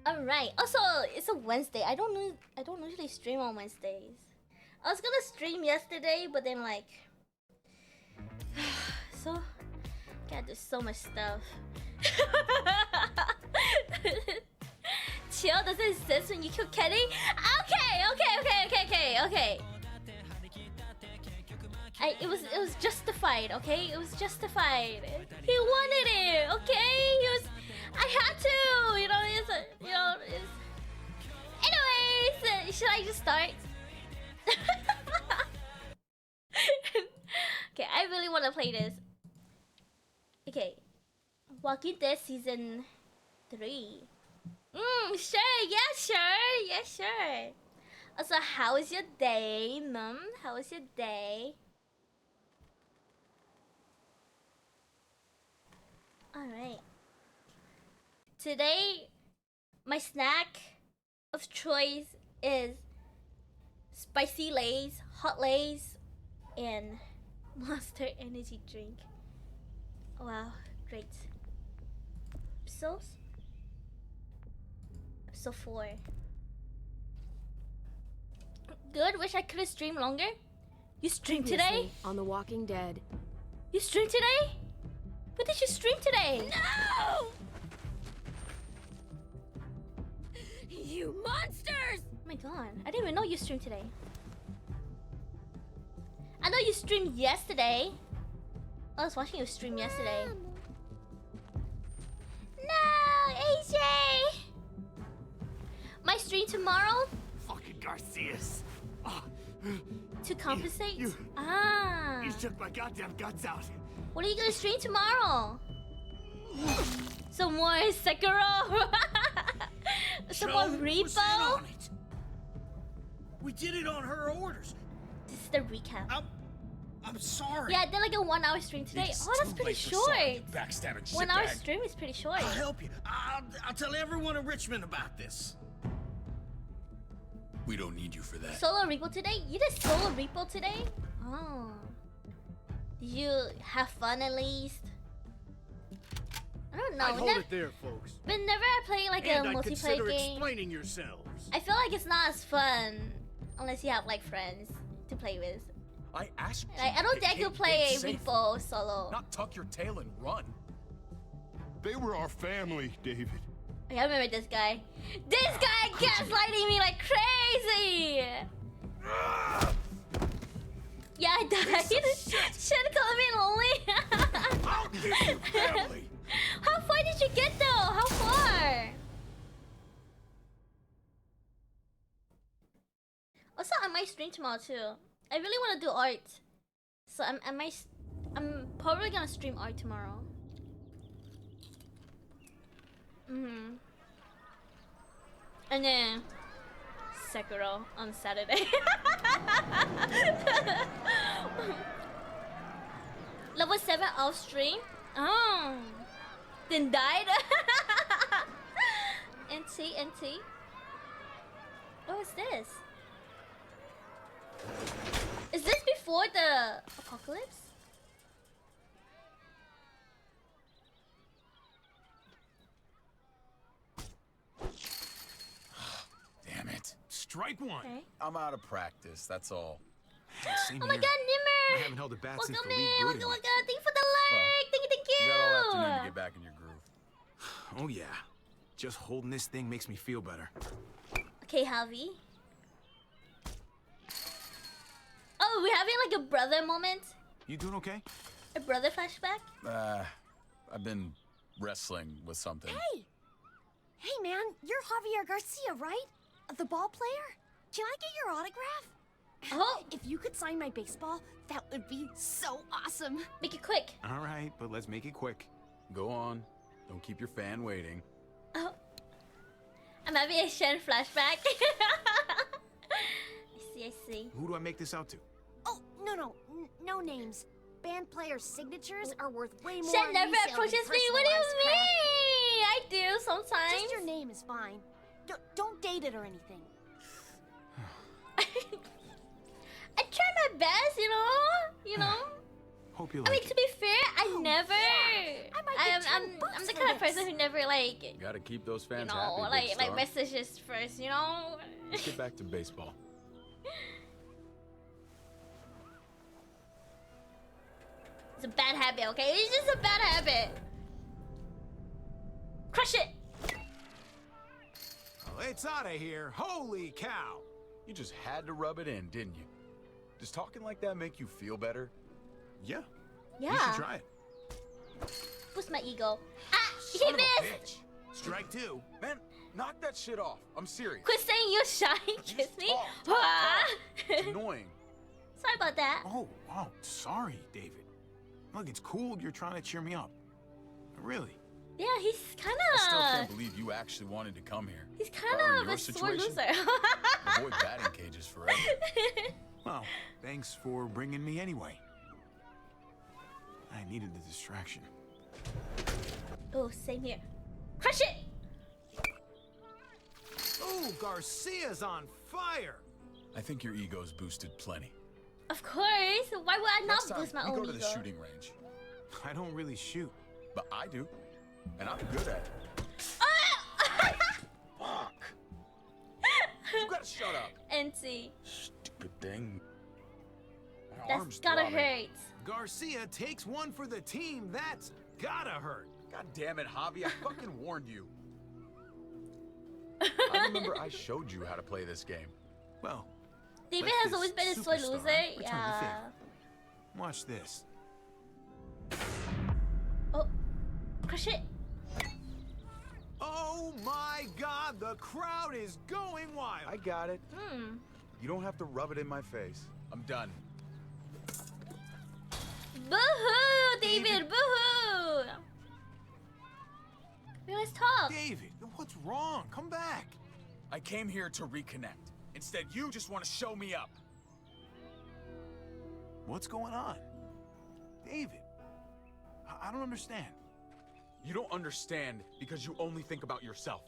Alright. Also, it's a Wednesday. I don't usually stream on Wednesdays. I was gonna stream yesterday, but then like so gotta do so much stuff. Chill doesn't exist when you kill Kenny? Okay. It was justified, okay? It was justified. He wanted it, okay? I had to, anyways, should I just start? Okay, I really want to play this. Okay, Walking Dead Season 3. Sure. Also, how was your day, Mom? How was your day? Alright. Today, my snack of choice is spicy Lays, hot Lays, and Monster Energy drink. Wow, great. Episode 4. Good, wish I could have streamed longer. You streamed today? On The Walking Dead. You streamed today? What did you stream today? No! You monsters! Oh my god, I didn't even know you streamed today. I know you streamed yesterday. I was watching you stream yesterday. No, AJ! My stream tomorrow? Fucking Garcias. Oh, to compensate? You took my goddamn guts out. What are you gonna stream tomorrow? Some more Sekiro? Some more Repo? We did it on her orders. This is the recap. I'm sorry. Yeah, I did like a 1 hour stream today. Oh, that's pretty short. Backstabbing 1 hour stream is pretty short. I'll help you. I'll tell everyone in Richmond about this. We don't need you for that. Solo Repo today? You did solo Repo today? Oh. Did you have fun at least? I don't know. Hold it there, folks. Whenever I play like a multiplayer game, explaining yourselves. I feel like it's not as fun unless you have like friends to play with. I asked you. Like, I don't think I could play Repo solo. Not tuck your tail and run. They were our family, David. I remember this guy. This guy gaslighting me like crazy. Yeah, I died. Should call me lonely. I'll give you family. How far did you get though? How far? Also, I might stream tomorrow too. I really want to do art, so I'm probably gonna stream art tomorrow. And then Sekiro on Saturday. Level 7 off stream. Oh, then died. NT. What was this? Is this before the apocalypse? Damn it. Strike one. Okay. I'm out of practice, that's all. Same Oh my here. god, Nimmer! I haven't held a bat since Welcome the league in! booted Welcome! me. Thank you for the like! Thank you! You got all afternoon to get back in your groove. Oh yeah. Just holding this thing makes me feel better. Okay, Javi. Oh, we're having like a brother moment? You doing okay? A brother flashback? I've been wrestling with something. Hey man, you're Javier Garcia, right? The ball player? Can I get your autograph? Oh! If you could sign my baseball, that would be so awesome. Make it quick. All right, but let's make it quick. Go on. Don't keep your fan waiting. Oh. I'm having a Shen flashback. I see. Who do I make this out to? Oh, no names. Band players' signatures are worth way more. Shen never approaches me. What do you mean? I do sometimes. Just your name is fine. Don't date it or anything. I try my best, you know? Hope you I like mean, to be fair, I never. I might get I'm $10 the for kind of this. person who never like, Gotta keep those you fans know, happy, big like star. messages first, you know. Let's get back to baseball. It's a bad habit, okay? It's just a bad habit. Crush it. It's out of here. Holy cow. You just had to rub it in, didn't you? Does talking like that make you feel better? Yeah. Yeah. You should try it. Boost my ego. Ah, he Son of a missed. bitch. Strike two. Man, knock that shit off. I'm serious. Quit saying you're shy. Kiss me. talk. Ah. It's annoying. Sorry about that. Oh, wow. Sorry, David. Look, it's cool you're trying to cheer me up. Really. Yeah, he's kind I still can't of. believe you actually wanted to come here. He's If I were kind in of your a sore situation, loser. Avoid batting cages forever. Well, thanks for bringing me anyway. I needed the distraction. Oh, same here. Crush it. Oh, Garcia's on fire. I think your ego's boosted plenty. Of course. Why would I Next not time, boost my we own go to the ego? shooting range. I don't really shoot. But I do. And I'm good at it. Ah! Fuck! You gotta shut up. NC. Stupid thing. My That's arm's gotta throbbing. hurt. Garcia takes one for the team. That's gotta hurt. God damn it, Javi. I fucking warned you. I remember I showed you how to play this game. Well, David Let has always been a this sore superstar loser. return the Yeah. favor. Watch this. Oh, crush it. Oh my God, the crowd is going wild. I got it. Hmm. You don't have to rub it in my face. I'm done. Boo-hoo, David. Boo-hoo. Let's talk. David, what's wrong? Come back. I came here to reconnect. Instead, you just want to show me up. What's going on? David, I don't understand. You don't understand because you only think about yourself.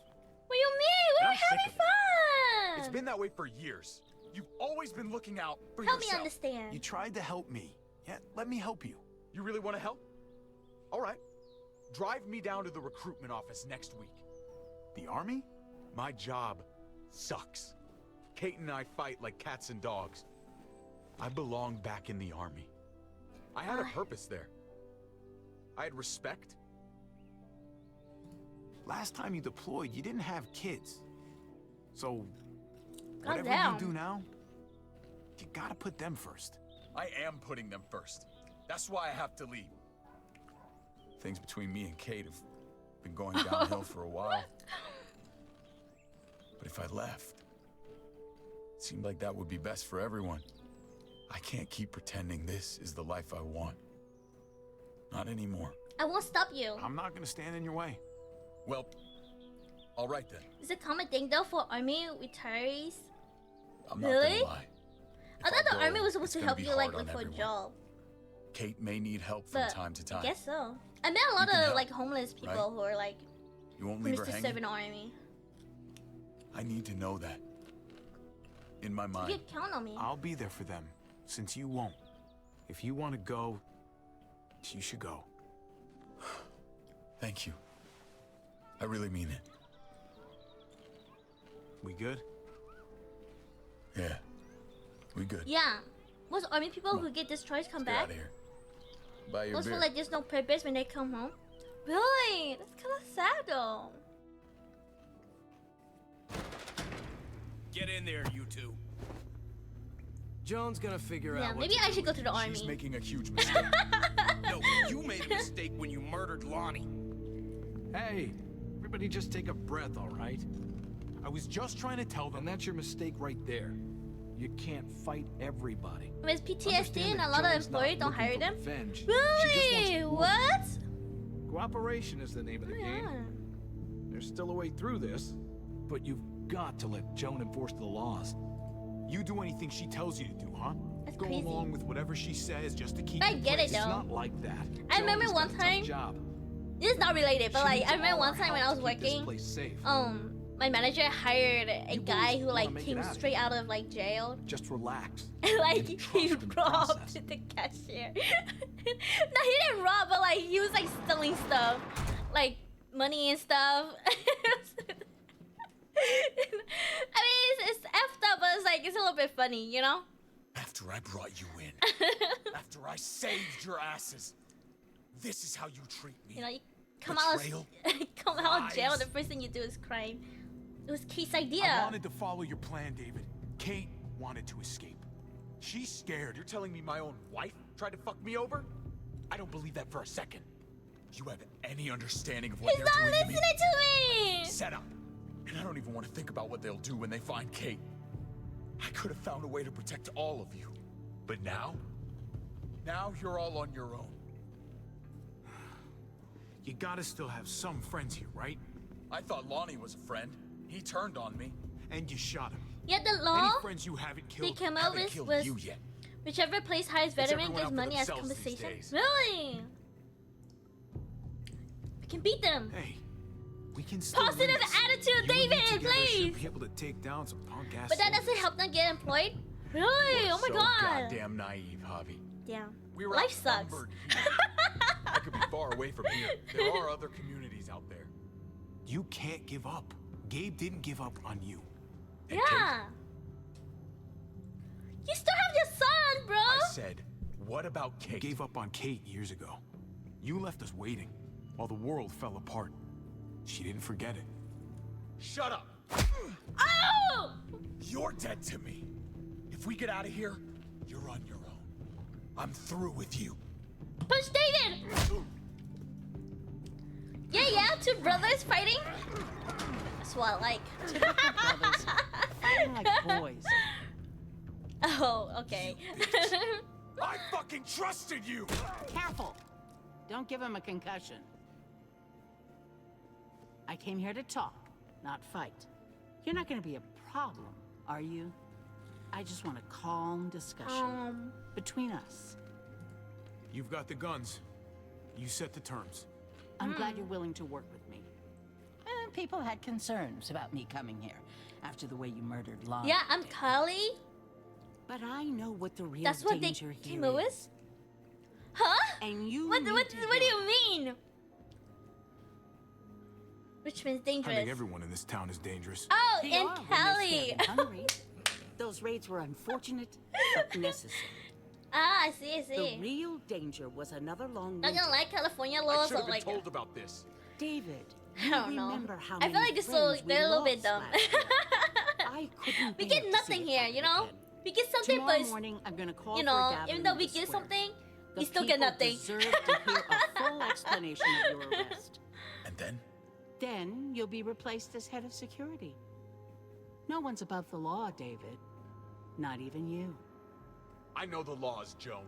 What do you mean? We I'm were sick having of it. fun. It's been that way for years. You've always been looking out for Help me yourself. understand. You tried to help me. Yeah, let me help you. You really want to help? All right. Drive me down to the recruitment office next week. The army? My job sucks. Kate and I fight like cats and dogs. I belong back in the army. I had a purpose there. I had respect. Last time you deployed, you didn't have kids. So, Calm whatever down. you do now, you gotta put them first. I am putting them first. That's why I have to leave. Things between me and Kate have been going downhill for a while. But if I left, it seemed like that would be best for everyone. I can't keep pretending this is the life I want. Not anymore. I won't stop you. I'm not gonna stand in your way. Well, all right then. It's a common thing though for army retirees. I'm not Really? gonna lie. I If thought the go, army was supposed it's to gonna help be you like hard on look for a everyone. job. Kate may need help from But time to time. I guess so. I met a lot You can of help, like homeless people right? who are like You won't who leave used her to serve hanging? in the army. I need to know that. In my You mind. can count on me. I'll be there for them, since you won't. If you want to go, you should go. Thank you. I really mean it. We good? Yeah. We good. Yeah. Most army people who get discharged come Get back. out of here. Buy your Most beer. feel like there's no purpose when they come home. Really? That's kind of sad though. Get in there, you two. Joan's gonna figure Yeah, out what maybe to I do should go with to the army. She's making a huge mistake. No, you made a mistake when you murdered Lonnie. Hey, everybody just take a breath, all right? I was just trying to tell them. And that's your mistake right there. You can't fight everybody. With PTSD Understand and a that lot of Joan's not employers don't looking hire for them. revenge. She just Really? wants What? Cooperation is the name of the game. Yeah. There's still a way through this, but you've got to let Joan enforce the laws. You do anything she tells you to do, huh? That's Go crazy. along with whatever she says just to keep I you get it placed. though. It's not like that. I remember Joan's got one a tough time- job. This is not related, but She like needs I remember all one our time when I help was to keep this working. place safe. my manager hired a You guy boys who wanna like make it came out of straight here. out of like jail. Just relax. And like And he trust in the robbed process. the cashier. No, he didn't rob, but like he was like stealing stuff, like money and stuff. I mean, it's effed up, but it's like it's a little bit funny, you know? After I brought you in, after I saved your asses, this is how you treat me. You know, you come out Betrayal, come out of jail, lies. the first thing you do is crime. It was Kate's I idea. wanted to follow your plan, David. Kate wanted to escape. She's scared. You're telling me my own wife tried to fuck me over? I don't believe that for a second. You have any understanding of what He's they're not doing to me? listening to me. Set up. And I don't even want to think about what they'll do when they find Kate. I could have found a way to protect all of you. But now you're all on your own. You gotta still have some friends here, right? I thought Lonnie was a friend. He turned on me. And you shot him. Yeah, the Any law friends you haven't they killed came out Haven't with killed was you yet. whichever place hires veteran everyone gets out for money as themselves these compensation. days. Really? We can beat them. Hey, we can still Positive win this. attitude, You and me David, together please. should be able to take down some punk ass. But that soldiers. doesn't help them get employed. Really? You're Oh my so god. goddamn naive, Javi. Damn. We were Life sucks. outnumbered here. I could be far away from here. There are other communities out there. You can't give up. Gabe didn't give up on you. And Yeah. You still have your son, bro. I said, what about You Kate? gave up on Kate years ago. You left us waiting while the world fell apart. She didn't forget it. Shut up. Oh! You're dead to me. If we get out of here, you're on your own. I'm through with you. Punch David! Yeah, two brothers fighting. That's what I like. Brothers, fighting like boys. Oh, okay. I fucking trusted you. Careful! Don't give him a concussion. I came here to talk, not fight. You're not gonna be a problem, are you? I just want a calm discussion between us. You've got the guns. You set the terms. I'm glad you're willing to work with me. People had concerns about me coming here after the way you murdered Lonnie. Yeah, I'm Kylie. But I know what the real That's what they danger came here up is. with? Huh? And you What need do to you mean? Richmond's I dangerous. think everyone in this town is dangerous. Oh, They and are when they're Kelly. scared and hungry. Those raids were unfortunate, but necessary. Ah, I see, I The see. real danger was another long Not winter. gonna like California I laws should or have been like. told about this. David, I you don't know. remember how I feel many like this friends little, we they're a little bit lost dumb. last year. I couldn't We bear get to nothing see it here, happen you know? again. We get something, but Tomorrow it's, morning, I'm gonna call you for a know, gathering even though in we the get square. something, The we still get people nothing. deserve to hear a full explanation of your arrest. And then? Then you'll be replaced as head of security. No one's above the law, David. Not even you. I know the laws, Joan.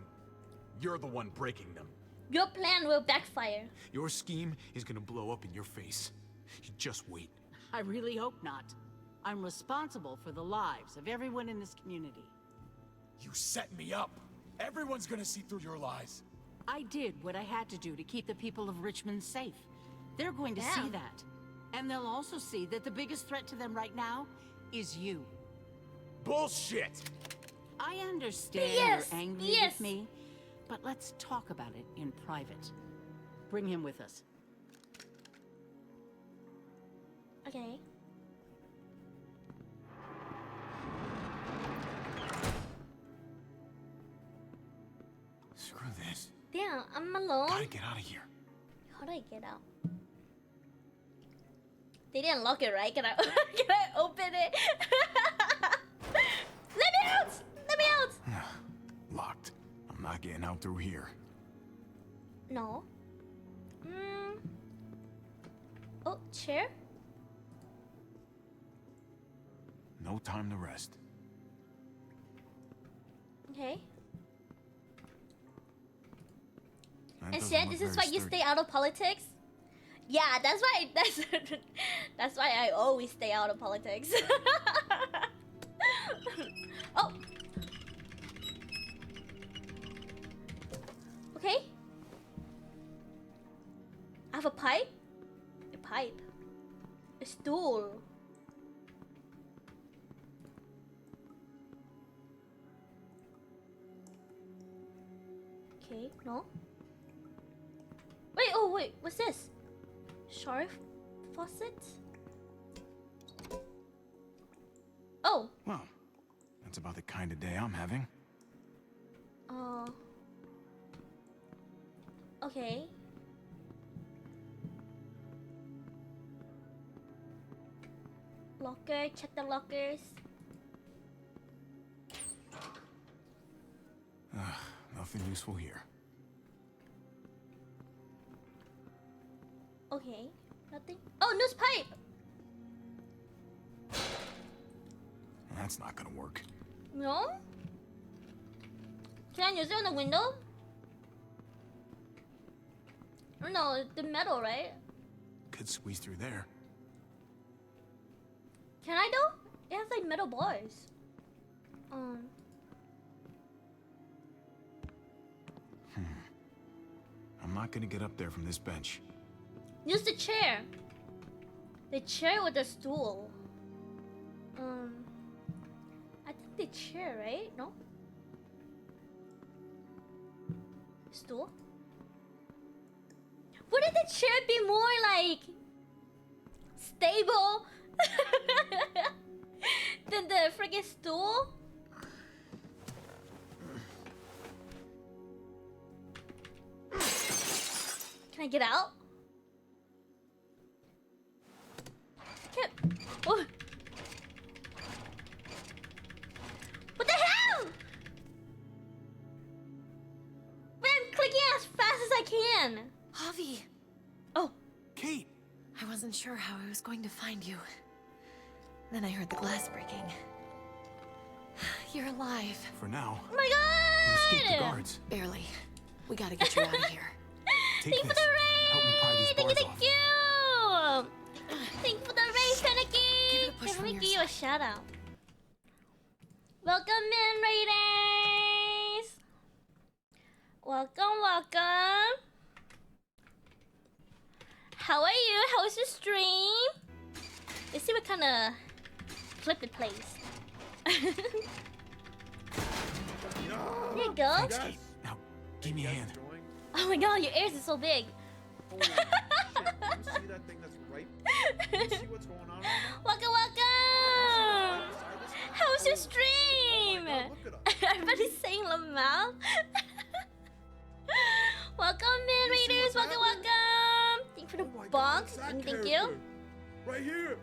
You're the one breaking them. Your plan will backfire. Your scheme is gonna blow up in your face. You just wait. I really hope not. I'm responsible for the lives of everyone in this community. You set me up. Everyone's gonna see through your lies. I did what I had to do to keep the people of Richmond safe. They're going to see Damn. that. And they'll also see that the biggest threat to them right now is you. Bullshit! I understand Yes, you're angry yes. with me, but let's talk about it in private. Bring him with us. Okay. Screw this. Damn, I'm alone. Gotta get out of here. How do I get out? They didn't lock it, right? Can I can I open it? Let me out! Let me out! Locked. I'm not getting out through here. No. Oh, chair? No time to rest. Okay. That And doesn't said, look this is very why you sturdy. stay out of politics? Yeah, that's why that's why I always stay out of politics. Oh. Okay. I have a pipe. A pipe. A stool. Okay, no. Wait, oh wait, what's this? Shower faucet? Oh. Well, that's about the kind of day I'm having. Okay. Locker, check the lockers. Nothing useful here. Okay, nothing. Oh, news pipe! That's not gonna work. No? Can I use it on the window? Or no, the metal, right? Could squeeze through there. Can I though? It has like metal bars. I'm not gonna get up there from this bench. Use the chair. The chair with the stool. I think the chair, right? No? Stool? Wouldn't the chair be more like stable than the freaking stool? Can I get out? Oh. What the hell? Wait, I'm clicking as fast as I can. Javi, Oh, Kate! I wasn't sure how I was going to find you. Then I heard the glass breaking. You're alive. For now, oh my you escaped the god! guards. Barely. We gotta get you out of here. Take Thank you for this. the raid! Help me pry these bars Thank off. you! Thank you for the raid, Finicky! Give it a push Let from me your give you a side. shout out. Welcome in, raiders! Welcome, welcome. How are you? How was your stream? Let's see what kind of clip it plays. There you go. Kate, now give me a hand. Oh my god, your ears are so big. Holy shit, you see that thing that's right? You see what's going on right now? Welcome, welcome! How was your stream? Oh my God, look at us. Everybody's saying Lamau. Welcome in, You see raiders. what's Welcome, happening? welcome. Thank you for the Oh my God, bonk. it's that Thank you. character. Right here.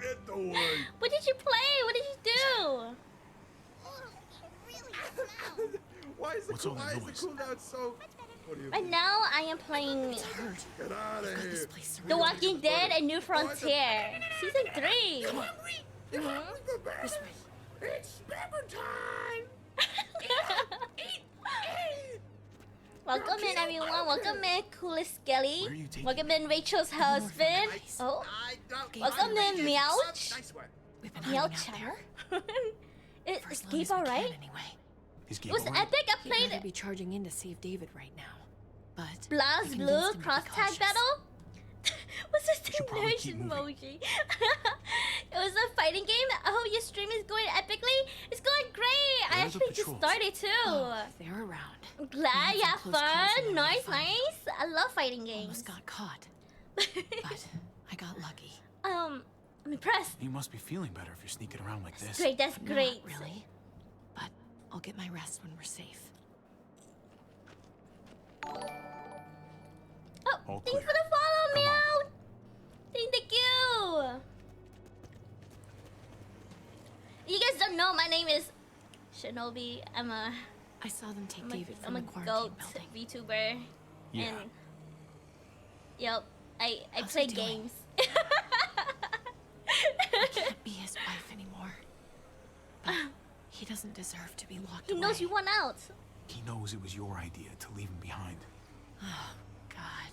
Get the way. What did you play? What did you do? Why is What's all the that noise? cooldown so? What do you Right now, I am playing Hurt. Get out of Got here. this place The surrounded. Walking Dead: A New Frontier, Season 3. This way. It's pepper time. Welcome in, everyone. Welcome in, Coolest Skelly. Where are you taking Welcome in, Rachel's husband. Oh, welcome in, Meowch. Nice one. We've been hiding out Meowch. there. Is First Gabe long as we alright? can, anyway. Is It Gabe was all right? epic. I He'd rather played be charging in to save David right now. But Blast I convinced Blue him to be cross tag cautious. battle. What's this should probably nerd keep emoji? It was a fighting game. I hope your stream is going epically. It's going great. I Where are the actually just patrols? started too. Oh, they're around. I'm glad We you had have some close calls fun. and I Nice, had to find nice. I love fighting games. Almost got caught. But I got lucky. I'm impressed. You must be feeling better if you're sneaking around like this. Great, that's Not great. really. But I'll get my rest when we're safe. Oh, All thanks clear. for the follow, Come on. Meow. Thank you. You guys don't know my name is Shinobi. I'm a I saw them take I'm David a from the goat quarantine building. VTuber. Yeah. And yep, I How's play he doing? games. I can't be his wife anymore. But he doesn't deserve to be locked He away. knows you want out. He knows it was your idea to leave him behind. Oh, God.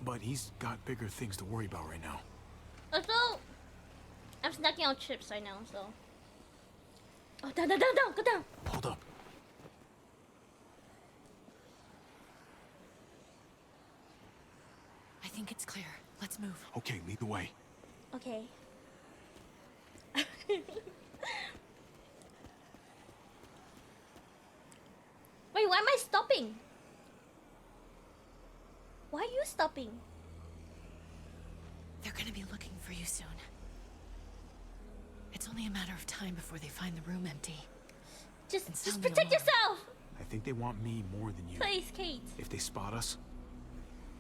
But he's got bigger things to worry about right now. Also, I'm snacking on chips right now, so. Oh, down, down, down, down, go down. Hold up. I think it's clear. Let's move. Okay, lead the way. Okay. is stopping? They're gonna be looking for you soon. It's only a matter of time before they find the room empty. Just sound the protect alarm. yourself! I think they want me more than you. Please, Kate. If they spot us,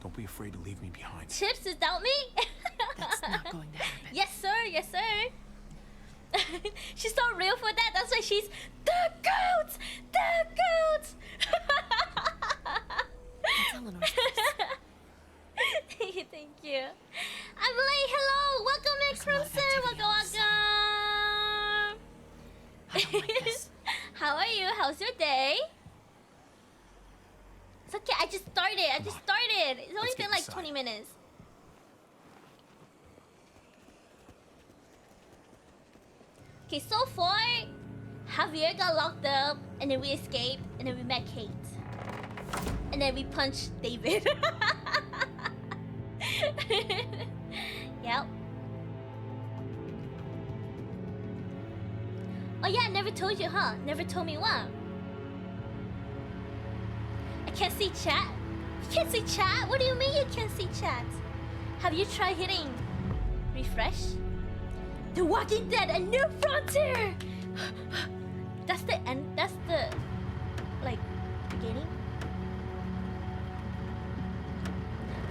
don't be afraid to leave me behind. Chips without me? That's not going to happen. Yes, sir. Yes, sir. She's so real for that. That's why she's the goat. The goat. That's Eleanor's voice. Thank you. I'm like, hello. Welcome in, There's a lot of Crimson. activity Welcome, on this welcome. I don't like this. How are you? How's your day? It's okay. I just started. It's only Let's been get like inside. 20 minutes. Okay, so far, Javier got locked up, and then we escaped, and then we met Kate. And then we punched David. Yep. Oh yeah, I never told you, huh? Never told me what? I can't see chat. You can't see chat? What do you mean you can't see chat? Have you tried hitting refresh? The Walking Dead, a new frontier! That's the end, that's the, like, beginning?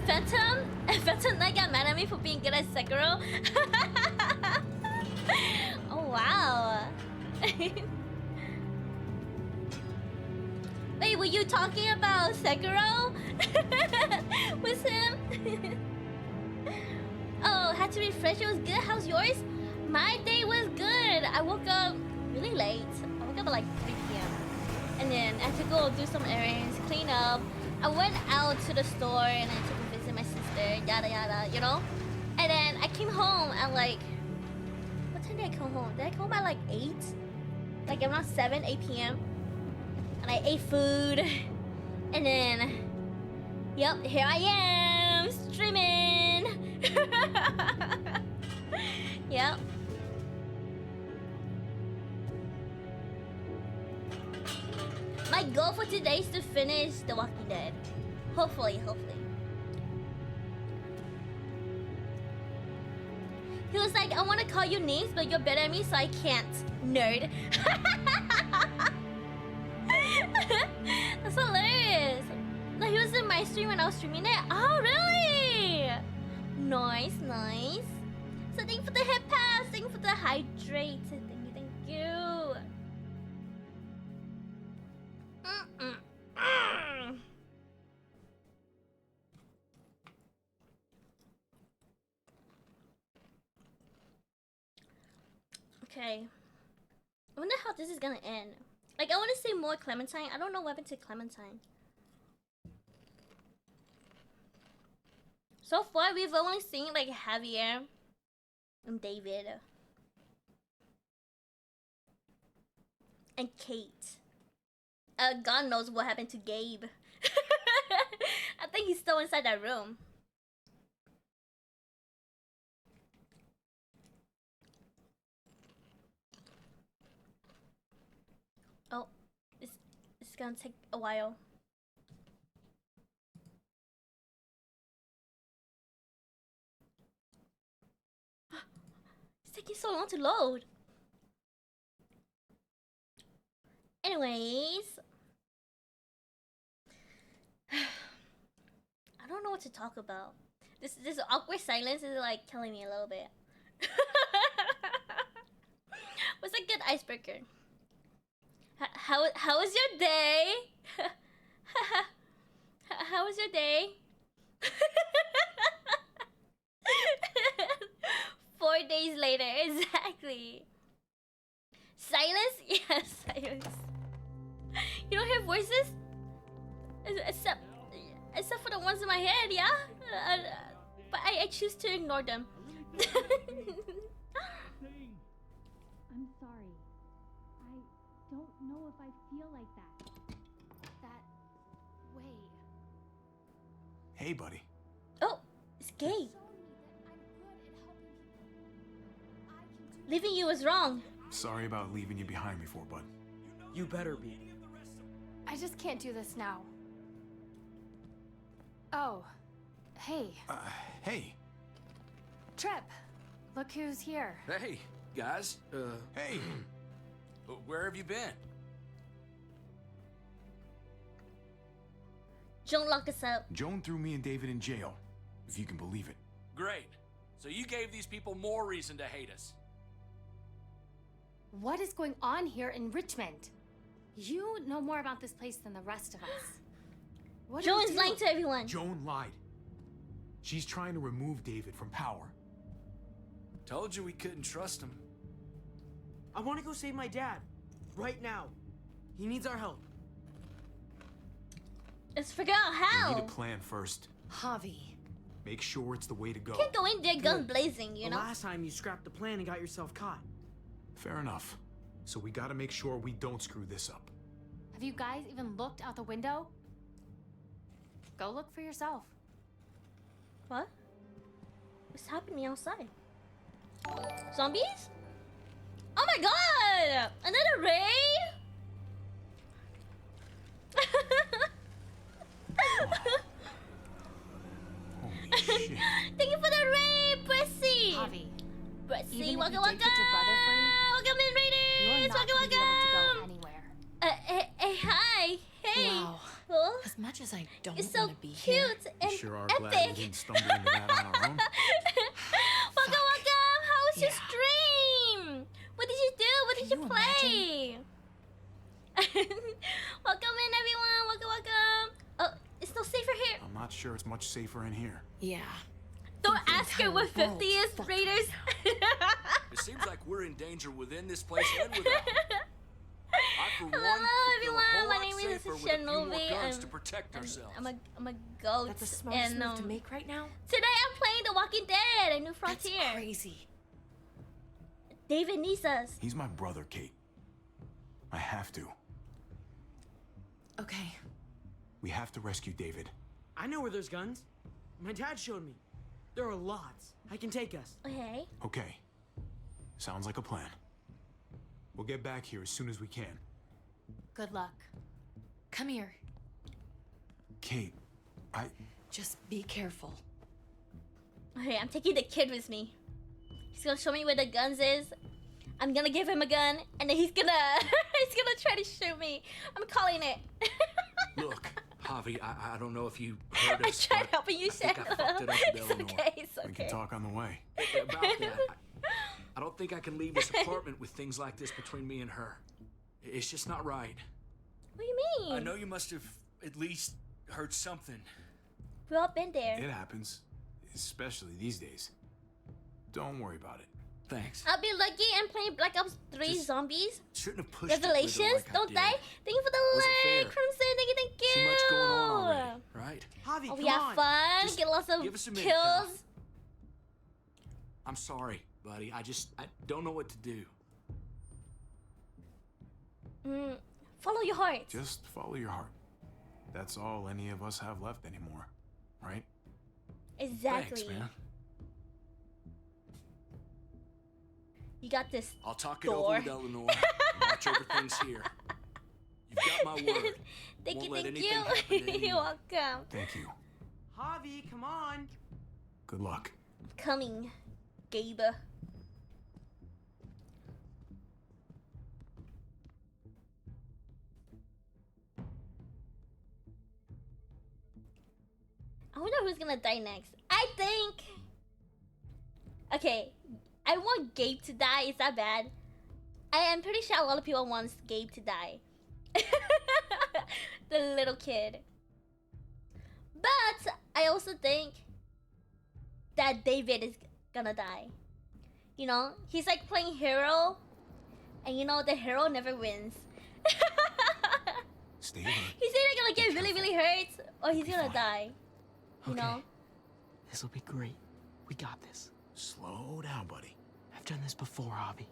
Phantom? Phantom Knight got mad at me for being good at Sekiro? Oh wow. Wait, were you talking about Sekiro? With him? Oh, had to refresh, it was good. How's yours? My day was good. I woke up really late. I woke up at like 3 p.m. And then I had to go do some errands, clean up. I went out to the store and I took a visit my sister, yada yada, you know? And then I came home at like... What time did I come home? Did I come home at like 8? Like around 7, 8 p.m. And I ate food. And then... Yep, here I am, streaming! Yep. My goal for today is to finish The Walking Dead. Hopefully. He was like, I want to call you names, but you're better than me, so I can't. Nerd. That's hilarious. No, he was in my stream when I was streaming it. Oh, really? Nice. So thank you for the hip pass. Thank you for the hydrate. Thank you. Okay. I wonder how this is gonna end. Like, I want to say more Clementine. I don't know what happened to Clementine. So far, we've only seen like Javier and David and Kate. God knows what happened to Gabe. I think he's still inside that room. Oh, it's gonna take a while. It's taking so long to load. Anyways, I don't know what to talk about. This awkward silence is like killing me a little bit. What's a good icebreaker? How was your day? How was your day? 4 days later, exactly. Silence? Yes, silence. You don't hear voices? Except for the ones in my head, yeah? But I choose to ignore them. I'm sorry. I don't know if I feel like that. That way. Hey, buddy. Oh, it's gay. Show me that I'm good at helping people. I can do Leaving you was wrong. Sorry about leaving you behind before, bud. You better be. I just can't do this now. Oh. Hey, Hey. Trip. Look who's here. Hey, guys. Hey. Where have you been? Joan locked us up. Joan threw me and David in jail, if you can believe it. Great. So you gave these people more reason to hate us. What is going on here in Richmond? You know more about this place than the rest of us. What do you Joan's do? lying to everyone. Joan lied. She's trying to remove David from power. Told you we couldn't trust him. I want to go save my dad. Right now. He needs our help. Let's figure out how. We need a plan first. Javi. Make sure it's the way to go. Can't go in there guns blazing, you The know? last time you scrapped the plan and got yourself caught. Fair enough. So we gotta make sure we don't screw this up. Have you guys even looked out the window? Go look for yourself. What? What's happening outside? Zombies? Oh my god! Another raid? Holy shit. Thank you for the raid, Brissy! Javi, Brissy, even if welcome, you welcome! did put your brother free, Welcome in, you're raiders! not Welcome, gonna be able to go welcome! anywhere. Hey, hi! Hey! Wow. Oh, As much as I don't it's so want to be here. cute and We sure are epic! glad we didn't stumble into that on our own. Welcome, welcome! How was your Yeah. stream? What did you do? What did Can you you play? Welcome in, everyone! Welcome, welcome! Oh, it's no safer here! I'm not sure it's much safer in here. Yeah. Don't The ask her entire what 50 is, world's fucked raiders! It seems like we're in danger within this place and without. I, for one, Hello, would feel a everyone. whole My lot name is safer with a few more Shinobi. guns to protect ourselves. I'm a goat. That's the smartest and, move to make right now. Today I'm playing The Walking Dead, A New Frontier. That's crazy. David needs us. He's my brother, Kate. I have to. Okay. We have to rescue David. I know where there's guns. My dad showed me. There are lots. I can take us. Okay. Okay. Sounds like a plan. We'll get back here as soon as we can. Good luck. Come here. Kate, Just be careful. Okay, I'm taking the kid with me. He's gonna show me where the guns is. I'm gonna give him a gun, and then he's gonna try to shoot me. I'm calling it. Look, Javi, I don't know if you heard I us, tried but helping you, I think I Shadow. fucked it up with It's Eleanor. okay, it's we can okay. talk on the way. About that, I don't think I can leave this apartment with things like this between me and her. It's just not right. What do you mean? I know you must have at least heard something. We've all been there. It happens, especially these days. Don't worry about it. Thanks. I'll be lucky and playing Black Ops 3 Just Zombies. Shouldn't have pushed Revelations, it with her don't like I die. did. Thank you for the Wasn't like, fair. Crimson. Thank you, thank you. Too much going on already, right? Javi, Oh, come we have on. fun. Just Get lots of give us a minute, kills. I'm sorry, buddy. I don't know what to do. Follow your heart. Just follow your heart. That's all any of us have left anymore, right? Exactly. Thanks, man. You got this. I'll talk it Thor. over with Eleanor. Watch over things here. You've got my word. Thank Won't you, let thank anything you. happen to You're anyone. welcome. Thank you. Javi, come on. Good luck. Coming, Gabe. I wonder who's gonna die next. I think. Okay, I want Gabe to die. Is that bad? I am pretty sure a lot of people want Gabe to die. The little kid. But I also think that David is gonna die. You know, he's like playing hero, and you know the hero never wins. Stay alert. He's either gonna get really, really hurt, or he's gonna fine. die. You Okay. know? This'll be great. We got this. Slow down, buddy. I've done this before, Javi.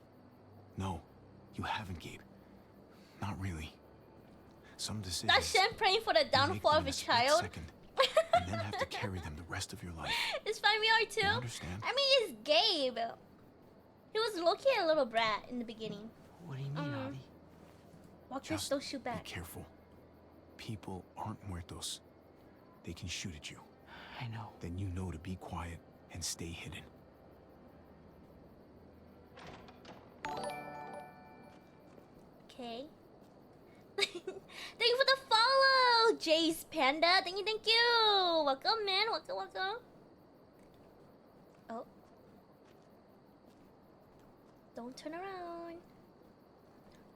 No, you haven't, Gabe. Not really. Some decisions. That's Shem praying for the you make downfall them of in a split child. second, and then have to carry them the rest of your life. It's fine, we are You too. understand? I mean, it's Gabe. He was low-key a little brat in the beginning. What do you mean, Javi? Walkers Just don't shoot be back. careful. People aren't muertos. They can shoot at you. I know. Then you know to be quiet and stay hidden. Okay. Thank you for the follow, Jace Panda. Thank you, thank you. Welcome, man. Welcome, welcome. Oh. Don't turn around.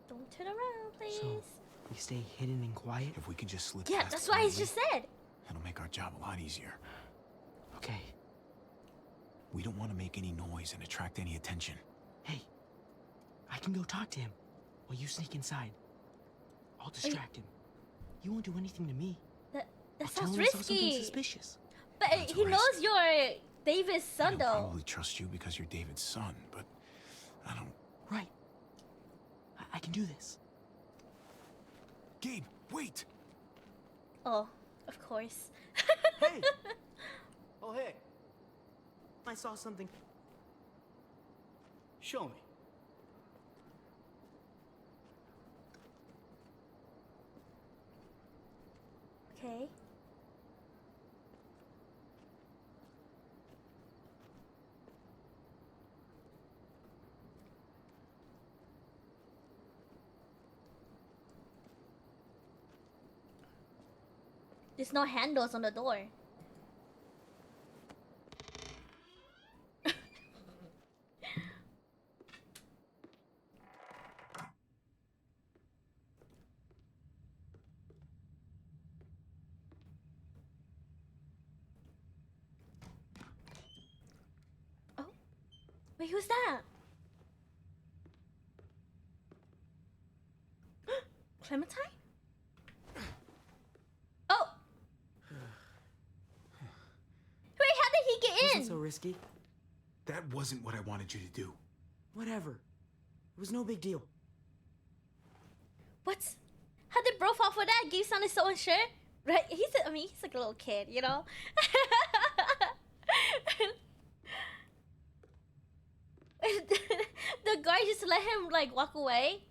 Don't turn around, please. So, we stay hidden and quiet? If we could just slip Yeah, past that's what I quietly, just said. it'll make our job a lot easier. Okay. We don't want to make any noise and attract any attention. Hey, I can go talk to him while you sneak inside. I'll distract him. You won't do anything to me. That I'll sounds tell him I saw something risky. suspicious. But That's a he risk. knows you're David's son, He'll though. probably trust you because you're David's son, but I don't... Right. I can do this. Gabe, wait! Oh, of course. Hey! Oh, hey. I saw something. Show me. Okay. There's no handles on the door. Oh. Wait, who's that? Clementine? Oh! Wait, how did he get in? Wasn't so risky. That wasn't what I wanted you to do. Whatever. It was no big deal. What? How did bro fall for that? Gabe sounded so unsure. Right? I mean, he's like a little kid, you know? The guard just let him, like, walk away?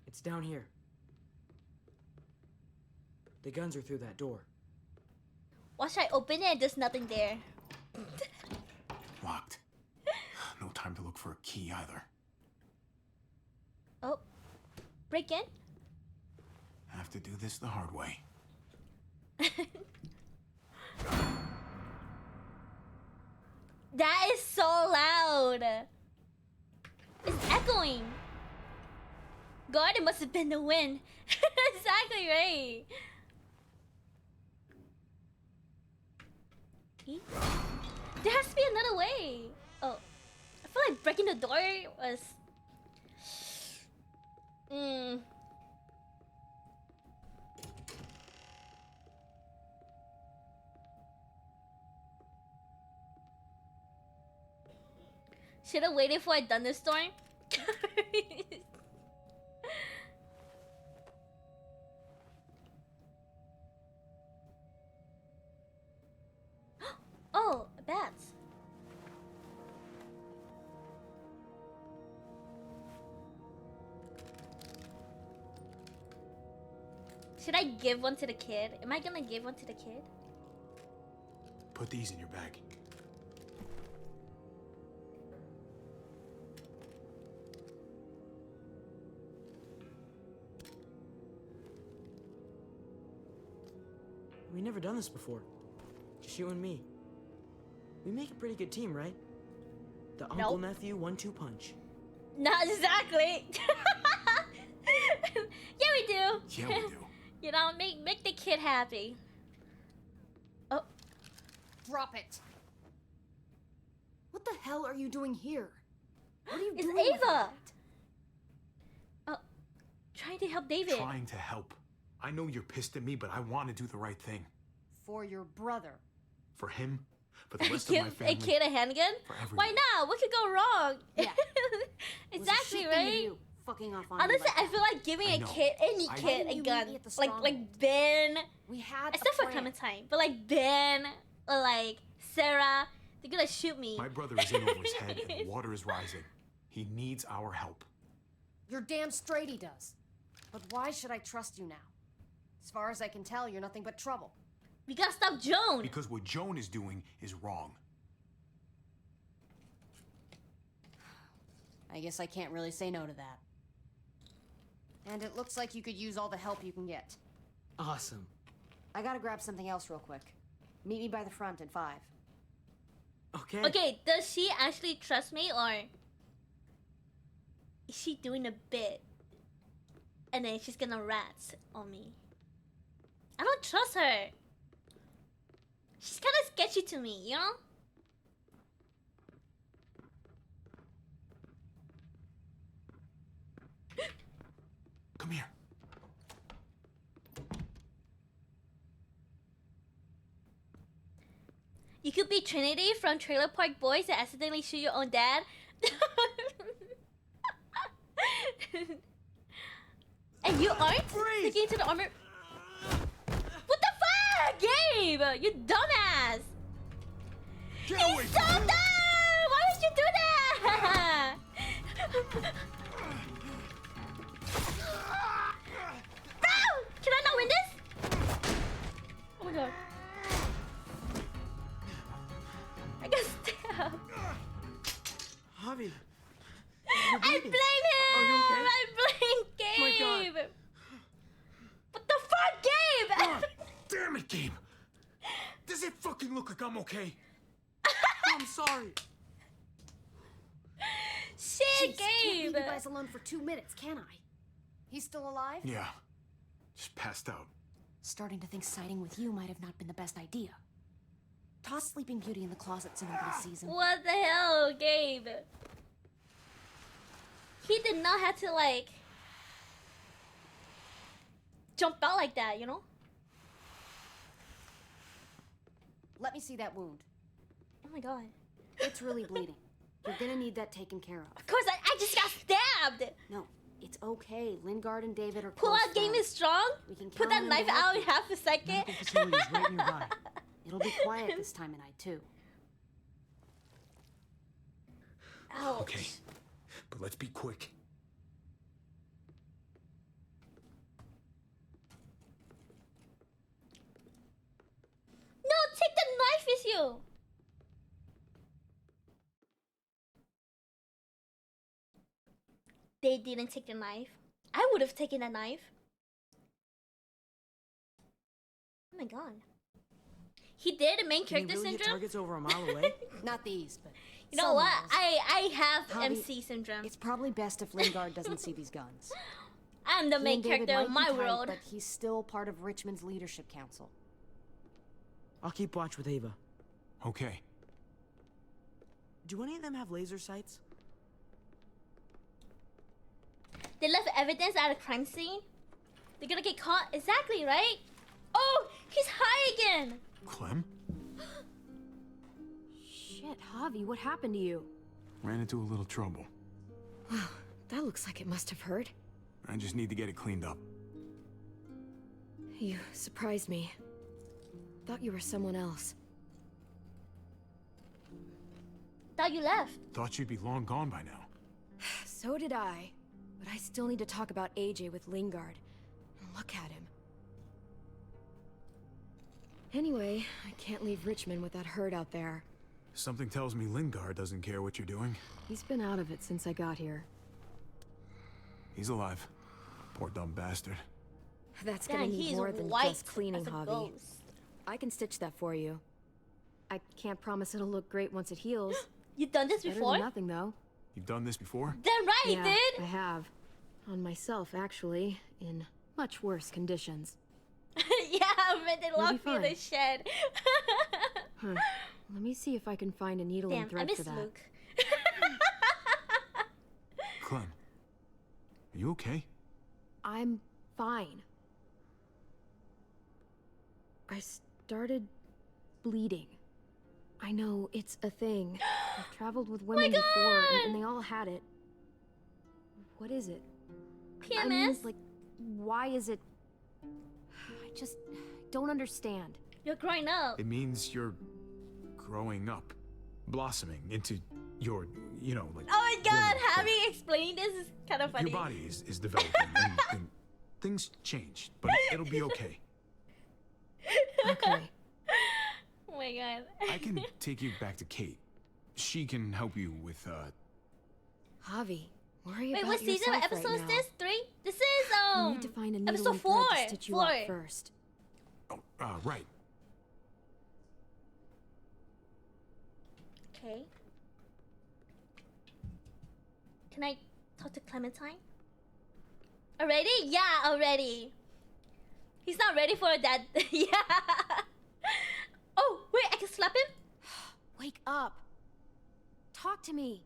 It's down here. The guns are through that door. Watch I open it and there's nothing there. Locked. No time to look for a key either. Oh. Break in? Have to do this the hard way. That is so loud. It's echoing. God, it must have been the wind. Exactly right. E? There has to be another way. Oh, I feel like breaking the door was. Should have waited for a thunderstorm. Oh, bats. Should I give one to the kid? Am I gonna give one to the kid? Put these in your bag. We've never done this before. Just you and me. We make a pretty good team, right? The uncle-nephew 1-2 punch. Not exactly. Yeah, we do. Yeah, we do. You know, make the kid happy. Oh, Drop it. What the hell are you doing here? What are you it's doing with Ava. that? Oh, trying to help David. Trying to help. I know you're pissed at me, but I want to do the right thing. For your brother. For him, for the rest of my Give family. a kid a handgun? For everyone. Why not? What could go wrong? Yeah. Exactly, It was a shit thing to right? do, fucking off on Honestly, you like I that. feel like giving I a know. kid, any I kid, know. a You gun, meet me at the like stronghold. Ben, We had except a for plan. Clementine, but like Ben or like Sarah, they're gonna shoot me. My brother is in over his head and the water is rising. He needs our help. You're damn straight he does. But why should I trust you now? As far as I can tell, you're nothing but trouble. We gotta stop Joan. Because what Joan is doing is wrong. I guess I can't really say no to that. And it looks like you could use all the help you can get. Awesome. I gotta grab something else real quick. Meet me by the front in 5. Okay. Okay, does she actually trust me or is she doing a bit? And then she's gonna rat on me. I don't trust her. She's kind of sketchy to me, you know? Come here. You could be Trinity from Trailer Park Boys and accidentally shoot your own dad. And you aren't sticking into the armor. What the fuck, Gabe? You dumbass. Get He's away so from me. dumb. Why would you do that? Bro, can I not win this? Oh my god. I got stabbed. Javi. I blame him! Are you okay? I blame my Gabe! What the fuck, Gabe? God damn it, Gabe! Does it fucking look like I'm okay? I'm sorry. Shit, Jeez, can't leave Gabe! you guys alone for 2 minutes, can I? He's still alive? Yeah. Just passed out. Starting to think siding with you might have not been the best idea. Toss Sleeping Beauty in the closets in over the season. What the hell, Gabe? He did not have to, like, jump out like that, you know? Let me see that wound. Oh my god. It's really bleeding. You're gonna need that taken care of. Of course, I just got stabbed! No, it's okay. Lingard and David are Pull close out game friends. is strong? We can Put count that on knife them to help out in you. half a second? Medical facility is right nearby. It'll be quiet this time of night, too. Ouch. Okay, but let's be quick. No, take the knife with you! They didn't take the knife. I would have taken the knife. Oh my god. He did a main Can you character really hit syndrome? targets over a mile away? Not these, but You know some what? models. I have Javi, MC syndrome. It's probably best if Lingard doesn't see these guns. I'm the He main and David character of might my be tight, world. but he's still part of Richmond's leadership council. I'll keep watch with Ava. Okay. Do any of them have laser sights? They left evidence at a crime scene. They're gonna get caught. Exactly, right? Oh, he's high again. Clem? Shit, Javi, what happened to you? Ran into a little trouble. That looks like it must have hurt. I just need to get it cleaned up. You surprised me. Thought you were someone else. Thought you left. Thought you'd be long gone by now. So did I. But I still need to talk about AJ with Lingard. Look at him. Anyway, I can't leave Richmond with that herd out there. Something tells me Lingard doesn't care what you're doing. He's been out of it since I got here. He's alive. Poor dumb bastard. That's Dang, gonna need he's more than white just cleaning, as a Javi. ghost. I can stitch that for you. I can't promise it'll look great once it heals. You done this Better before? than nothing, though. You've done this before? Damn right, Yeah, dude. I have. On myself, actually, in much worse conditions. Yeah, but they You'll locked be me in the fine. shed. Huh. Let me see if I can find a needle Damn, and I thread miss for that. Luke. Clem, are you okay? I'm fine. I started bleeding. I know, it's a thing. I've traveled with women before, and they all had it. What is it? I mean, PMS? like, why is it... I just don't understand. You're growing up. It means you're growing up, blossoming into your, you know, like... Oh my god, woman. having explained this is kind of funny. Your body is developing, and things change, but it'll be okay. Okay. my god. I can take you back to Kate. She can help you with, Javi, worry Wait, about what season? What yourself episode right is this? 3? This is We need to find a needle episode and 4. thread to stitch you up 4. first. right. Okay. Can I talk to Clementine? Already? Yeah, already. He's not ready for that. Yeah. Oh, wait, I can slap him? Wake up. Talk to me.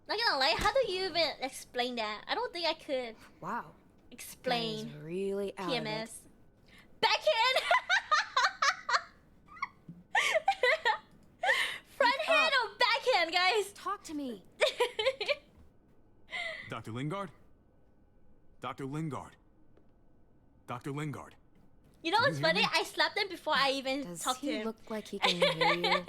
Not gonna lie, how do you even explain that? I don't think I could. Wow. Explain. That is really out of it. PMS. Backhand! Front hand or backhand, guys? Talk to me. Dr. Lingard? Dr. Lingard. Dr. Lingard. You know what's Can you hear funny? I slapped him before I even Does talked to he him. look like he can hear you?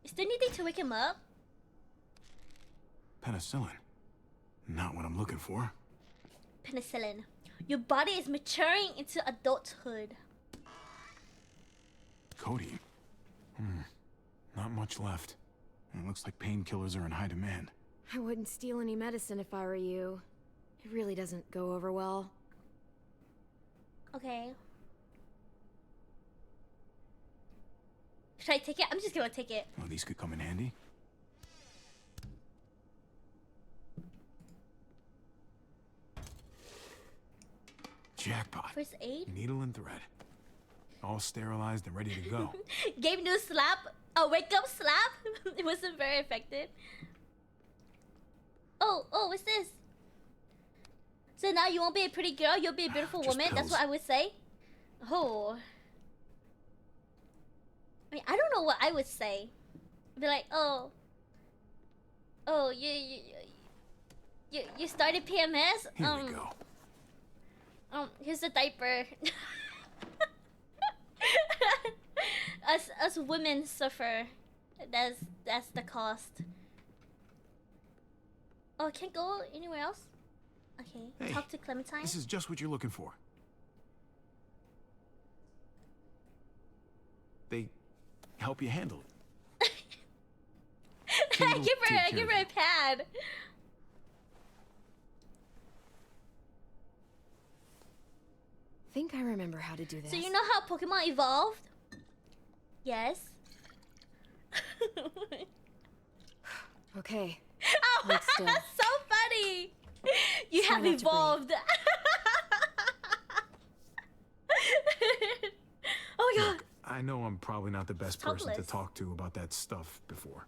Is there anything to wake him up? Penicillin. Not what I'm looking for. Penicillin. Your body is maturing into adulthood. Cody. Not much left. It looks like painkillers are in high demand. I wouldn't steal any medicine if I were you. It really doesn't go over well. Okay. Should I take it? I'm just gonna take it. Well, these could come in handy. Jackpot. First aid? Needle and thread. All sterilized and ready to go. Gave new slap. A wake up slap? It wasn't very effective. Oh, what's this? So now you won't be a pretty girl, you'll be a beautiful Just woman? That's pills. what I would say? Oh. I mean, I don't know what I would say. Be like, oh, you started PMS? Here we go. Here's the diaper. Us women suffer. That's the cost. Oh, I can't go anywhere else? Okay. Hey, Talk to Clementine. This is just what you're looking for. They help you handle it. Kate'll give take her care a of pad. Think I remember how to do this. So you know how Pokemon evolved? Yes. Okay. Oh, Hold still. that's so funny. You Try have not to breathe. evolved. Oh my god. Look, I know I'm probably not the best person to Topless. talk to about that stuff before.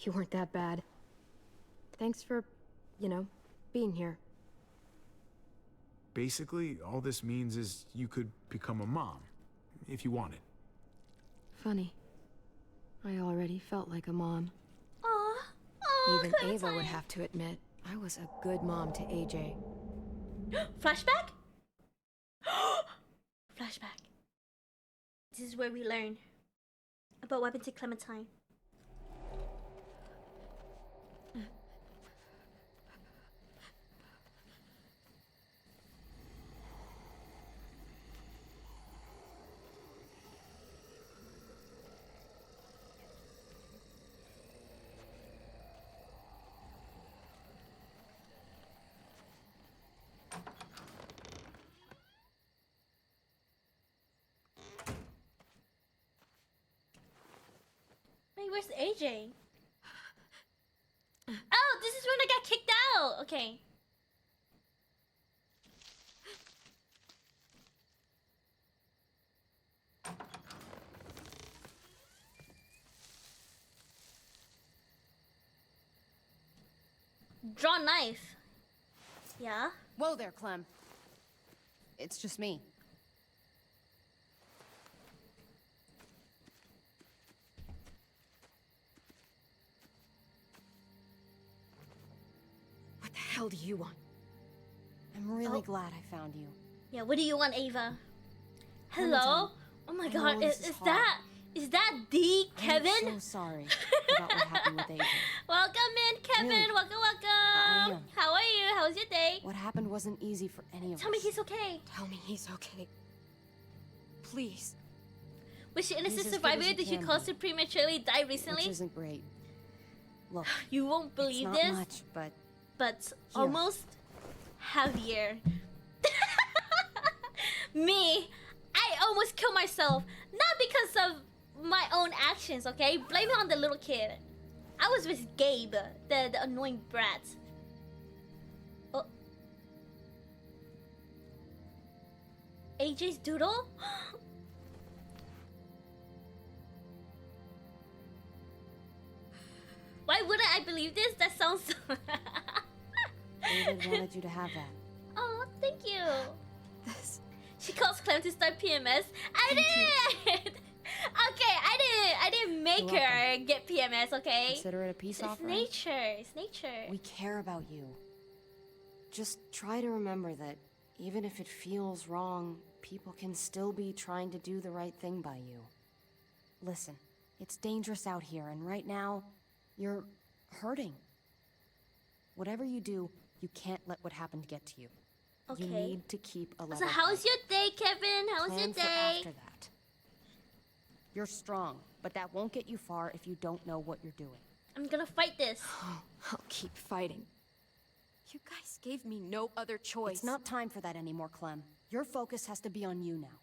You weren't that bad. Thanks for, being here. Basically, all this means is you could become a mom, if you wanted. Funny. I already felt like a mom. Aw, Even Clementine. Ava would have to admit, I was a good mom to AJ. Flashback? Flashback. This is where we learn about what happened to Clementine. Wait, where's AJ? Oh, this is when I got kicked out. Okay. Draw knife. Yeah? Whoa there, Clem. It's just me. What the hell do you want? I'm really glad I found you. Yeah, what do you want, Ava? Hello? Clementine, Oh my I god, know this is is that Is that the Kevin? I'm so sorry about what happened with AJ. Welcome in, Kevin. Really? Welcome, I welcome. am. How are you? How was your day? What happened wasn't easy for any of us. Tell me he's okay. Tell me he's okay. Please. Was she innocent He's as good survivor? as he Did she can cause be. to prematurely die recently? Which isn't great. Look, You won't believe it's not this, much, but but Here. almost heavier. Me, I almost killed myself. Not because of my own actions, okay? Blame it on the little kid. I was with Gabe, the annoying brat. Oh. AJ's doodle? Why wouldn't I believe this? That sounds so... David wanted you to have that. Oh, thank you. She calls Clem to start PMS. I did. Okay, I didn't make You're her get PMS. Okay. Consider it a peace It's offering. nature. It's nature. We care about you. Just try to remember that even if it feels wrong, people can still be trying to do the right thing by you. Listen, it's dangerous out here, and right now, you're hurting. Whatever you do, you can't let what happened get to you. Okay. You need to keep a level So how's head. your day, Kevin? How's Plan your for day? after that. You're strong, but that won't get you far if you don't know what you're doing. I'm gonna fight this. I'll keep fighting. You guys gave me no other choice. It's not time for that anymore, Clem. Your focus has to be on you now.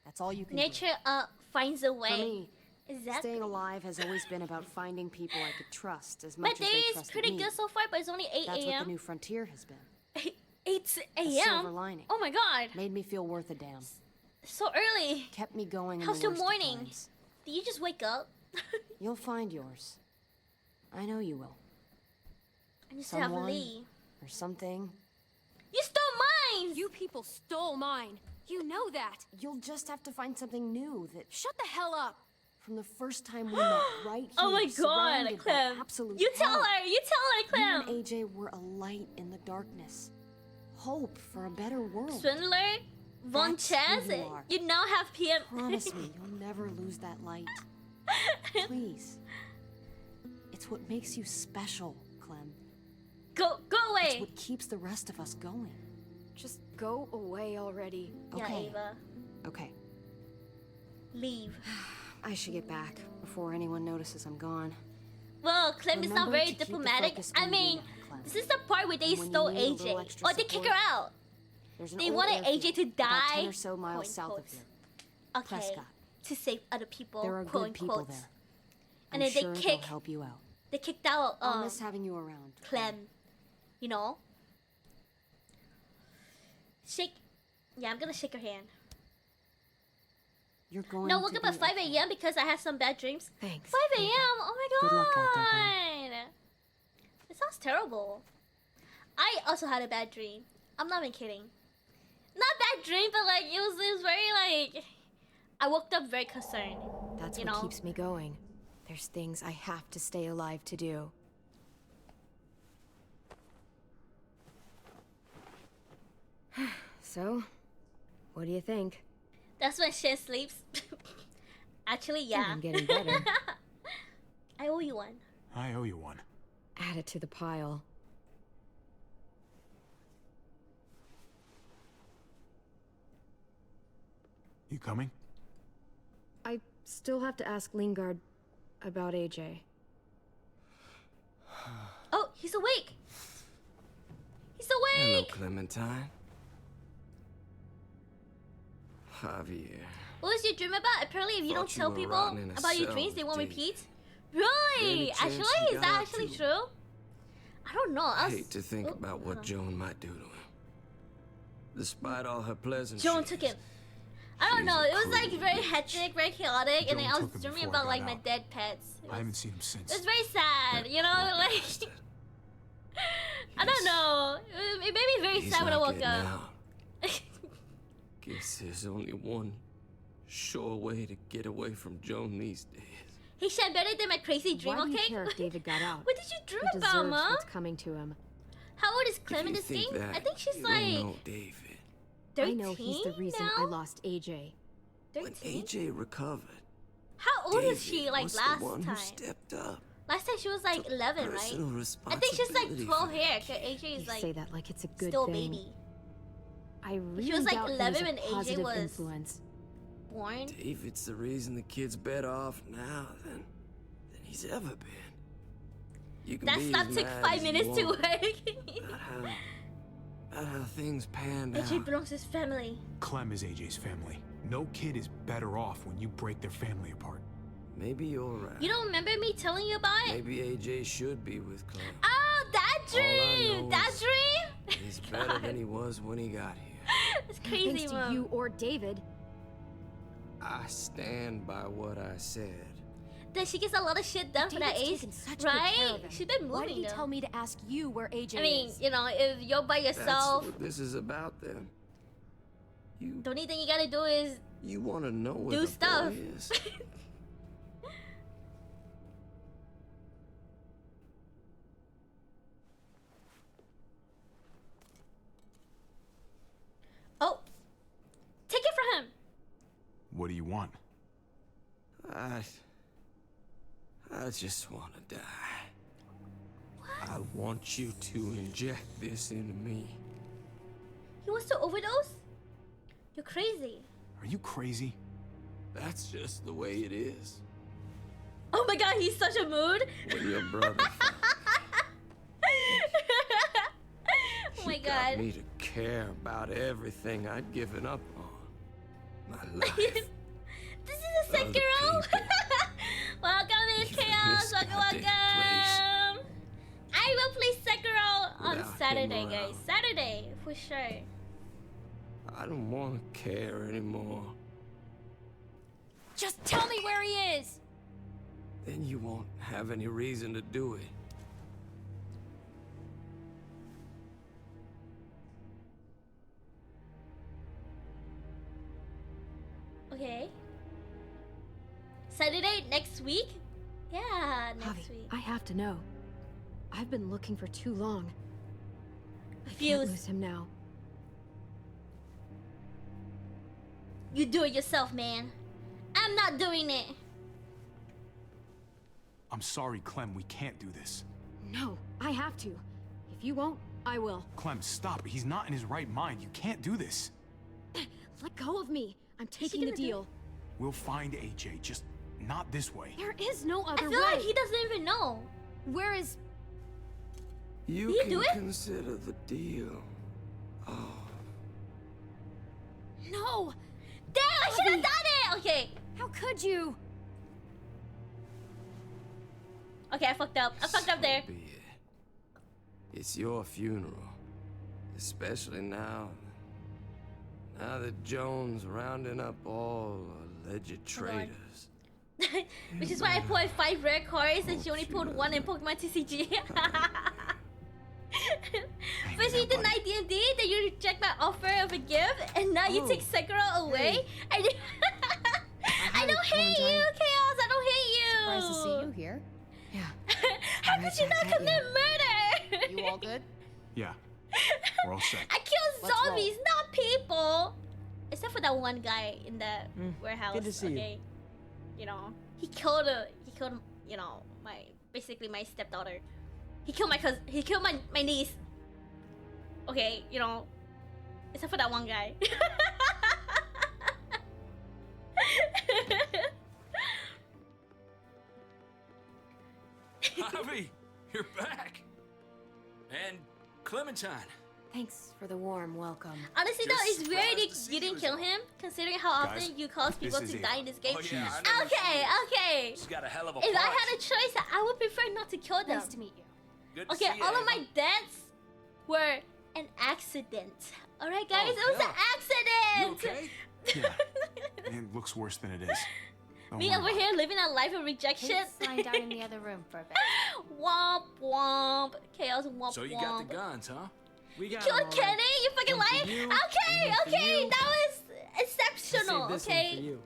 That's all you can Nature finds a way. do. For me, Exactly. staying alive has always been about finding people I could trust as My much day as they is trusted pretty me. good so far, but it's only 8 That's what the a.m. new frontier has been. 8 A silver a.m. lining. Oh my god. Made me feel worth a damn. So early. Kept me going in How's the your worst of morning? times. Did you just wake up? You'll find yours. I know you will. I used to have Someone Lee. or something. You stole mine! You people stole mine. You know that. You'll just have to find something new that... Shut the hell up. From the first time we met, right here, Oh my god, surrounded by Clem. absolute You tell hell. her. You tell her, You Clem. and AJ were a light in the darkness. Hope for a better world. Swindler, Von That's who Chess, you are. you now have PM. Promise me you'll never lose that light. Please. It's what makes you special, Clem. Go away. It's what keeps the rest of us going. Just go away already. Yeah, Okay. Ava. Okay. Leave. I should get back before anyone notices I'm gone. Well, Clem is not Remember very to keep the diplomatic. focus I on mean, you, Clem. this is the part where they When you stole need a little AJ. extra Or they kick her support, out. There's an They old wanted airfield AJ to about die. 10 or so miles quote, south quotes. of here. Okay. Prescott. To save other people. There are quote good people unquote. there. And I'm then sure they they'll kick. help you out. They kicked out I'll miss having you around. Clem. You know? Shake. Yeah, I'm gonna shake her hand. You're going No, to woke up be at 5 a.m. because I had some bad dreams. Thanks. 5 a.m. Oh my Good luck out there, god. It sounds terrible. I also had a bad dream. I'm not even kidding. Not bad dream, but like it was very like I woke up very concerned. That's you what know? keeps me going. There's things I have to stay alive to do. So, what do you think? That's when Shin sleeps. Actually, yeah. I'm getting better. I owe you one. I owe you one. Add it to the pile. You coming? I still have to ask Lingard about AJ. Oh, he's awake. He's Hello, awake. Clementine. Javier. What was your dream about? Apparently, if you don't Thought you tell were people rotting in a about your cell dreams, they with won't David. repeat. Any Really? chance Actually, you is got that out actually to- true? I don't know. I Hate to think about what Joan might do to him. Despite all her pleasantries. Joan took him. I don't She's know. a It was like cruel very hectic, very chaotic, and then Joan I took was him dreaming before I about like got my out. dead pets. I haven't seen him since. It was very sad, you know. Like I don't know. It made me very He's sad when I not woke getting up. out. Guess there's only one sure way to get away from Joan these days. He said better than my crazy dream, Why do you okay? care if David got out? What did you dream He about, deserves Mom? what's coming to him. How old is Clem in If this you game? think that, I think she's you like don't know David. 13 I know he's the reason now? I lost AJ. When 13? AJ recovered, How old was she David like was last the one time? who stepped up. Last time she was like 11, right? Personal I think she's like responsibility 12 for here, cause AJ You is like say that like it's a good still a thing. baby. I really She was like doubt he 11 was a when AJ positive was influence. born. David's the reason the kid's better off now than he's ever been. You can That be slap as took mad 5 as you minutes to want work. about how things panned AJ out. belongs to his family. Clem is AJ's family. No kid is better off when you break their family apart. Maybe you're right. You don't remember me telling you about it? Maybe AJ should be with Clem. Oh, that All I dream! know That is dream? He's better than he was when he got here. It's crazy, Thanks to Mom. you or David. I stand by what I said. That she gets a lot of shit done for that David's age, taken such good care right? of him. She's been moving. Why did he though. tell me to ask you where AJ I mean, is? you know, if you're by yourself, That's what this is about, then. the only thing you gotta do is You want to know where do the stuff. boy is. Oh, take it from him. What do you want? I just want to die. I want you to inject this into me. He wants to overdose? You're crazy. Are you crazy? That's just the way it is. Oh my god, he's such a mood. When your brother Oh my got god. me to care about everything I'd given up on. My life. This is a Other Sekiro. Welcome to Even Chaos. this Welcome, goddamn welcome. I will play Sekiro on Without him Saturday, guys. around. Saturday, for sure. I don't want to care anymore. Just tell me where he is! Then you won't have any reason to do it. Okay. Saturday next week? Yeah, next Javi, week. I have to know. I've been looking for too long. I can't Fuse. lose him now. You do it yourself, man. I'm not doing it. I'm sorry, Clem, we can't do this. No, I have to. If you won't, I will. Clem, stop. He's not in his right mind. You can't do this. Let go of me. I'm taking the gonna do deal. We'll find AJ, just not this way. There is no I other feel way. like he doesn't even know. Where is... You Did he can do it? consider the deal. Oh, No! Damn, I should have done it! Okay. How could you? Okay, I fucked up. I fucked up there. be it. It's your funeral. Especially now. Now that Joan's rounding up all alleged traitors. Which is why I pulled 5 rare cards and she only pulled 1 in Pokemon TCG. First you denied D&D, then you reject my offer of a gift, and now you take Sekiro away? I don't hate you, Chaos! I don't hate you! Surprised to see you here. Yeah. How could you not commit murder? You all good? Yeah, we're all set. I killed Let's roll. zombies, not people! Except for that one guy in the warehouse. good to see you. okay. You know, he killed, you know, basically my stepdaughter. He killed my cousin. He killed my niece. Okay, you know, except for that one guy. Javi, you're back. And Clementine. Thanks for the warm welcome. Honestly, though, Just it's weird surprised you, to see you didn't you kill as him, considering how Guys, often you cause people this to is die it. in this game. Oh, yeah, I know. Okay, okay. She's got a hell of a If I punch. had a choice, I would prefer not to kill them. Nice to meet you. Good to Okay, see you, all of Ava. my deaths were an accident. Alright, guys, Oh, it was hell. an You accident. okay? It looks worse than it is. Don't Me worry over about it. here living a life of rejection. Kate's lying down in the other room for a bit. Womp womp. Chaos womp So you womp. got the guns, huh? We got Killed him all right. Kenny? You fucking One for lying? you, Okay, and one for okay, you. that was I exceptional, saved this one okay? for you.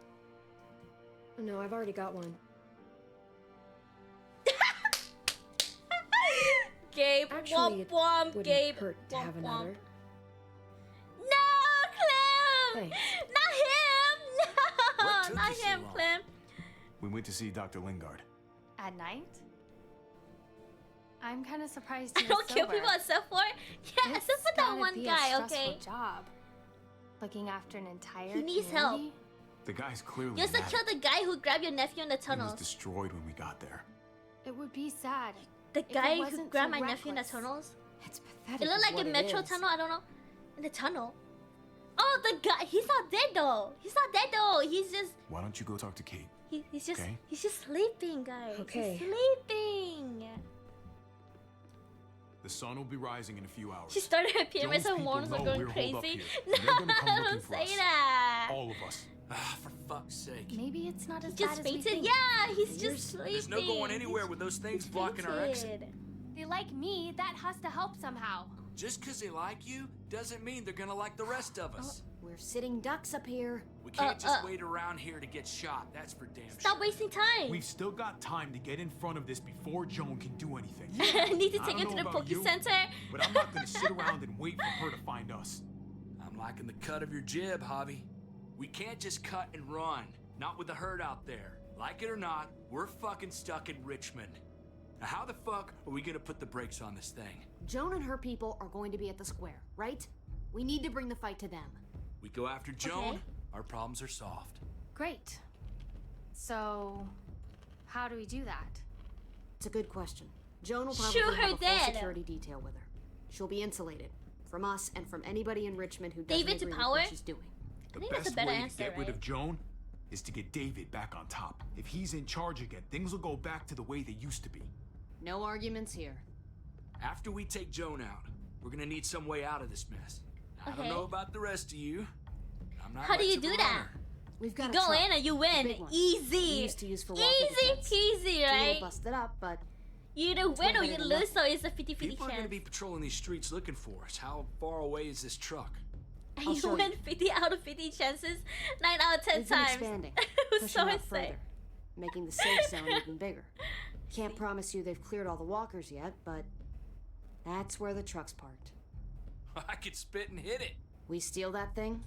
No, I've already got one. Gabe, Actually, womp it womp, wouldn't Gabe. hurt to womp, have womp. another. No, Clem! Thanks. Not him! What No, took not you so him, long? Clem. We went to see Dr. Lingard. At night? I'm kind of surprised I he was don't kill sober. people except for except for that gotta one be guy. a stressful Okay. job. Looking after an entire He needs community? help. The guy's clearly You have to mad. kill the guy who grabbed your nephew in the He was tunnels. destroyed when we got there. It would be sad. The if it guy who wasn't grabbed so my nephew in the reckless. tunnels. It's pathetic. It looked is like what a it metro is. tunnel. I don't know. In the tunnel. Oh, the guy. He's not dead though. He's not dead though. He's just. Why don't you go talk to Kate? He's just. Okay. He's just sleeping, guys. Okay. He's sleeping. The sun will be rising in a few hours. She started appearing. Jones Some people morons are know going we're holed up crazy. here, and they're gonna come looking Don't for say us. that. All of us. Ah, for fuck's sake. Maybe it's not as He just bad as we fainted. think. Yeah, he's just sleeping. There's no going anywhere with those things blocking our exit. Fainted. They like me. That has to help somehow. Just because they like you doesn't mean they're gonna like the rest of us. We're sitting ducks up here. We can't just wait around here to get shot. That's for damn sure. Stop wasting time. We've still got time to get in front of this before Joan can do anything. I need to I take don't her to know the about Poke you, Center. But I'm not gonna sit around and wait for her to find us. I'm liking the cut of your jib, Javi. We can't just cut and run. Not with the herd out there. Like it or not, we're fucking stuck in Richmond. Now how the fuck are we gonna put the brakes on this thing? Joan and her people are going to be at the square, right? We need to bring the fight to them. We go after Joan, Okay. our problems are solved. Great. So, how do we do that? It's a good question. Joan will Shoot probably her have a full dead. security detail with her. She'll be insulated from us and from anybody in Richmond who doesn't David to agree with power? what she's doing. The think that's a best better way answer, to get rid right? of Joan is to get David back on top. If he's in charge again, things will go back to the way they used to be. No arguments here. After we take Joan out, we're gonna need some way out of this mess. I don't Okay. know about the rest of you. I'm not How do much you of a do that? runner. We've got You a go truck, in and you a win. big one. Easy. We used to use for walker Easy defense. peasy, It's a right? little busted up, but You either win or better you than lose, nothing. so it's a 50-50 People are gonna chance. be patrolling these streets looking for us. How far away is this truck? And I'll you show win you. 50 out of 50 chances, 9 out of 10 we've been times. expanding, It was pushing so out insane. further, making the safe zone even bigger. Can't promise you they've cleared all the walkers yet, but that's where the truck's parked. I could spit and hit it. We steal that thing,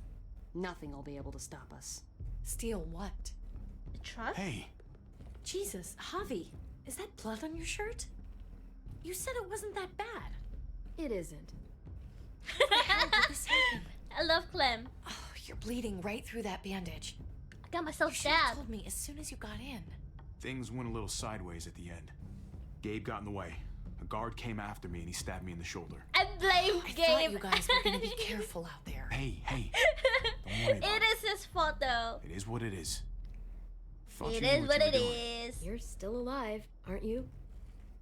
nothing will be able to stop us. Steal what? The truck? Hey, Jesus, Javi, is that blood on your shirt? You said it wasn't that bad. It isn't. How did this happen? I love Clem. Oh, you're bleeding right through that bandage. I got myself You should have stabbed. told me as soon as you got in. things went a little sideways at the end. Gabe got in the way. A guard came after me and he stabbed me in the shoulder. I blame I Gabe. thought you guys were gonna be careful out there. Hey, don't worry about It is his fault though. it. It is what it is. Thought It you is knew what you it were doing. is. You're still alive, aren't you?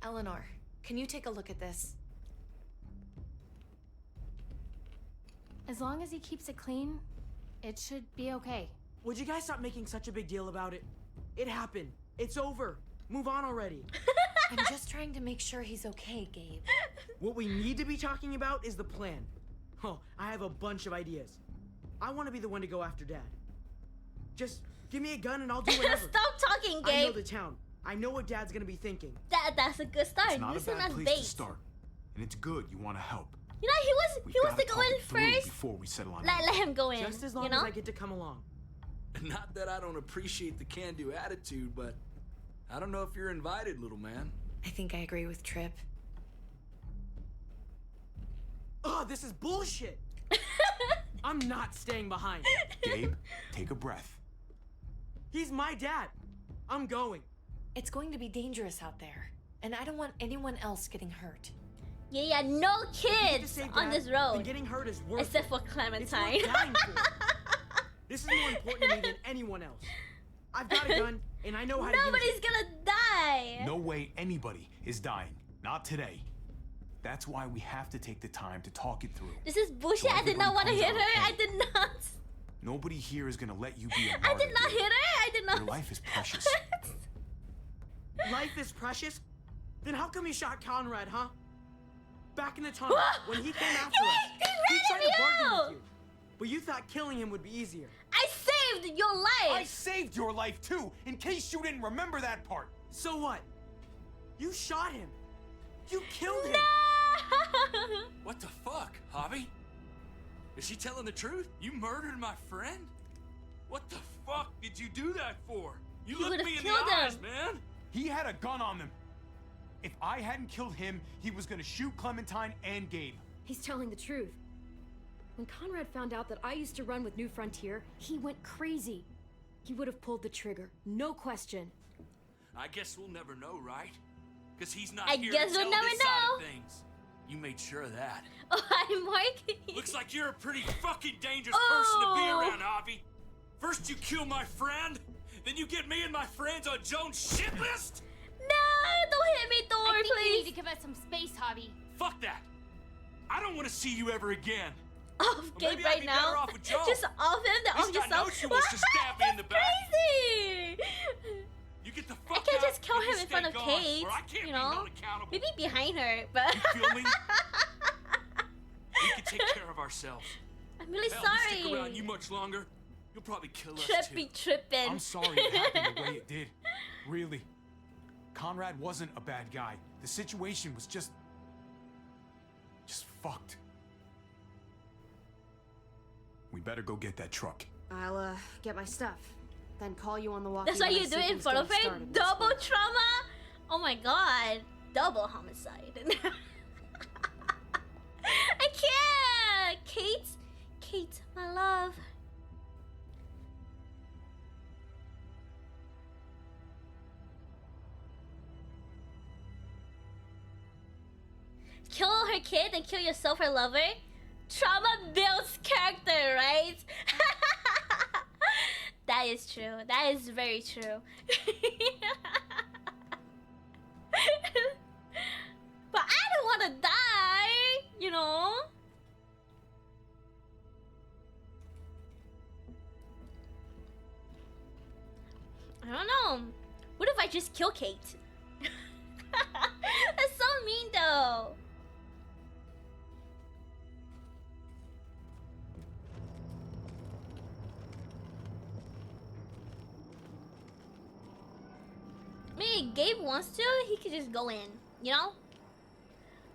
Eleanor, can you take a look at this? As long as he keeps it clean, it should be okay. Would you guys stop making such a big deal about it? It happened. It's over. Move on already. I'm just trying to make sure he's okay, Gabe. What we need to be talking about is the plan. Oh, I have a bunch of ideas. I want to be the one to go after Dad. Just give me a gun and I'll do whatever. Stop talking, I know Gabe. the town. I know what Dad's gonna be thinking. That's a good start. It's not a Using bad as place bait. to start. And it's good you want to help. You know, We've he was gotta to go talk in it through first. before we settle on Let him go in. Just as long you know? as I get to come along. Not that I don't appreciate the can-do attitude, but I don't know if you're invited, little man. I think I agree with Trip. Oh, this is bullshit. I'm not staying behind. Gabe, take a breath. He's my dad. I'm going. It's going to be dangerous out there, and I don't want anyone else getting hurt. Yeah, no If you get to kids save on Dad, this then road. getting hurt is worth Except it. for It's Clementine. worth dying for. This is more important to me than anyone else. I've got a gun, and I know how to use Nobody's it. gonna die. No way anybody is dying. Not today. That's why we have to take the time to talk it through. This is bullshit. So I did not want to everybody hit comes her. out I did not. Nobody here is gonna let you be a I martyr. did not hit her. I did not. Your life is precious. Life is precious? Then how come you shot Conrad, huh? Back in the tunnel, when he came after us. He tried ratted to me bargain out. with you. But you thought killing him would be easier. I saved your I life. saved your life too, in case you didn't remember that part. So what? You shot him. You killed him. What the fuck, Javi? Is she telling the truth? You murdered my friend? What the fuck did you do that for? You He looked would've me in the killed eyes, him. man. He had a gun on them. If I hadn't killed him, he was gonna shoot Clementine and Gabe. He's telling the truth. When Conrad found out that I used to run with New Frontier, he went crazy. He would have pulled the trigger, no question. I guess we'll never know, right? Because he's not I here guess to we'll tell never his side know. of things. You made sure of that. Oh, I'm Mark. Looks like you're a pretty fucking dangerous person to be Oh. around, Javi. First you kill my friend, then you get me and my friends on Joan's shit list? No, don't hit me, Thor, I think please. you need to give us some space, Javi. Fuck that. I don't want to see you ever again. Off Or Gabe maybe I'd right be now. better off with Joan. Just off him, then At off least I know yourself. she wants to stab me in the back. Crazy. You get the I fuck can't out just kill and you him in stay front of gone, Kate. or I can't You be know, held accountable. maybe behind her, but You feel me? We can take care of ourselves. I'm really Hell, sorry. we stick around you much longer, you'll probably kill us Trippy too. tripping. I'm sorry it happened the way it did. Really. Conrad wasn't a bad guy. The situation was just fucked. We better go get that truck. I'll, get my stuff. Then call you on the walkie. That's why when I you do see it in things front of getting her? started. Double trauma? Oh my god. Double homicide. I can't! Kate, my love. Kill her kid and kill yourself, her lover? Trauma builds character, right? That is true. That is very true. But I don't want to die, you know? I don't know. What if I just kill Kate? That's so mean though. I mean, if Gabe wants to, he could just go in, you know?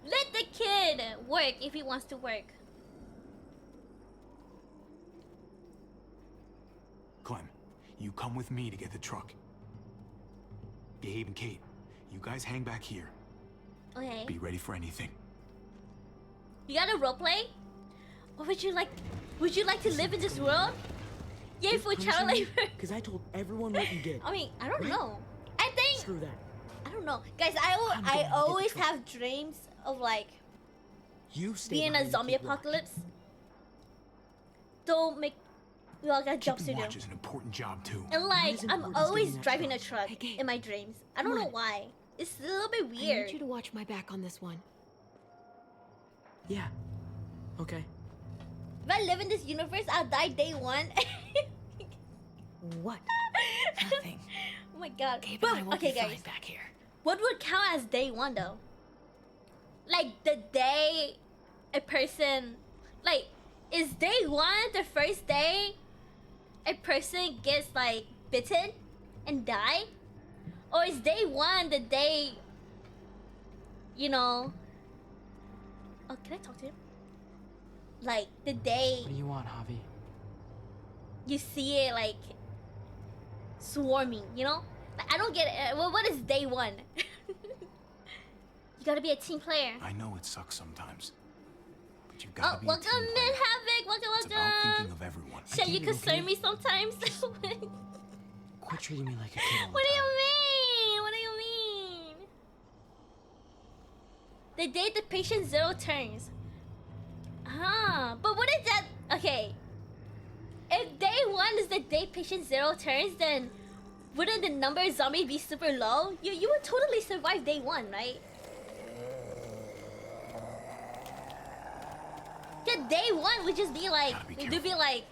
Let the kid work if he wants to work. Clem, you come with me to get the truck. Gabe and Kate, you guys hang back here. Okay. Be ready for anything. You got a roleplay? Or would you like to live in this world? Yay for child labor. Because I told everyone what you did. I mean, I don't Right? know. I think Screw that. I don't know. Guys, I'm gonna I get the always truck. have dreams of like You stay being in a behind and zombie keep watch. apocalypse. Don't make we all got jobs to Keeping do. watch is an important job too. And like as I'm important as always getting that driving a truck. truck in my dreams. I don't Come know on. why. It's a little bit I weird. need you to watch my back on this one. Yeah. Okay. If I live in this universe, I'll die day one. What? Nothing. Oh my god. Gabe But, and I will okay, be guys. fine back here. What would count as day one though? Like the day a person, like, is day one the first day a person gets like bitten and die? Or is day one the day, you know? Oh, can I talk to him? Like the day What do you want, Javi? you see it like swarming, you know? Like, I don't get it. What is day one? You gotta be a team player. I know it sucks sometimes, but you gotta Oh, be a welcome, team Mid player. Havoc. Welcome, It's about welcome. thinking of everyone. Shit, you get it, concern okay? me sometimes. Quit treating me like a kid all What the do you time. mean? What do you mean? The day the patient zero turns. Ah, but what is that? Okay. If day one is the day patient zero turns, then wouldn't the number of zombies be super low? You would totally survive day one, right? Yeah, day one would just be like, Gotta be it'd be like,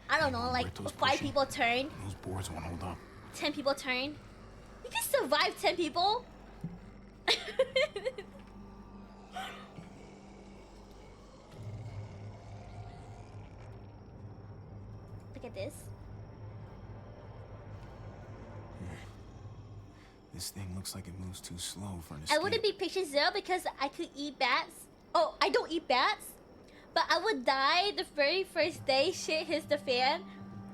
I don't know, like Berto's 5 pushing. people turn, Those boards won't hold up. 10 people turn. You can survive 10 people. Look at this. This thing looks like it moves too slow for an I escape. wouldn't be patient zero because I could eat bats. Oh, I don't eat bats. But I would die the very first day shit hits the fan.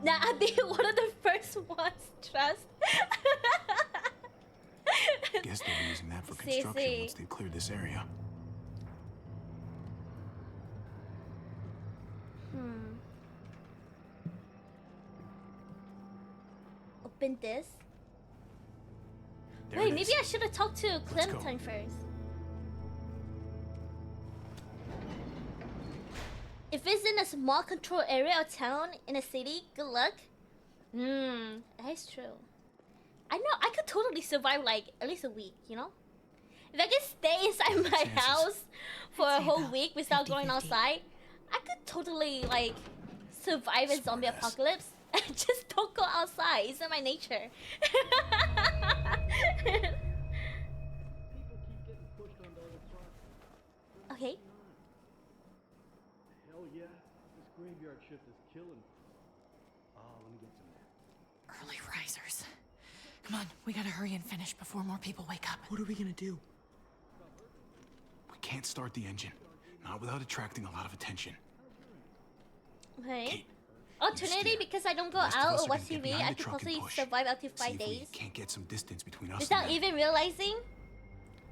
Now I'd be one of the first ones trust. Guess they'll be using that for construction once they've cleared this area. Open this. There Wait, it maybe is. I should have talked to Clementine first. If it's in a small controlled area or town in a city, good luck. That's true. I know I could totally survive like at least a week, you know? If I could stay inside my house for a whole week without going outside, I could totally like survive a zombie apocalypse. Just don't go outside. It's in my nature. Okay. Hell yeah, this graveyard shift is killing. Let me get some more. Early risers. Come on, we gotta hurry and finish before more people wake up. What are we gonna do? We can't start the engine. Not without attracting a lot of attention. Okay. Alternatively, because I don't go out or watch TV, I can possibly survive up to 5 days. Can't get some distance between us. Without even realizing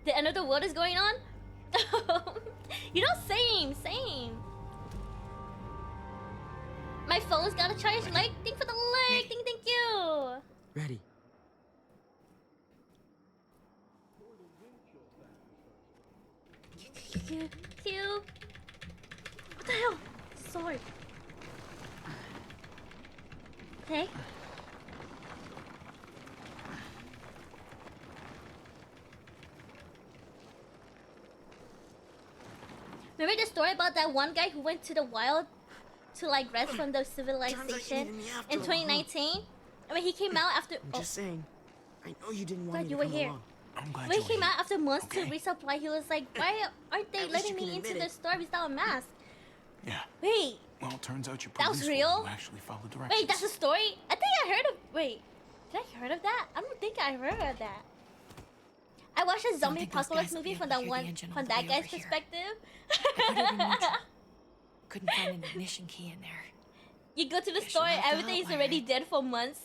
the end of the world is going on. You know, same. My phone's got a charge. Like, thank for the like. Thank you. Ready. Q. What the hell? Sword. Okay. Remember the story about that one guy who went to the wild to like rest from the civilization in 2019? I mean, he came out after. I'm just saying. I know you didn't want Glad me you to were come here. along. I'm glad When he came out after months to resupply, he was like, "Why aren't they At least letting you me can into admit the it. store without a mask?" Yeah. Wait, Well, it turns out your That was police real? will actually follow directions. wait, that's a story? I think I heard of. Wait, did I heard of that? I don't think I heard of that. I watched a zombie think those apocalypse guys will movie be from able to that hear one, the engine all from the that way guy's over here. perspective. I put it in neutral. Couldn't find an ignition key in there. You go to the Guess store, you'll have to everything's hotwire already it. dead for months.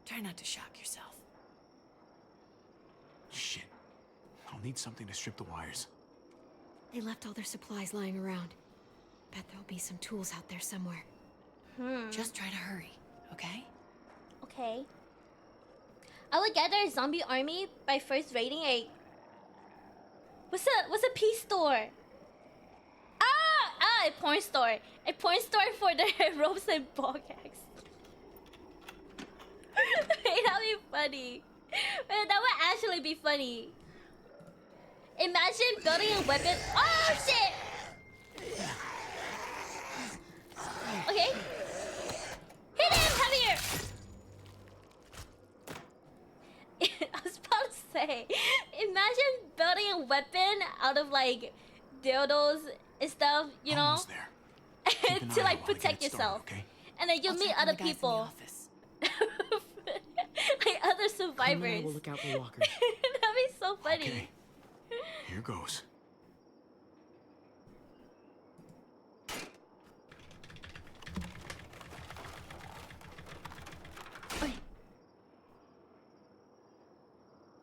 Try not to shock yourself. Shit. I'll need something to strip the wires. They left all their supplies lying around. Bet there'll be some tools out there somewhere. Just try to hurry, okay? Okay. I would gather a zombie army by first raiding a. What's a peace store? A porn store. A porn store for the ropes and ball gags. Wait, that'd be funny. Wait, that would actually be funny. Imagine building a weapon. Oh shit! Okay. Hit him heavier. I was about to say, imagine building a weapon out of like dildos and stuff, you know, Almost there. Keep an to eye like out while I get protect it started, yourself, okay? and then you I'll meet check on other the guy from the people, office. like other Come and I survivors. will look out for walkers. That'd be so funny. Okay. Here goes.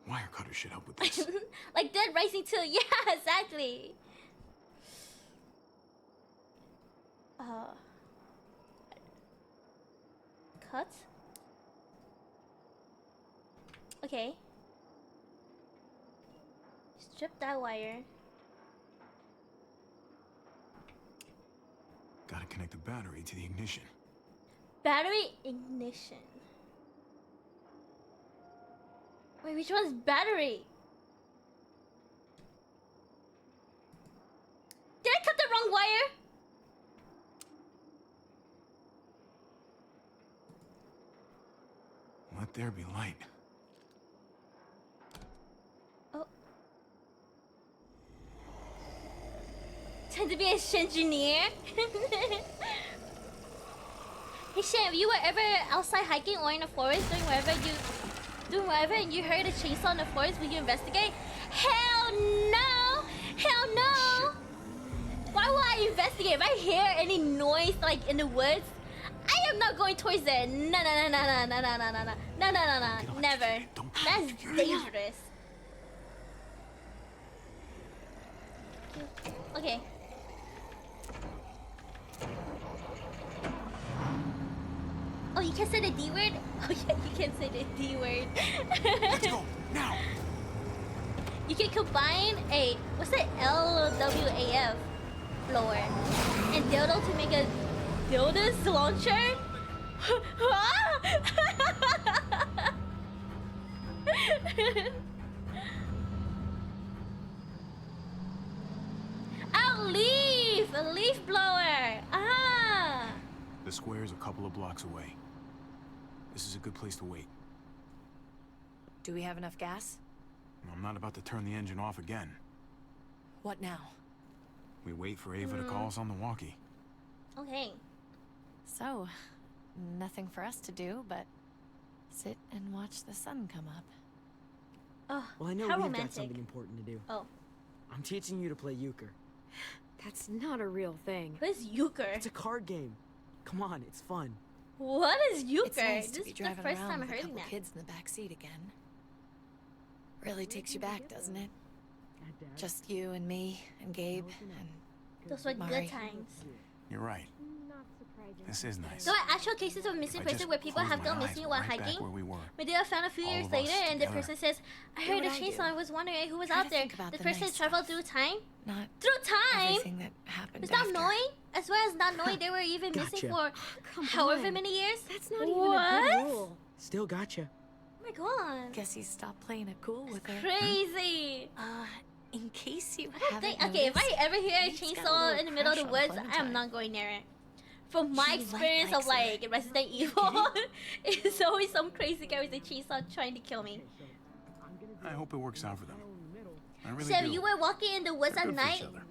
Wire cutter should help with this. Like Dead Rising 2. Yeah, exactly. Cut. Okay. Strip that wire. Gotta connect the battery to the ignition. Battery ignition. Wait, which one's battery? Did I cut the wrong wire? Let there be light. Oh. Tend to be an engineer. Hey Shem, you were ever outside hiking or in the forest doing whatever and you heard a chainsaw in the forest, will you investigate? Hell no! Hell no! Why would I investigate? If I hear any noise like in the woods, I am not going towards there. No, no, no, no, no, no, no, no, no, no, no, no, no, never. That's dangerous. Okay. Oh, you can say the D word? Oh yeah, you can say the D word. Let's go, now! You can combine a, what's that, LWAF blower and dildo to make a dildos launcher? A leaf blower. Ah. The square's a couple of blocks away. This is a good place to wait. Do we have enough gas? I'm not about to turn the engine off again. What now? We wait for Ava to call us on the walkie. Okay. So, nothing for us to do but sit and watch the sun come up. Oh, well, I know how we've romantic. got something important to do. Oh. I'm teaching you to play euchre. That's not a real thing. What is euchre? It's a card game. Come on, it's fun. What is euchre? It's nice This to be is the driving first around time I'm with a hearing couple that. kids in the back seat again. Really takes you back, doesn't it? Just you and me and Gabe and Those were Mari. good times. You're right. This is nice. There are actual cases of missing If I persons just where people close have my gone eyes, missing we're while right back hiking. where we were. But they are found a few All years of later, us and the together. person says, "I What heard a would I chainsaw. do? I was wondering who was Try out to there." think about The the person nice traveled stuff. through time. Not Through time. everything that happened It's not after. knowing, as well as not knowing they were even missing Gotcha. for however many years. That's not even What? a good rule. Still gotcha. Oh my god. Guess he stopped playing it cool with her. Crazy. In case you I don't haven't think. Okay, if I noticed, ever hear a Nate's got a chainsaw little in the middle of the crush on woods, I am Clementine. not going near it. From my She experience of likes like Resident Evil, it's always some crazy guy with a chainsaw trying to kill me. I hope it works out for them. I really So do. you were walking in the woods They're at good for each night, other.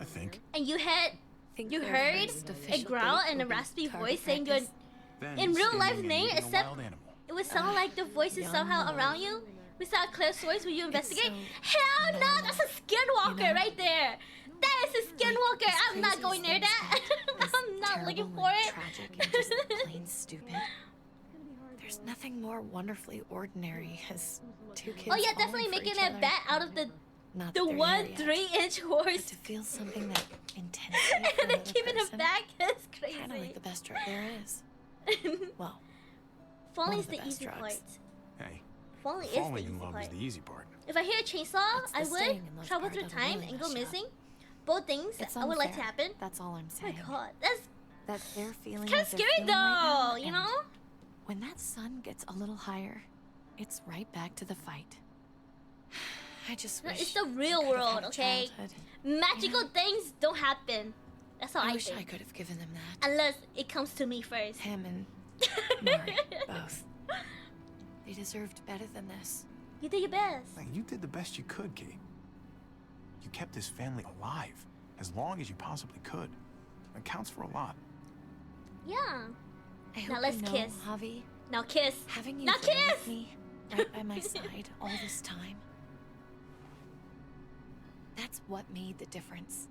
I think. and you They're heard first a official growl date and a will be raspy target voice saying your practice. Then in real life standing and name, eating a except wild animal. it would sound like the voice is young somehow love. around you. Without a clear source, will you investigate? so Hell no, normal, that's a skinwalker you know? right there. That is a skinwalker. As I'm not crazy going as near things that. get, as I'm not looking terrible for and it. Tragic and just plain stupid. There's nothing more wonderfully ordinary as two kids. Oh yeah, falling definitely for making each a other. bet out of the Not the that they're one there yet, 3-inch but horse, to feel something that intensely for and then another keeping it person, back is kind of like crazy. the best drug there is. Well, Falling one is of the the best easy drugs. part. Hey, Falling is the falling easy in love part. is the easy part. If I hear a chainsaw, It's the I would staying in love travel part through of the time and go willingness, missing. Both things it's I would like to unfair. happen. That's all I'm Oh my saying. god, that's That they're feeling kind what of they're scary feeling right though, now, you and know? when that sun gets a little higher, it's right back to the fight. I just wish It's the real I could have world, had a okay? childhood. Magical things don't happen. That's how I I wish I think. could have given them that. Unless it comes to me first. Him and Mari, both. They deserved better than this. You did your best. Like, you did the best you could, Kate. You kept this family alive as long as you possibly could. It counts for a lot. Yeah. I Now hope let's you know, kiss. Javi, Now kiss. having you Now there kiss! with me, right by my side all this time, that's what made the difference.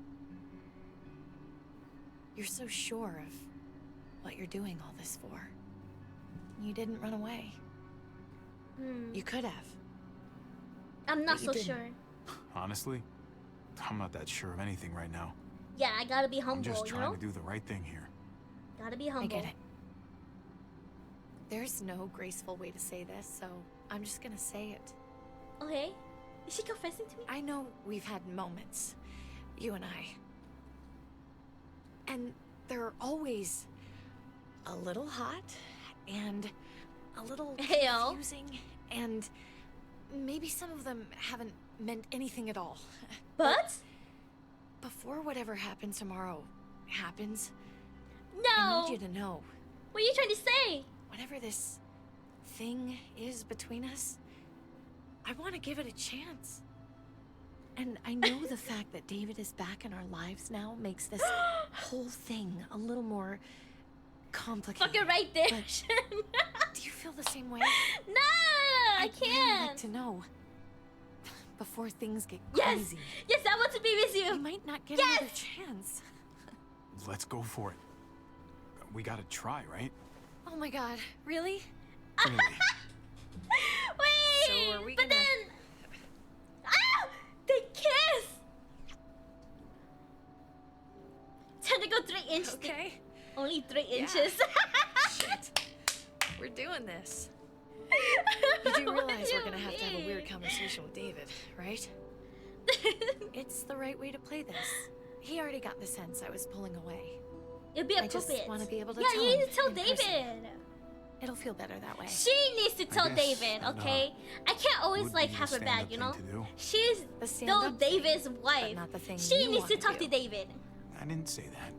You're so sure of what you're doing all this for. You didn't run away. You could have. I'm not But you so didn't. sure. Honestly, I'm not that sure of anything right now. Yeah, I gotta be I'm humble, just you trying know? to do the right thing here. Gotta be I humble. get it. There's no graceful way to say this, so I'm just gonna say it. Okay. Is she confessing to me? I know we've had moments, you and I. And they're always a little hot and a little Heyo. confusing, and maybe some of them haven't meant anything at all. But? Before whatever happens tomorrow happens, No! I need you to know, What are you trying to say? whatever this thing is between us, I want to give it a chance. And I know the fact that David is back in our lives now makes this whole thing a little more complicated. Fucking right there. But do you feel the same way? No! I I'd really can't. like to know before things get Yes! crazy. Yes, I want to be with you. You might not get Yes! another chance. Let's go for it. We gotta try, right? Oh my god, really? Really? Wait, So are we but gonna... then... Ah! They kiss! Tentacle 3 inches. Okay. Only 3 Yeah. inches. Shit. We're doing this. You do realize we're gonna have to have a weird conversation with David, right? It's the right way to play this. He already got the sense I was pulling away. It'd be I just appropriate. want to be able to yeah, tell you him need to tell in person. David. It'll feel better that way. She needs to tell guess David, okay? I can't always would like be have the her back, stand-up you know? thing to do. She's The still stand-up thing, David's wife. not the thing She you needs to want to talk to do. David. I didn't say that.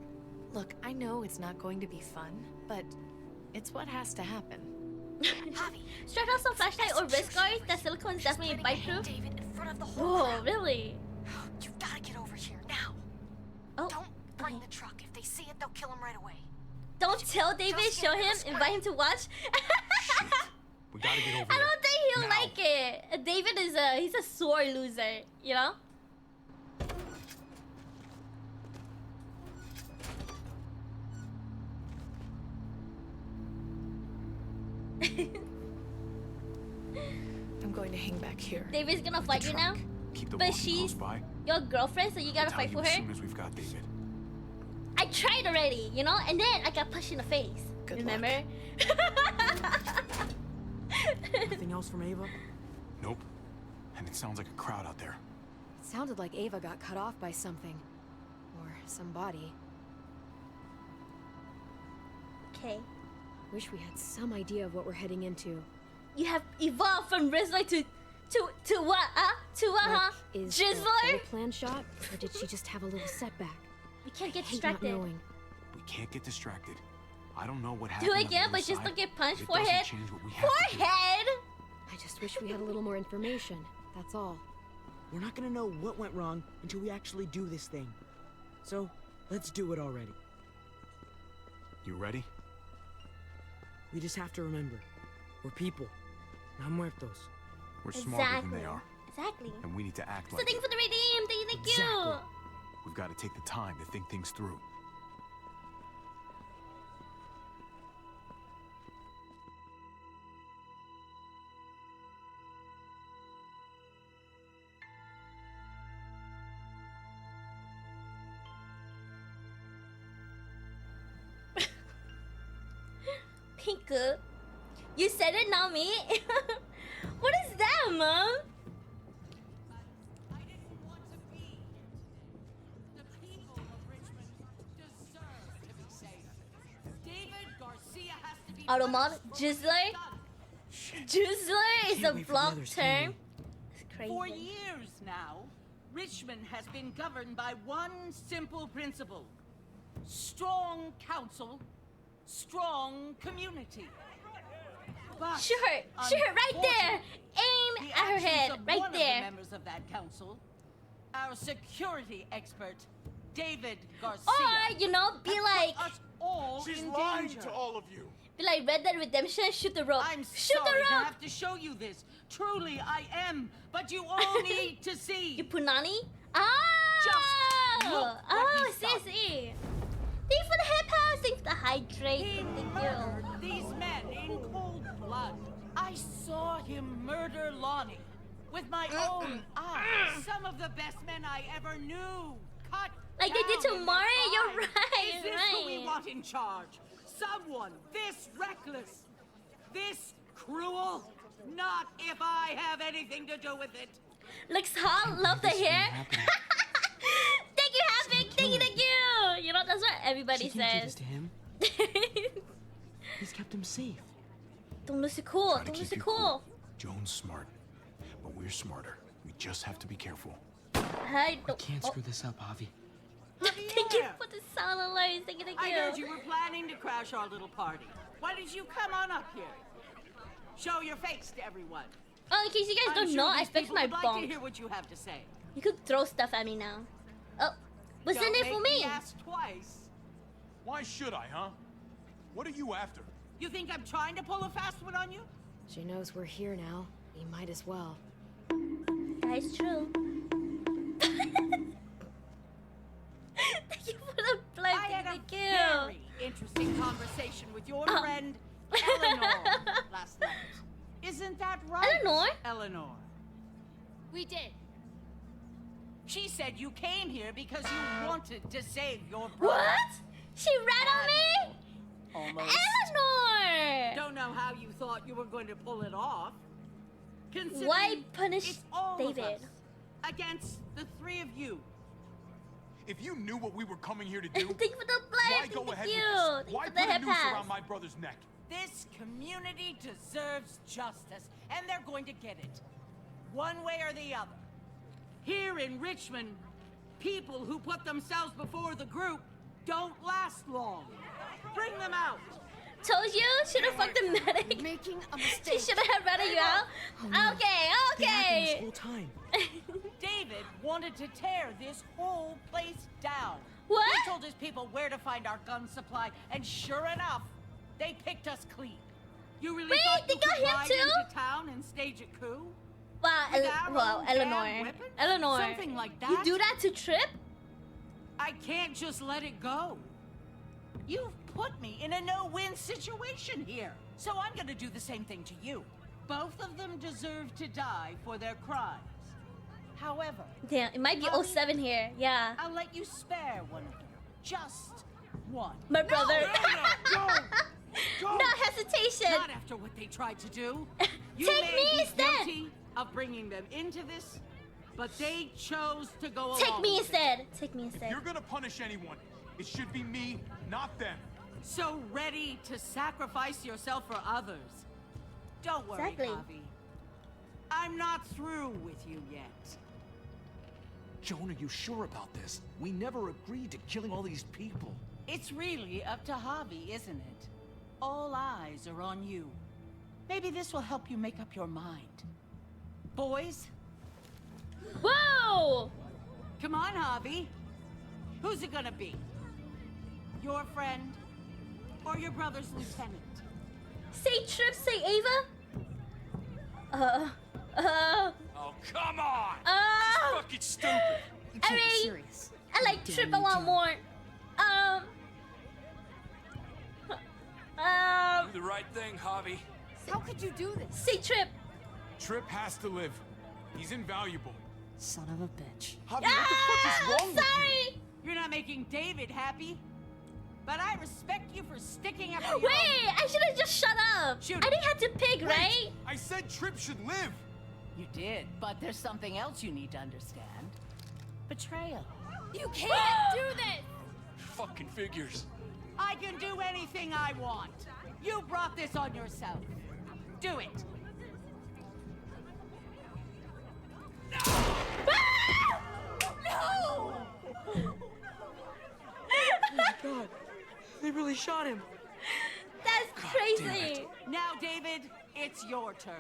Look, I know it's not going to be fun, but it's what has to happen. Stretch out some flashlight or wrist guards. That silicone is definitely bite-proof. David in front of the whole Whoa, crowd. really? You've got to get over here now. Oh, Don't bring the truck. If they see it, they'll kill him right away. don't tell David, Just show get him, this invite him to watch. We gotta get over I there. don't think he'll Now. like it. David is he's a sore loser, you know? I'm going to hang back here. David's gonna fight you now? Keep the But walkie close she's by. your girlfriend, so you gotta Tell fight you for as her? soon as we've got David. I tried already, you know? And then I got pushed in the face. Good Remember? Anything else from Ava? Nope. And it sounds like a crowd out there. It sounded like Ava got cut off by something. Or somebody. Okay. Wish we had some idea of what we're heading into. You have evolved from Rizzler to what? To what, huh? Is the Jizzler? whole plan shot? Or did she just have a little setback? You can't get I hate not distracted. knowing. We can't get distracted. I don't know what happened. Do on it the again, other but just side, don't get punched. but it doesn't Forehead. change what we have to do. Forehead! I just wish we had a little more information. That's all. We're not gonna know what went wrong until we actually do this thing. So, let's do it already. You ready? We just have to remember, we're people, not muertos. We're smarter than Exactly. they are, Exactly. and we need to act So like thanks it. for the redeem. Thank you. Exactly. We've got to take the time to think things through. Pinku. You said it, not me. What is that, Mom? Automod, Jizzler. Jizzler is a block term. It's crazy. For years now, Richmond has been governed by one simple principle. Strong council, strong community. But Shoot her, right there. Aim at her head, right one there. Of the members of that council, our security expert, David Garcia. Or, you know, be has like, put us all She's in lying danger. to all of you. be like Red Dead Redemption, shoot the rope. I'm Shoot sorry the to rope. have to show you this. Truly, I am. But you all need to see. You punani? Ah! Just look what Oh, he's done. see. Thank you for the head pass. Thank you for the hydrate. He Thank murdered you. these men in cold blood. I saw him murder Lonnie with my own eyes. Some of the best men I ever knew. Cut Like they did down to in Mario. their You're prime. right. Is this You're who we right. want in charge? Someone this reckless, this cruel? Not if I have anything to do with it. Looks hot. Love the hair. Thank you, Happy. Thank you, thank you. You know, that's what everybody She can't do this says. to him. He's kept him safe. Don't lose it cool. Try to Don't keep lose it you cool. Joan's smart, but we're smarter. We just have to be careful. I We can't screw this up, Javi. Thank you for the sound alerts. Thank you, thank I you. heard you were planning to crash our little party. Why did you come on up here? Show your face to everyone. Oh, in case you guys I'm don't sure know, I these fixed people my would like to bunk. hear what you have to say. You could throw stuff at me now. Oh, what's in Don't it for make me? ask twice. Why should I, huh? What are you after? You think I'm trying to pull a fast one on you? She knows we're here now. We might as well. That's true. Thank you for the plug. I had a Thank you. very interesting conversation with your friend Eleanor last night. Isn't that right? Eleanor? Eleanor. We did. She said you came here because you wanted to save your brother. What? She rat on me? Almost. Eleanor! Don't know how you thought you were going to pull it off. Considering Why punish it's all David? of us against the three of you. If you knew what we were coming here to do, Thank you for the why blind. go Thank ahead you. with this? Thank Why you for put the a head noose pass. around my brother's neck? This community deserves justice, and they're going to get it. One way or the other. Here in Richmond, people who put themselves before the group don't last long. Bring them out. Told you, should have fucked the medic. Making a mistake. She should have ratted you out. Oh, no. Okay, This okay. whole time. David wanted to tear this whole place down. What? He told his people where to find our gun supply, and sure enough, they picked us clean. You really Wait, thought they you got could him ride too? into town and stage a coup? Wow, With our wow, own damn Eleanor. weapons? Eleanor. Something like that? You do that to Trip? I can't just let it go. You've put me in a no-win situation here, so I'm gonna do the same thing to you. Both of them deserve to die for their crimes. However, Damn, it might be Bobby, 07 here. Yeah. I'll let you spare one of them. Just one. My brother. Go! No hesitation. Not after what they tried to do. You Take may me be instead. guilty of bringing them into this, but they chose to go along. Take me with it. instead. Take me If instead. you're gonna punish anyone, it should be me, not them. So ready to sacrifice yourself for others. Don't worry, Exactly. Javi. I'm not through with you yet. Joan, are you sure about this? We never agreed to killing all these people. It's really up to Javi, isn't it? All eyes are on you. Maybe this will help you make up your mind. Boys, Whoa! come on, Javi. Who's it gonna be? Your friend or your brother's lieutenant? Say Trip, say Ava? Oh, come on! Oh. This is fucking stupid. I mean, I like Trip a lot more. Do the right thing, Javi. How could you do this? Say Trip. Trip has to live. He's invaluable. Son of a bitch. Javi, what the fuck is wrong with you? Sorry. You're not making David happy. But I respect you for sticking up for your Wait, I should have just shut up. Shoot. I didn't have to pick, Wait, right? I said Trip should live. You did, but there's something else you need to understand. Betrayal. You can't do this! Fucking figures. I can do anything I want. You brought this on yourself. Do it. No! Oh my god. They really shot him. That's crazy. Now, David, it's your turn.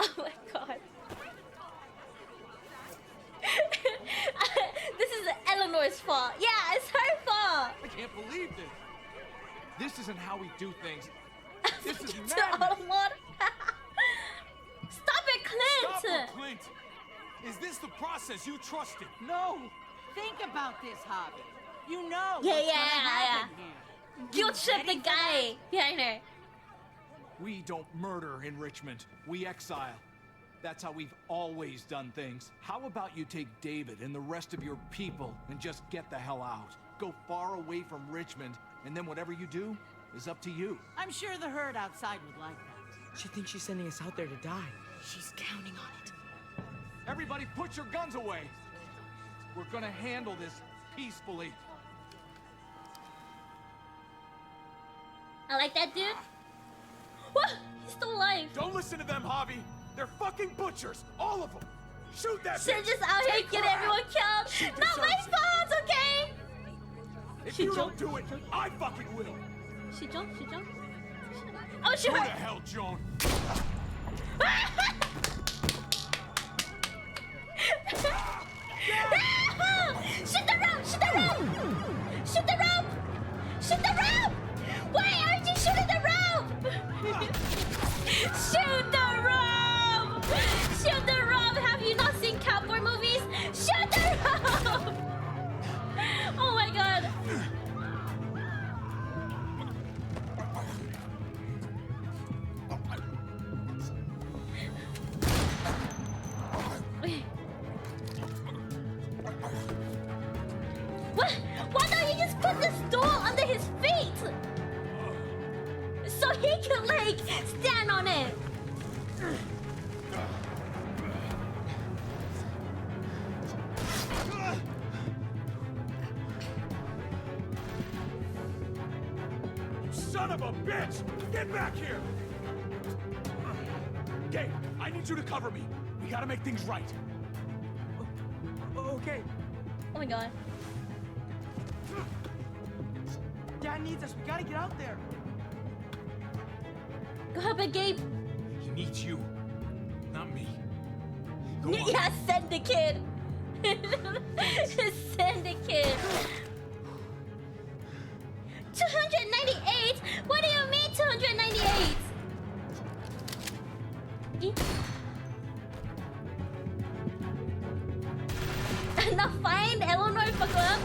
Oh my god. This is Eleanor's fault. Yeah, it's her fault. I can't believe this. This isn't how we do things. This is To madness. Alamar. Stop it, Clint. Stop her, Clint. Is this the process you trusted? No. Think about this, Javi. You know Yeah, what's yeah, gonna yeah. happen here. Guilt trip the guy behind her. We don't murder in Richmond. We exile. That's how we've always done things. How about you take David and the rest of your people and just get the hell out? Go far away from Richmond, and then whatever you do is up to you. I'm sure the herd outside would like that. She thinks she's sending us out there to die. She's counting on it. Everybody put your guns away. We're gonna handle this peacefully. I like that dude. What? He's still alive. Don't listen to them, Javi. They're fucking butchers, all of them. Shoot that Should bitch. just out here Take get her everyone out. killed. She Not my deserves it. fault, okay? If She you jumped. don't do it, I fucking will. She jumped, she jumped. Oh, she Who the hurt. hell, Joan? Shoot the rope! Shoot the rope! Shoot the rope! Shoot the rope! Why aren't you shooting the rope? Shoot the rope! Shoot the rope! Have you not seen cowboy movies? Shoot the rope! put the stool under his feet so he can like stand on it. Son of a bitch! Get back here! Kate, I need you to cover me. We gotta make things right. Okay. Oh my god. Dad needs us. We gotta get out there. Go help it, Gabe. He needs you, not me. Go on. Yeah, send the kid. Send the kid. 298? What do you mean 298? Now find Eleanor, fuck up.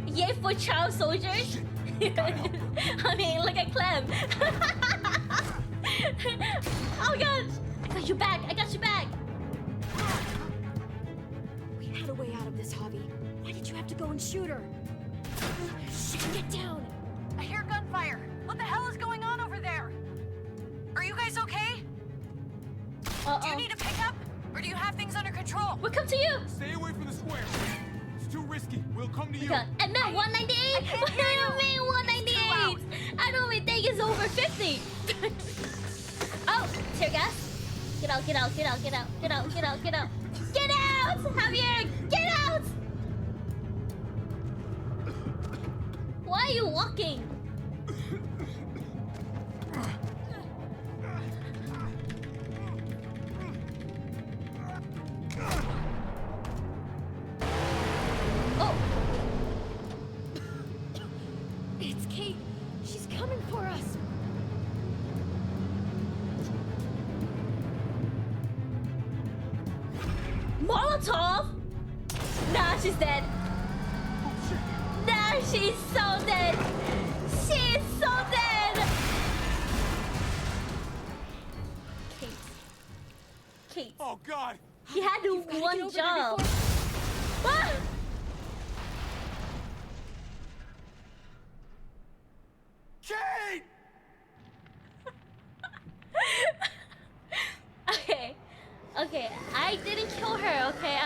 Yay for child soldiers. I mean, look at Clem. Oh god. I got you back. I got you back. We had a way out of this, Javi. Why did you have to go and shoot her? Shit, get down! I hear gunfire. What the hell is going on over there? Are you guys okay? Do you need a pickup? Or do you have things under control? We'll come to you! Stay away from the square. It's too risky. We'll come to you. And then 198? What do you mean 198? I don't even think it's over 50. Oh, tear gas. Get out, get out, get out, get out, get out, get out, get out. Get out! Javier, get out! Why are you walking? Oh! It's Kate. She's coming for us. Molotov? Nah, she's dead. Nah, she's so dead. She's so dead. Kate. Oh God. He had to do one job. Ah! Kate! Okay. Okay, I didn't kill her, okay?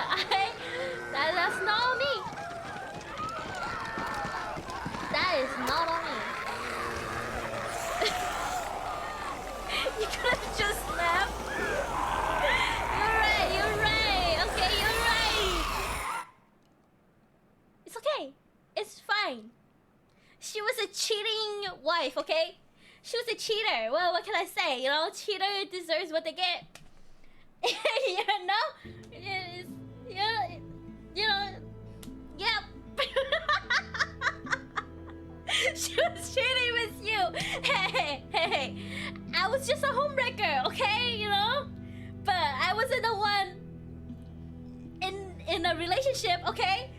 That's not on me. That is not on me. You could have just left. You're right. Okay, you're right. It's okay. It's fine. She was a cheating wife, okay? She was a cheater. Well, what can I say? You know, cheater deserves what they get. You know? You know, yep. She was cheating with you. Hey. I was just a homewrecker, okay? You know? But I wasn't the one in a relationship, okay?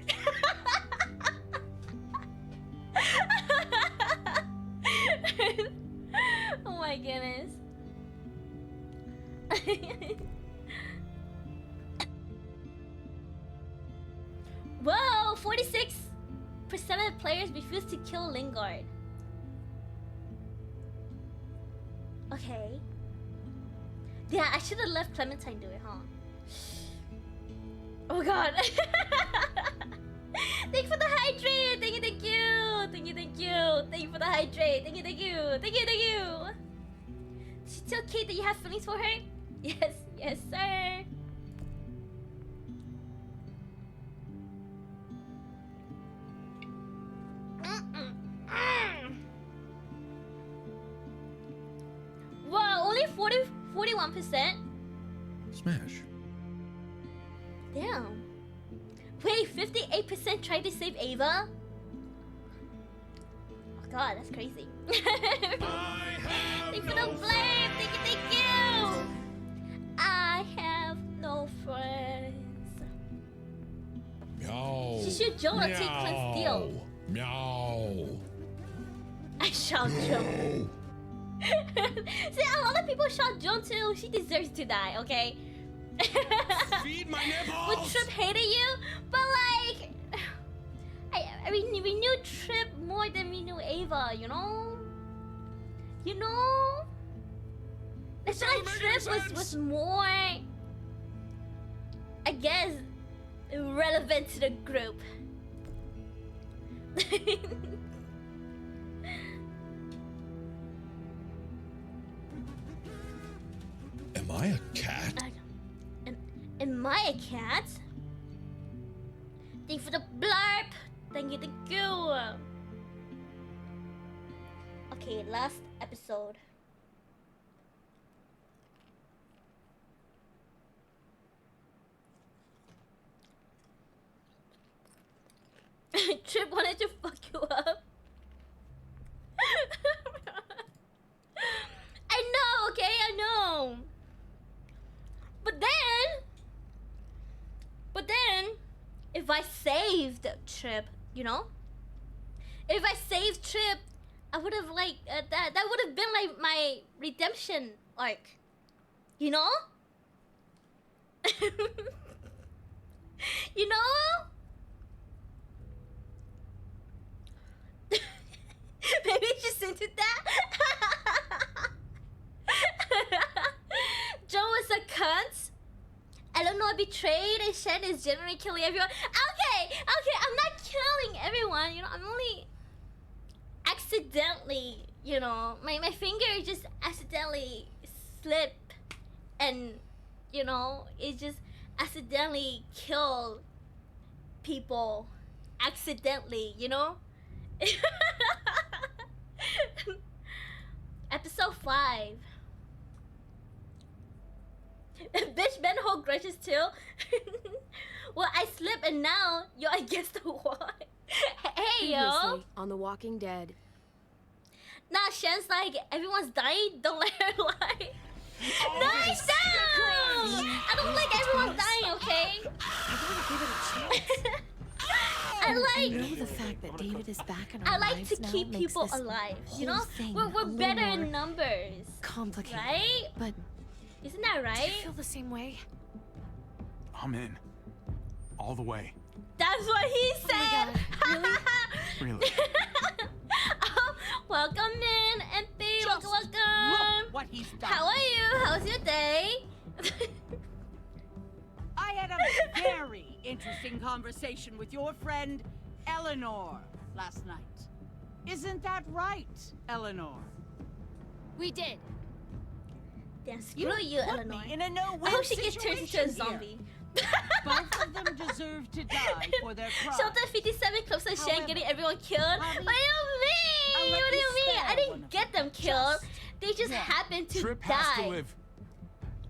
Oh my goodness. Whoa, 46% of players refuse to kill Lingard. Okay. Yeah, I should have let Clementine do it, huh? Oh god. Thank you for the hydrate. Thank you. Thank you for the hydrate. Thank you. She tell Kate that you have feelings for her? Yes, sir. Wow, only 41%? Smash. Damn. Wait, 58% tried to save Ava? Oh god, that's crazy. Thank you for the flame! Thank you! I have no friends. Meow. She should Jonah take Clint's deal. Meow. I shot Joan. See, a lot of people shot Joan too. She deserves to die, okay? Feed my nipples! Would Trip hated you? But like, flavor, you know? You know? I feel like Trip was more, I guess, relevant to the group. Am I a cat? Am I a cat? Thank you for the blurb. Thank you, thank you. Okay, last episode. Trip wanted to fuck you up. I know, okay, I know. But then, if I saved Trip, you know? If I saved Trip, I would have like, that would have been like my redemption arc. You know? You know? Maybe she's into that. Joe was a cunt. Eleanor betrayed and Shen is generally killing everyone. Okay, I'm not killing everyone, you know, I'm only accidentally, you know, my finger just accidentally slip and, you know, it just accidentally kill people accidentally, you know? Episode 5. Bitch, Ben hold grudges too. Well, I slipped and now you're against the wall. Hey, yo. Previously on The Walking Dead. Nah, Shen's like, everyone's dying, don't let her lie. Nice down! I don't like everyone dying, okay? I want to give it a chance. I know the fact that David is back in our I like lives to now keep makes people this alive, you whole know? thing We're a little better more in numbers. complicated. Right? But isn't that right? do you feel the same way? I'm in. All the way. That's what he said. Oh my God. Really? Oh, welcome in, MP. Welcome, welcome. Look what he's done. How are you? How's your day? I had a very interesting conversation with your friend Eleanor last night. Isn't that right, Eleanor? We did. Damn, screw you, put Eleanor. me in a no-win I hope she gets turned into a situation zombie. Both of them deserve to die for their crimes. Shelter 57 clips of Shen However, getting everyone killed. Javi, What do you mean? What do you mean? I didn't get them killed. They just happened to Trip has to die live.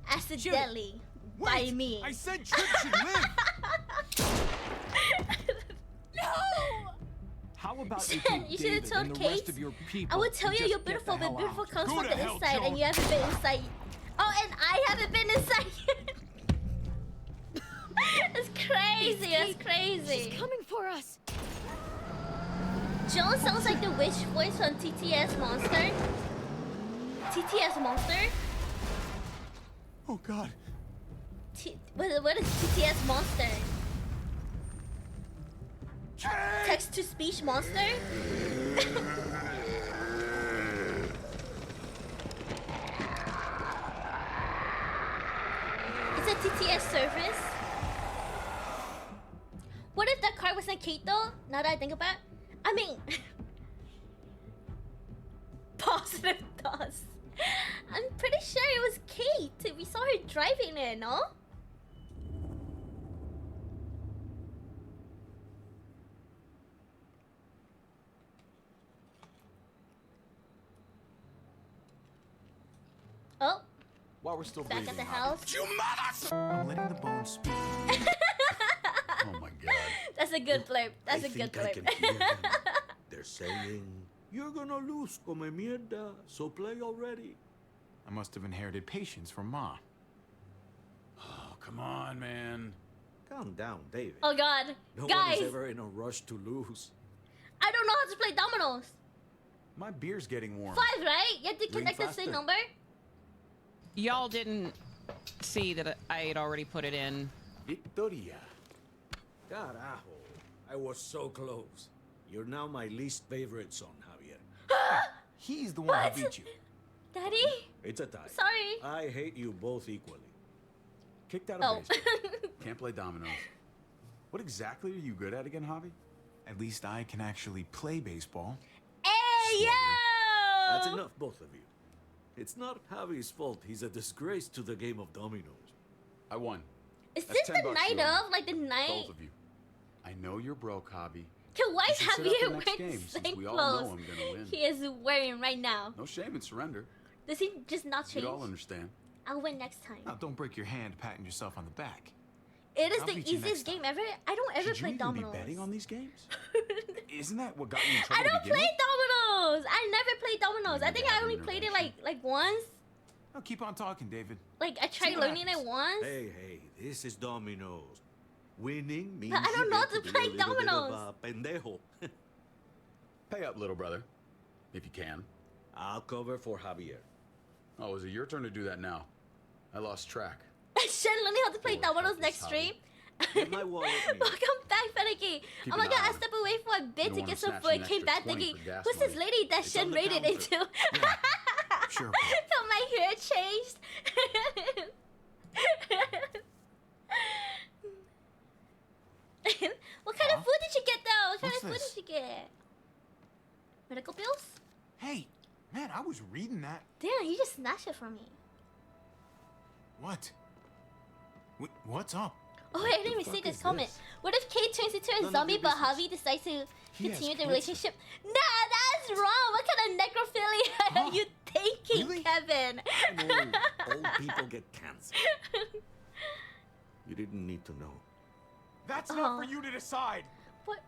accidentally by me. I said Trip should live. No! How about you Shen, take you should have David told and the Kate. rest of your people I would tell and you just you're get beautiful, the but hell beautiful out? comes Go from to the hell, inside, Joe. and you haven't been inside. Oh, and I haven't been inside yet. It's crazy. That's crazy. She's coming for us. Joan sounds like the witch voice from TTS Monster. TTS Monster? Oh God. What is TTS Monster? Text to speech monster? It's a TTS service. What if that card wasn't Kate though? Now that I think about it. I mean, positive thoughts. I'm pretty sure it was Kate. We saw her driving it, no? Oh, While we're still back bleeding, at the Javi. house. You mother! I'm letting the bones speak. Oh my God. That's a good blurb. That's a good I blurb. can hear them. They're saying, "You're gonna lose, come mierda, so play already." I must have inherited patience from Ma. Oh, come on, man. Calm down, David. Oh God, No one guys, is ever in a rush to lose. I don't know how to play dominoes. My beer's getting warm. 5, right? You have to Drink connect the same faster. number. Y'all didn't see that I had already put it in. Victoria. Carajo, I was so close. You're now my least favorite son, Javier. He's the one who beat you. Daddy? It's a tie. Sorry. I hate you both equally. Kicked out of baseball. Can't play dominoes. What exactly are you good at again, Javi? At least I can actually play baseball. Hey, yo! That's enough, both of you. It's not Javi's fault. He's a disgrace to the game of dominoes. I won. Is That's this the $10 night you owe me. of? Like the night? Both of you. I know you're broke, Javi. Okay, why is You should sit out Javier the next wearing game, the since same we all know clothes I'm gonna win. he is wearing right now? No shame in surrender. Does he just not change? You'd all understand. I'll win next time. Now, don't break your hand patting yourself on the back. It is I'll the beat you easiest next game ever. I don't ever Should play you even dominoes. be betting on these games? Isn't that what got you in trouble I don't to begin play with? dominoes. I never played dominoes. I think I only played it like once. Now, keep on talking, David. Like I tried what learning it once. Hey, this is dominoes. Winning means But I don't you know get how to be a play little bit of dominoes. a pendejo. Pay up, little brother. If you can. I'll cover for Javier. Oh, is it your turn to do that now? I lost track. I should learn how to play Poor dominoes next helpless stream. Get my wallet, me. Welcome back, Fenicky. Keep Oh my an god, eye I on stepped away for a bit You to don't get wanna some snatch food. an Came extra back 20 thinking, for gas who's this money. lady that It's Shen on the raided counter. into? Sure. So my hair changed. What kind of food did you get though? What kind What's of food this? did you get? Medical pills? Hey, man, I was reading that. Damn, you just snatched it from me. What? What's up? Oh, wait, I didn't even see this comment. What if Kate turns into a zombie but Javi decides to He has continue the cancer. relationship? Nah, that's wrong. What kind of necrophilia are you thinking, Kevin? Old people get cancer. You didn't need to know. That's not for you to decide. What?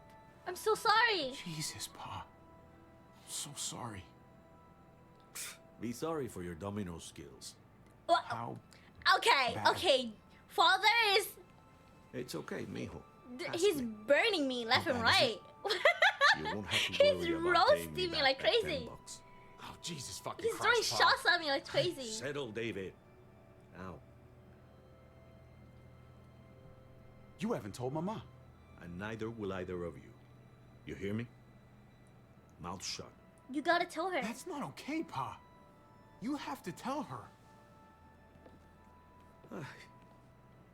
I'm so sorry. Jesus, Pa. I'm so sorry. Be sorry for your domino skills. What? How? Okay, bad? okay. Father is... It's okay, mijo. He's burning me left and right. You won't have to He's worry about paying me roasting me back like that crazy. $10. Oh, Jesus fucking He's Christ, throwing Pa. shots at me like crazy. Settle, David. Now. You haven't told Mama. And neither will either of you. You hear me? Mouth shut. You gotta tell her. That's not okay, Pa. You have to tell her.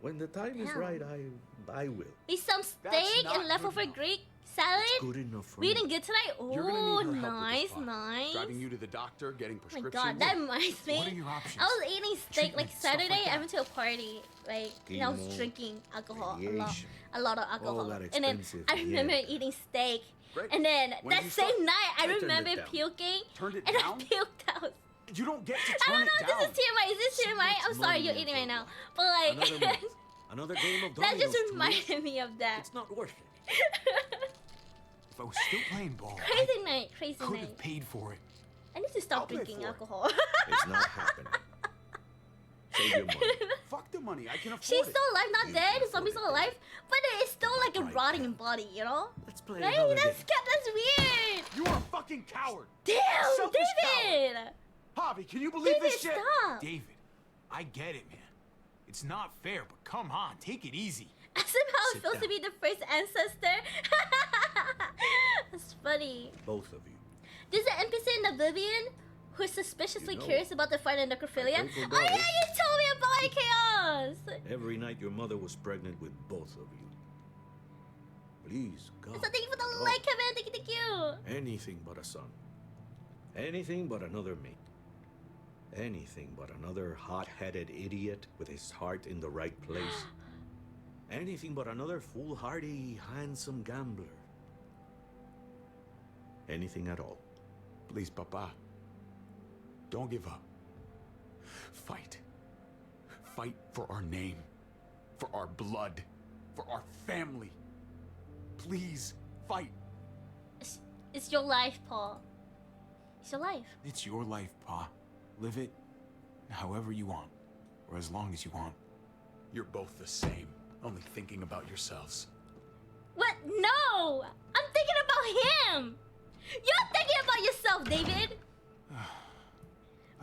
When the time is Damn. right, I will. Eat some steak and leftover Greek salad. Good enough for We me. eating good tonight? You're gonna Oh, need her help with nice, this, Pa. nice. Driving you to the doctor, getting Oh my prescriptions. god, that reminds me. What are your options? I was eating steak like Treatment, stuff Saturday. like I went to a party, right? And I was Chemo, drinking alcohol, radiation, a lot of alcohol. that And then expensive I remember yak. eating steak. Great. And then When that did you same start? night, I I turned it remember down. puking. Turned it And down? I puked out. You don't get to I turn don't know it if down. this is TMI. Is this TMI? I'm sorry, you're eating right now. But like, Another month. Another game of that dominoes. just to reminded lose. me of that. It's not worth it. If I was still playing ball, Crazy night, crazy I could night. have paid for it. I need to stop I'll pay drinking for it. alcohol. It's not happening. Save your money. Fuck the money. I can afford She's it. still alive, not You dead. can Zombie's afford still it. alive, but it's still like a Right, rotting then. body, you know? Let's play Right? another That's game. that's weird. You are a fucking coward. Damn, Selfish David. Javi, can you believe David, this shit? stop. David, I get it, man. It's not fair, but come on, take it easy. Ask him how it Sit feels to down. be the first ancestor. That's funny. Both of you. There's an NPC in Oblivion who's suspiciously You know, curious about the fight and necrophilia. I pray for Oh yeah, God. you told me about it, Chaos. Every night your mother was pregnant with both of you. Please, God. So thank you for the God. like, Kevin. Thank you. Anything but a son. Anything but another mate. Anything but another hot-headed idiot with his heart in the right place. Anything but another foolhardy, handsome gambler. Anything at all. Please, Papa. Don't give up. Fight. Fight for our name. For our blood. For our family. Please, fight. It's your life, Paul. It's your life. It's your life, Pa. Live it however you want, or as long as you want. You're both the same, only thinking about yourselves. What? No! I'm thinking about him! You're thinking about yourself, David!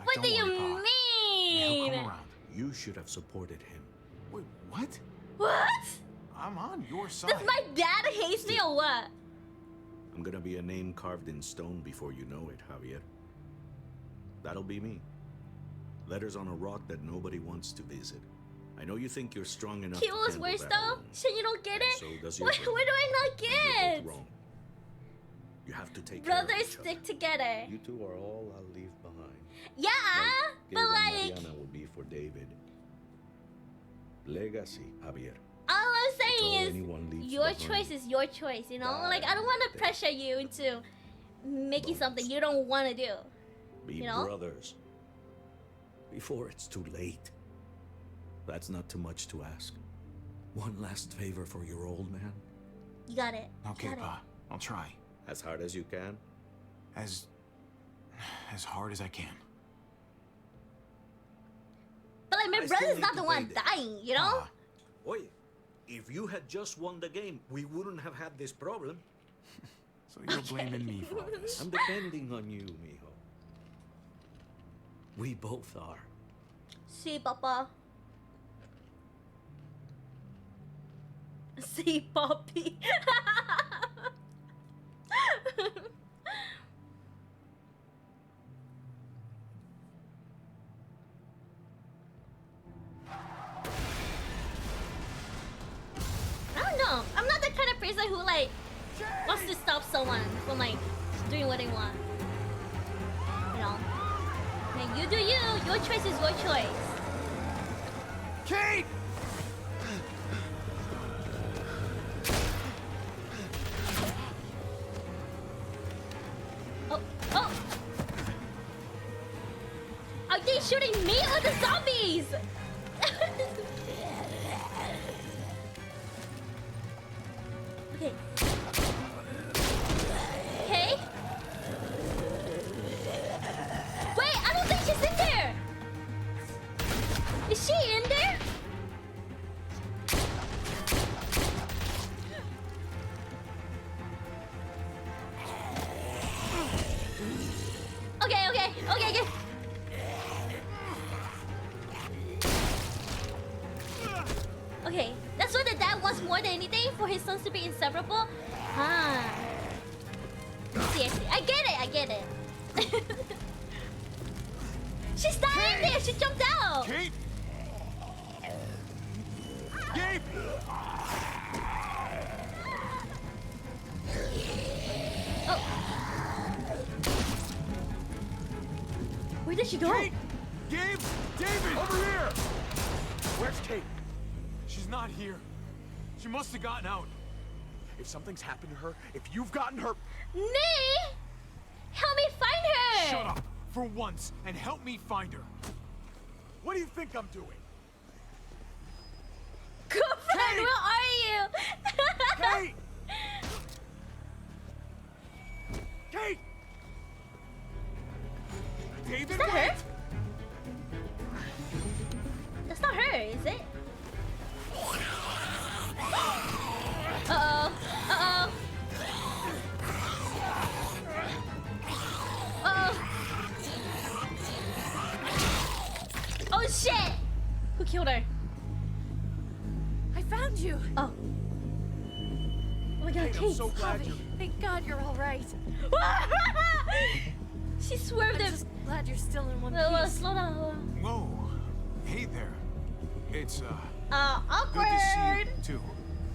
What don't do you worry, Pa. mean? Now come around. You should have supported him. Wait, what? What? I'm on your side. Does my dad hate me or what? I'm gonna be a name carved in stone before you know it, Javier. That'll be me. Letters on a rock that nobody wants to visit. I know you think you're strong enough to Kilo's handle worse that though? alone. Shit, you don't get it? So does your What do brother. I not And you're get? both wrong. You have to take care of Brothers each stick other. together. You two are all I'll leave behind. Yeah, Gabe but and like, Mariana will be for David. Legacy, Javier. all I'm all saying anyone is leaves your behind. choice is your choice, you know? That Like, I don't want to pressure you into making something you don't want to do. Be You know? brothers. Before it's too late. That's not too much to ask. One last favor for your old man. You got it. Okay, you got Pa. I'll try. As hard as you can. As hard as I can. But like, my I still brother's need not to the pay one this. dying, you know? Oye, if you had just won the game, we wouldn't have had this problem. So you're blaming me for all this. I'm depending on you, mijo. We both are. See, Papa. See, Poppy. I don't know. I'm not the kind of person who like wants to stop someone from like doing what they want. You know. And you do you. Your choice is your choice. Kate! Oh, oh! Are they shooting me or the zombies? Okay. Okay. Wait, I don't think she's in there. Is she in there? Okay, okay, okay, okay. Okay, that's what the dad wants more than anything, for his sons to be inseparable. Ah. Seriously, I get it, I get it. She's not in there, she jumped out. Kate! Gabe! Oh. Where did she go? Kate! Gabe! David! Over here! Where's Kate? She's not here. She must have gotten out. If something's happened to her, if you've gotten her... Me? Help me find her! Shut up! For once, and help me find her. What do you think I'm doing? Girlfriend, where are you? Kate! Kate! David, Is that wait! her? That's not her, is it? Uh-oh. Uh-oh. Uh-oh. Oh, shit! Who killed her? I found you. Oh. Oh my god, Kate, I'm Kate. so glad you're... Thank God you're all right. She swerved I'm it. just glad you're still in one Whoa, piece. slow down. Whoa. Hey there. It's, Awkward. good to see you, too.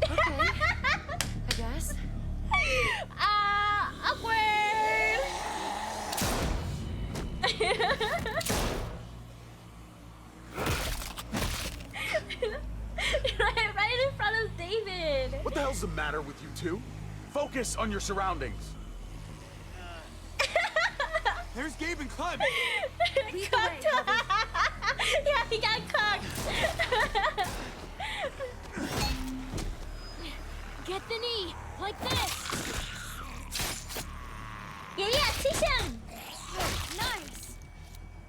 Okay. I guess. Awkward. right in front of David. What the hell's the matter with you two? Focus on your surroundings. There's Gabe and Clem. Cocked. Yeah, he got cocked. Get the knee, like this. Yeah, teach him. Nice.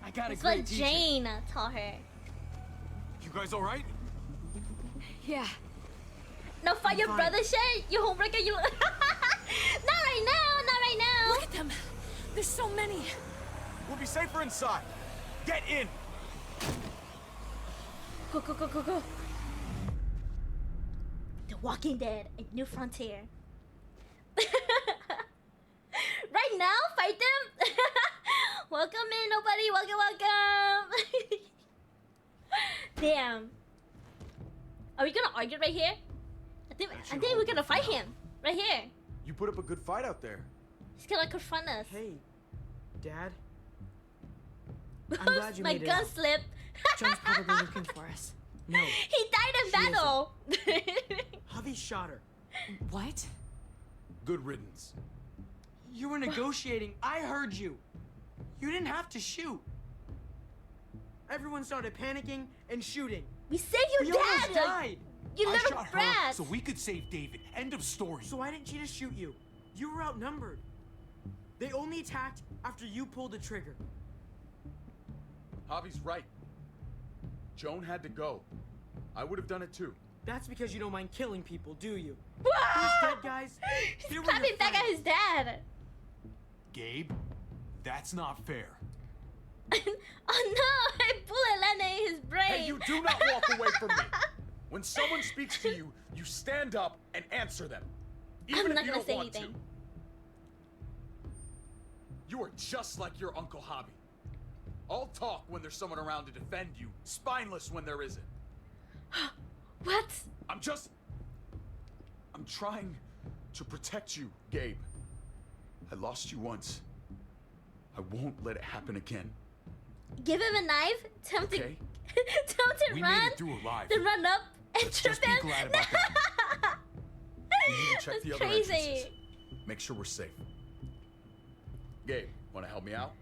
I got a It's great what teacher. Jane taught her. You guys all right? Yeah. No, fight your fine. brother shit. You homebreaker. You. Not right now. Not right now. Look at them. There's so many. We'll be safer inside. Get in. Go, go, go, go, go. The Walking Dead, a new frontier. fighting now? Fight them? Welcome in, nobody. Welcome. Damn. Are we gonna argue right here? I think we're gonna fight him right here. You put up a good fight out there. He's gonna confront us. Hey, Dad. I'm glad you My made gun it out. slipped. John's probably looking for us. No. He died in battle. Javi shot her. What? Good riddance. You were negotiating. I heard you. You didn't have to shoot. Everyone started panicking and shooting. We saved your We almost dad. died. You I little shot her brat. so we could save David. End of story. So why didn't she just shoot you? You were outnumbered. They only attacked after you pulled the trigger. Javi's right. Joan had to go. I would have done it too. That's because you don't mind killing people, do you? Whoa! Those dead guys, He's clapping back at his dad. Gabe, that's not fair. Oh no! A bullet landed in his brain. Hey, you do not walk away from me. When someone speaks to you, you stand up and answer them. Even I'm not if you gonna don't say want anything. to. You are just like your Uncle Javi. All talk when there's someone around to defend you, spineless when there isn't. What? I'm trying to protect you, Gabe. I lost you once. I won't let it happen again. Give him a knife. Tell him Okay. to, tell him to We run. made it through alive. Then run up and Let's trip just be him. glad about that. We need to check the That's other crazy. entrances. Make sure we're safe. Gabe, want to help me out?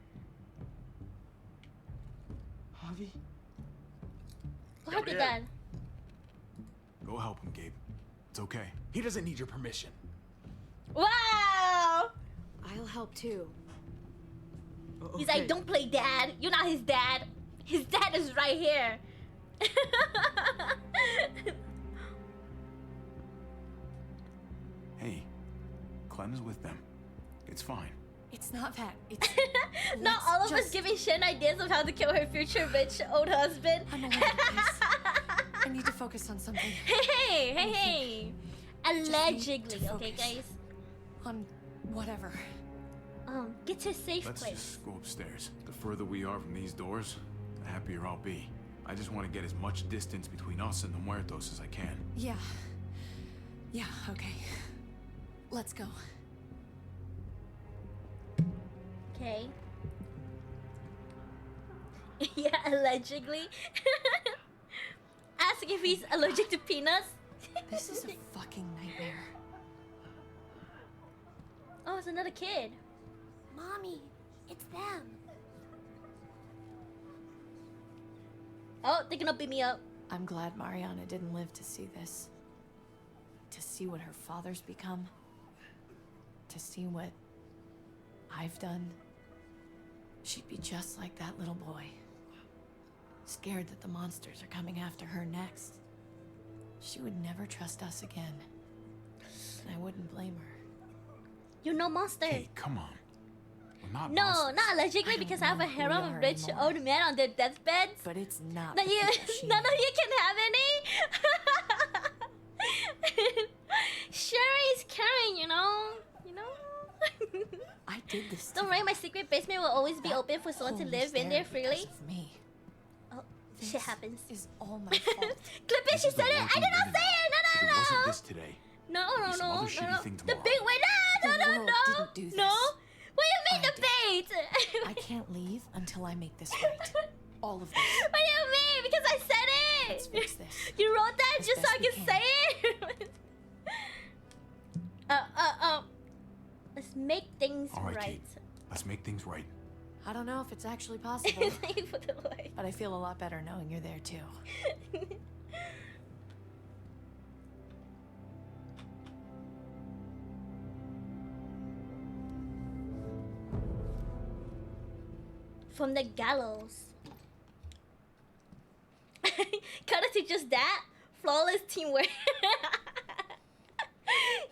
Javi? What happened, here. Dad? Go help him, Gabe. It's okay. He doesn't need your permission. Wow! I'll help too. He's like, don't play dad. You're not his dad. His dad is right here. Hey, Clem's with them. It's fine. It's not that. It's Not all of us giving Shen ideas of how to kill her future rich old husband. I'm aware of this. I need to focus on something. Hey. Allegedly, to okay, focus. guys. On whatever. Get to a safe Let's place. just go upstairs. The further we are from these doors, the happier I'll be. I just want to get as much distance between us and the Muertos as I can. Yeah. Yeah, okay. Let's go. Okay. Yeah, allegedly. Ask if he's allergic to peanuts. This is a fucking nightmare. Oh, it's another kid. Mommy, it's them. Oh, they're gonna beat me up. I'm glad Mariana didn't live to see this. To see what her father's become. To see what I've done. She'd be just like that little boy. Scared that the monsters are coming after her next. She would never trust us again. And I wouldn't blame her. You're no monster. Hey, come on. We're not No, monsters. not allegedly, because I have a harem of rich old men on their deathbeds. But it's not. None of you can have any. Sharing is caring, you know. I did this. Don't worry, my secret basement will always be open for someone to live in there freely. Me. Oh, shit happens. Is all my fault. Clip it, she said it. I did not say it. If it wasn't this today, No. there'd be some other shitty thing The tomorrow. big way. The No. world didn't do this. No. What do you mean the bait? I can't leave until I make this right. All of this. What do you mean? Because I said it. Let's fix this. You wrote that As just so I best can we say it. Let's make things All right, right. Kate. Let's make things right. I don't know if it's actually possible. Thank you for the light. But I feel a lot better knowing you're there too. From the gallows. Cut it to just that. Flawless teamwork.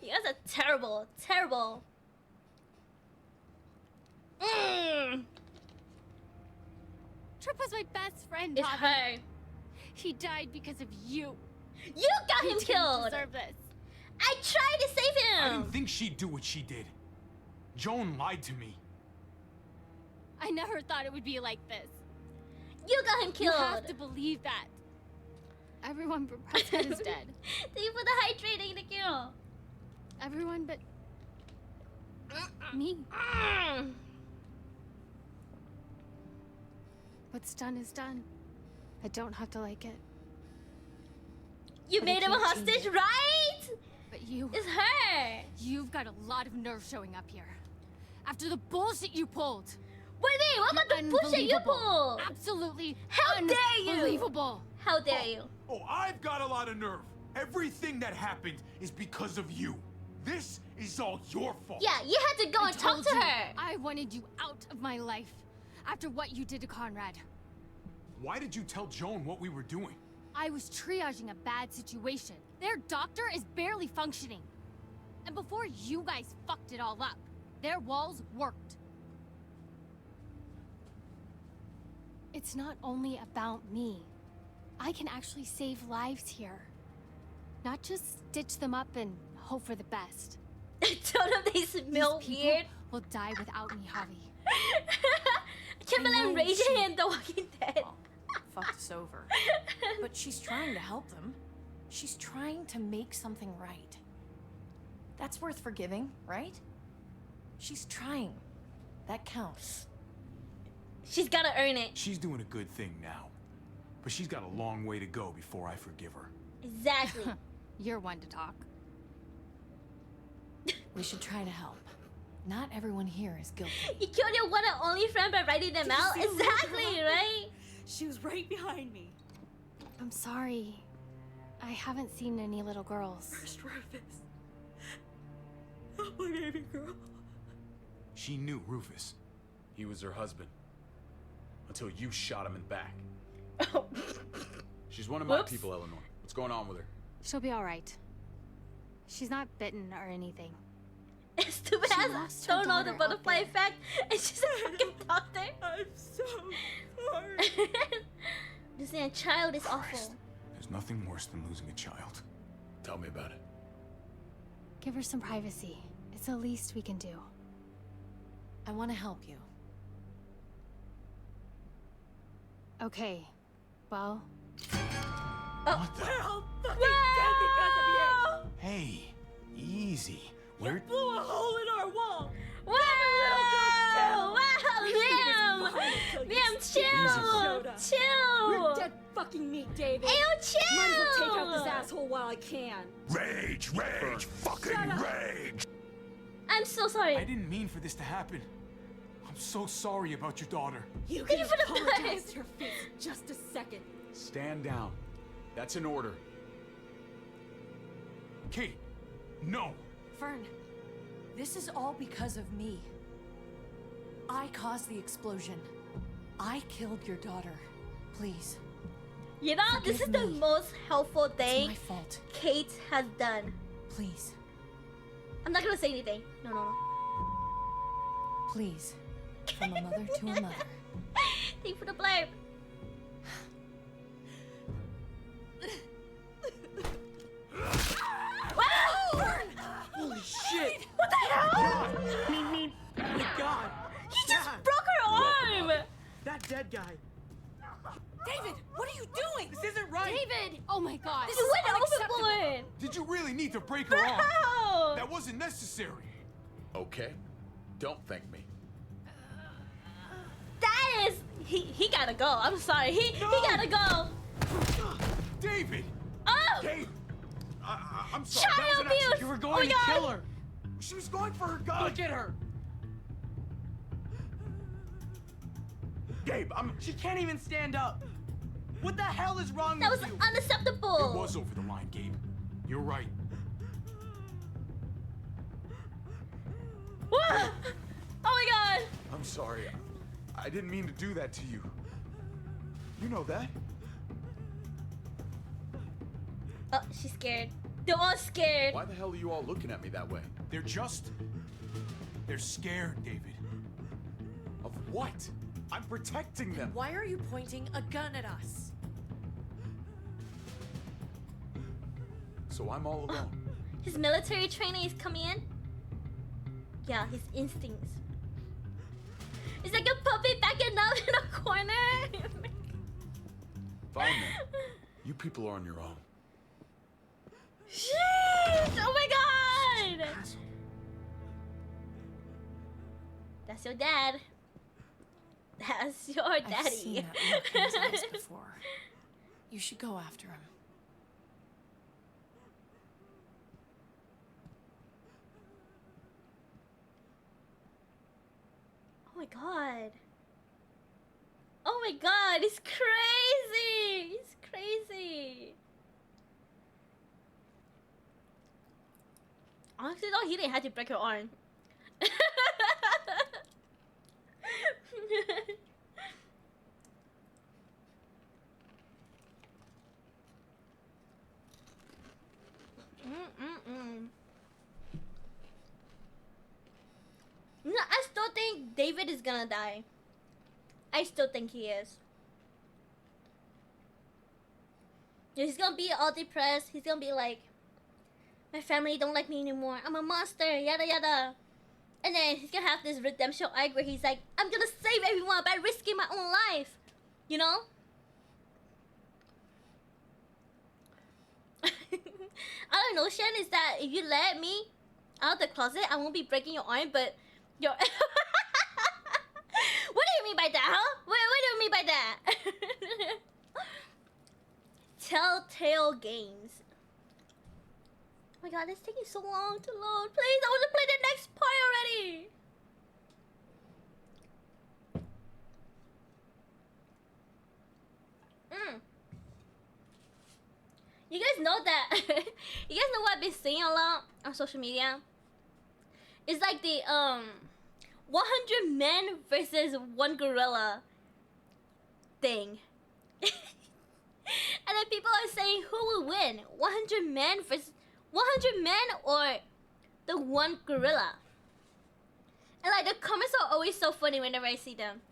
You guys are terrible. Terrible. Trip was my best friend, It's Javi. her. He died because of you. You got He him didn't killed. deserve this. I tried to save I him. didn't think she'd do what she did. Joan lied to me. I never thought it would be like this. You got him killed. You have to believe that. Everyone but Prescott is dead. Thank you for the hydrating, thank you. Everyone but me. What's done is done. I don't have to like it. You But I made him a can't change hostage, it. right? But you... It's her. You've got a lot of nerve showing up here. After the bullshit you pulled. Wait, what about the bullshit you Unbelievable. pulled? Absolutely How dare you? unbelievable. How dare you? Oh, I've got a lot of nerve. Everything that happened is because of you. This is all your fault. Yeah, you had to go I and talk told to you, her. I wanted you out of my life after what you did to Conrad. Why did you tell Joan what we were doing? I was triaging a bad situation. Their doctor is barely functioning. And before you guys fucked it all up, their walls worked. It's not only about me. I can actually save lives here. Not just stitch them up and hope for the best. Told them they smell These people weird. will die without me, Javi. I can't believe I'm raging in The Walking Dead. Fucked us over. But she's trying to help them. She's trying to make something right. That's worth forgiving, right? She's trying. That counts. She's gotta earn it. She's doing a good thing now. But she's got a long way to go before I forgive her. Exactly. You're one to talk. We should try to help. Not everyone here is guilty. You killed your one and only friend by writing them Did you out? see the Exactly, look? right? She was right behind me. I'm sorry. I haven't seen any little girls. First Rufus. Oh, my baby girl. She knew Rufus. He was her husband. Until you shot him in the back. She's one of my Whoops. people, Eleanor. What's going on with her? She'll be alright. She's not bitten or anything. Stupid She ass lost her don't know the daughter out butterfly there. effect, and she's a fucking doctor. I'm so sorry. Losing a child is awful. There's nothing worse than losing a child. Tell me about it. Give her some privacy. It's the least we can do. I want to help you. Okay. Well, What the? We're all fucking dead because of you! Hey, easy. We're... Blew a hole in our wall! Wow! Wow, Liam! Liam, chill! Chill! We're dead fucking meat, David! Ayo, chill! Might as well take out this asshole while I can. Rage, rage, fucking rage! I'm so sorry. I didn't mean for this to happen. I'm so sorry about your daughter. You Thank can you for the apologize blood. to her face in just a second. Stand down. That's an order. Kate, no. Fern, this is all because of me. I caused the explosion. I killed your daughter. Please. You know, this is the most helpful thing my fault. Kate has done. Please. I'm not gonna say anything. No. Please. From a mother to a mother. Thank you for the blame. Wow! Holy shit! What the hell? Oh my god! He just broke her arm! That dead guy. David, what are you doing? This isn't right! David! Oh my god! You went overboard! Did you really need to break her arm? Bro! That wasn't necessary. Okay. Don't thank me. That is... He gotta go. I'm sorry. He gotta go. David! Oh! Kate! I'm sorry. Child that was an abuse! accident. You were Oh going my to God. kill her! She was going for her gun. Look at her! Gabe, She can't even stand up! What the hell is wrong That with was you? unacceptable. It was over the line, Gabe. You're right. Oh my god! I'm sorry. I didn't mean to do that to you. You know that. Oh, she's scared. They're all scared. Why the hell are you all looking at me that way? They're scared, David. Of what? I'm protecting them. Why are you pointing a gun at us? So I'm all alone. His military training is coming in. Yeah, his instincts. It's like a puppy backing up in a corner. Fine then. You people are on your own. Shit! Oh my god! That's your dad. That's your daddy. I've seen that look in his eyes before. You should go after him. Oh my god. Oh my god, it's crazy! It's crazy. Honestly though, he didn't have to break her arm. No, I still think David is gonna die. I still think he is. Yeah, he's gonna be all depressed. He's gonna be like, my family don't like me anymore. I'm a monster, yada yada. And then he's gonna have this redemption arc where he's like, I'm gonna save everyone by risking my own life. You know? I don't know, Shen, is that if you let me out of the closet, I won't be breaking your arm, but your... What do you mean by that, huh? What do you mean by that? Telltale Games. Oh my god, it's taking so long to load. Please, I want to play the next part already. You guys know that. You guys know what I've been seeing a lot on social media? It's like the 100 men versus 1 gorilla thing. And then people are saying who will win? 100 men versus 100 men or the 1 gorilla? And like the comments are always so funny whenever I see them.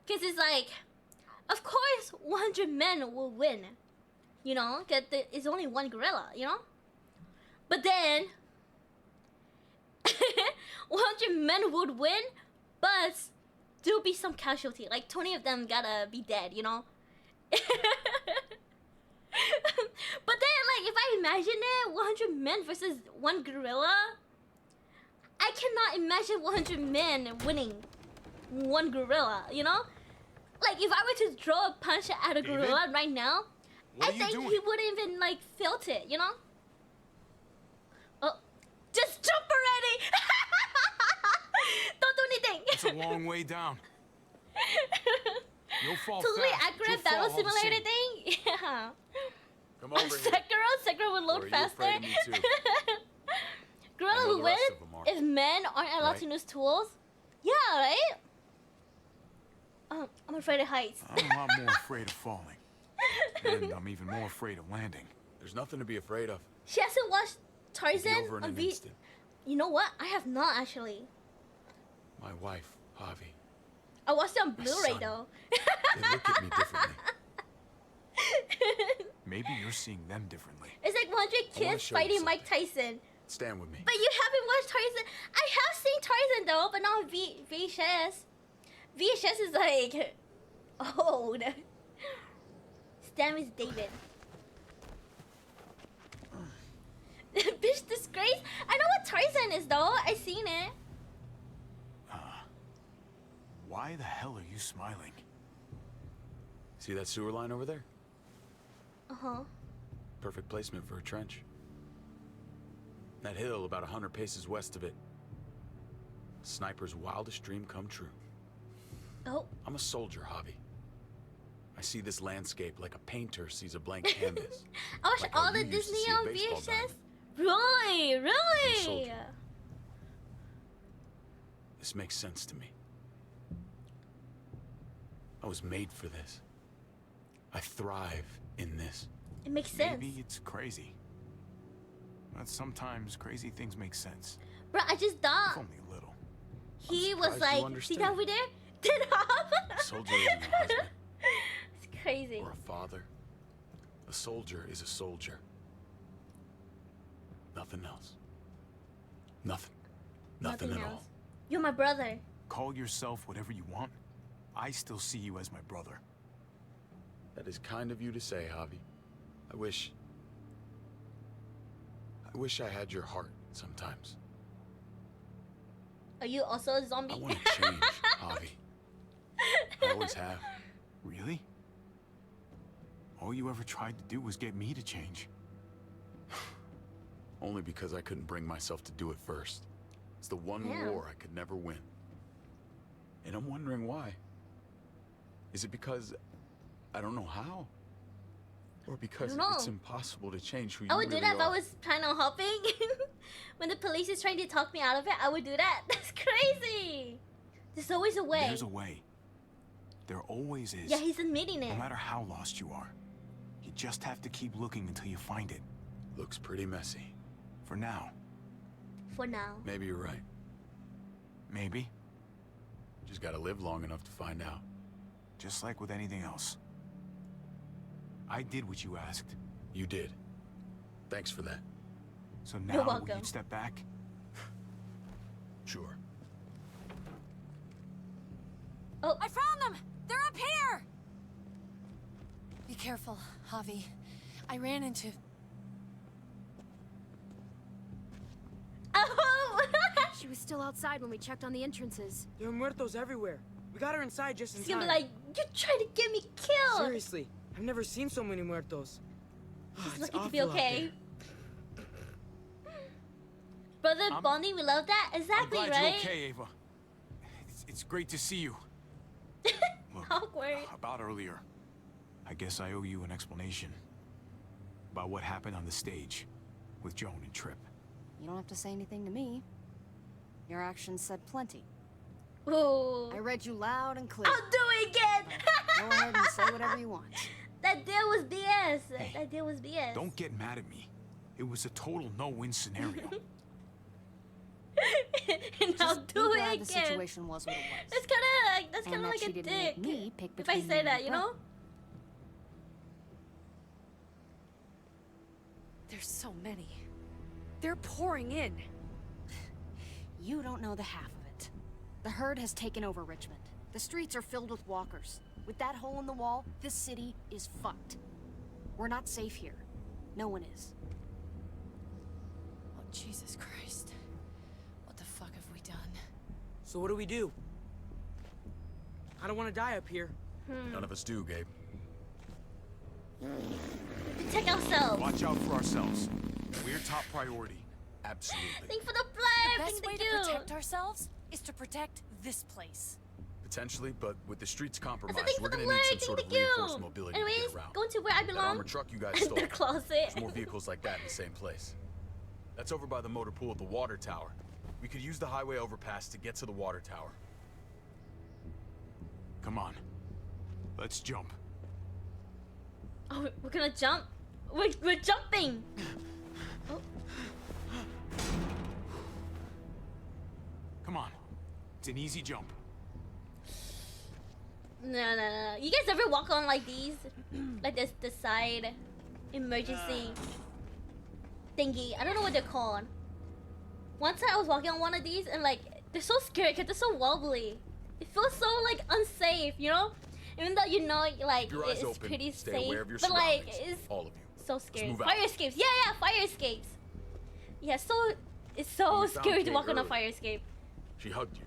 Cause it's like, of course 100 men will win. You know, cause it's only 1 gorilla, you know? But then 100 men would win, but there'll be some casualty. Like 20 of them gotta be dead, you know? But then, like, if I imagine it, 100 men versus 1 gorilla, I cannot imagine 100 men winning 1 gorilla, you know? Like, if I were to throw a punch at a gorilla right now, I think he wouldn't even, like, felt it, you know? Oh, just jump already! Don't do anything! It's a long way down. You'll fall totally fast. accurate battle simulator thing? Yeah. Come over here. Sekiro would load faster. Gorilla would win if men aren't allowed to use tools. Yeah, right? I'm afraid of heights. I'm a lot more afraid of falling. And I'm even more afraid of landing. There's nothing to be afraid of. She hasn't watched Tarzan Over in on an instant. You know what? I have not actually. My wife, Javi. I watched it on Blu-ray though. They look at me differently. Maybe you're seeing them differently. It's like 100 kids fighting Mike Tyson. Stand with me. But you haven't watched Tarzan. I have seen Tarzan though, but not VHS. VHS is like old. Stand with David. Bitch disgrace. I know what Tarzan is though. I seen it. Why the hell are you smiling? See that sewer line over there? Uh-huh. Perfect placement for a trench. That hill about 100 paces west of it. Sniper's wildest dream come true. Oh. I'm a soldier, Javi. I see this landscape like a painter sees a blank canvas. I watched like all how the you used to Disney see a on baseball VHS. diamond. Really? I'm a Really? soldier. This makes sense to me. I was made for this. I thrive in this. It makes sense. Maybe it's crazy. But sometimes crazy things make sense. Bro, I just thought If only a little. he was surprised you like, see understood. that over there? Did A soldier isn't a husband It's crazy. or a father. A soldier is a soldier. Nothing else. Nothing. Nothing at all. You're my brother. Call yourself whatever you want. I still see you as my brother. That is kind of you to say, Javi. I wish I had your heart sometimes. Are you also a zombie? I want to change, Javi. I always have. Really? All you ever tried to do was get me to change. Only because I couldn't bring myself to do it first. It's the one war I could never win. And I'm wondering why. Is it because I don't know how? Or because it's impossible to change who you I would really do that if I are? was trying on hopping. When the police is trying to talk me out of it, I would do that. That's crazy. There's always a way. There's a way. There always is. Yeah, he's admitting it. No matter how lost you are, you just have to keep looking until you find it. Looks pretty messy. For now. For now. Maybe you're right. Maybe. Just gotta live long enough to find out. Just like with anything else. I did what you asked. You did. Thanks for that. So You're now welcome. will you step back? Sure. Oh, I found them! They're up here! Be careful, Javi. I ran into... Oh! She was still outside when we checked on the entrances. There are muertos everywhere. We got her inside just in He's gonna time. be like, you tried to get me killed! Seriously, I've never seen so many muertos. He's It's lucky to be awful out okay. there. Brother bonding, we love that. Exactly, I'm glad right? you're okay, Ava. It's great to see you. Look, Awkward. about earlier, I guess I owe you an explanation about what happened on the stage with Joan and Tripp. You don't have to say anything to me. Your actions said plenty. Ooh. I read you loud and clear. I'll do it again! Go ahead and say whatever you want. That deal was BS. Hey, that deal was BS. Don't get mad at me. It was a total no-win scenario. And I'll Just do be it glad again. the situation was what it was. That's kind And of that like a she didn't dick. make me pick If I between say you that, and you her. know? There's so many. They're pouring in. You don't know the half of it. The herd has taken over Richmond. The streets are filled with walkers. With that hole in the wall, this city is fucked. We're not safe here. No one is. Oh, Jesus Christ. What the fuck have we done? So what do we do? I don't want to die up here. None of us do, Gabe. Protect ourselves. Watch out for ourselves. We're top priority. Absolutely. Think for the The flag. best way Think to the protect ourselves is to protect this place. Potentially, but with the streets I compromised, said think we're for the gonna need flag. some sort Think of the reinforced you. mobility Anyways, to get around. going to where I That belong. armored truck you guys stole. The closet. There's more vehicles like that in the same place. That's over by the motor pool at the water tower. We could use the highway overpass to get to the water tower. Come on. Let's jump. Oh, we're gonna jump. We're jumping. Oh. Come on. It's an easy jump. No. You guys ever walk on like these? Like this, the side emergency thingy. I don't know what they're called. One time I was walking on one of these and like, they're so scary because they're so wobbly. It feels so like unsafe, you know? Even though you know like Your eyes it's open. pretty Stay safe, aware of your but like surroundings. it's All of you. so scary. move out. Fire escapes. Yeah, fire escapes. Yeah, it's so We found scary to Kate walk on a earlier. fire escape. She hugged you.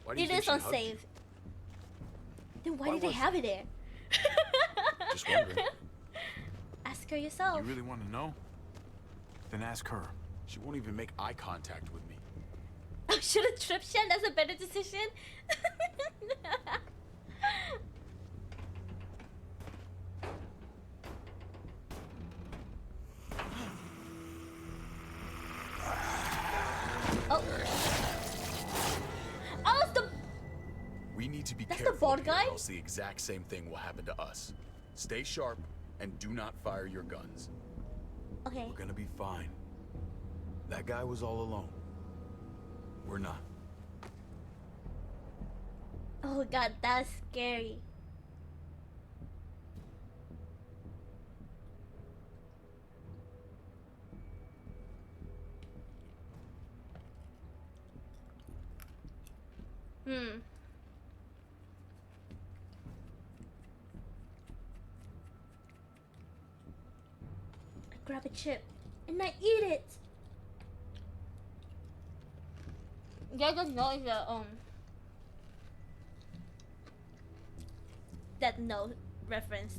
Why do you It think is she hugged you? unsafe. Then why Why did they was have it there? Just wondering. Ask her yourself. You really want to know? Then ask her. She won't even make eye contact with me. Oh, should have trip Shen? That's a better decision. Oh, it's the. We need to be That's the careful bald here, guy? or else the exact same thing will happen to us. Stay sharp and do not fire your guns. Okay. We're gonna be fine. That guy was all alone. We're not. Oh god, that's scary. I grab a chip and I eat it. You guys don't know if the that no reference.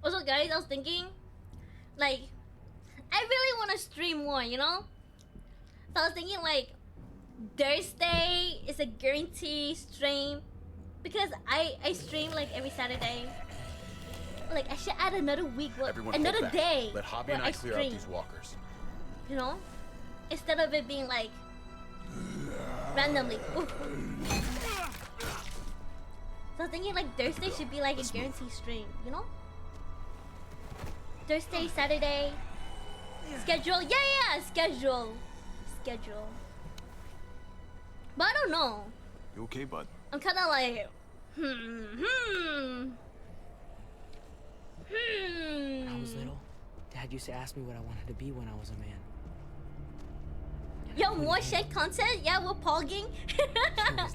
Also, guys, I was thinking, like, I really want to stream more, you know? So I was thinking, like, Thursday is a guarantee stream because I stream like every Saturday. Like, I should add another week, another day. Let Hobby and I clear out these walkers. You know, instead of it being like randomly. Ooh. So I was thinking like Thursday should be like a guarantee stream, you know? Thursday, Saturday, schedule. Yeah, schedule. But I don't know. You okay, bud? I'm kind of like, When I was little, Dad used to ask me what I wanted to be when I was a man. Yo, more shed content? Yeah, we're pogging.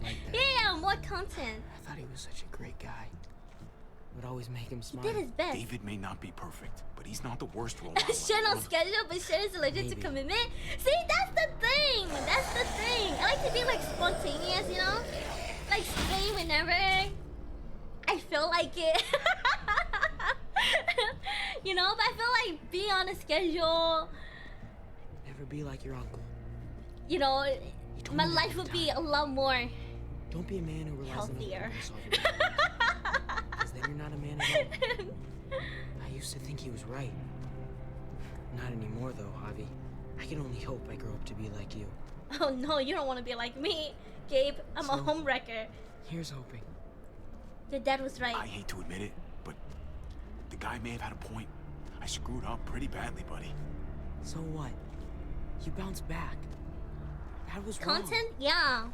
Like yeah, more content. I thought he was such a great guy. Would always make him smile. He did his best. David may not be perfect, but he's not the worst role model. Shed on schedule, but Shed is allergic to commitment. See, that's the thing. I like to be like spontaneous, you know? Like stream whenever I feel like it. You know, but I feel like being on a schedule. Never be like your uncle. You know, my life would be a lot more Don't be a man who relies healthier. Because then you're not a man at all. I used to think he was right. Not anymore though, Javi. I can only hope I grow up to be like you. Oh no, you don't want to be like me, Gabe. I'm a homewrecker. Here's hoping. Your dad was right. I hate to admit it, but the guy may have had a point. I screwed up pretty badly, buddy. So what? You bounced back. That was wrong. Content? Yeah.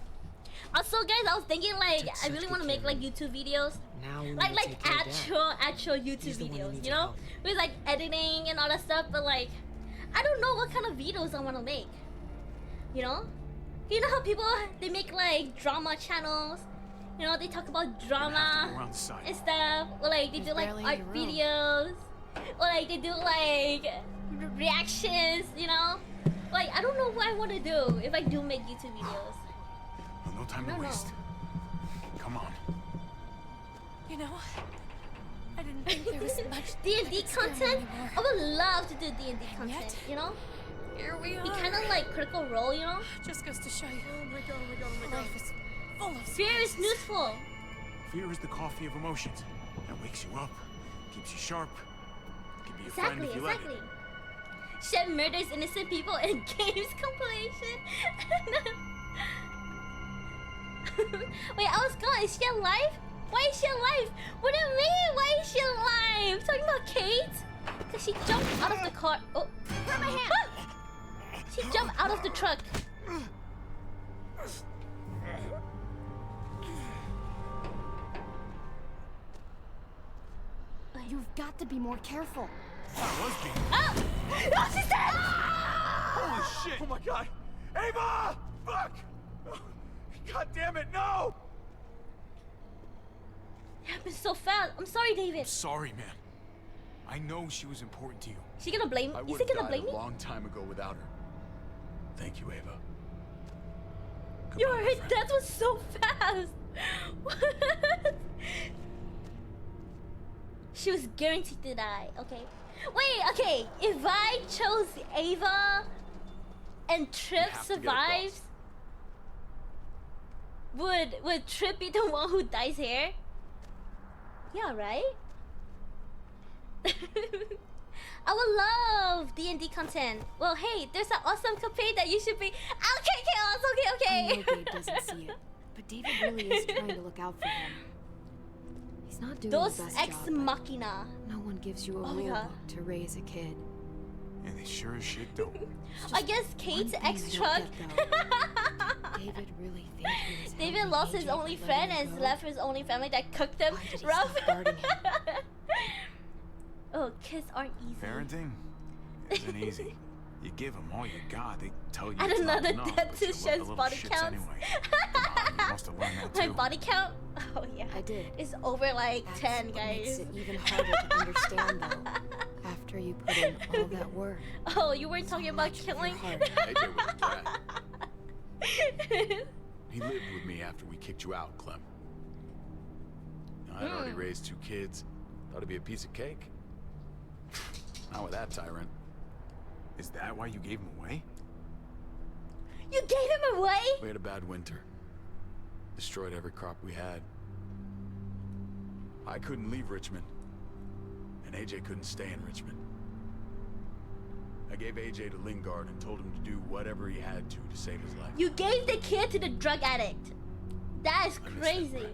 Also, guys, I was thinking like I really want to make like YouTube videos. Now like actual YouTube videos, you know? With like editing and all that stuff, but like I don't know what kind of videos I want to make. You know? You know how people they make like drama channels? You know, they talk about drama and stuff, or like they do like art videos, or like they do like reactions, you know? Like I don't know what I want to do if I do make YouTube videos. Well, no time to waste. Come on. You know, I didn't think there was much D&D content? I would love to do D&D content, you know? Here we are. Be kind of like Critical Role, you know? Just goes to show you. Oh my god. Life is full of fear is useful. Fear is the coffee of emotions. That wakes you up, keeps you sharp. Can be a friend if you let it. Shed murders innocent people in games compilation. Wait, I was gone. Is she alive? Why is she alive? What do you mean? Why is she alive? Talking about Kate? Because she jumped out of the car. Oh, grab my hand. Ah! She jumped out of the truck. You've got to be more careful. Oh! No, she's dead! Holy shit! Oh my god! Ava! Fuck! God damn it, no! It happened so fast. I'm sorry, David. I'm sorry, man. I know she was important to you. She gonna blame me? I Is would he have gonna blame died me? a long time ago without her. Thank you, Ava. Yo, her death was so fast. What? She was guaranteed to die. Okay. Wait. Okay. If I chose Ava and Trip survives, would Trip be the one who dies here? Yeah, right? I would love D&D content. Well, hey, there's an awesome campaign that you should be. Okay, Chaos. Okay. I know Gabe doesn't see it, but David really is trying to look out for him. He's not doing Those the best ex job, machina. No one gives you a Oh my rule God. book to raise a kid. And they sure as shit don't. I guess Kate's ex truck. David really thinks he was David lost his only friend and left his only family that cooked him rough. Oh, kids aren't easy. Parenting isn't easy. You give them all you got, they tell you And it's another not enough, dead but to you love the Shen's little body shits counts. anyway. Come on, you must have learned that My too. body count? Oh yeah. I did. It's over like That's 10, what guys. makes it even harder to understand, though. After you put in all that work. Oh, you weren't talking about killing? AJ was a brat. He lived with me after we kicked you out, Clem. I'd already raised 2 kids. Thought it'd be a piece of cake. Not with that tyrant. Is that why you gave him away? You gave him away? We had a bad winter. Destroyed every crop we had. I couldn't leave Richmond. And AJ couldn't stay in Richmond. I gave AJ to Lingard and told him to do whatever he had to save his life. You gave the kid to the drug addict. That is crazy.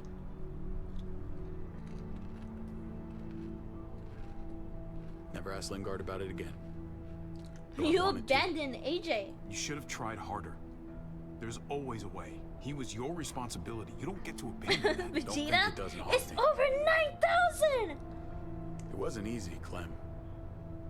Never asked Lingard about it again. You abandoned AJ. You should have tried harder. There's always a way. He was your responsibility. You don't get to abandon that. Vegeta? it does in It's Austin. over 9,000! It wasn't easy, Clem.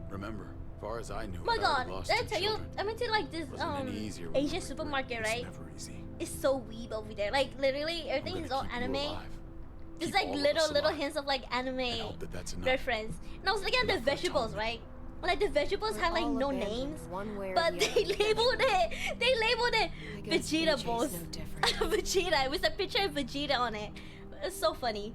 Remember, as far as I knew, Oh my I'd god, already lost did I 2 tell you? children. I went to like this Wasn't any easier when we Asian were supermarket, right? Never easy. It's so weeb over there. Like literally everything is all anime. There's Keep like all of little us alive. hints of like anime hope that that's enough. reference. And I was looking at the vegetables, right? Like the vegetables have like all no abandoned names, one way or but the they other. labeled it. They labeled it guess Vegeta AJ's balls. no different. Vegeta. It was a picture of Vegeta on it. It's so funny.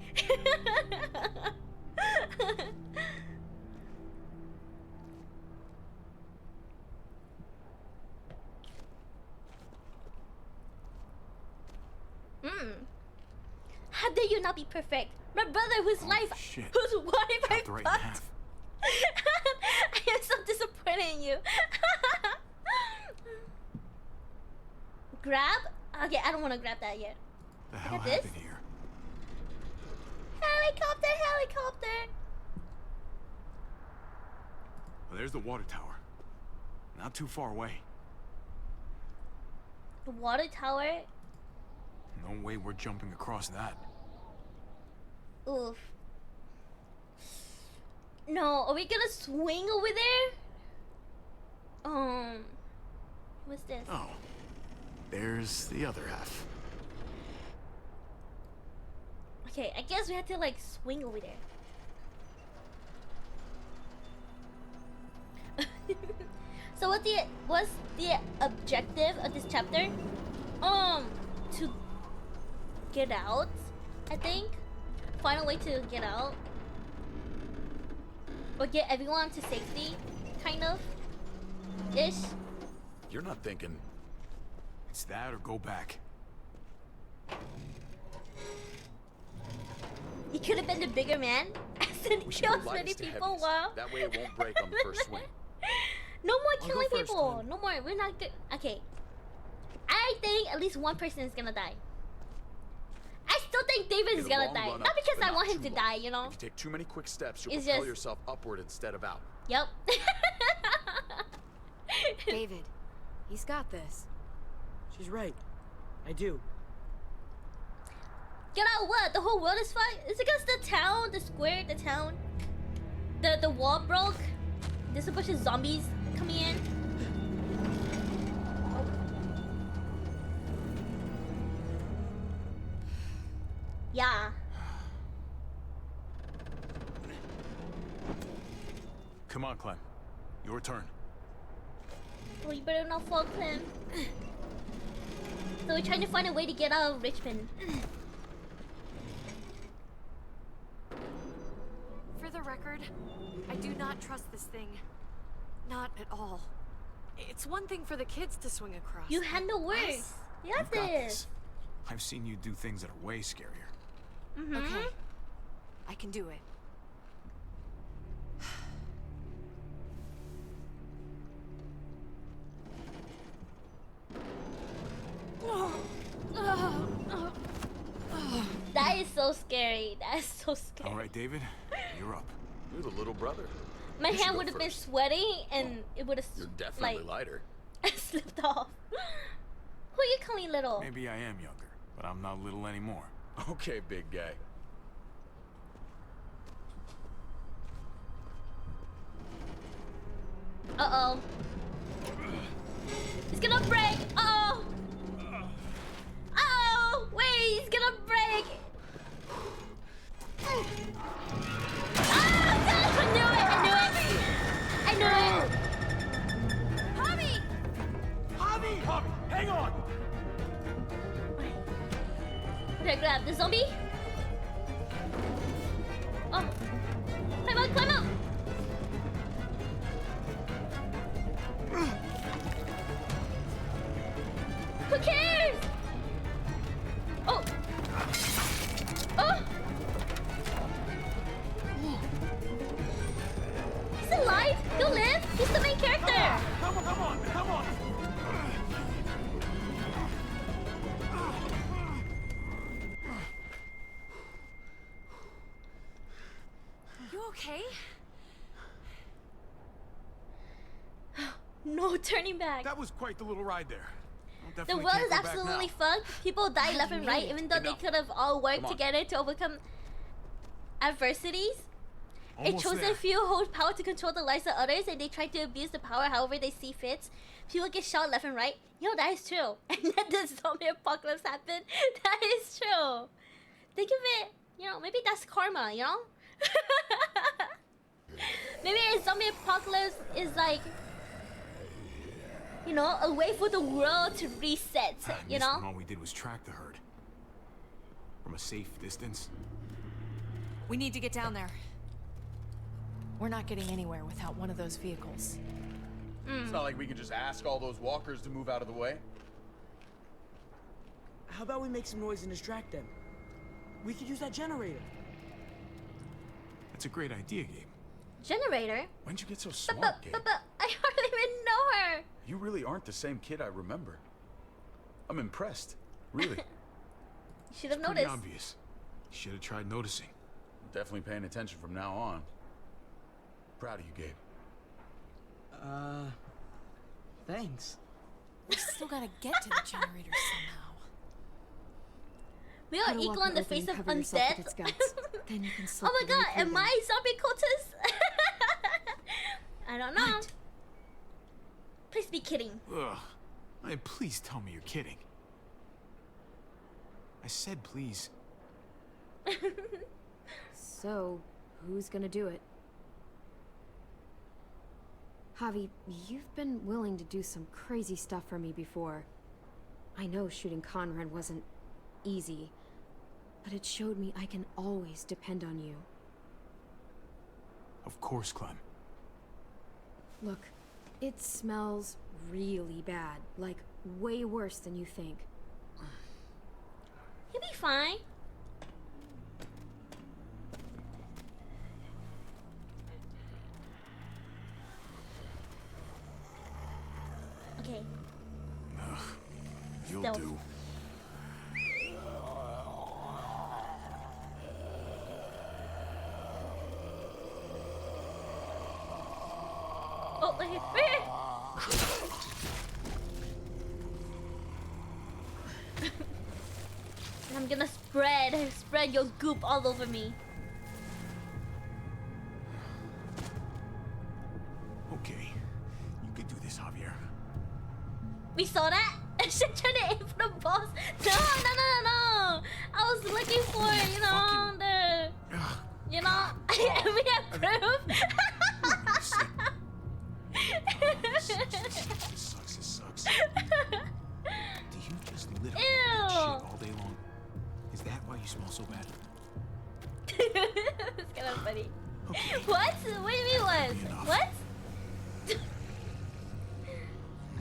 How dare you not be perfect? My brother whose life, shit. whose wife I Chopped right in fucked. half. I am so disappointed in you. Grab? Okay, I don't want to grab that yet. The Look hell at this. happened here? Helicopter, helicopter. Well, there's the water tower. Not too far away. The water tower? No way we're jumping across that. Oof. No, are we gonna swing over there? What's this? Oh. There's the other half. Okay, I guess we have to like swing over there. So what's the objective of this chapter? To get out, I think. Find a way to get out. Or get everyone to safety, kind of. Ish. You're not thinking. It's that or go back. He could have been the bigger man. And We should killed go many lightest to people. heaviest. Wow. That way it won't break on the first swing. No more I'll killing go first, people. Clem. No more. We're not good. Okay. I think at least one person is gonna die. I still think David is In the gonna long die. run Not up, because but I not want him too to long. die, you know? If you take too many quick steps, you'll It's propel just- yourself upward instead of out. Yep. David, he's got this. She's right. I do. Get out what? The whole world is fine? It's against the town, the square, the town. The wall broke. There's a bunch of zombies coming in. Yeah. Come on, Clem. Your turn. Oh, you better not fall, Clem. So we're trying to find a way to get out of Richmond. For the record, I do not trust this thing. Not at all. It's one thing for the kids to swing across. You handle worse. You got You've got this. this. I've seen you do things that are way scarier. Okay. I can do it. That is so scary. That is so scary. All right, David, you're up. You're the little brother. My You should hand go would have been first. sweaty and it would have You're definitely like lighter. slipped off. Who are you calling little? Maybe I am younger, but I'm not little anymore. Okay, big guy. Uh-oh. It's gonna break. Uh-oh. Uh-oh. Wait, it's gonna break. Ah, God, I knew it. I knew it. Javi! Javi, hang on. Did I grab the zombie? Oh. Climb out, climb out. Who cares? Oh. Oh. He's alive. He'll live. He's the main character. Come on. You okay? No turning back. That was quite the little ride there. The world is absolutely fucked. People die left and right, even though they could have all worked together to overcome adversities. It chosen few hold power to control the lives of others, and they try to abuse the power however they see fit. People get shot left and right. You know, that is true. And then the zombie apocalypse happened. That is true. Think of it, you know, maybe that's karma, you know? Maybe a zombie apocalypse is like, you know, a way for the world to reset, you know? All we did was track the herd. From a safe distance. We need to get down there. We're not getting anywhere without one of those vehicles. It's not like we can just ask all those walkers to move out of the way. How about we make some noise and distract them? We could use that generator. That's a great idea, Gabe. Generator? When'd you get so smart, Gabe? I hardly even know her. You really aren't the same kid I remember. I'm impressed, really. You should have Pretty noticed. obvious. You should have tried noticing. I'm definitely paying attention from now on. Proud of you, Gabe. Thanks. We still gotta get to the generator somehow. We are equal on the face of undead. Then you can slip Oh my god, am I zombie cultist? I don't know. What? Please be kidding. Ugh. Please tell me you're kidding. I said please. So, who's gonna do it? Javi, you've been willing to do some crazy stuff for me before. I know shooting Conrad wasn't easy, but it showed me I can always depend on you. Of course, Clem. Look, it smells really bad, like way worse than you think. He'll be fine. Okay. You'll Stealth. do. Oh, right here. And I'm gonna spread your goop all over me. Okay. You can do this, Javier. We saw that? I should try to aim for the boss. No. I was looking for, you know, we have proof. This sucks. Do you just literally eat shit all day long? Is that why you smell so bad? It's kind of funny. Okay. What? What do you mean what? What?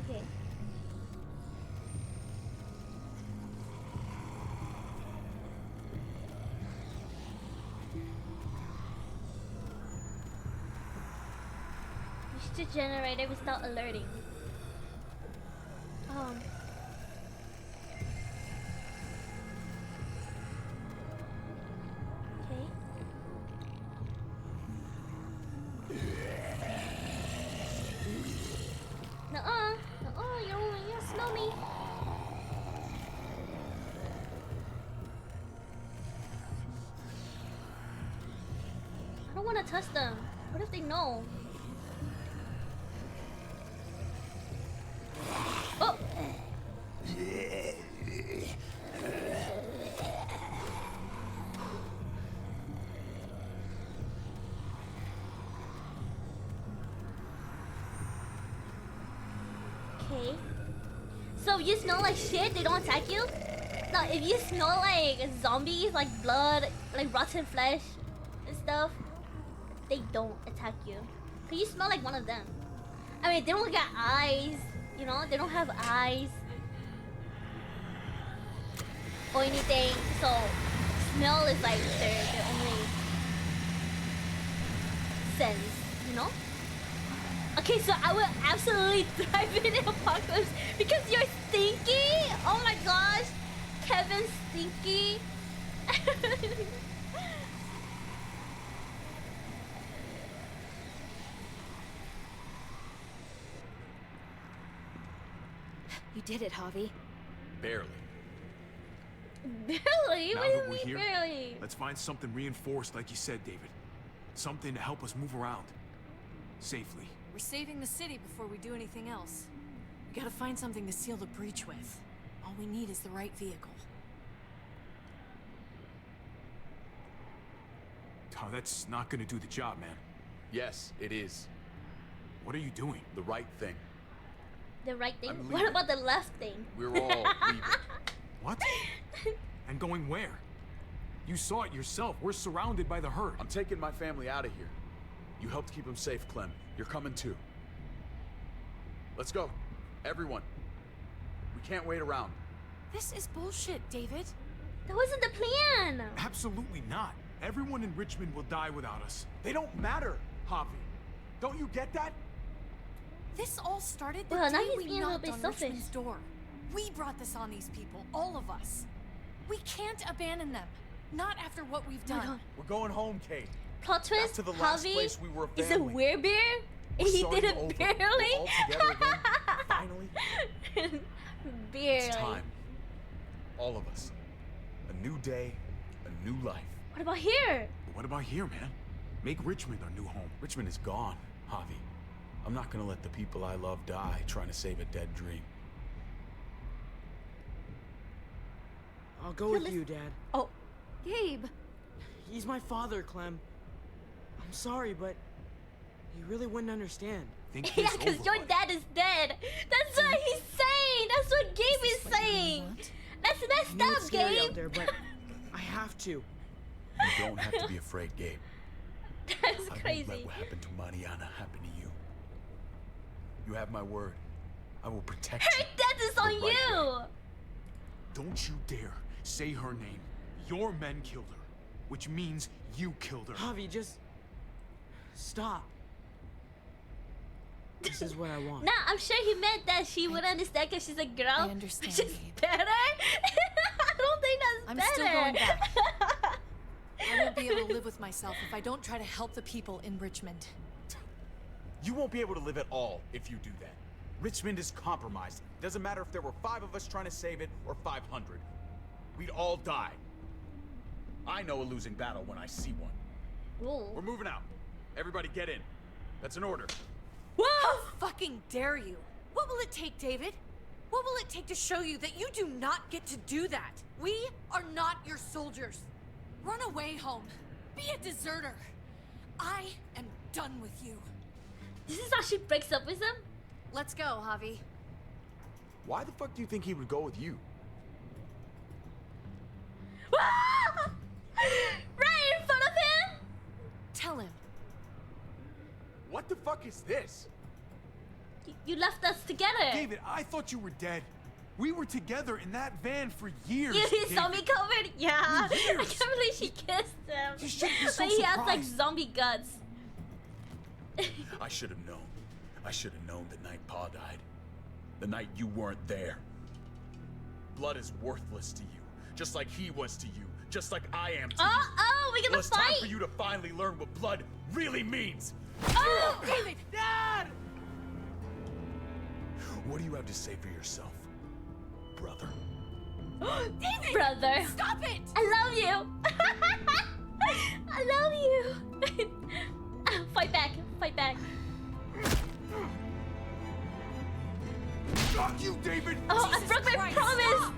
Okay. We should generate it without alerting. Okay. Nuh-uh. You don't smell me. I don't want to touch them. What if they know? So if you smell like shit, they don't attack you? No, if you smell like zombies, like blood, like rotten flesh and stuff, they don't attack you. Can you smell like one of them? I mean, they don't got eyes, you know? They don't have eyes or anything, so smell is like their only sense, you know? Okay, so I will absolutely thrive in the apocalypse because you're stinky? Oh my gosh, Kevin stinky. You did it, Javi. Barely. Barely? Now What do that you we're mean here, barely? let's find something reinforced like you said, David. Something to help us move around. Safely. We're saving the city before we do anything else. We gotta find something to seal the breach with. All we need is the right vehicle. Oh, that's not gonna do the job, man. Yes, it is. What are you doing? The right thing. The right thing? I'm What leaving. about the left thing? We're all leaving. What? And going where? You saw it yourself. We're surrounded by the herd. I'm taking my family out of here. You helped keep them safe, Clem. You're coming too. Let's go. Everyone. We can't wait around. This is bullshit, David. That wasn't the plan. Absolutely not. Everyone in Richmond will die without us. They don't matter, Javi. Don't you get that? This all started the Well, now day he's we being a little knocked bit on selfish. Richmond's door. We brought this on these people, all of us. We can't abandon them. Not after what we've Oh my done. God. We're going home, Kate. Plot twist, Back to the last Javi place we were a is a family. werebear and he did starting it over. barely. We're all together again. Finally. Barely. It's time. All of us. A new day, a new life. What about here? But what about here, man? Make Richmond our new home. Richmond is gone, Javi. I'm not gonna let the people I love die trying to save a dead dream. I'll go with you, Dad. Oh. Gabe! He's my father, Clem. I'm sorry, but you really wouldn't understand. Think Yeah, this because over, your bud. dad is dead. That's what he's saying. That's what Gabe is saying. That's I messed know up, it's scary Gabe. out there, but I have to. You don't have to be afraid, Gabe. That's I won't crazy. let what happened to Mariana happen to you. You have my word. I will protect Her you. death is on the right you. way. Don't you dare say her name. Your men killed her, which means you killed her. Javi, just stop. This is what I want. Nah, I'm sure he meant that she would understand because she's a girl. I understand, Which is Gabe. better. I don't think that's I'm better. still going back. I won't be able to live with myself if I don't try to help the people in Richmond. You won't be able to live at all if you do that. Richmond is compromised. Doesn't matter if there were 5 of us trying to save it or 500. We'd all die. I know a losing battle when I see one. Ooh. We're moving out. Everybody get in. That's an order. How fucking dare you? What will it take, David? What will it take to show you that you do not get to do that? We are not your soldiers. Run away home. Be a deserter. I am done with you. This is how she breaks up with him? Let's go, Javi. Why the fuck do you think he would go with you? Right in front of him? Tell him. What the fuck is this? You left us together. David, I thought you were dead. We were together in that van for years. You saw me David. covered? Yeah. I Years. can't believe she kissed him. You should be so But he has like surprised. zombie guts. I should have known. I should have known the night Pa died. The night you weren't there. Blood is worthless to you. Just like he was to you. Just like I am to you. Oh, we Well, gonna it's time fight? for you to finally learn what blood really means. Oh, David! Dad! What do you have to say for yourself, brother? David! Brother. Stop it! I love you. I love you. Fight back. Fight back. Fuck you, David! Oh, I broke my Christ, promise. stop.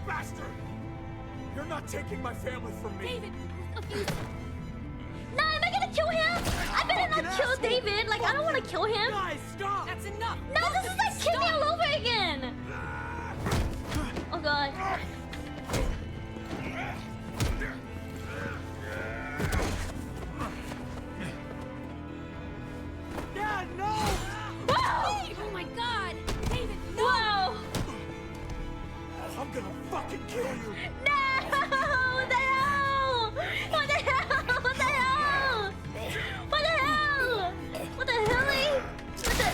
Bastard! You're not taking my family from me. David, No, am I gonna kill him? I better not kill David. Like, I don't want to kill him. Guys, stop! That's enough! No, this is like Kidney all over again. Oh god. Dad, no! Whoa! Oh my god! David, no! Whoa! I'm gonna fucking kill you! No! What the hell? What the hell? What the hell? What the hell? What the helly? What the?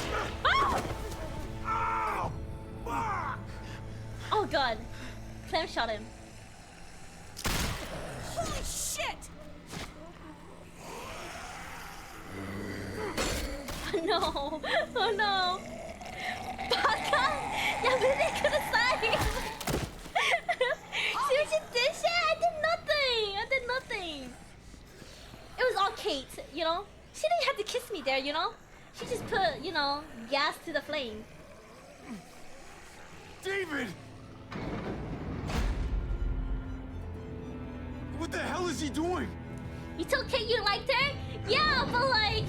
Oh! Ow! Fuck! Oh god. Clem shot him. Holy shit! Oh no! Oh no! Baka! Jag vill inte kunna säga! See what you did, shit? I did nothing! I did nothing! It was all Kate, you know? She didn't have to kiss me there, you know? She just put, you know, gas to the flame. David! What the hell is he doing? You told Kate you liked her? Yeah, but like...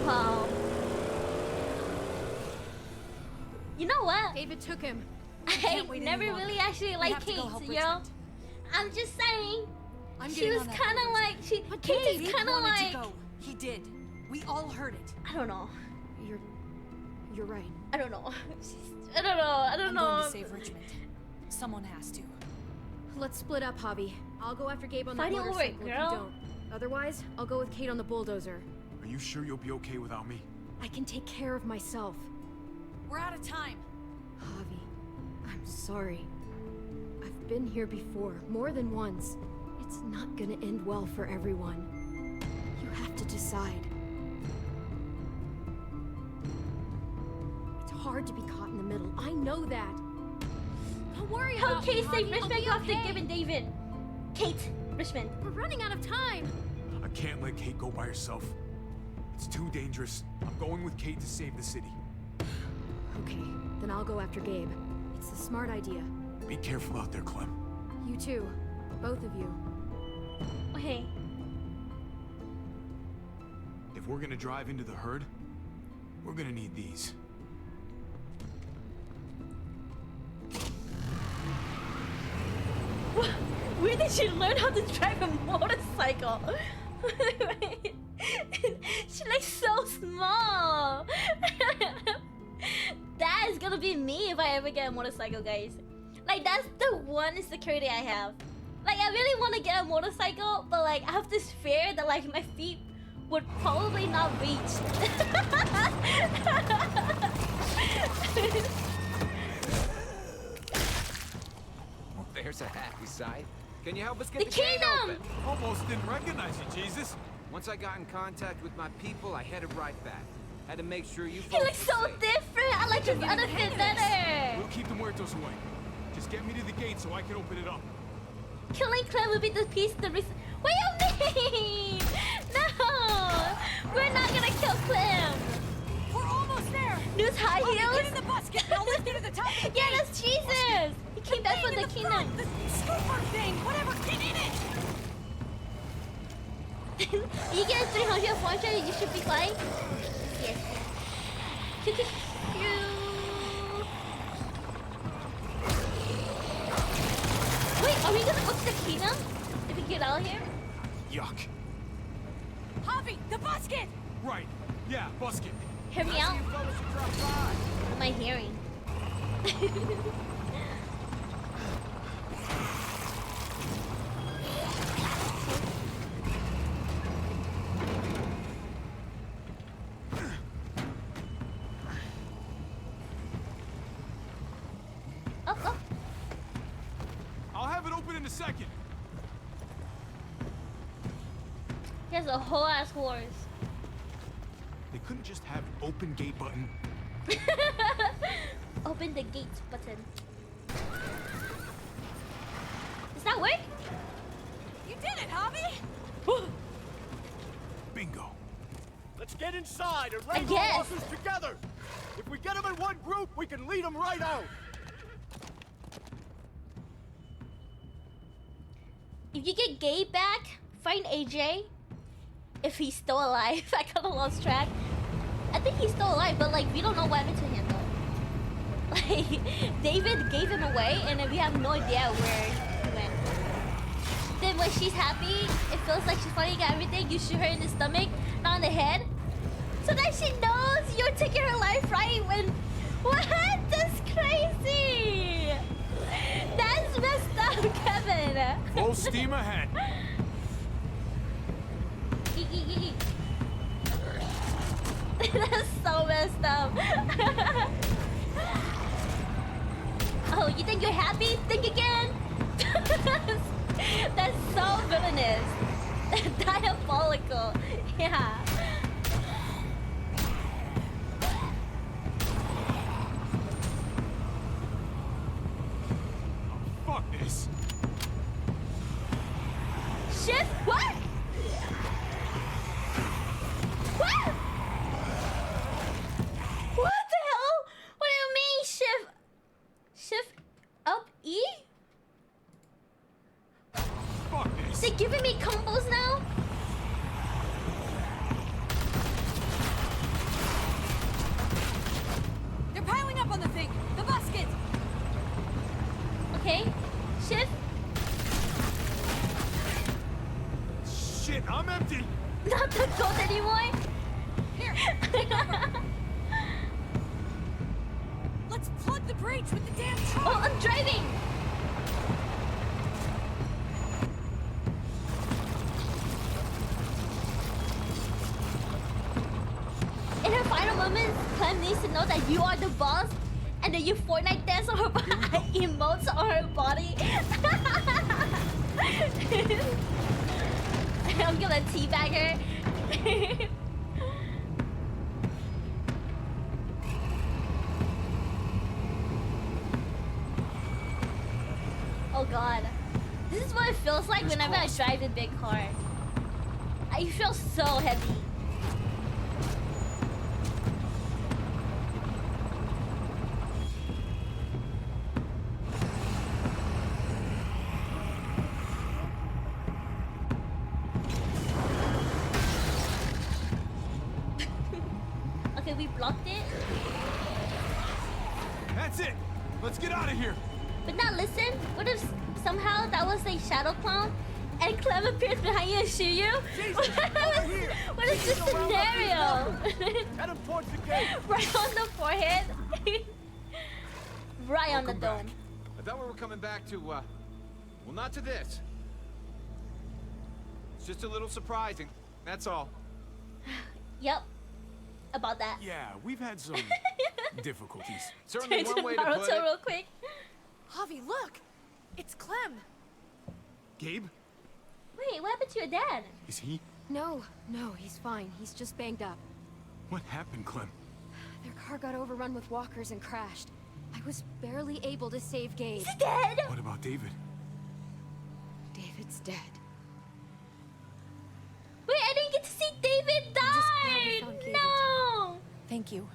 Wow. You know what? David took him. I never really actually liked Kate, you know? I'm just saying. She was kind of like... Kate is kind of like... He did. We all heard it. I don't know. You're right. I don't know. I don't know. I don't know. I'm going to save Richmond. Someone has to. Let's split up, Javi. I'll go after Gabe on that Fight it over, motorcycle if you girl. don't. Otherwise, I'll go with Kate on the bulldozer. Are you sure you'll be okay without me? I can take care of myself. We're out of time. Javi, I'm sorry. I've been here before, more than once. It's not gonna end well for everyone. You have to decide. It's hard to be caught in the middle. I know that. Don't worry about Okay, me, save Javi. Richmond, go after Gabe and David. Kate, Richmond. We're running out of time. I can't let Kate go by herself. It's too dangerous. I'm going with Kate to save the city. Okay, then I'll go after Gabe. It's a smart idea. Be careful out there, Clem. You too. Both of you. Okay. If we're gonna drive into the herd, we're gonna need these. Where did you learn how to drive a motorcycle? She looks so small. That is gonna be me if I ever get a motorcycle, guys. Like, that's the one insecurity I have. Like, I really want to get a motorcycle, but like, I have this fear that like my feet would probably not reach. Well, there's a happy sight. Can you help us get The the gate kingdom! open? Almost didn't recognize you, Jesus. Once I got in contact with my people, I headed right back. Had to make sure you He folks looks were so safe. different. I like his other fit better. We'll keep the muertos away. Just get me to the gate so I can open it up. Killing Clem will be the piece the reason. What do you mean? No, we're not gonna kill Clem. We're almost there. News high Okay, heels. get in the basket. Now let's get to the top of the Yeah, gate. that's Jesus. He came back from the kingdom. The scooper thing. Whatever. Get in it. You get 300 400, you should be fine. Yes. Wait, are we gonna go to the kingdom if we get out of here? Yuck. Javi, the basket. Right. Yeah, busket. Hear me out. Am I hearing? Oh. I'll have it open in a second. He has a whole ass horse. They couldn't just have an open gate button. Open the gate button. Does that work? You did it, Javi. Bingo. Let's get inside and I wrangle guess. horses together. If we get them in one group, we can lead them right out. If you get Gabe back find AJ. If he's still alive. I kind of lost track. I think he's still alive, but like we don't know what happened to him though. Like David gave him away, and then we have no idea where he went. Then when she's happy, it feels like she's finally got everything. You shoot her in the stomach, not on the head, so that she knows you're taking her life, right? When what? That's crazy. That's messed up, Kevin. Full steam ahead. That's so messed up. Oh, you think you're happy? Think again. That's so villainous. Diabolical. Yeah. Fuck this. Shift? What? What? What the hell? What do you mean shift? Shift up E? Fuck this. They're giving me combos now? They're piling up on the thing. The basket. Okay. Shift. Shit, I'm empty. Not the goat anymore? Here. Let's plug the breach with the damn truck. Oh, I'm driving. In her final moments, Clem needs to know that you are the boss, and then you Fortnite dance on her emotes on her body. I'm gonna teabag her. Oh god. This is what it feels like whenever I drive a big car. I feel so heavy. Okay, we blocked it. That's it. Let's get out of here. But now listen, what if somehow that was a shadow clown and Clem appears behind you and shoot you? What is this scenario? Head him towards the gate. Right on the forehead. Right on the dome. I thought we were coming back to, well, not to this. It's just a little surprising, that's all. Yep. About that. Yeah, we've had some difficulties. Certainly Turn one way to to put Naruto it. real quick. Javi, look. It's Clem. Gabe? Wait, what happened to your dad? Is he? No, he's fine. He's just banged up. What happened, Clem? Their car got overrun with walkers and crashed. I was barely able to save Gabe. He's dead! What about David? David's dead. Wait, I didn't get to see David die! No! Thank you.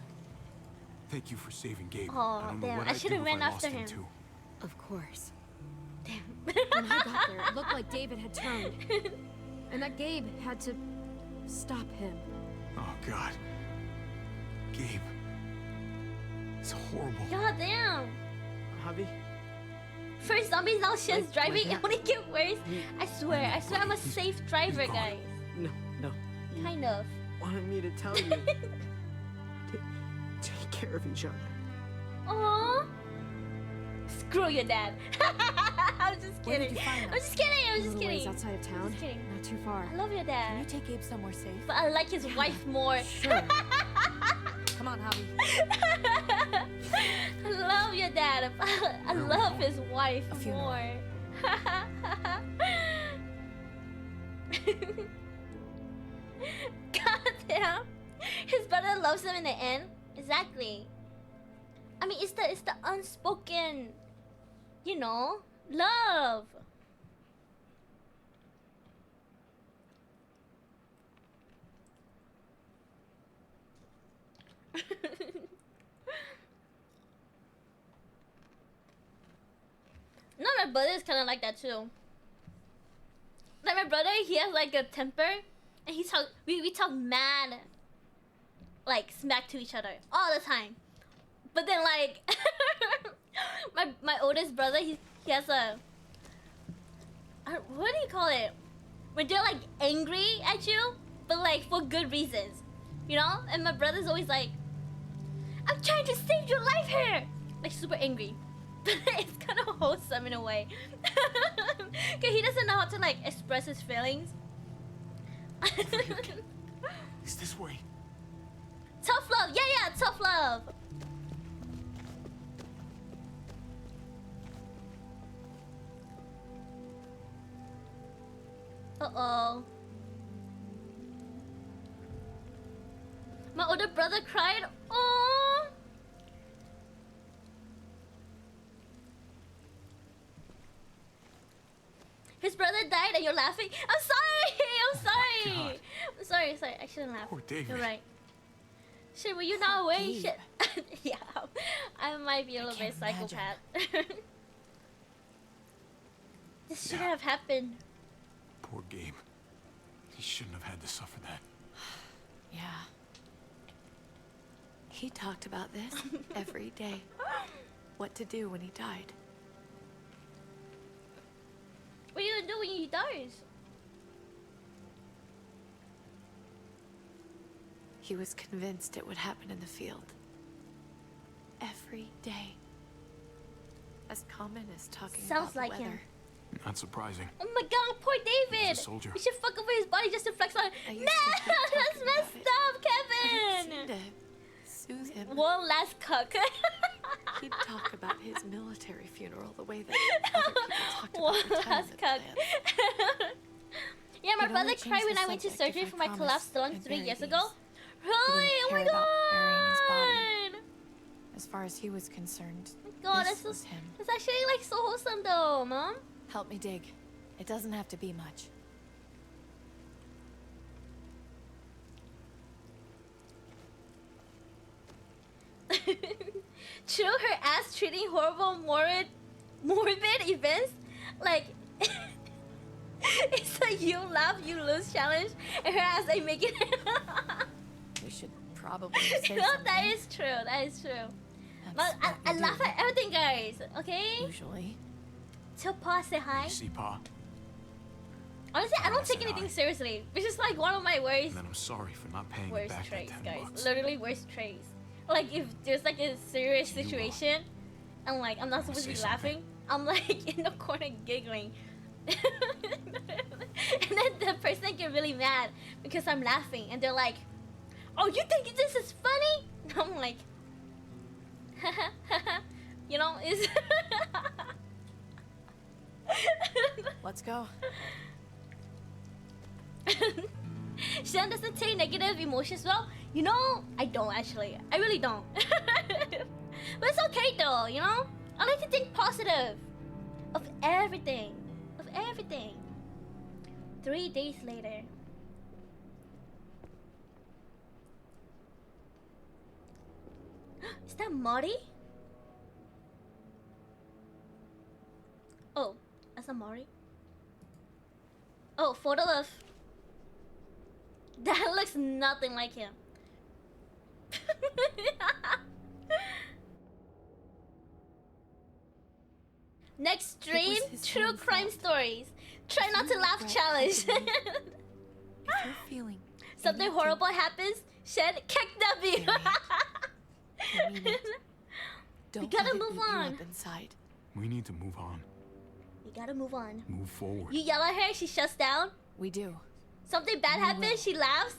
Thank you for saving Gabe. Aw, I don't know damn, what I I'd should've do if ran I after lost him. Too. Of course. When I got there, it looked like David had turned. And that Gabe had to stop him. Oh, God. Gabe. It's horrible. God damn. Javi? First zombies, now Shen's driving. It only get worse. I swear I'm a safe driver, guys. No. Kind of. Wanted me to tell you. Take care of each other. Aww. Screw your dad. I'm just Where did kidding. you find him? I'm just kidding. I'm A just little kidding. ways outside of town. Just kidding. Not too far. I love your Can you dad, take Gabe somewhere safe? but I like his wife more. Sure. Come on, Javi. I love your dad. I love his wife A funeral. more. God damn. His brother loves him in the end. Exactly. I mean, it's the unspoken, you know, love. No, my brother is kind of like that too. Like my brother, he has like a temper, and we talk mad, like smack to each other all the time. But then like my oldest brother, he has a what do you call it? When they're like angry at you, but like for good reasons, you know? And my brother's always like, I'm trying to save your life here! Like super angry. But it's kind of wholesome in a way. Cause he doesn't know how to like express his feelings. Is this way? Tough love, yeah, tough love. Uh-oh. My older brother cried. Oh. His brother died and you're laughing. I'm sorry. I'm sorry. I shouldn't laugh. Poor David. You're right. Shit, were you not awake? Shit. Yeah, I might be a little bit psychopath. This shouldn't have happened. Poor Gabe. He shouldn't have had to suffer that. Yeah. He talked about this every day. What to do when he died. What are you gonna do when he dies? He was convinced it would happen in the field. Every day. As common as talking Sounds about the like weather. him. Not surprising. Oh my god, poor David! He's a soldier. You should fuck over his body just to flex on. No, that's messed up, Kevin! To soothe him. One last cuck. He'd talk about his military funeral the way that other people talked about last cuck. Yeah, my He'd brother only cried change when the I went to subject surgery if for I my promised collapsed lung I'd 3 bury years these. ago. He Really? didn't Oh my care about burying his god! body. As far as he was concerned, God, this that's was him. It's actually like so wholesome though, Mom. Help me dig. It doesn't have to be much. True, her ass treating horrible, morbid events like it's a you laugh, you lose challenge, and her ass ain't making it. We should probably say That is true. That is true. But I laugh at everything, guys. Okay. Usually. Till Pa say hi. You see, Pa? Honestly, I don't say take anything hi. seriously. Which is like one of my worst And then I'm sorry for not paying you worst back that traits, 10 guys. bucks. Literally worst traits. Like if there's like a serious situation, and like I'm not supposed to be say laughing, I'm like in the corner giggling. And then the person get really mad because I'm laughing, and they're like, "Oh, you think this is funny?" And I'm like, you know, it's. Let's go. Shan doesn't take negative emotions well. You know, I don't actually. I really don't. But it's okay though, you know? I like to think positive. Of everything. Of everything. 3 days later. Is that Marty? Oh, that's not Marty. Oh, photo of. That looks nothing like him. Next stream, true crime stories. Try not to laugh challenge. If you're feeling Something horrible happens, shed kick W. don't gotta let it move eat you on. up inside. We need to move on. You gotta move on. Move forward. You yell at her, she shuts down. We do. Something bad happens, she laughs.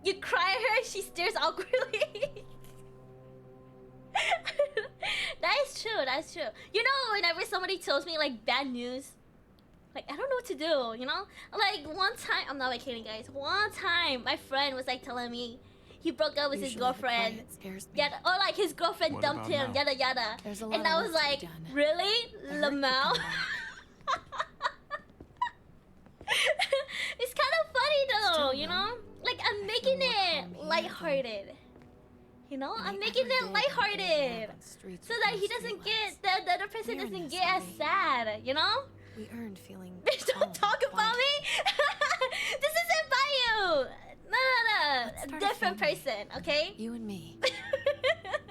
You cry at her, she stares awkwardly. That is true, that's true. You know, whenever somebody tells me like bad news, like I don't know what to do, you know? Like one time, I'm not kidding guys, one time my friend was like telling me he broke up with his Usually the girlfriend. quiet scares me. Yada, or like his girlfriend What dumped about him, now? yada yada. There's a lot And of I work was to be like, done. really? The hurt Lamau? could come It's kind of funny though, Still, you though, know? Like I'm I making feel more it calm here lighthearted. You know, than I'm I making ever it did lighthearted. on streets So with that no he doesn't streetlights. get, the other person We're in doesn't this, get as aren't we? sad, you know? We earned feeling Bitch, don't calm, talk about quiet. me! start different a family. person, okay? You and me.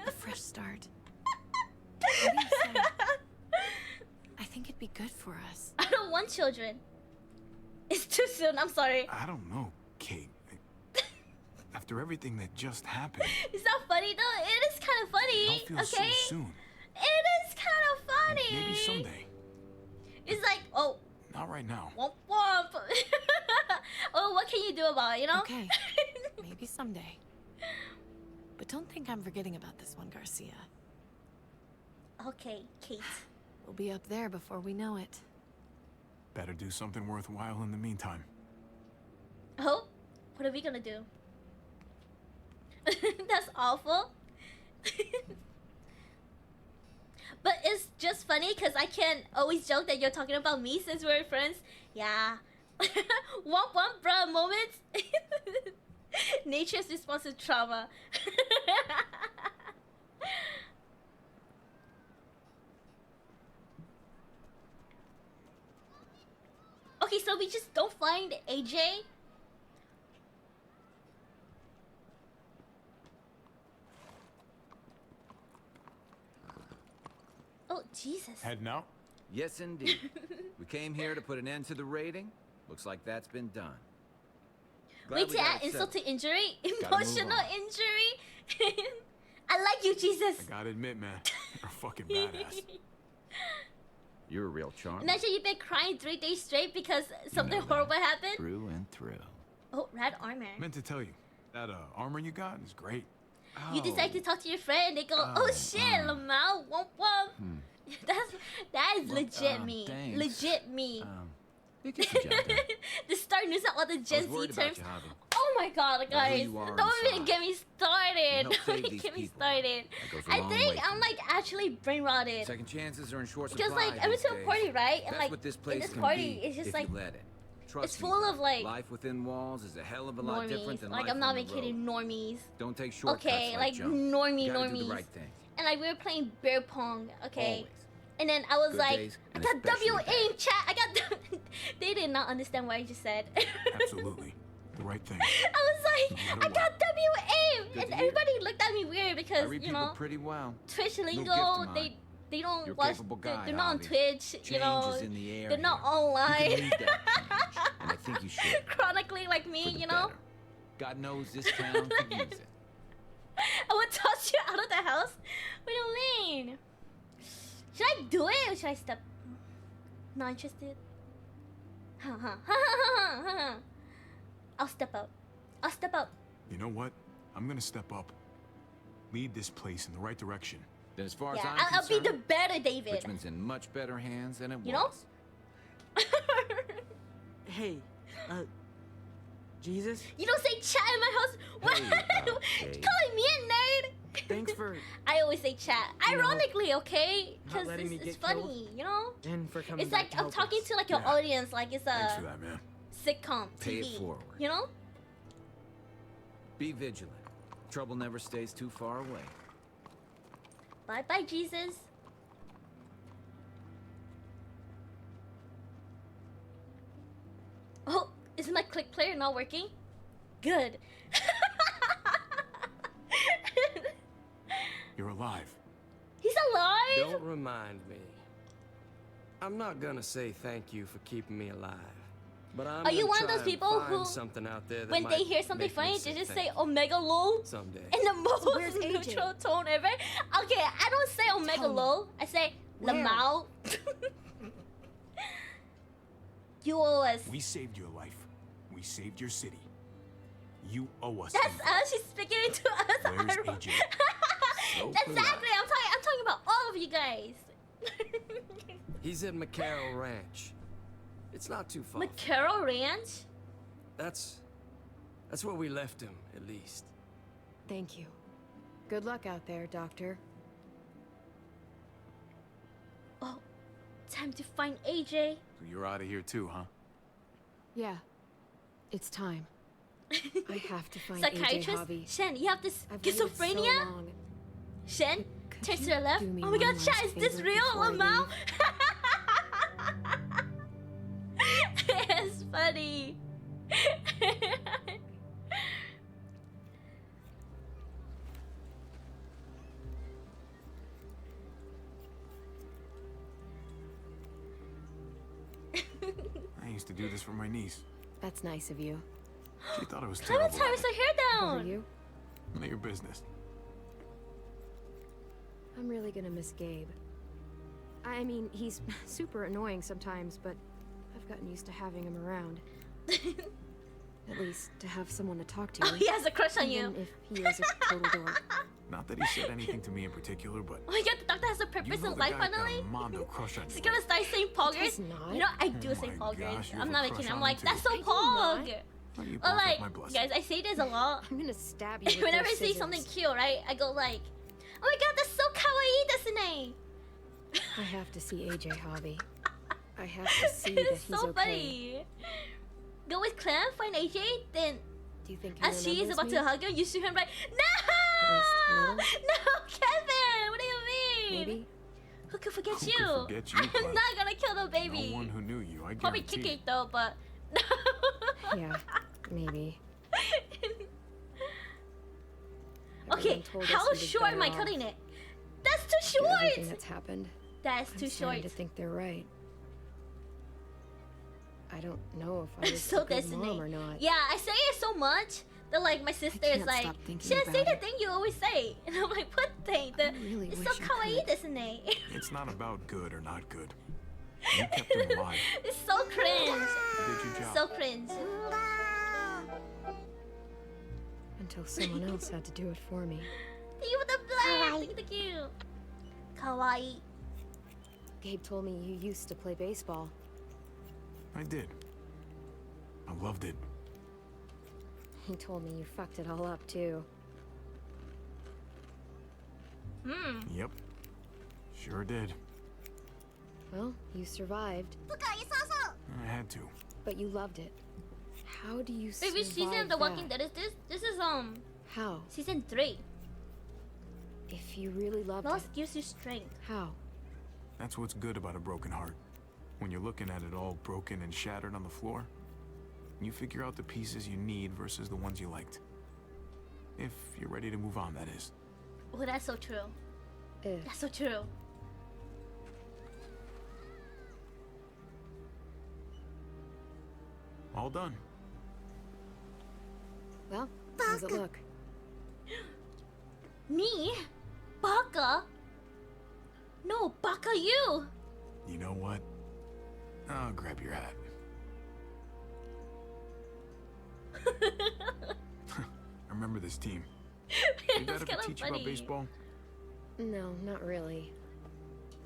A fresh start. What do you say? I think it'd be good for us. I don't want children. It's too soon. I'm sorry. I don't know, Kate. After everything that just happened, It's not funny though. It is kind of funny. don't feel Okay. so soon. It is kind of funny. Maybe someday. It's like, oh, Not right now. womp womp. Oh, what can you do about it? You know? Okay. Maybe someday. But don't think I'm forgetting about this one, Garcia. Okay, Kate. We'll be up there before we know it. Better do something worthwhile in the meantime. Oh, what are we gonna do? That's awful. But it's just funny because I can always joke that you're talking about me since we're friends. Yeah. Womp womp bruh moments. Nature's response to trauma. Okay, so we just don't find AJ. Oh, Jesus. Heading out? Yes, indeed. We came here to put an end to the raiding. Looks like that's been done. Glad Wait we to got add it insult settled. to injury? Gotta move Emotional on. injury? I like you, Jesus. I gotta admit, man, you're a fucking badass. You're a real charmer. Imagine you've been crying 3 days straight because something horrible happened. Through and through. Oh, red armor. Meant to tell you, that armor you got is great. You decide to talk to your friend. They go, "Oh shit, Lamau, womp womp." That is legit me. thanks. Legit me. You get the job done. The start using all the I was Gen Z worried about terms. you, Javi. Oh my god, Know who guys! you are Don't even inside. get me started. help Don't save even these get me people. started. That goes a I long think way I'm like actually brain rotted. Second chances are in short Because supply like I went these to a days. party, right? And That's like what this in place this can party, be it's just if like you let it. Trust it's me, full bro. of like life within walls is a hell of a lot different normies. than Like life I'm not on the even kidding, road. normies. Don't take shortcuts Okay, like Joe. normie You gotta normies. do the right thing. And like we were playing beer pong, okay? Always. And then I was Good like, days, I and got especially W aim chat. I got. They did not understand what I just said. Absolutely. The right thing. I was like, No I matter got W aim, Good and to hear. everybody looked at me weird I because read you people know pretty well. Twitch No gift lingo. of mine. They don't You're a watch. capable They're, guy, they're not on Javi. Twitch. You Change know, is in the air they're not here. You online. can lead that change, and I think you should. Chronically like me, For the you know. better. God knows this town could use it. I would toss you out of the house. What do you mean? Should I do it or should I step? Not interested. I'll step out. I'll step out. You know what? I'm gonna step up. Lead this place in the right direction. Then as far as Yeah, I'm I'll be concerned, the better David. Richmond's in much better hands than it You know? was. Hey, Jesus? You don't say chat in my house. What? hey. Calling me a nerd? Thanks for I always say chat. You know, Ironically, okay? not Because letting me it's get funny, killed. you know? and for coming It's back like to I'm help talking us. to like your Yeah. audience, like it's Thanks for a that, man. sitcom Pay it TV. forward. You know? Be vigilant. Trouble never stays too far away. Bye bye, Jesus. Oh, is my click player not working? Good. You're alive. He's alive? Don't remind me. I'm not gonna say thank you for keeping me alive. But I'm Are you gonna one of try those and people find who, something out there that when they might hear something make me funny, say they just thank say you. Omega lol Someday. in the most where's AJ? neutral tone ever? Okay, I don't say Omega Tell me. lol. I say Where? Lamau. You owe us. We saved your life. We saved your city. You owe us. That's everything. us. She's speaking to us. Where's I wrote- AJ? So Exactly. I'm talking about all of you guys. He's at McCarroll Ranch. It's not too far. McCarroll Ranch. That's where we left him, at least. Thank you. Good luck out there, Doctor. Oh, time to find AJ. So you're out of here too, huh? Yeah. It's time. I have to find AJ Psychiatrist Javi. Shen, you have this I've waited so schizophrenia. long. Shen, Could turn to you the left. do me Oh my one god, last chat, is this favor real, before I Lamau? leave? It's funny. used to do this for my niece. That's nice of you. She thought it was terrible. Clementine, her hair How down. are you? None of your business. I'm really gonna miss Gabe. I mean, he's super annoying sometimes, but I've gotten used to having him around. At least to have someone to talk to. Oh, he has a crush on you. Even if he is a total dork. Not that he said anything to me in particular, but Oh my god, the doctor has a purpose in life finally. Mondo crush on She's you. gonna start saying poggers. Does not. You know, I do Oh say my poggers. gosh, you I'm have not a even crush kidding. I'm on like, him that's too. so I do not. pog. Well, you Or both have like, my blessing. guys, I say this a lot. I'm gonna stab you with Whenever I those say scissors. something cute, right? I go like, oh my god, that's so kawaii, desu ne. I have to see AJ, Javi. I have to see that It's he's so okay. funny. Go with Clem, find AJ, then Do you think he as she is remembers about me? to hug him, you shoot him like, At least a no! little? No, Kevin! What do you mean? Maybe. Who could forget Who you? could forget you, I'm Clem? not gonna kill the baby. No one who knew you, I Probably guarantee. kick it though, but Yeah, maybe. okay, Everyone told us how he was short am I better cutting off. it? That's too After everything short. that's happened. That's I'm too starting short. to think they're right. I don't know if I was So a good Destiny. mom or not. Yeah, I say it so much that like my sister is can't like, stop thinking Shan, say about the it. thing you always say, and I'm like, what thing? The, really it's wish so I kawaii, isn't it? It's not about good or not good. You kept him alive. It's so cringe. You did your job. So cringe. Until someone else had to do it for me. Thank you for the black. Thank you. Kawaii. Gabe told me you used to play baseball. I did. I loved it. He told me you fucked it all up too. Hmm. Yep. Sure did. Well, you survived, I had to. but you loved it. How do you Wait, survive which season of The Walking that? Dead is this? This is How? season 3. If you really loved Loss it, gives you strength. how? That's what's good about a broken heart. When you're looking at it all broken and shattered on the floor, you figure out the pieces you need versus the ones you liked. If you're ready to move on, that is. Oh, that's so true. If. That's so true. All done. Well, how does it look? Me? Baka? No, Baka you! You know what? I'll grab your hat. I remember this team. Did that It's ever kinda teach you funny. about baseball? No, not really.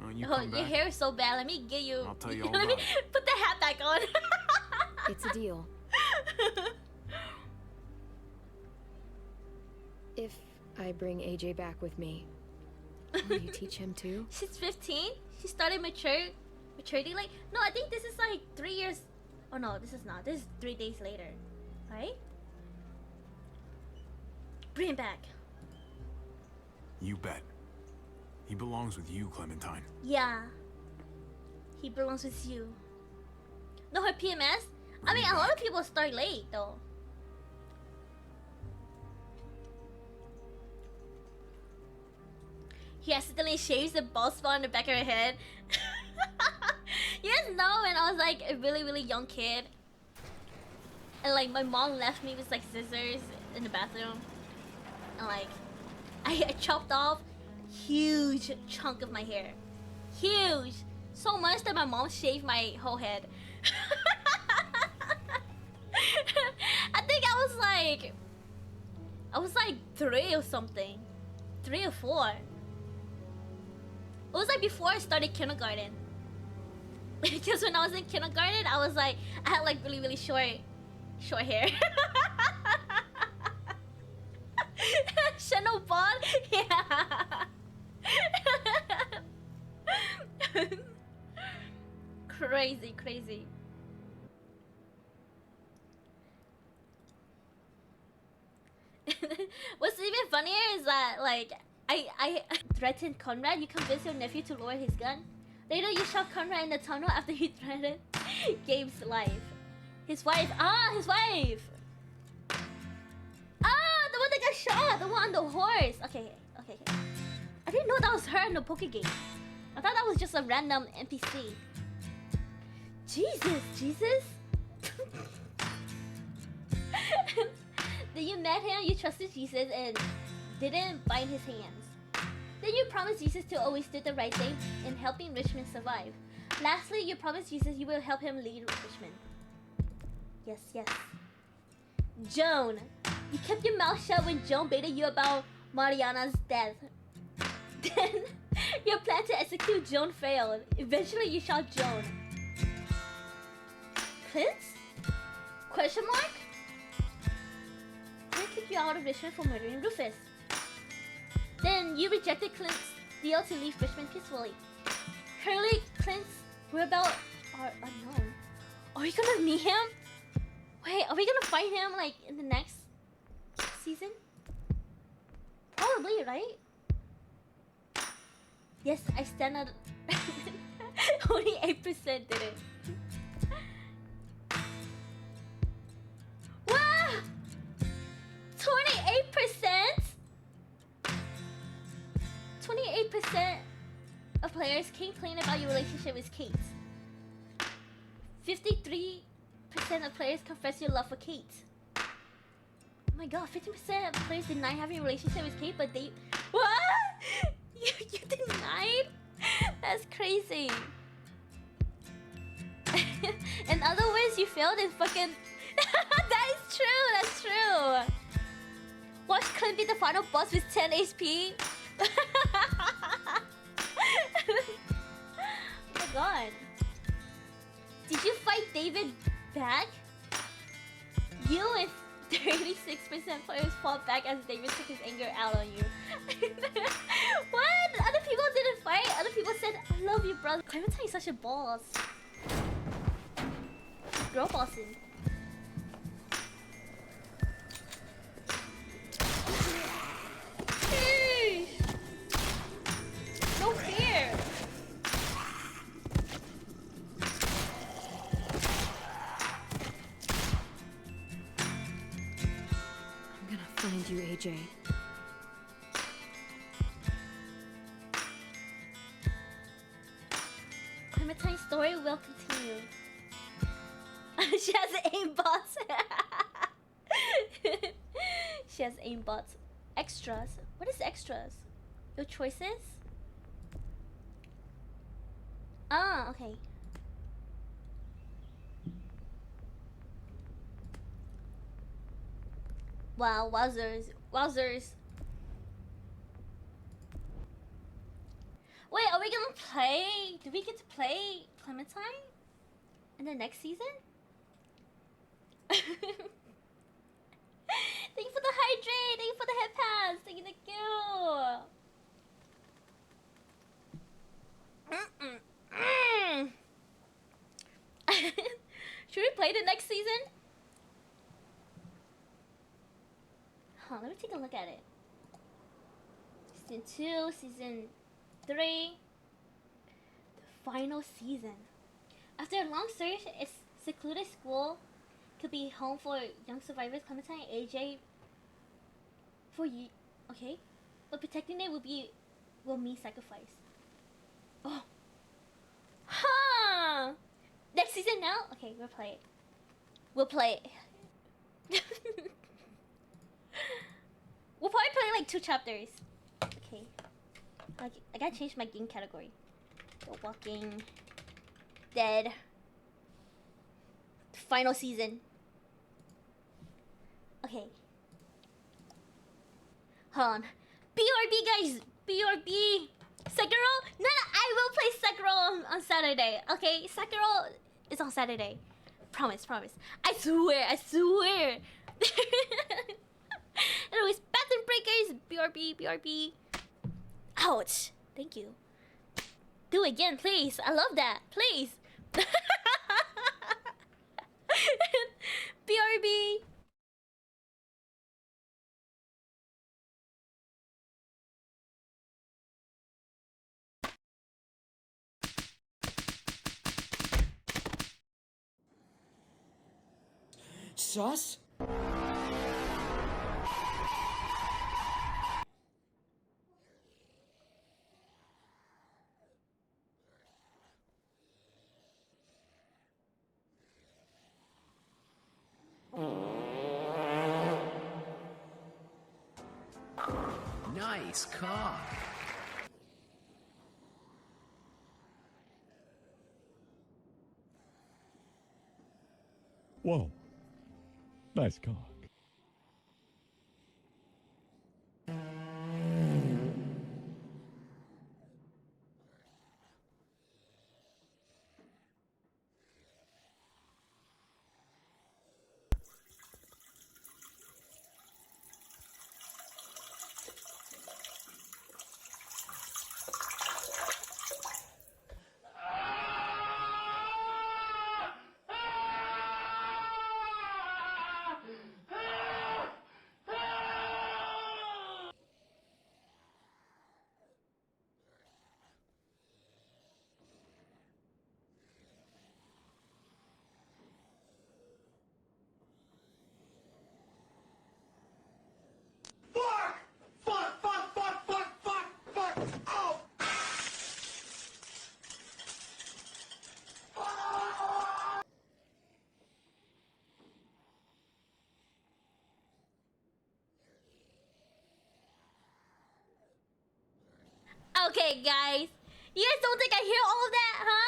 Well, you Oh, come your back. hair is so bad. Let me get you. I'll tell you all Let me about it. put the hat back on. It's a deal. If I bring AJ back with me, will you teach him too? She's 15. She started maturity like. No, I think this is like 3 years. Oh no, this is not. This is 3 days later, right? Bring him back. You bet. He belongs with you, Clementine. Yeah. He belongs with you. No, her PMS. I mean, a lot of people start late though. He accidentally shaves the bald spot on the back of her head. You guys know when I was like a really, really young kid, and like my mom left me with like scissors in the bathroom, and like I chopped off huge chunk of my hair, huge, so much that my mom shaved my whole head. I think I was like 3 or something, 3 or 4. It was like before I started kindergarten. Because when I was in kindergarten, I was like, I had like really, really short hair. Chanel bond? Yeah. Crazy, crazy. What's even funnier is that like I threatened Conrad, you convinced your nephew to lower his gun. Later you shot Conrad in the tunnel after you threatened Gabe's life. His wife. Ah, his wife. Ah, the one that got shot. The one on the horse. Okay. I didn't know that was her in the Poke game. I thought that was just a random NPC. Jesus. Then you met him, you trusted Jesus, and didn't bind his hands. Then you promised Jesus to always do the right thing in helping Richmond survive. Lastly, you promised Jesus you will help him lead Richmond. Yes, yes. Joan, you kept your mouth shut when Joan baited you about Mariana's death. Then your plan to execute Joan failed. Eventually, you shot Joan. Clint? Question mark? Clint kicked you out of Richmond for murdering Rufus. Then you rejected Clint's deal to leave Richmond peacefully. Currently, Clint's whereabouts are unknown. Are we gonna meet him? Wait, are we gonna find him like in the next season? Probably, right? Yes, I stand at only 8% did it. Wow! 28%? 28% of players can't complain about your relationship with Kate. 53% of players confess your love for Kate. Oh my god, 50% of players deny having a relationship with Kate, but they... What? You denied? That's crazy. In other words, you failed in fucking... That is true, that's true. Watch Clint be the final boss with 10 HP. Oh my god. Did you fight David back? You and 36% players fought back as David took his anger out on you. What? Other people didn't fight? Other people said, I love you, brother. Clementine is such a boss. Girl bossing. Hey! No fear! I'm gonna find you, AJ. Clementine's story will continue. She has aimbots. She has aimbots. Extras. What is extras? Your choices? Ah, okay. Wow, wowzers. Wowzers. Wait, are we gonna play? Do we get to play Clementine in the next season? Thank you for the hydrate. Thank you for the head pass. Thank you, Should we play the next season? Huh, let me take a look at it. Season 2, Season 3. The final season. After a long search, a secluded school could be home for young survivors. Clementine and AJ for you. Okay. But protecting it will mean sacrifice. Oh. Huh. Next season now? Okay, we'll play it. We'll play it. We'll probably play like 2 chapters. Okay. I gotta change my game category. The Walking Dead. Final season. Okay. Hold on. BRB, guys! BRB! Sekiro? No, I will play Sekiro on Saturday. Okay? Sekiro is on Saturday. Promise, promise. I swear, I swear. Anyways, Bathroom Breakers! BRB, BRB. Ouch. Thank you. Do it again, please. I love that. Please. BRB. Sus? Nice cock. Whoa. Nice cock. Okay, guys. You guys don't think I hear all of that, huh?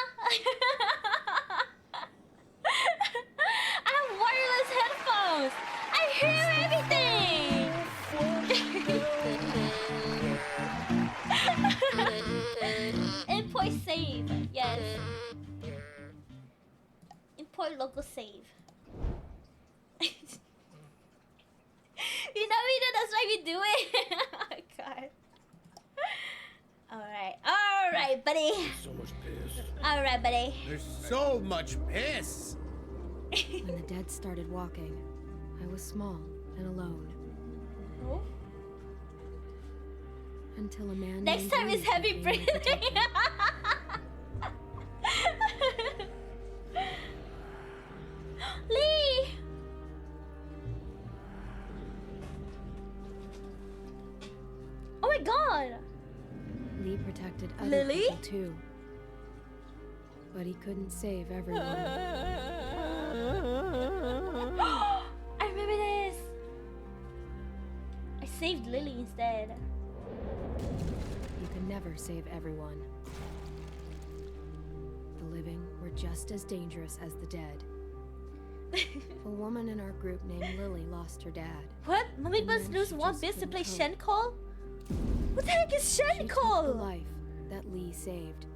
I have wireless headphones. I hear everything. Import save. Yes. Import local save. You know that's why we do it. Oh god. Alright, buddy. So much piss. Alright, buddy. There's so much piss. When the dead started walking, I was small and alone. Oh? Until a man. Next time is heavy breathing. Lee! Oh my god! Lee protected other Lily? people too. But he couldn't save everyone. I remember this! I saved Lily instead. You can never save everyone. The living were just as dangerous as the dead. A woman in our group named Lily lost her dad. What? Mommy must lose one bit to play Shen Call? What the heck is Shen Call? The life that Lee saved.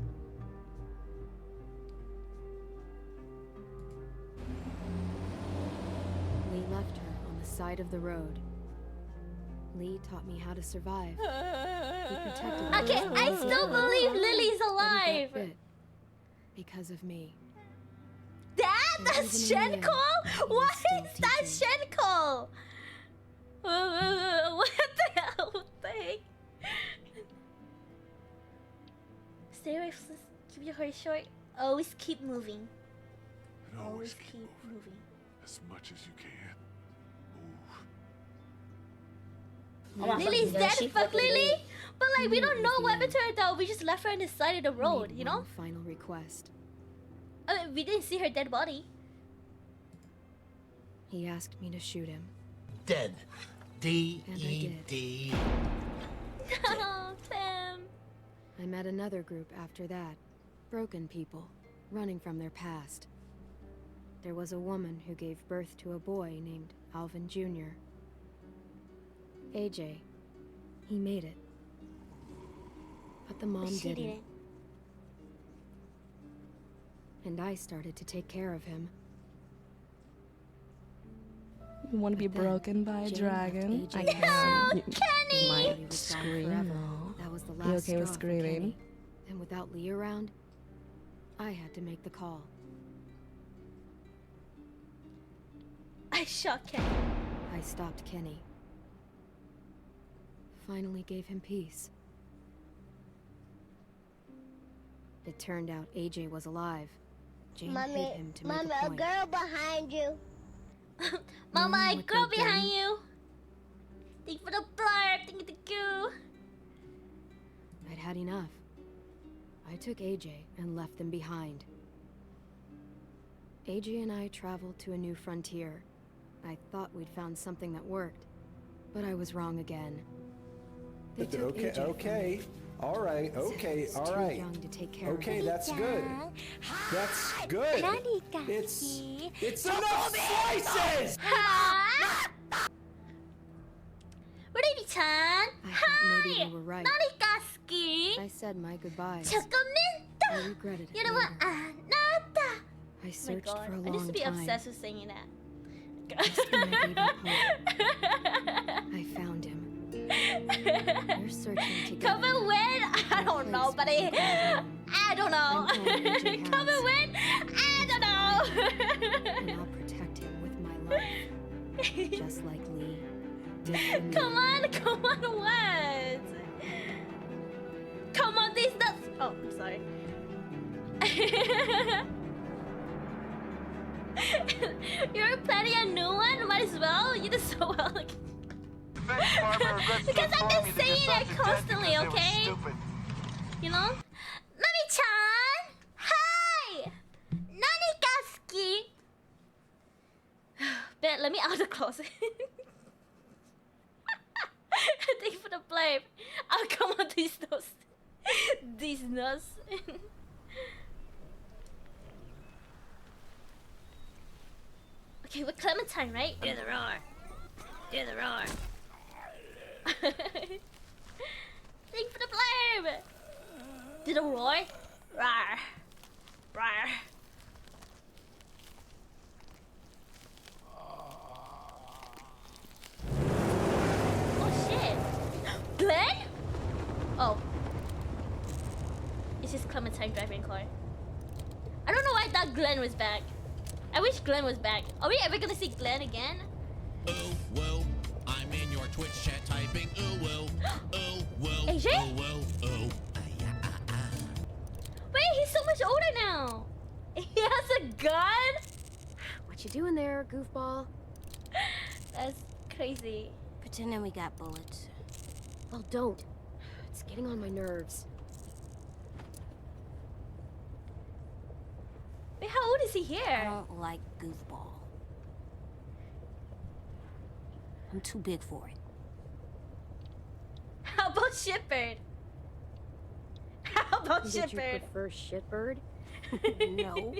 Lee left her on the side of the road. Lee taught me how to survive. He protected me. Okay, I still believe Lily's alive. But he got bit because of me. That's Shen Call? Why is that Shen Call? What the hell? What the heck? Stay away, keep your hair short. Always keep moving. And Always keep moving. As much as you can. Lily's dead, fuck Lily! But like, we don't know what happened to her though. We just left her on the side of the road, you know? Final request. We didn't see her dead body. He asked me to shoot him. Dead. D-E-D. Oh, Clem. I met another group after that. Broken people, running from their past. There was a woman who gave birth to a boy named Alvin Jr. AJ. He made it. But the mom She didn't. didn't. And I started to take care of him. You want to be broken by a dragon? I No, can. Kenny! You might was gone scream. forever. That was the last You okay with straw for screaming? Kenny. And without Lee around, I had to make the call. I shot Kenny. I stopped Kenny. Finally gave him peace. It turned out AJ was alive. Jane hid him to make a a point. girl behind you. Mama, a what girl they've done? behind you. Thank you for the blurb. Thank you. I'd had enough. I took AJ and left them behind. AJ and I traveled to a new frontier. I thought we'd found something that worked, but I was wrong again. Okay, okay. All right, okay, all right. Young to take care Okay, of. that's good. That's good. It's enough slices! Hi! Rudy-chan! I thought maybe Hi! you were right. Narikaski! I said my goodbyes. Chocolate! I regretted it You know what? later. Anata! I Oh searched my God. for a I long used to be time. obsessed with singing that. Just when I gave up hope, I found him. We're searching together. Come and win? I don't know, buddy. I don't know. Come and win? I don't know. And I'll protect him with my life. Just like Lee did for me. Come on, what? Come on, these nuts. Oh, I'm sorry. You're planning a new one? Might as well. You did so well. Because I've been saying it constantly, okay? You know? Nami-chan! Hi! Nanikaski! Bet, let me out of the closet. Thank you for the blame. I'll come on these nuts. These nuts. Okay, with Clementine, right? Do the roar. Do the roar. Thank you for the blame. Do the roar. Rawr. Rawr. Oh shit. Glenn? Oh. It's just Clementine driving car. I don't know why I thought Glenn was back. I wish Glenn was back. Are we ever gonna see Glenn again? Oh, whoa. I'm in your Twitch chat typing. Oh, whoa. Oh, whoa. AJ? Oh, whoa. Oh. Wait, he's so much older now. He has a gun? What you doing there, goofball? That's crazy. Pretending we got bullets. Well, don't. It's getting on my nerves. Wait, how old is he here? I don't like goofball. I'm too big for it. How about shitbird? How about Did you shitbird? prefer shitbird? No.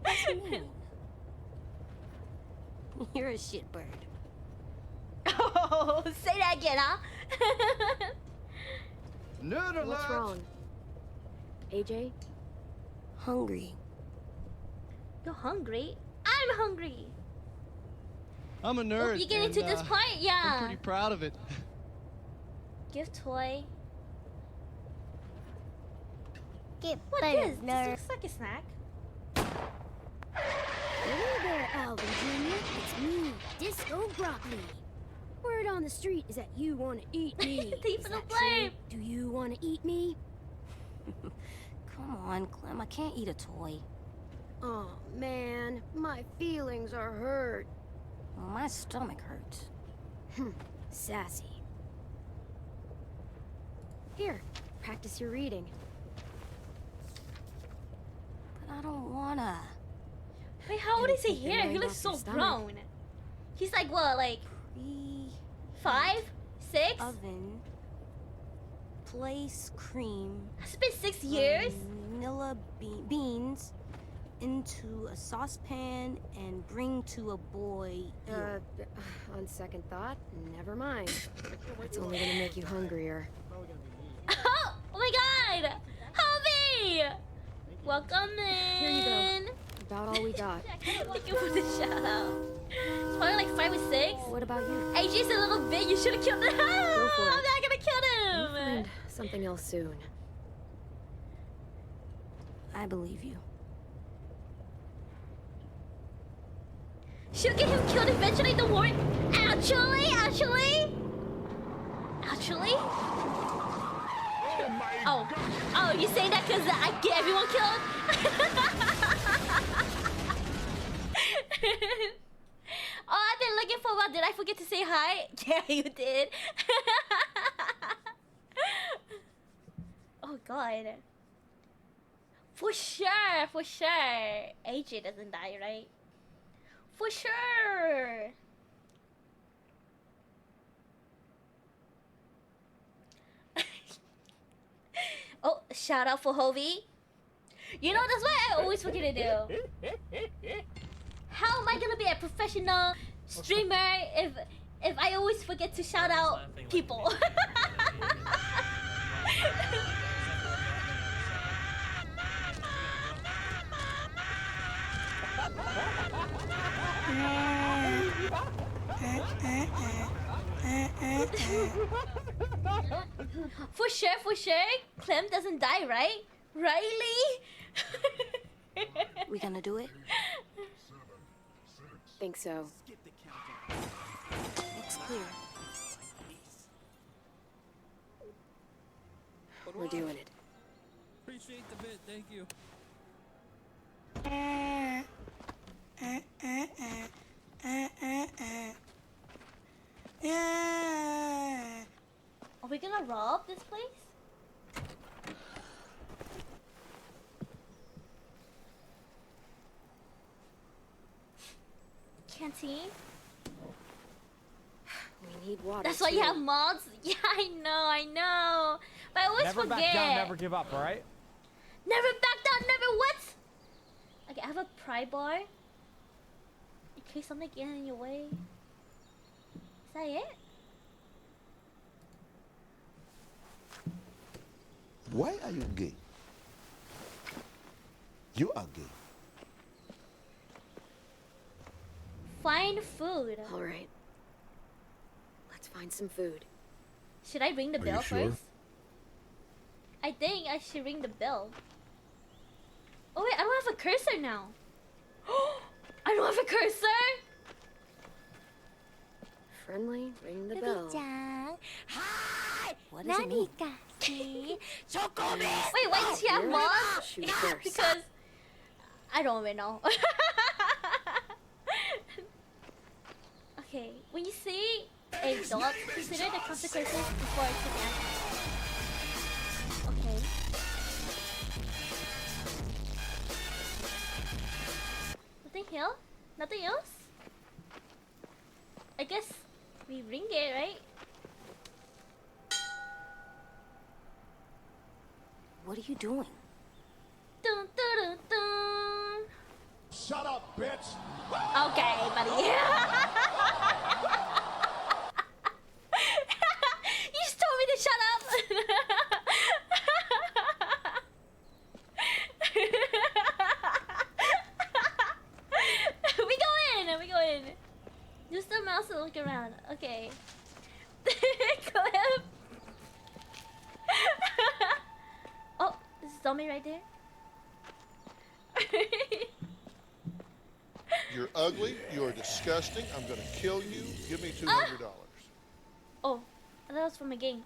What's you mean? You're a shitbird. Oh, say that again, huh? What's wrong? AJ? Hungry. You're hungry? I'm hungry. I'm a nerd. You get into this part? Yeah. I'm pretty proud of it. Gift toy. Get What better, is this? nerd. This looks like a snack. Hello there, Alvin Jr. It's me, Disco Broccoli. Word on the street is that you want to eat me. Thief Is in the that flame. true? Do you want to eat me? Come on, Clem. I can't eat a toy. Oh man, my feelings are hurt. Well, my stomach hurts. Sassy. Here, practice your reading. But I don't wanna. Wait, how old is he It'll take the here? He mind looks off so your stomach. grown. He's like what, like 5, 6? Oven. Place cream. It's been 6 years. Vanilla beans into a saucepan and bring to a boy. On second thought, never mind. It's only gonna make you hungrier. Oh my god! Hobby! Welcome in. Here you go. About all we got. Thank you for the shout out. It's probably like 5 or 6. What about you? AJ's a little bit. You should have killed him. Go for it. I'm not gonna kill We'll him. find something else soon. I believe you. She'll get him killed eventually. Don't worry. Actually. Oh, you saying that because I get everyone killed? Oh, I've been looking for one. Did I forget to say hi? Yeah, you did. Oh God. For sure. AJ doesn't die, right? For sure. Oh, shout out for Hovey. You know, that's what I always forget to do. How am I gonna be a professional streamer if I always forget to shout out people? For sure, Clem doesn't die, right? Riley? We gonna do it? Think so. Looks clear. We're doing it. Appreciate the bit, thank you. Are we gonna rob this place? Canteen? We need water. That's why you have mods? Yeah, I know. But I always Never forget. back down, never give up, alright? Never back down, never what? Okay, I have a pry bar. In case something gets in your way. Is that it? Why are you gay? You are gay. Find food. All right. Let's find some food. Should I ring the Are bell you sure? first? I think I should ring the bell. Oh wait, I don't have a cursor now. I don't have a cursor. Friendly, ring the bell. Hi! What does it mean? Wait, why does she have mods? Shoot first. Because I don't even know. Okay, when you see a dog, consider the consequences before taking action. Okay. Nothing here? Nothing else? I guess we ring it, right? What are you doing? Dun, dun, dun, dun. Shut up, bitch! Okay, buddy. You just told me to shut up. We go in. Use the mouse to look around. Okay. Clip. Oh, there's a zombie right there. You're ugly, you're disgusting, I'm gonna kill you, give me $200. Oh, I thought that was from a game.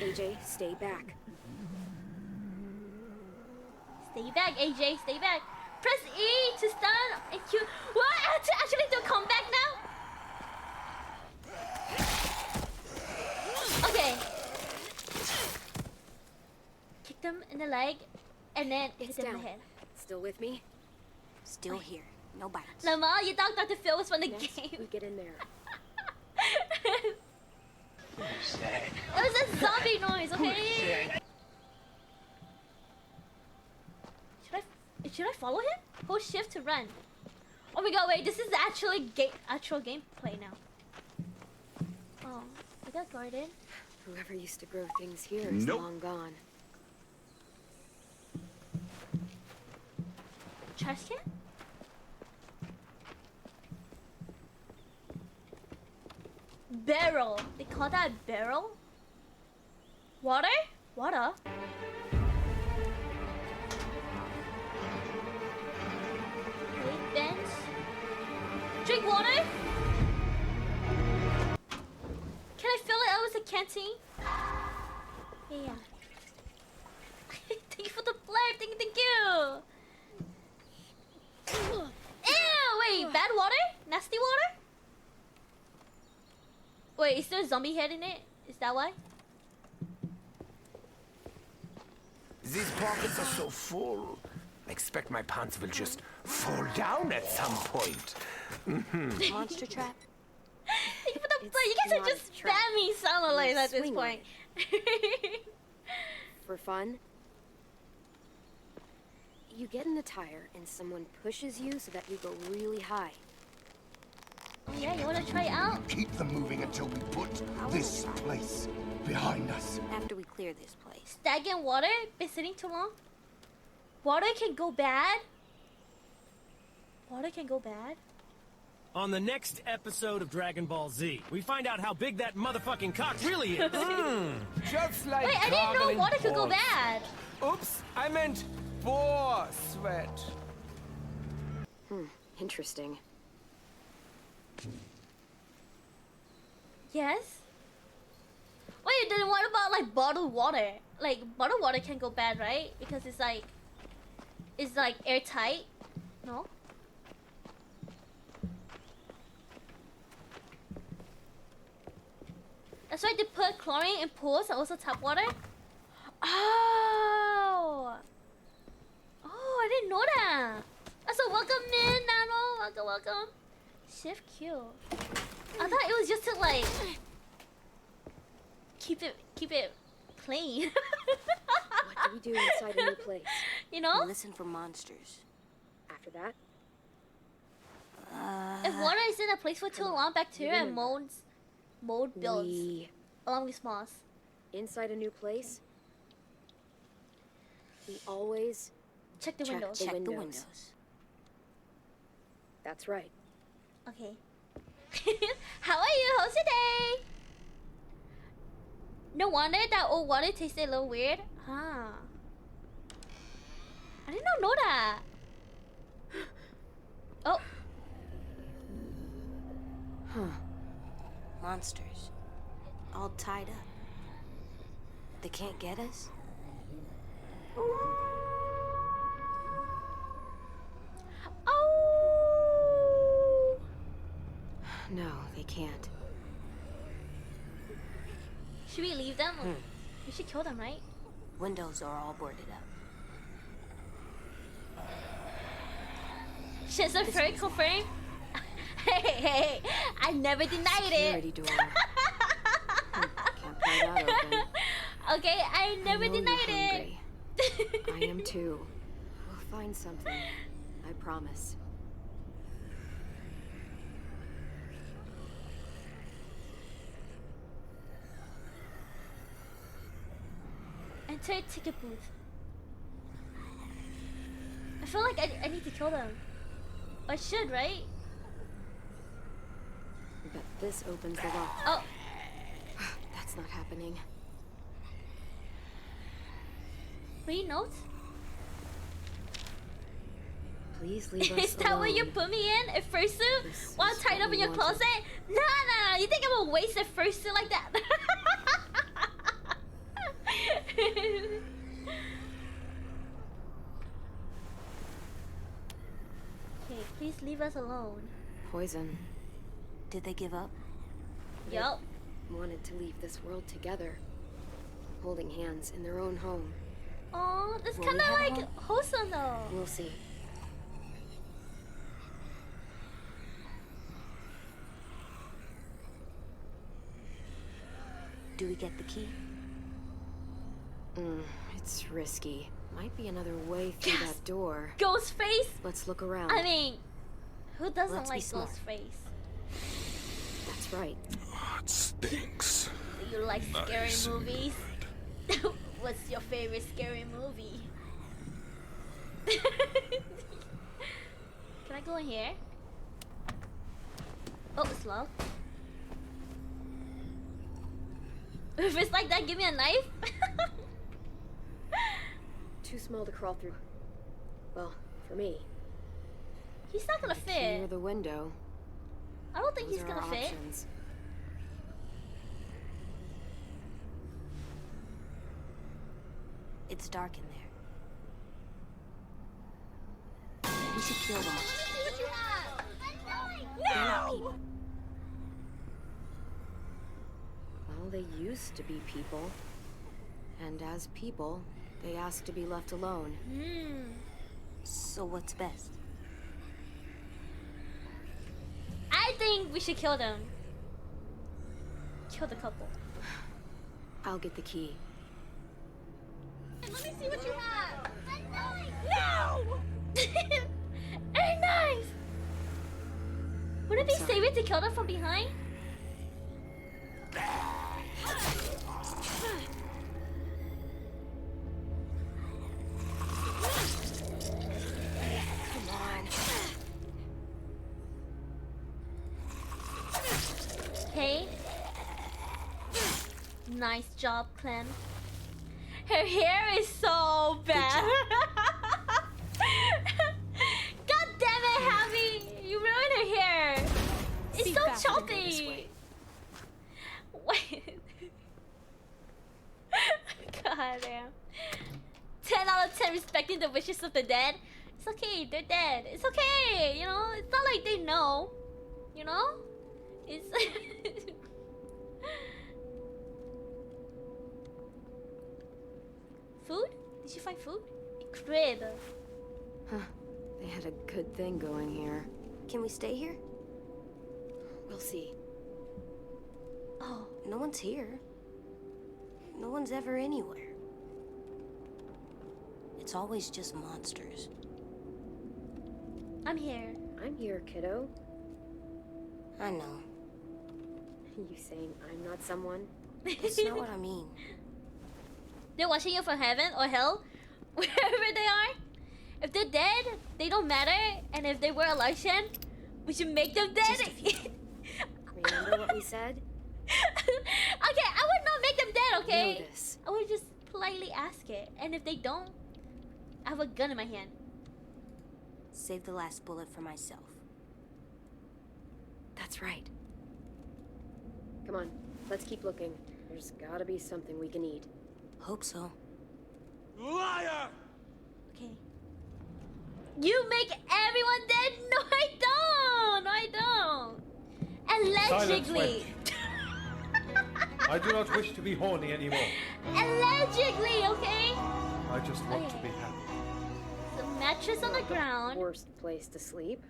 AJ, stay back. Stay back, AJ, stay back. Press E to stun and Q. What? I have to actually do a comeback now? Okay. Kick them in the leg and then hit them in the head. Still with me? Still here. No bites. Lamar, you thought Dr. Phil was from the Next, game. we get in there. It was a zombie noise, okay? Should I follow him? Hold shift to run. Oh my god, wait, this is actually actual gameplay now. Oh, I got guarded. Whoever used to grow things here is long gone. Trash can? Barrel. They call that a barrel? Water? Water? Wait, bench. Drink water? Can I fill it out with a canteen? Yeah. Thank you for the flare. Thank you. Ew, wait, bad water? Nasty water? Wait, is there a zombie head in it? Is that why? These pockets are so full. I expect my pants will just fall down at some point. Monster trap? Thank you for the But you guys are just spamming sound like at this point. For fun, you get in the tire and someone pushes you so that you go really high. Oh yeah, you wanna try it out? Keep them moving until we put this place behind us. After we clear this place. Stagnant water? Been sitting too long? Water can go bad? Water can go bad? On the next episode of Dragon Ball Z, we find out how big that motherfucking cock really is. Just like wait, I didn't know water could go balls. bad. Oops, I meant boar sweat. Interesting. Yes? Wait, then what about like bottled water? Like bottled water can go bad, right? Because it's like airtight. No? That's why they put chlorine in pools and also tap water. Oh! Oh, I didn't know that. So welcome in, Nano. Welcome. Shift Q. I thought it was just to like keep it clean. What do we do inside a new place? You know? We listen for monsters. After that? If water is in a place for too long, bacteria and mold builds along with moss. Inside a new place, we always check the windows. Check the windows. That's right. Okay. How are you? How's your day? No wonder that old water tasted a little weird. Huh. I did not know that. Oh. Huh. Monsters. All tied up. They can't get us? Oh. No, they can't. Should we leave them? We should kill them, right? Windows are all boarded up. Shit's a furry confirmed. Hey, I never denied it. Door. Can't pry that open. Okay, I never denied it. I am too. We'll find something. I promise. Enter a ticket booth. I feel like I need to kill them. I should, right? But this opens the lock. Oh. That's not happening. Read notes? Please leave us Is that what you put me in? A fursuit? While tied up in your closet? Nah. You think I'm gonna waste a fursuit like that? Okay, please leave us alone. Poison. Did they give up? Yup. Wanted to leave this world together, holding hands in their own home. Oh, that's kind of like wholesome though. We'll see. Do we get the key? It's risky. Might be another way through that door. Ghost face? Let's look around. I mean, who doesn't Let's be like smart. ghost face? That's right. Oh, it stinks. Do you like scary Nice and movies? What's your favorite scary movie? Can I go in here? Oh, it's locked. If it's like that, give me a knife. Too small to crawl through. Well, for me. He's not gonna fit. Near the window. I don't think Those he's are gonna our fit. options. It's dark in there. We should kill them. They're not people. Well, they used to be people. And as people, they asked to be left alone. So what's best? I think we should kill them. Kill the couple. I'll get the key. Let me see what you have. No! Very nice. Wouldn't they save it to kill them from behind? Come on. Okay. Nice job, Clem. Her hair is so bad. God damn it, Abby! You ruined her hair. It's See so faster to go this choppy. way. Wait. God damn. 10 out of 10 respecting the wishes of the dead. It's okay, they're dead. It's okay, you know? It's not like they know. You know? It's... Food? Did you find food? A crib. Huh. They had a good thing going here. Can we stay here? We'll see. Oh. No one's here. No one's ever anywhere. It's always just monsters. I'm here. I'm here, kiddo. I know. You saying I'm not someone? That's not what I mean. They're watching you from heaven or hell, wherever they are. If they're dead, they don't matter. And if they were alive, Shen, we should make them dead. Remember what we said? Okay, I would not make them dead, okay? Know this. I would just politely ask it. And if they don't, I have a gun in my hand. Save the last bullet for myself. That's right. Come on, let's keep looking. There's gotta be something we can eat. Hope so. Liar! Okay. You make everyone dead? No, I don't. No, I don't. Allegedly. I do not wish to be horny anymore. Allegedly, okay? I just want to be happy. The mattress on the ground. Worst place to sleep.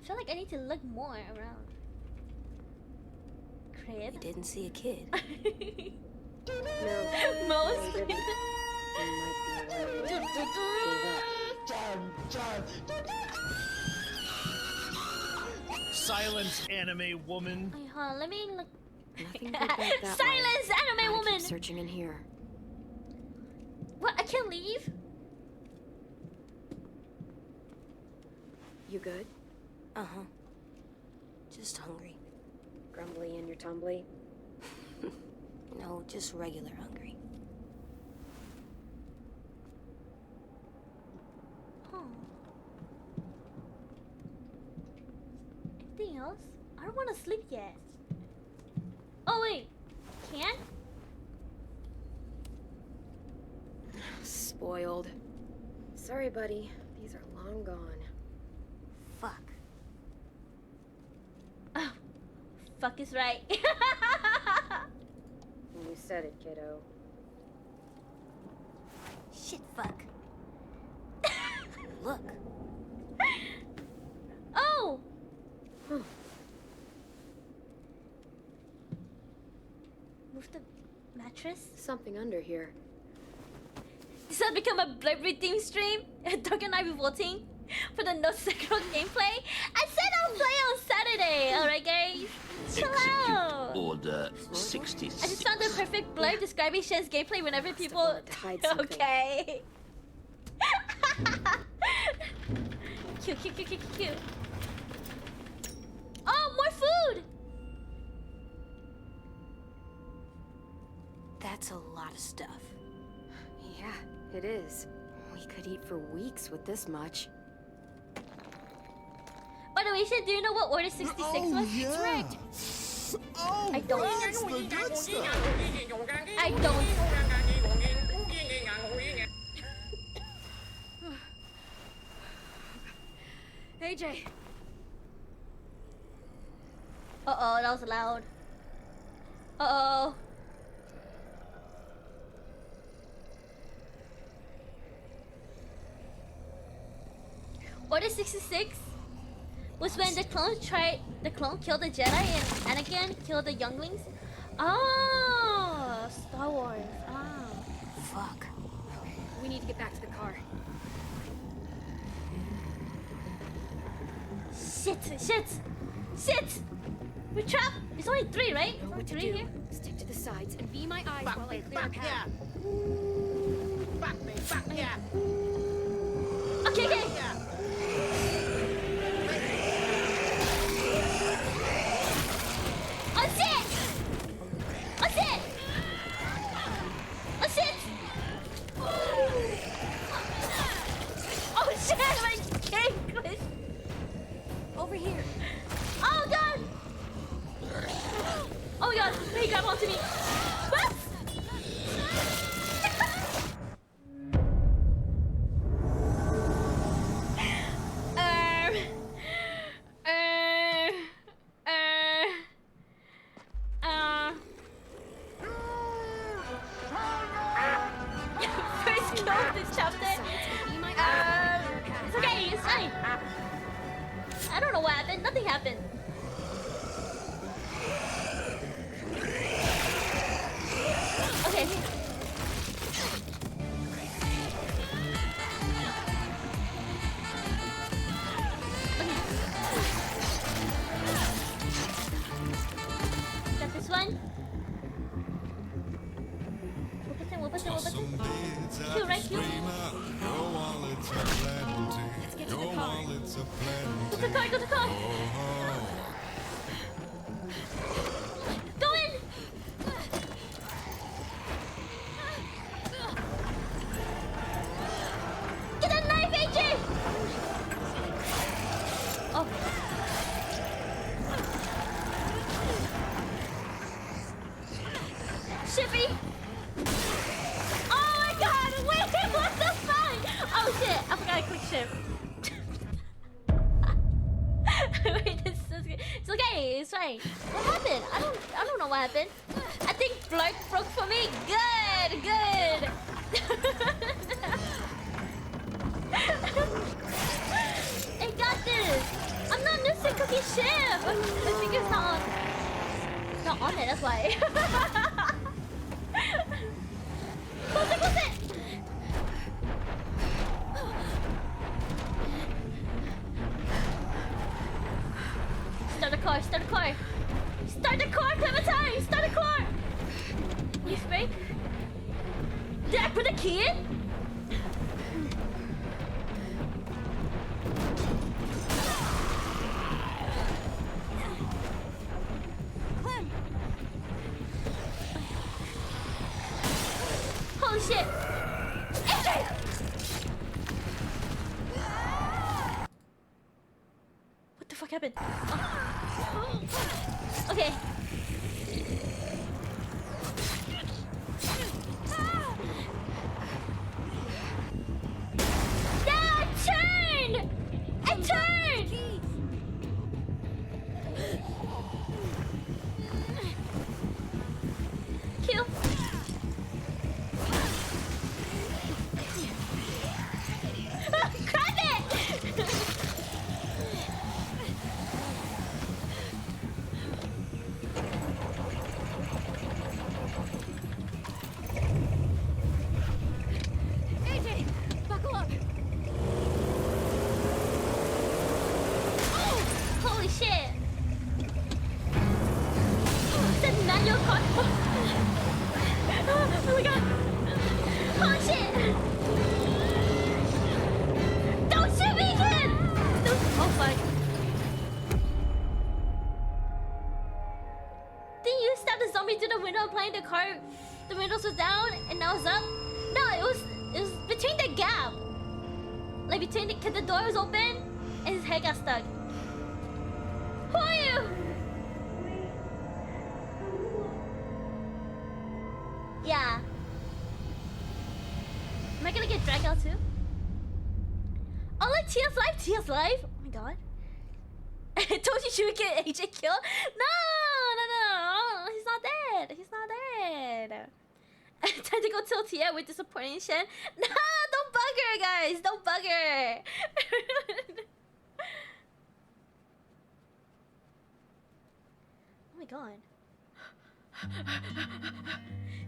I feel like I need to look more around. Crib? You didn't see a kid. No. Most. They didn't. They might be away. Silence, anime woman. Wait, hold on, let me look. Nothing good about that Silence, way. anime Gotta woman! keep searching in here. What? I can't leave? You good? Uh-huh. Just hungry. Grumbly in your tumbly? No, just regular hungry. Oh. Anything else? I don't want to sleep yet. Oh wait, can? Spoiled. Sorry, buddy. These are long gone. Fuck. Oh, fuck is right. You said it, kiddo. Shit, fuck. Look. Oh! Huh. Move the mattress? Something under here. This has become a Blurry theme stream. Doug and I be voting for the No Secret gameplay. I said I'll play on Saturday. Alright, guys? Chill out. Order I 66. just found the perfect blur describing Shen's gameplay whenever people. Okay. Cute, cute, cute, cute, cute. Oh, more food! That's a lot of stuff. Yeah, it is. We could eat for weeks with this much. By the way, Shen, do you know what Order 66 was? Yeah. It's right. Oh, I don't. that's the good stuff. I don't. AJ! Uh-oh, that was loud. Uh-oh. Order 66? was when the clone killed the Jedi and Anakin killed the younglings. Oh, Star Wars. Ah. Fuck. We need to get back to the car. Shit! We're trapped. It's only 3, right? Know what to 3 do. here. Stick to the sides and be my eyes while I clear a path. Okay. Oh shit! Oh shit! My game glitched. Over here. Oh god! Oh my god! He grabbed onto me. What? First kill this chapter. It's okay, it's fine. I don't know what happened. Nothing happened. Okay. Got this one. What button? Q, right? Q? Let's get to the car. Go to the car. Go in! Get that knife, AJ! Oh. Shippy! Oh my god! Wait, what the fuck? Oh shit! I forgot to click ship. Wait, it's okay. It's fine. What happened? I don't know what happened. I think Blurk broke for me. Good. I got this. I'm not missing cookie ship. My finger's not on. It's not on it. That's why. Close it. Start the car, Clementine! Start the car! You spray? Did I put the key in? Clem! Holy shit! AJ! What the fuck happened? Oh. Okay. Yeah, turn! I turned! Kill. Grab it! AJ, buckle up. Oh, holy shit! That manual car. Oh my god! Holy shit! Don't shoot me again! Oh fuck! Didn't you stab the zombie through the window implying the car? The windows was down and now it's up? No, it was between the gap. Like between cause the door was open and his head got stuck. Who are you? Yeah. Am I gonna get dragged out too? Oh, like Tia's life? Tia's life? Oh my god. I told you she would get AJ killed? No! He's not dead. Time to go kill Tia with disappointation. No! Don't bug her, guys! Don't bug her! god.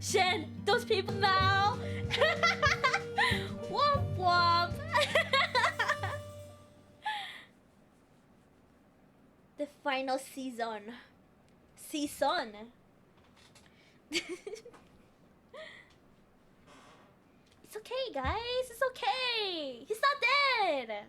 Shen, those people now. Womp womp. The final season. Season. It's okay, guys. It's okay. He's not dead.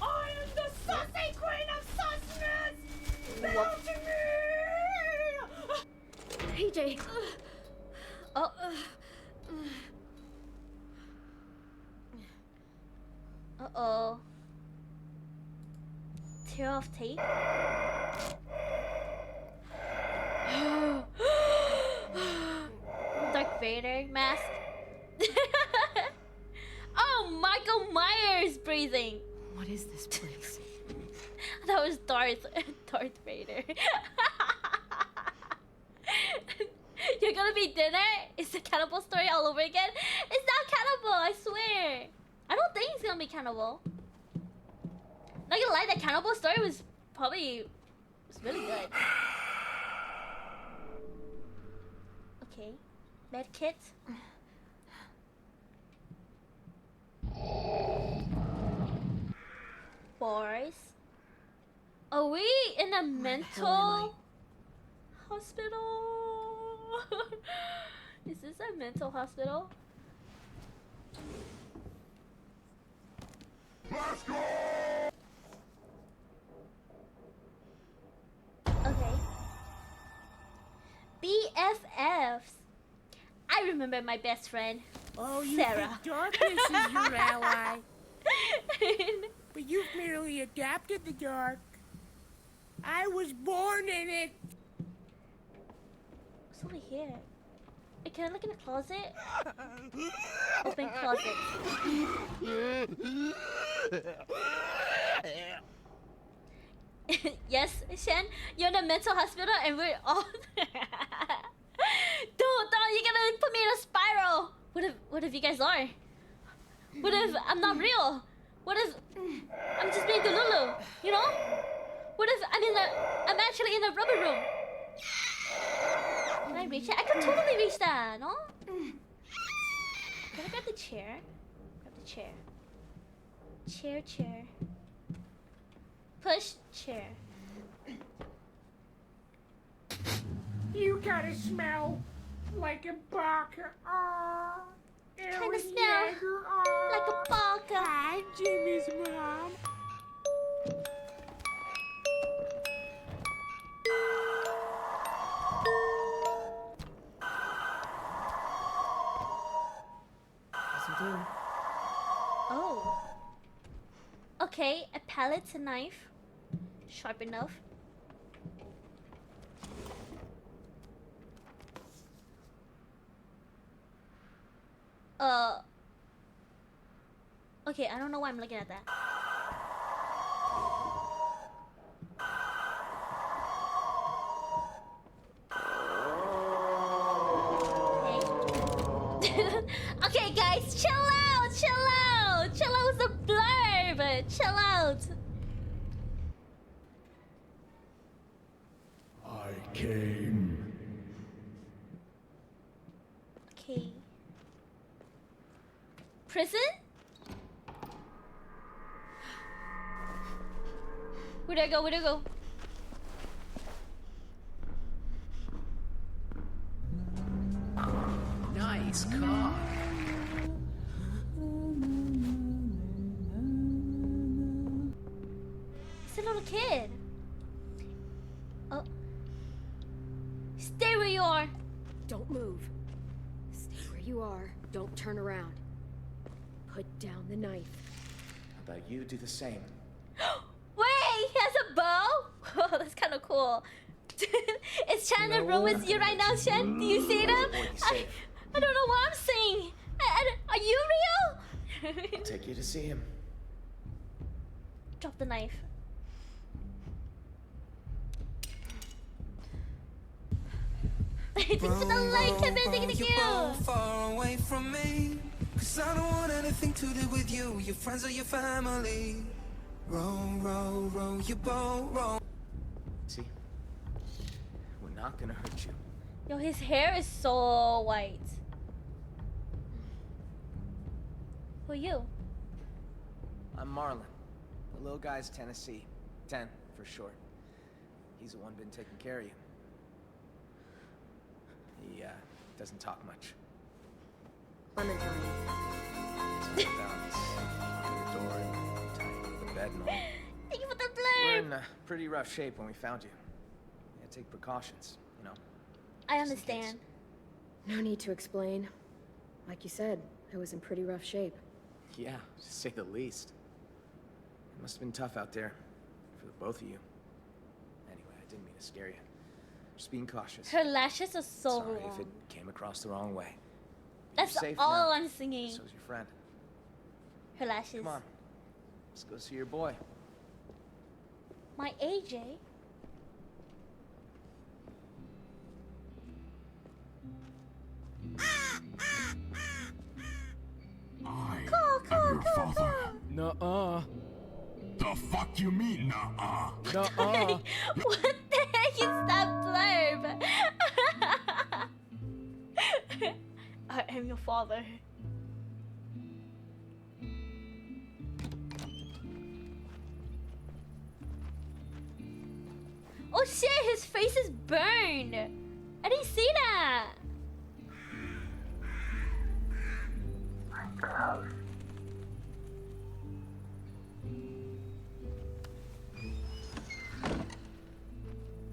I am the saucy queen of sauciness! Bow to me! PJ. Oh. Uh-oh. Tear off tape? Darth Vader mask? Oh, Michael Myers breathing! What is this place? That was Darth Vader. You're gonna be dinner? It's the cannibal story all over again? It's not cannibal, I swear. I don't think it's gonna be cannibal. Not gonna lie, that cannibal story was really good. Okay, med kit. Boys, are we in a mental hospital? Is this a mental hospital? Let's go! Okay. BFFs. I remember my best friend, Oh, you Sarah. think darkness is your ally. But you've merely adapted the dark. I was born in it. What's over here? Hey, can I look in the closet? Open closet. Yes, Shen, you're in a mental hospital and we're all Don't, you're gonna put me in a spiral. What if you guys are? What if I'm not real? What if I'm just being Delulu? You know? What if I'm actually in a rubber room? Can I reach it? I can totally reach that, no? Can I grab the chair? Grab the chair. Chair. Push chair. You gotta smell like a baka. Kinda smell like a baka. Hi, Jimmy's mom. Oh. Okay, a palette, a knife. Sharp enough. Okay, I don't know why I'm looking at that. Okay, guys, chill out. Chill out with the blurb. Chill out. I came. Okay. Prison? Where'd I go? Nice car. It's a little kid. Oh. Stay where you are. Don't move. Stay where you are. Don't turn around. Put down the knife. How about you do the same? Wait, he has a bow? Oh, that's kind of cool. Is Chan in the room with you right now, Shen? Do you see them? I don't know what I'm seeing. Are you real? I'll take you to see him. Drop the knife. Thank you for the like, Kevin. Thank you. Far away from me, 'cause I don't want anything to do with you, your friends or your family. Row, row, row your boat, row. See? We're not gonna hurt you. Yo, his hair is so white. Who are you? I'm Marlon. The little guy's Tennessee. 10 for short. He's the one been taking care of you. He doesn't talk much. Clementine. He's on the door and tying you to the bed and all. Thank you for the We're blurb. in pretty rough shape when we found you. We had to take precautions, you know. I understand. No need to explain. Like you said, I was in pretty rough shape. Yeah, to say the least. It must have been tough out there for the both of you. Anyway, I didn't mean to scare you. Just being cautious. Her lashes are so Sorry long. if it came across the wrong way. That's You're safe all now. I'm singing. So's your friend. Her lashes. Come on. Let's go see your boy. My AJ. Your father. Nuh-uh. The fuck you mean, nuh-uh? Nuh-uh. What the heck is that blurb? I am your father. Oh shit, his face is burned. I didn't see that.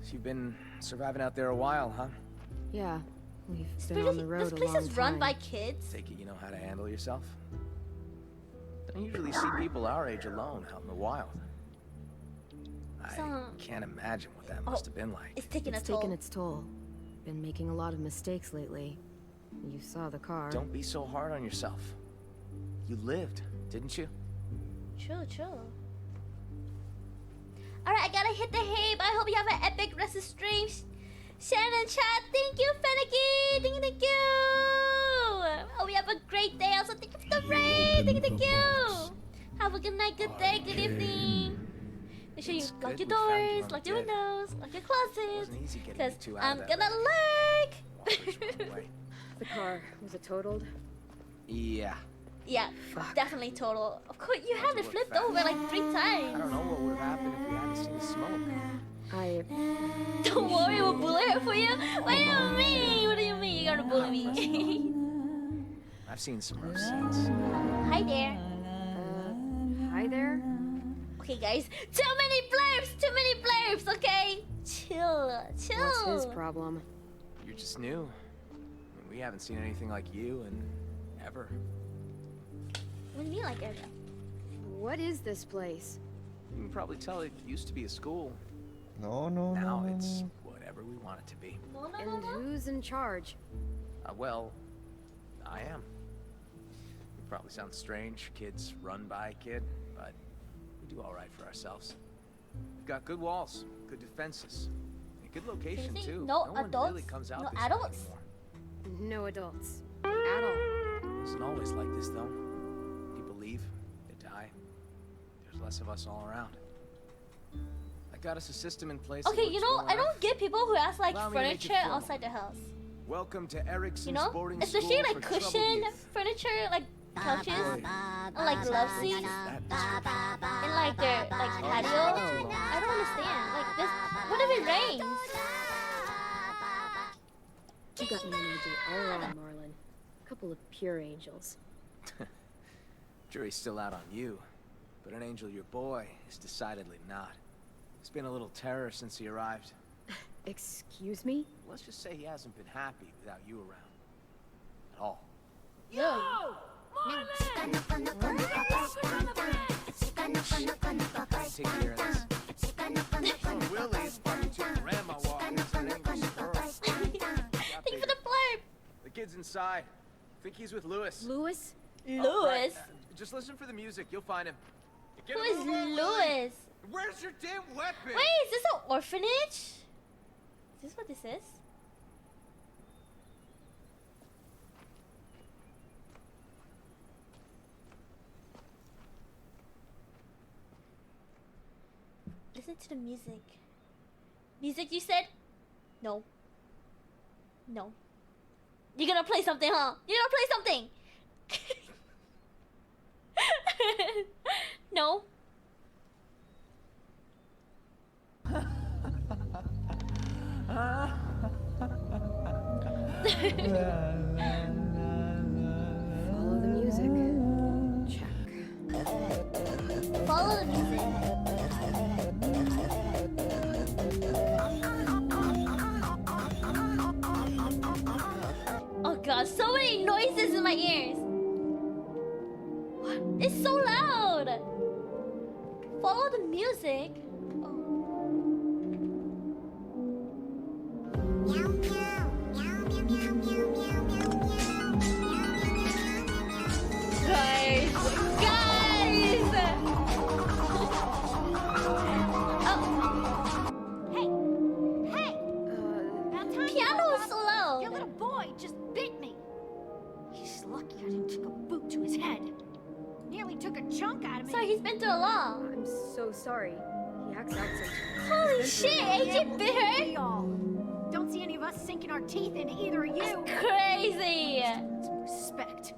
So you've been surviving out there a while, huh? Yeah, we've been Really? on the road This a place long is run time. by kids. Take it you know how to handle yourself? Don't usually see people our age alone out in the wild. I So- can't imagine what that must have been like. It's taking It's a toll. taken its toll. Been making a lot of mistakes lately. You saw the car. Don't be so hard on yourself. You lived, didn't you? True, true. Alright, I gotta hit the hip. I hope you have an epic rest of stream. Shannon chat, thank you, Fenicky. Thank you. Oh, we have a great day. Also, thank you for the raid. Thank you. Have a good night, good day, good evening. Make sure you lock your doors, lock your windows, lock your closets. Because I'm gonna lurk. The car, was it totaled? Yeah. Yeah, definitely total. Of course, you had it flipped over like 3 I times. don't know what would have happened if we hadn't seen the smoke. Don't worry, we'll bully her for you. What do you mean? What do you mean you're gonna bully me? I've seen some rough scenes. Hi there. Hi there? Okay, guys. Too many blurbs, okay? Chill. What's his problem? You're just new. I mean, we haven't seen anything like you in ever. What do you mean, like ever? What is this place? You can probably tell it used to be a school. No. Now it's whatever we want it to be. And who's in charge? Well, I am. It probably sounds strange, kids run by a kid, but we do all right for ourselves. We've got good walls, good defenses, and good location Seriously? too. No one adults? really comes out No this way adults? anymore. No adults. At all. It wasn't always like this though. People leave, they die. There's less of us all around. I got us a system in place. that Okay, works you know, well I enough. don't get people who ask like Allow me to make it furniture formal. outside the house. Welcome to Erickson's You know, boarding especially school like for troubled cushion youth. furniture, like couches, and like love seats, and like their like patio. I don't understand. Like this, what if it rains? You got me energy all around, Marlon. A couple of pure angels. Jury's still out on you, but an angel your boy is decidedly not. He's been a little terror since he arrived. Excuse me? Let's just say he hasn't been happy without you around. At all. Yo! Take care of this. Oh, Willie's probably too grandma walking into an angry squirrel. Thank you for the blurb. The kid's inside. Think he's with Lewis. Lewis? Lewis? Just listen for the music. You'll find him. Get Who a is move on, Louis? Willie. Where's your damn weapon? Wait, is this an orphanage? Is this what this is? Listen to the music. Music, you said? No. No. You're gonna play something, huh? You're gonna play something! No. Follow the music. Check. Follow the music. Oh god, so many noises in my ears. What? It's so loud. Follow the music. Guys! Guys! Hey! Hey! About time Piano is so loud. Your little boy just bit me. He's lucky I didn't take a boot to his head. Nearly took a chunk out of me. Sorry, he's been through a lot. I'm so sorry. He acts out sometimes. Holy shit, AJ bit her? We all. Don't see any of us sinking our teeth into either of you. That's crazy. Some respect.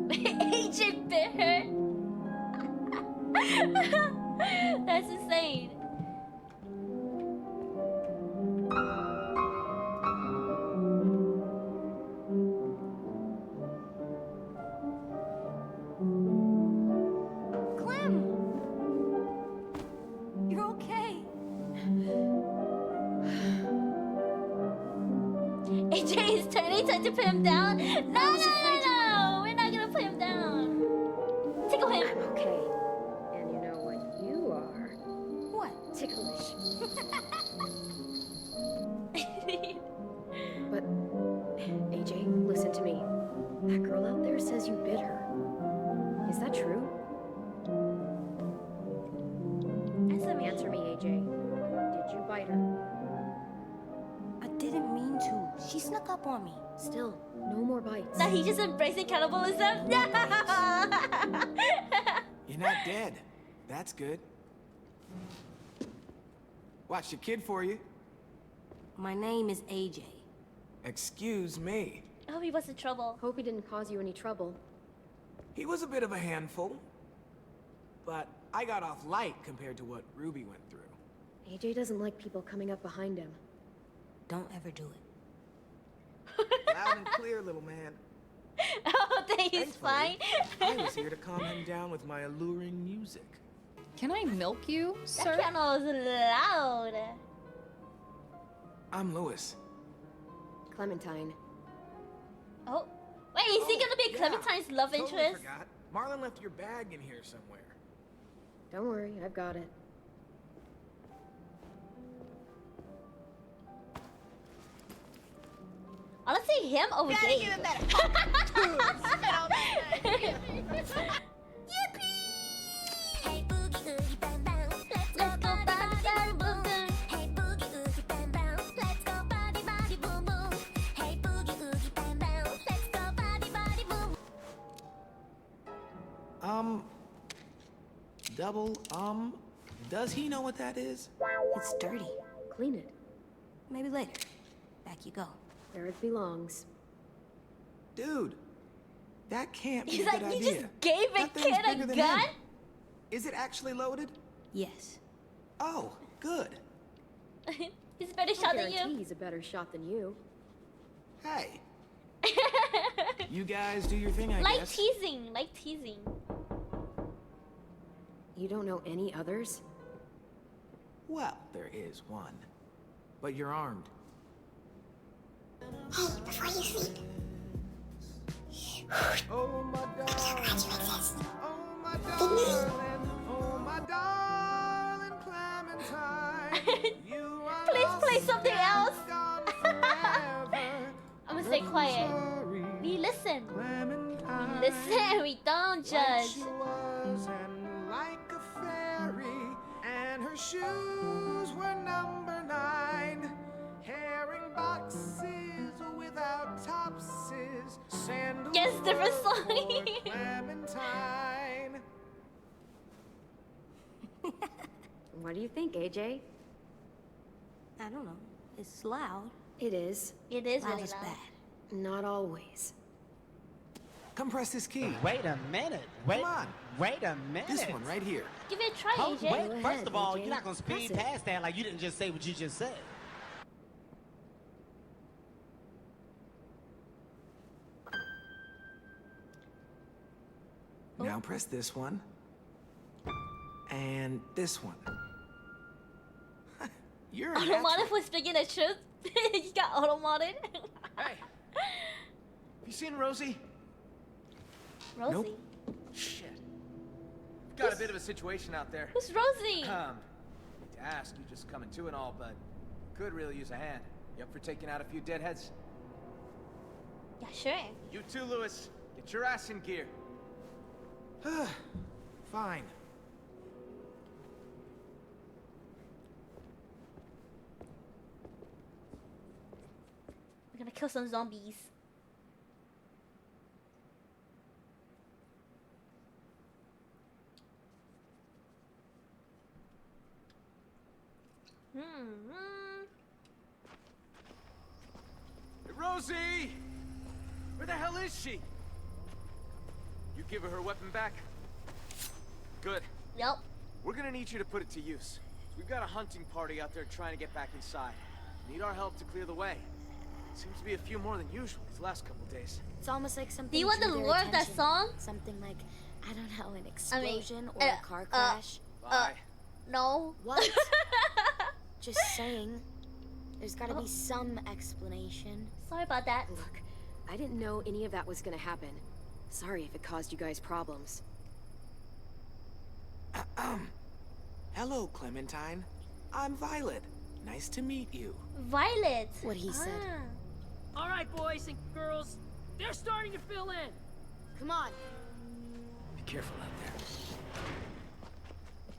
AJ bit her? That's insane. Clem! You're okay. AJ is turning, time to put him down. No! We're not gonna put him down. Tickle him. I'm okay. And you know what you are? What? Ticklish. But, AJ, listen to me. That girl out there says you bit her. Is that true? Answer me, AJ. Did you bite her? I didn't mean to. She snuck up on me. Still, no more bites. Now he's just embracing cannibalism. You're not dead. That's good. Watch the kid for you. My name is AJ. Excuse me. I hope he was in trouble. Hope he didn't cause you any trouble. He was a bit of a handful, but I got off light compared to what Ruby went through. AJ doesn't like people coming up behind him. Don't ever do it. Loud and clear, little man. Oh, he's fine. I was here to calm him down with my alluring music. Can I milk you, sir? That piano is loud. I'm Louis. Clementine. Oh, wait, is he gonna be Clementine's love Totally interest? forgot. Marlon left your bag in here somewhere. Don't worry, I've got it. Honestly, him over Dave. Does he know what that is? It's dirty. Clean it. Maybe later. Back you go. Where it belongs. Dude, that can't be He's a like, good you idea. just gave a That thing's kid bigger a than gun? him. Is it actually loaded? Yes. Oh, good. He's a better I shot than guarantee you. he's a better shot than you. Hey. You guys do your thing, I Like guess. teasing, like teasing. You don't know any others? Well, there is one. But you're armed. Hey, before you sleep. Oh my darling. Oh my Good night. darling. Oh my darling Clementine. You are Please lost play something and else. gone forever. I'm gonna stay quiet. Sorry, We listen. Clementine. Listen, we don't Like judge. she was and like a fairy, and her shoes were number 9. Herring boxes without topses, sandals Yes, different for song. Clementine. What do you think, AJ? I don't know. It's loud. It is. It is Loud really is loud. bad. Not always. Come press this key. Wait a minute. Wait, Come on. Wait a minute. This one right here. Give it a try, Hold, AJ. wait, Go first ahead, of all, AJ. you're not gonna speed Press it. past that like you didn't just say what you just said. Now press this one. And this one. You're a natural. Automotive was speaking the truth. You got automoted. Hey, you seen Rosie? Rosie. Nope. Shit. Got a bit of a situation out there. Who's Rosie? Need to ask, you just coming to and all, but could really use a hand. You up for taking out a few deadheads? Yeah, sure. You too, Lewis. Get your ass in gear. Fine. We're gonna kill some zombies. Hey, Rosie! Where the hell is she? You give her weapon back? Good. Yep. We're gonna need you to put it to use. We've got a hunting party out there trying to get back inside. Need our help to clear the way. Seems to be a few more than usual these last couple days. It's almost like something. Do you want the drew their lore of that attention. song? Something like, I don't know, an I mean, explosion or a car crash. Bye. No. What? Just saying. There's got to be some explanation. Sorry about that. Look, I didn't know any of that was gonna happen. Sorry if it caused you guys problems. Hello, Clementine. I'm Violet. Nice to meet you. Violet. What he said. All right, boys and girls, they're starting to fill in. Come on. Be careful out there.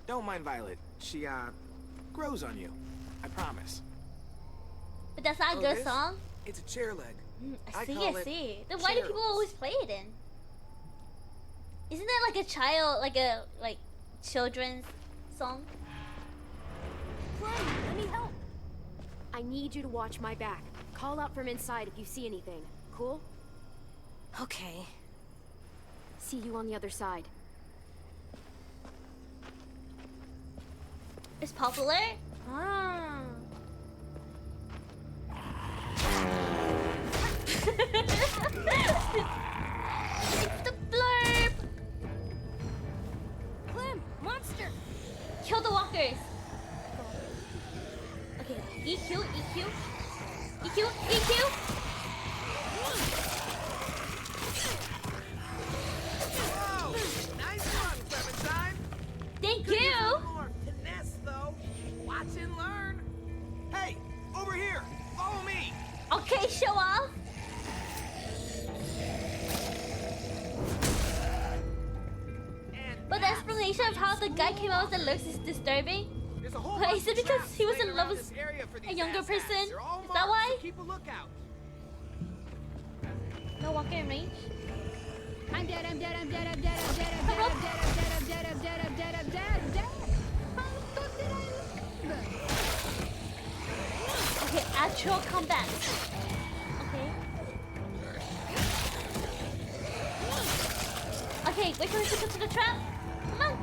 Don't mind Violet. She, grows on you. I promise. But that's not a good this? song. It's a chair leg. I see, call I it see. Then why do people chair always play it in? Isn't that like a child, like children's song? Clem, let me help. I need you to watch my back. Call out from inside if you see anything. Cool? Okay. See you on the other side. It's popular? Ah. It's the blurb! Clem, monster! Kill the walkers! Okay, EQ, EQ. EQ, EQ! Whoa! Nice one, Clementine! Thank Could use a you! little more finesse, though. Watch and learn. Hey, over here. Follow me. Okay, show off! But the explanation of how the guy came out with the looks is disturbing. There's a whole Wait, bunch is it of because traps he was laying in love around with this area for a these younger asshats. person? They're all Is that marked, why? so keep a lookout. No walker in range? I'm dead, I'm dead, I'm dead, I'm dead, I'm dead, I'm dead, I'm dead, I'm dead, I'm dead, I'm dead, I'm dead, I'm dead, I'm dead. How the fuck did I live? Okay, actual combat. Okay. Okay, wait for him to come to the trap. Come on.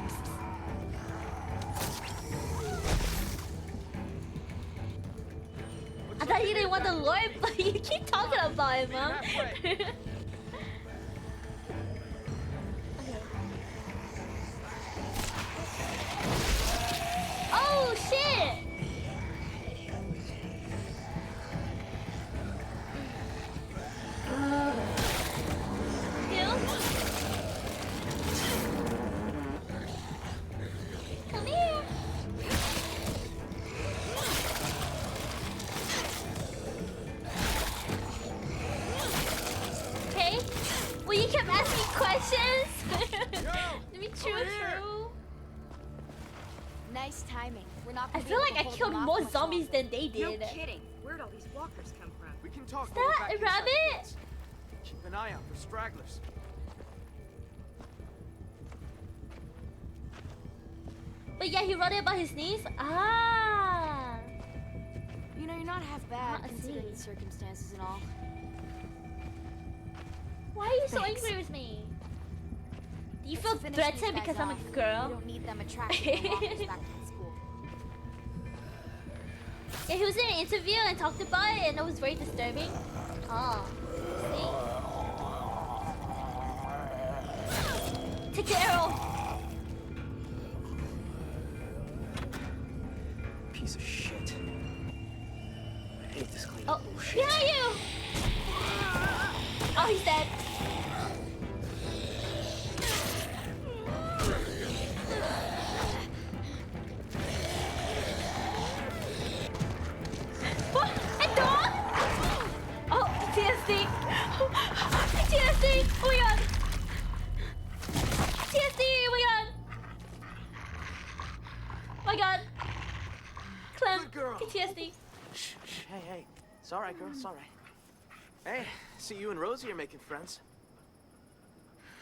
I thought you didn't want the lore, but you keep talking about it, Mom. Oh shit! Kill. Come here. questions? To be true. Nice timing. We're not. I feel like I killed more zombies than they did. No kidding. Where'd all these walkers come from? We can talk. Is that a rabbit? Keep an eye out for stragglers. But yeah, he wrote it about his niece. Ah. You know, you're not half bad I considering see. the circumstances and all. Why are you so Thanks. angry with me? Do you Let's feel finish threatened these guys because I'm a off. girl? We don't need them attracting the walkers back to school. Yeah, he was in an interview and talked about it, and it was very disturbing. Oh, see? Take the arrow. Piece of shit. I hate this clean Oh, bullshit. behind you! Oh, he's dead. What? A dog? Oh, PTSD. PTSD. Oh my god. PTSD. Oh my god. Oh my god. Clem. Good girl. PTSD. Shh, hey. It's all right, girl. It's all right. Hey, see you and Rosie are making friends.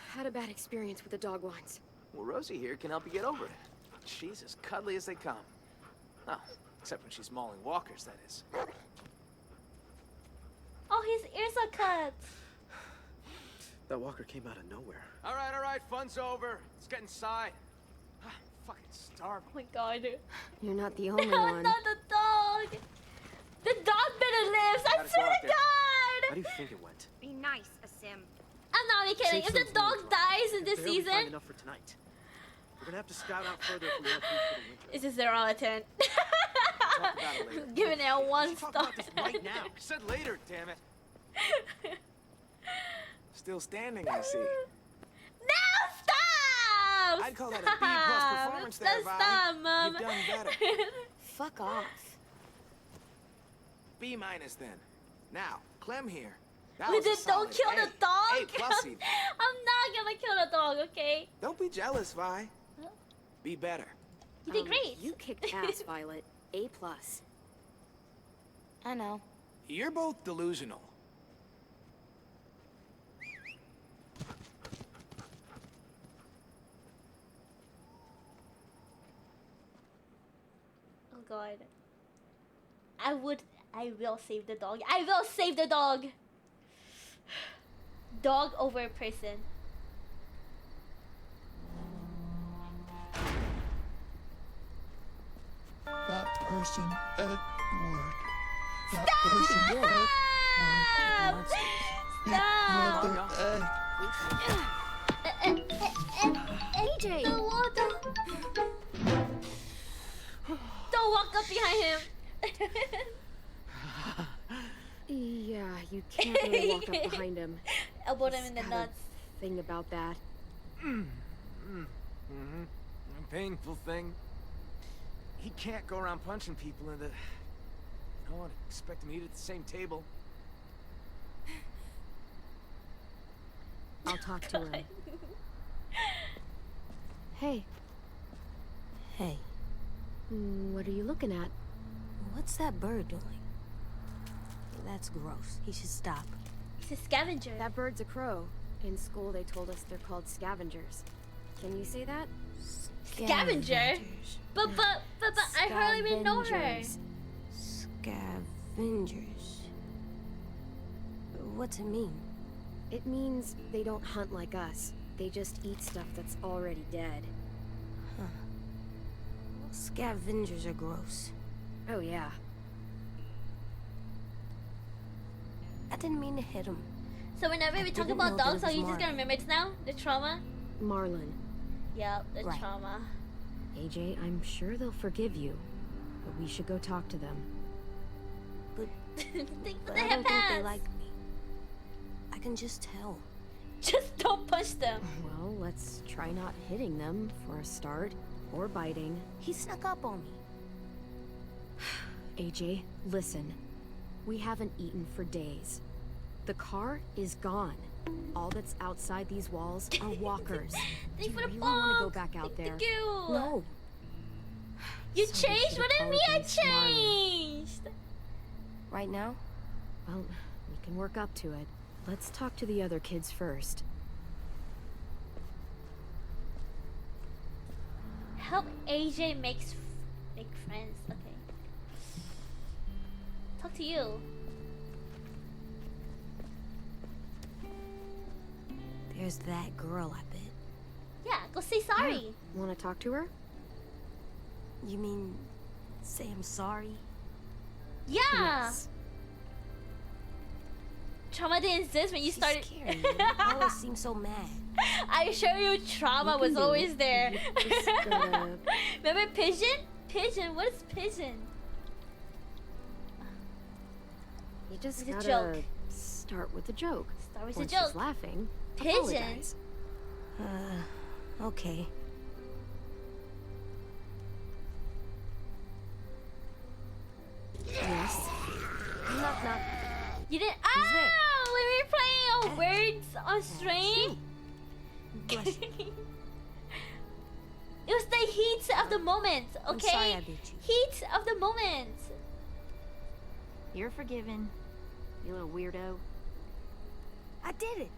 Had a bad experience with the dog once. Well, Rosie here can help you get over it. She's as cuddly as they come. Oh, except when she's mauling walkers, that is. Oh, his ears are cut. That walker came out of nowhere. All right, fun's over. Let's get inside. I'm fucking starving. Oh my god. You're not the only Not one. the dog. The dog better lives. I How'd it swear go out to there? God. How do you think it went? Be nice, Asim. I'm not even kidding. If the dog dies in this Barely find season, enough for tonight. We're gonna have to scout out further if we want food for the winter. it's a 0 out of 10. Talk about it later. Giving it a 1 Let's talk star. about this right now. I said later, damn it. Still standing, I see. No, stop! I'd call that a B+ performance there, Vi. Stop, Mom. You've done better. Fuck off. B- then. Now, Clem here. That We was a did don't solid kill A. the dog. A+ even. I'm not gonna kill the dog, okay? Don't be jealous, Vi. Be better. You did great. You kicked ass, Violet. A+. I know. You're both delusional. Oh god. I will save the dog. I will save the dog. Dog over person. That person, Edward. That Stop! person, AJ! Don't walk up behind him. Yeah, you can't really walk up behind him. Elbow him in the nuts. Thing about that. A painful thing. He can't go around punching people in the... I wouldn't expect him to eat at the same table. I'll talk to him. Hey. Hey, What are you looking at? what's that bird doing? That's gross. He should stop. It's a scavenger. That bird's a crow. In school, they told us they're called scavengers. Can you say that? Scavenger? But I hardly even know her. Scavengers. What's it mean? It means they don't hunt like us. They just eat stuff that's already dead. Huh. Scavengers are gross. Oh, yeah. I didn't mean to hit him. So whenever we talk didn't about know that dogs, it are was you just gonna Marlin. remember it now? The trauma? Marlin. Yep, the Right. trauma. AJ, I'm sure they'll forgive you. But we should go talk to them. But, But I don't think they like me. I can just tell. Just don't push them. Well, let's try not hitting them for a start. Or biting. He snuck up on me. AJ, listen. We haven't eaten for days. The car is gone. All that's outside these walls are walkers. Do you really want to go back out there? No. You changed? What do you mean I changed? Right now? Well, we can work up to it. Let's talk to the other kids first. Help AJ make friends. Okay. Talk to you. There's that girl, I bet. Yeah, go say sorry. Want to talk to her? You mean say I'm sorry? Yeah. Yes. Trauma didn't exist when you started. Scary. You always seem so mad. I assure you, trauma was always there. Remember pigeon? Pigeon. What is pigeon? You just It's a gotta joke. start with a joke. Start with a Once joke. she's laughing. Pigeon. Apologize. Okay. Yes. Knock knock. You didn't. We were playing words on stream. Bless you. It was the heat of the moment, I'm okay? sorry I beat you. Heat of the moment. You're forgiven, you little weirdo. I did it.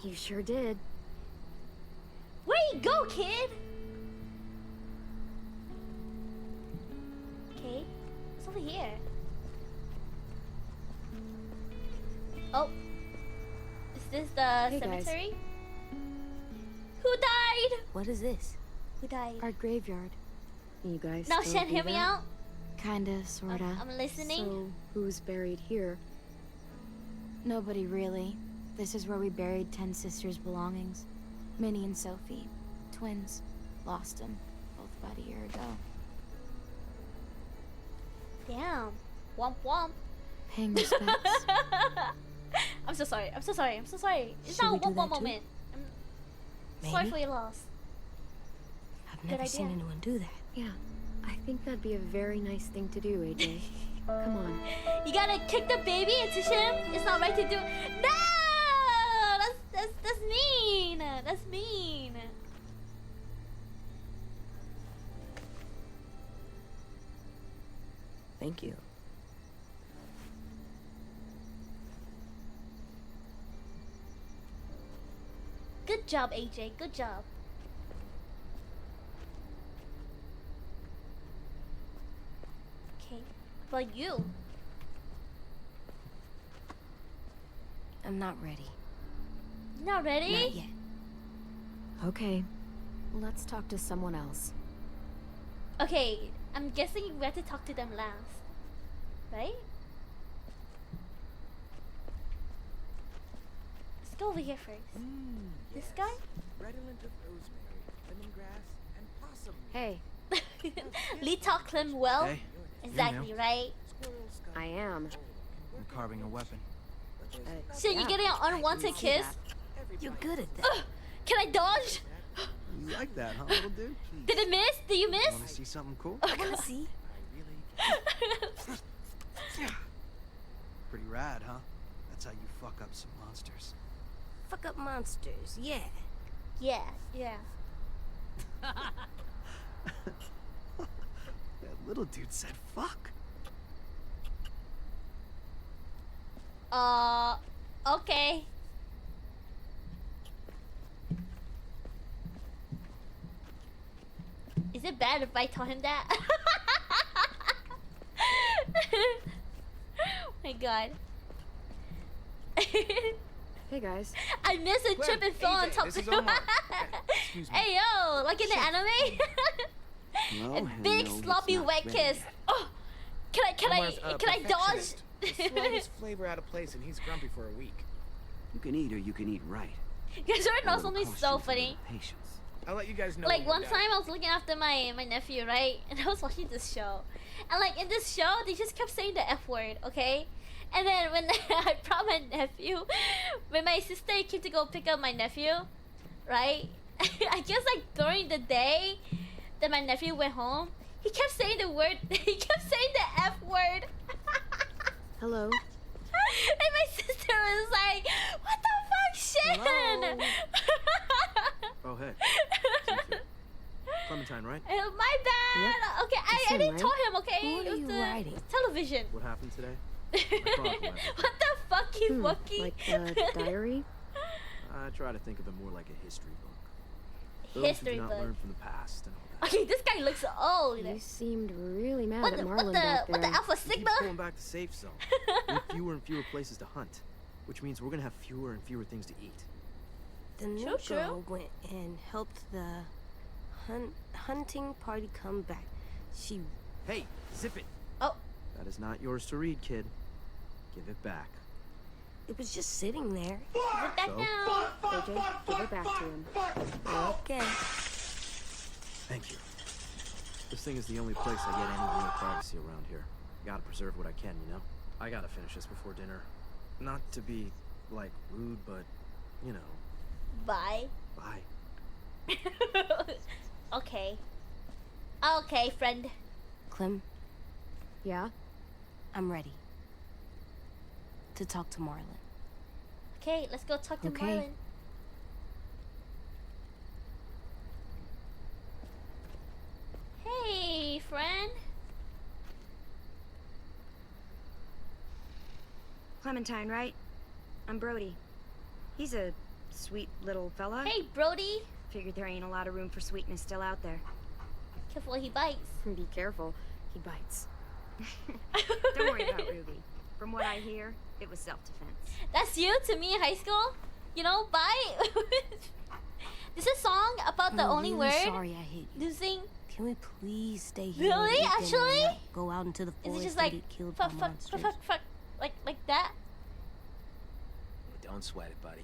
You sure did. Where you go, kid? Okay, it's over here. Oh, is this the Hey, guys. cemetery? Who died? What is this? Who died? Our graveyard. You guys Now, still Shen, do hear me that? out. Kinda, sorta. I'm listening. So, who's buried here? Nobody really. This is where we buried 10 sisters' belongings. Minnie and Sophie, twins. Lost them, both about a year ago. Damn. Womp womp. Paying respects. I'm so sorry. I'm so sorry. I'm so sorry. It's Should not we a do womp that womp too? moment. I'm sorry Maybe. for your loss. I've Good never seen idea. anyone do that. Yeah, I think that'd be a very nice thing to do, AJ. Come on. You gotta kick the baby into him. It's not right to do. No, that's mean. That's mean. Thank you. Good job, AJ. Good job. Okay, but you. I'm not ready. Not ready? Not yet. Okay, let's talk to someone else. Okay, I'm guessing we have to talk to them last, right? Let's go over here first. This guy? Redolent of rosemary, lemongrass, and possum. Hey. Lee talk Clem well. Hey, Exactly, you right? I am. I'm carving a weapon. So you getting an unwanted kiss? You're good at that. Can I dodge? You like that, huh, little dude? Did it miss? Did you miss? Want to see something cool? I wanna see. Pretty rad, huh? That's how you fuck up some monsters. Fuck up monsters, yeah. Yeah, yeah. That little dude said fuck. Okay. Is it bad if I tell him that? Oh my god. Hey guys. I missed a trip and fell on AJ, top this of is the Omar. Excuse me. Hey yo, like in the anime? No, A big no, it's sloppy not wet ready kiss. yet. Oh, can Omar's I a dodge? perfectionist. The slightest flavor out of place, and he's grumpy for a week. You can eat or you can eat right. You guys wanna know It'll something cost so you a little funny? Patience. I'll let you guys know. Like when we're one done. time I was looking after my nephew, right? And I was watching this show. And like in this show, they just kept saying the F word, okay? And then when I brought my nephew, when my sister came to go pick up my nephew, right? I guess like during the day that my nephew went home, he kept saying the word, he kept saying the F word. Hello. And my sister was like, what the fuck, Shin? Oh, hey. Clementine, right? My bad. Yep. Okay, I That's him, didn't right? tell him, okay? What It are was you the writing? television. What happened today? My father left. What the fucky fucky? Like a diary? I try to think of it more like a history book. History Those who do not book. learn from the past and all that. Okay, this guy looks old. You seemed really mad What at the, Marlon back there. what the Alpha We keep Sigma? pulling back the safe zone. We have fewer and fewer places to hunt, which means we're gonna have fewer and fewer things to eat. The new girl went and helped the hunting party come back. She... Hey, zip it. Oh. That is not yours to read, kid. Give it back. It was just sitting there. Give it back So? now. AJ, give it back to him. Okay. Thank you. This thing is the only place I get any real privacy around here. Gotta preserve what I can, you know? I gotta finish this before dinner. Not to be, like, rude, but, you know. Bye. Bye. Okay. Okay, friend. Clem, Yeah? I'm ready to talk to Marlon. Okay, let's go talk to Okay. Marlon. Hey, friend. Clementine, right? I'm Brody. He's a sweet little fella. Hey, Brody. Figured there ain't a lot of room for sweetness still out there. Careful, he bites. Be careful. He bites. Don't worry about Ruby. From what I hear, it was self-defense. That's you to me in high school? You know, bite? This is a song about the I'm only really word. sorry I hit you. Losing. Can we please stay here? Really? and eat dinner Actually? and not go out into the Is forest it just and like get killed by monsters? fuck, like that? Don't sweat it, buddy.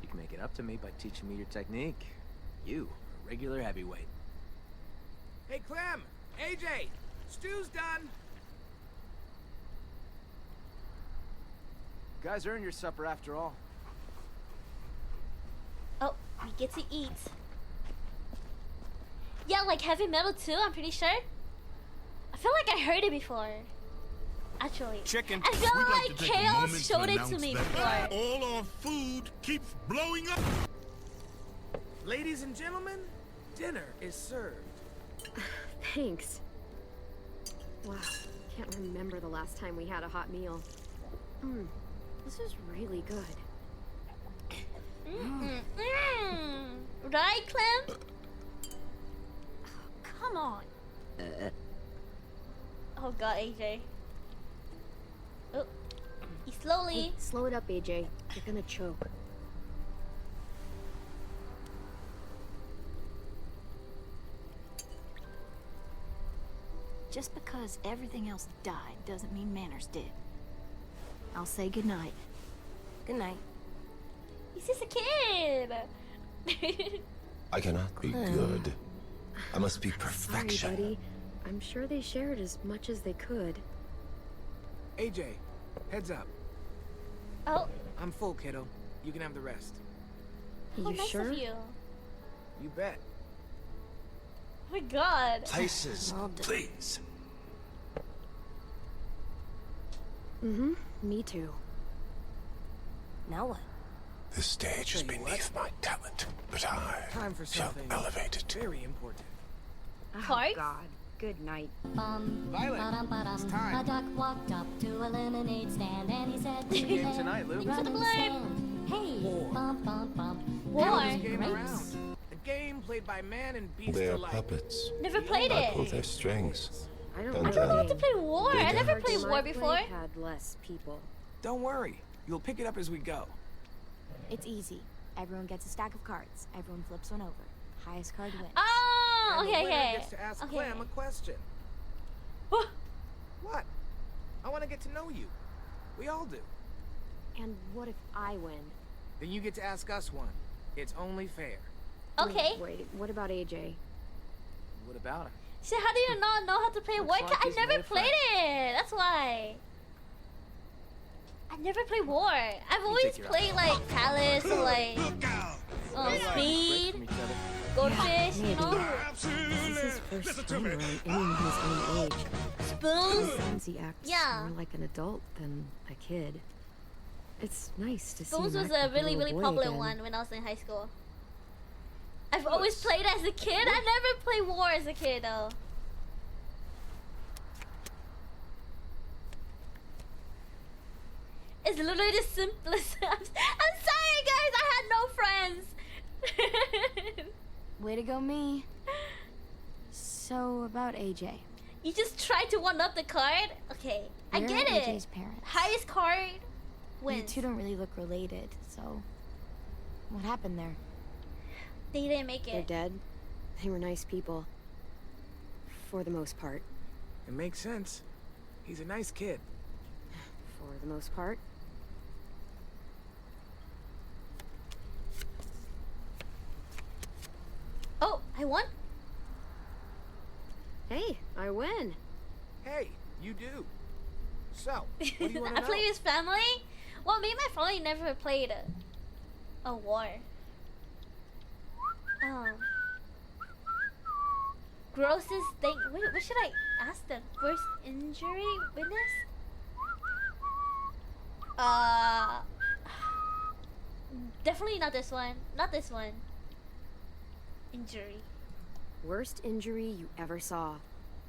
You can make it up to me by teaching me your technique. You, a regular heavyweight. Hey, Clem! AJ! Stew's done! You guys earned your supper after all. Oh, we get to eat. Yeah, like heavy metal too, I'm pretty sure. I feel like I heard it before. Actually. Chicken. I feel We'd like like to take a Chaos moment to showed it to announce me that before. all our food keeps blowing up. Ladies and gentlemen, dinner is served. Thanks. Wow, can't remember the last time we had a hot meal. This is really good. Right, Clem? Come on. Oh god, AJ. Oh, he slowly. Hey, slow it up, AJ. You're gonna choke. Just because everything else died doesn't mean manners did. I'll say goodnight. Good night. He's just a kid. I cannot be good. I must be perfection. Sorry, buddy. I'm sure they shared as much as they could. AJ, heads up. Oh. I'm full, kiddo. You can have the rest. How nice sure? of you. You bet. Oh my god. Places, please. Me too. Now what? This stage is beneath my talent, but I Time for shall something elevate it. very important. Oh, God. Good night. Violet, it's time. A duck walked up to a lemonade stand and he said, What's the game tonight, Lou? Thanks for the blame. Hey, War. bump, bump, bump. War. This game Grapes. around. A game played by man and beast They are alike. puppets. Never played I it. pull their strings. I don't Don't I don't know how they? to play War. I Big never hearts. played My War play before. had less people. Don't worry. You'll pick it up as we go. It's easy. Everyone gets a stack of cards. Everyone flips one over. Highest card wins. Oh, And the okay, winner okay. gets to ask Okay. Clem a question. What? What? I want to get to know you. We all do. And what if I win? Then you get to ask us one. It's only fair. Okay. Wait, what about AJ? What about him? So how do you not know how to play War? Looks like I he's never made a played it. That's why. I never played War. I've always take your played like Palace or like Speed, From each other. Goldfish, you know, This is his first time around anyone his own age. Spoons. Since he acts Yeah. more like an adult than a kid. It's nice to see Spoons was Mac a really, little really boy popular again. one when I was in high school. I've always played as a kid. I never played war as a kid though. It's literally the simplest. I'm sorry, guys. I had no friends. Way to go, me. So, about AJ. You just tried to one up the card. Okay, I Where get are it. AJ's parents? Highest card You wins. two don't really look related, so what happened there? They didn't make They're it. dead. They were nice people. For the most part. It makes sense. He's a nice kid. For the most part. Oh, I won. Hey, I win. Hey, you do. So, what do you want I to know? play with family. Well, me and my family never played a war. Grossest thing. Wait, what should I ask them? Worst injury witness? Definitely not this one. Not this one. Injury. Worst injury you ever saw.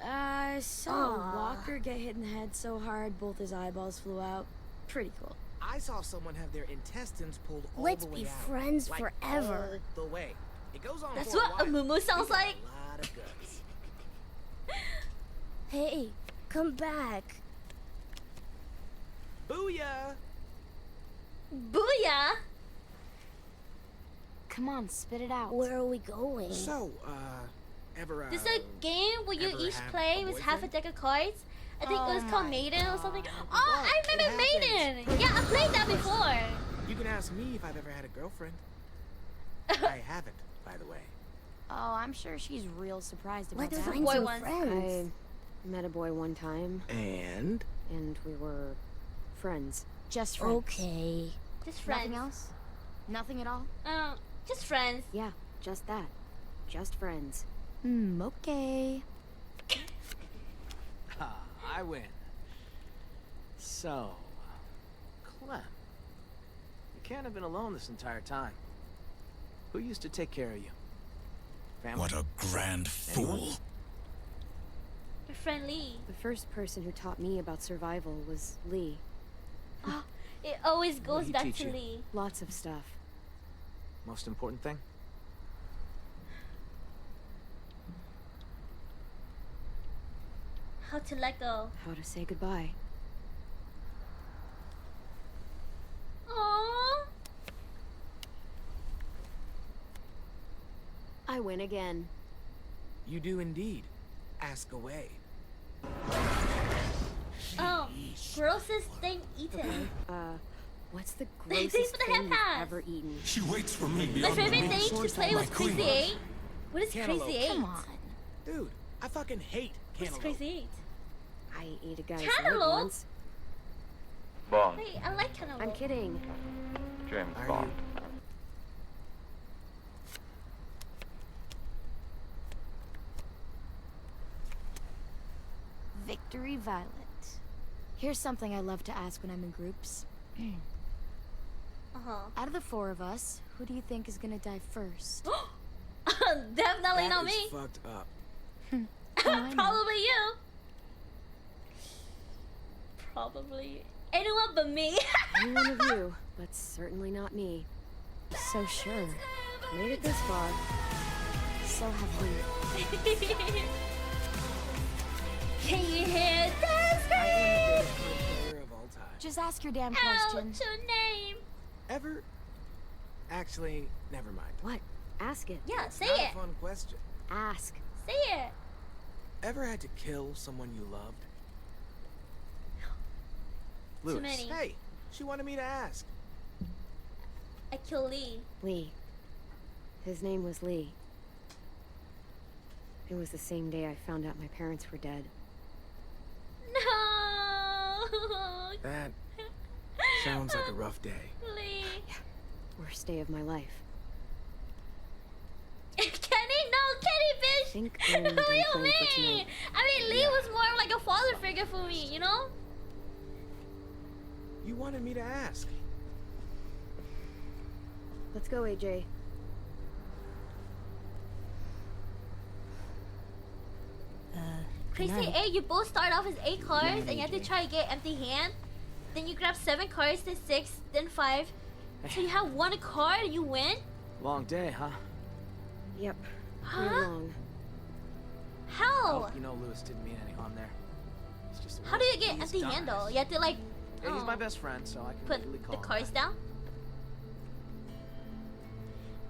I saw Aw. Walker get hit in the head so hard both his eyeballs flew out. Pretty cool. I saw someone have their intestines pulled all Let's the way be out. friends like, forever. All the way. It goes on That's for what a while. muumuu sounds He got like. A lot of guts. Hey, come back. Booyah! Booyah! Come on, spit it out. Where are we going? So, ever, This is a game where you ever each have play a with half a boyfriend? deck of cards. I think it was called Maiden or something. Oh, I It remember happens. Maiden! Yeah, I played that before. You can ask me if I've ever had a girlfriend. I haven't, by the way. Oh, I'm sure she's real surprised about Let's that. find Boy some ones. friends. I met a boy one time, And? and we were friends. Just friends. Okay. Just friends. Nothing else? Nothing at all? Just friends. Yeah, just that. Just friends. Okay. Ah, I win. So, Clem, you can't have been alone this entire time. Who used to take care of you? Family? What a grand fool. Your friend Lee. The first person who taught me about survival was Lee. It always What goes did he back teach to you? Lee. Lots of stuff. Most important thing? How to let go. How to say goodbye. Aww. I win again. You do indeed. Ask away. Oh, grossest thing eaten. What's the Thanks grossest for the thing hand you've pass. ever eaten? She waits for me My beyond the favorite main thing to source play for was my Crazy creamer. 8. What is Cantaloupe. Crazy 8? Come on. Dude, I fucking hate What's cantaloupe. Crazy 8? I ate a guy's Cantaloupe? leg once. Bond. Wait, I like cantaloupe. I'm kidding. James Are Bond. Victory Violet. Here's something I love to ask when I'm in groups. Uh-huh. Out of the four of us, who do you think is gonna die first? Definitely That not is me. fucked up. Probably you. Probably anyone but me. Any one of you, but certainly not me. So sure. Made it this far. So have we. Can you hear that I scream? am the greatest player of all time. Just ask your damn Out question. your name. Ever? Actually, never mind. What? Ask it. Yeah, say Not it. a fun question. Ask. Say it. Ever had to kill someone you loved? Lewis. many. Hey, she wanted me to ask. I kill Lee. Lee. His name was Lee. It was the same day I found out my parents were dead. No. That sounds like a rough day. Lee. Worst day of my life. Kenny, no, Kenny, bitch. Think What I'm do done you playing for mean? tonight. I mean, Lee was more like a father figure for me, you know? You wanted me to ask. Let's go, AJ. Crazy night. 8, you both start off as 8 cards Night, and you have to AJ. try to get empty hand. Then you grab 7 cards, then 6, then 5. So you have 1 card and you win? Long day, huh? Yep. Huh? Long. How? You know Lewis didn't mean any harm there. It's just a How do you word. get He's empty done. hand though? You have to like Yeah, he's my best friend, so I can put legally the call him cards that. down.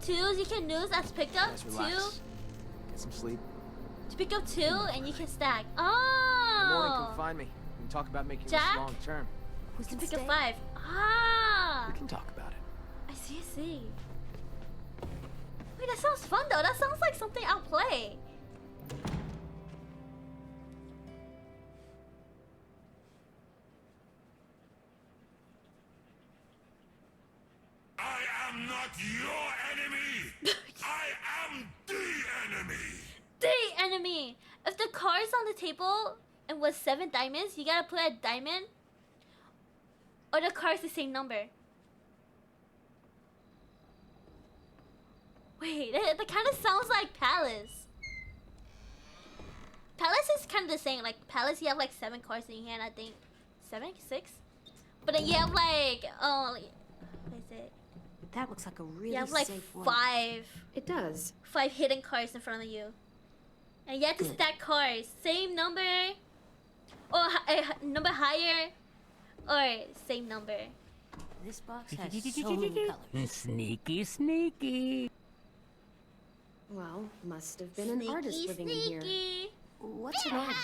2s you can lose as picked up. Guys, 2 relax. Get some sleep. to pick up 2 and you can stack. In the morning, Oh! come find me. We can talk about making Jack? this long term. Who's to pick up 5? Ah! We can talk about it. I see, I see. Wait, that sounds fun though. That sounds like something I'll play. I am not your enemy. I am the enemy. The enemy! If the card's on the table and was 7 diamonds, you gotta put a diamond. Or the card's the same number. Wait, that kind of sounds like Palace. Palace is kind of the same. Like Palace, you have like 7 cards in your hand, I think. 7, 6. But then you have like, what is it? That looks like a really You have like safe one. 5. It does. 5 hidden cards in front of you. And you have to stack cards. Same number. Or a number higher. Or same number. This box has so many colors. Sneaky, sneaky. Well, must have been an artist living in here. What's an artist?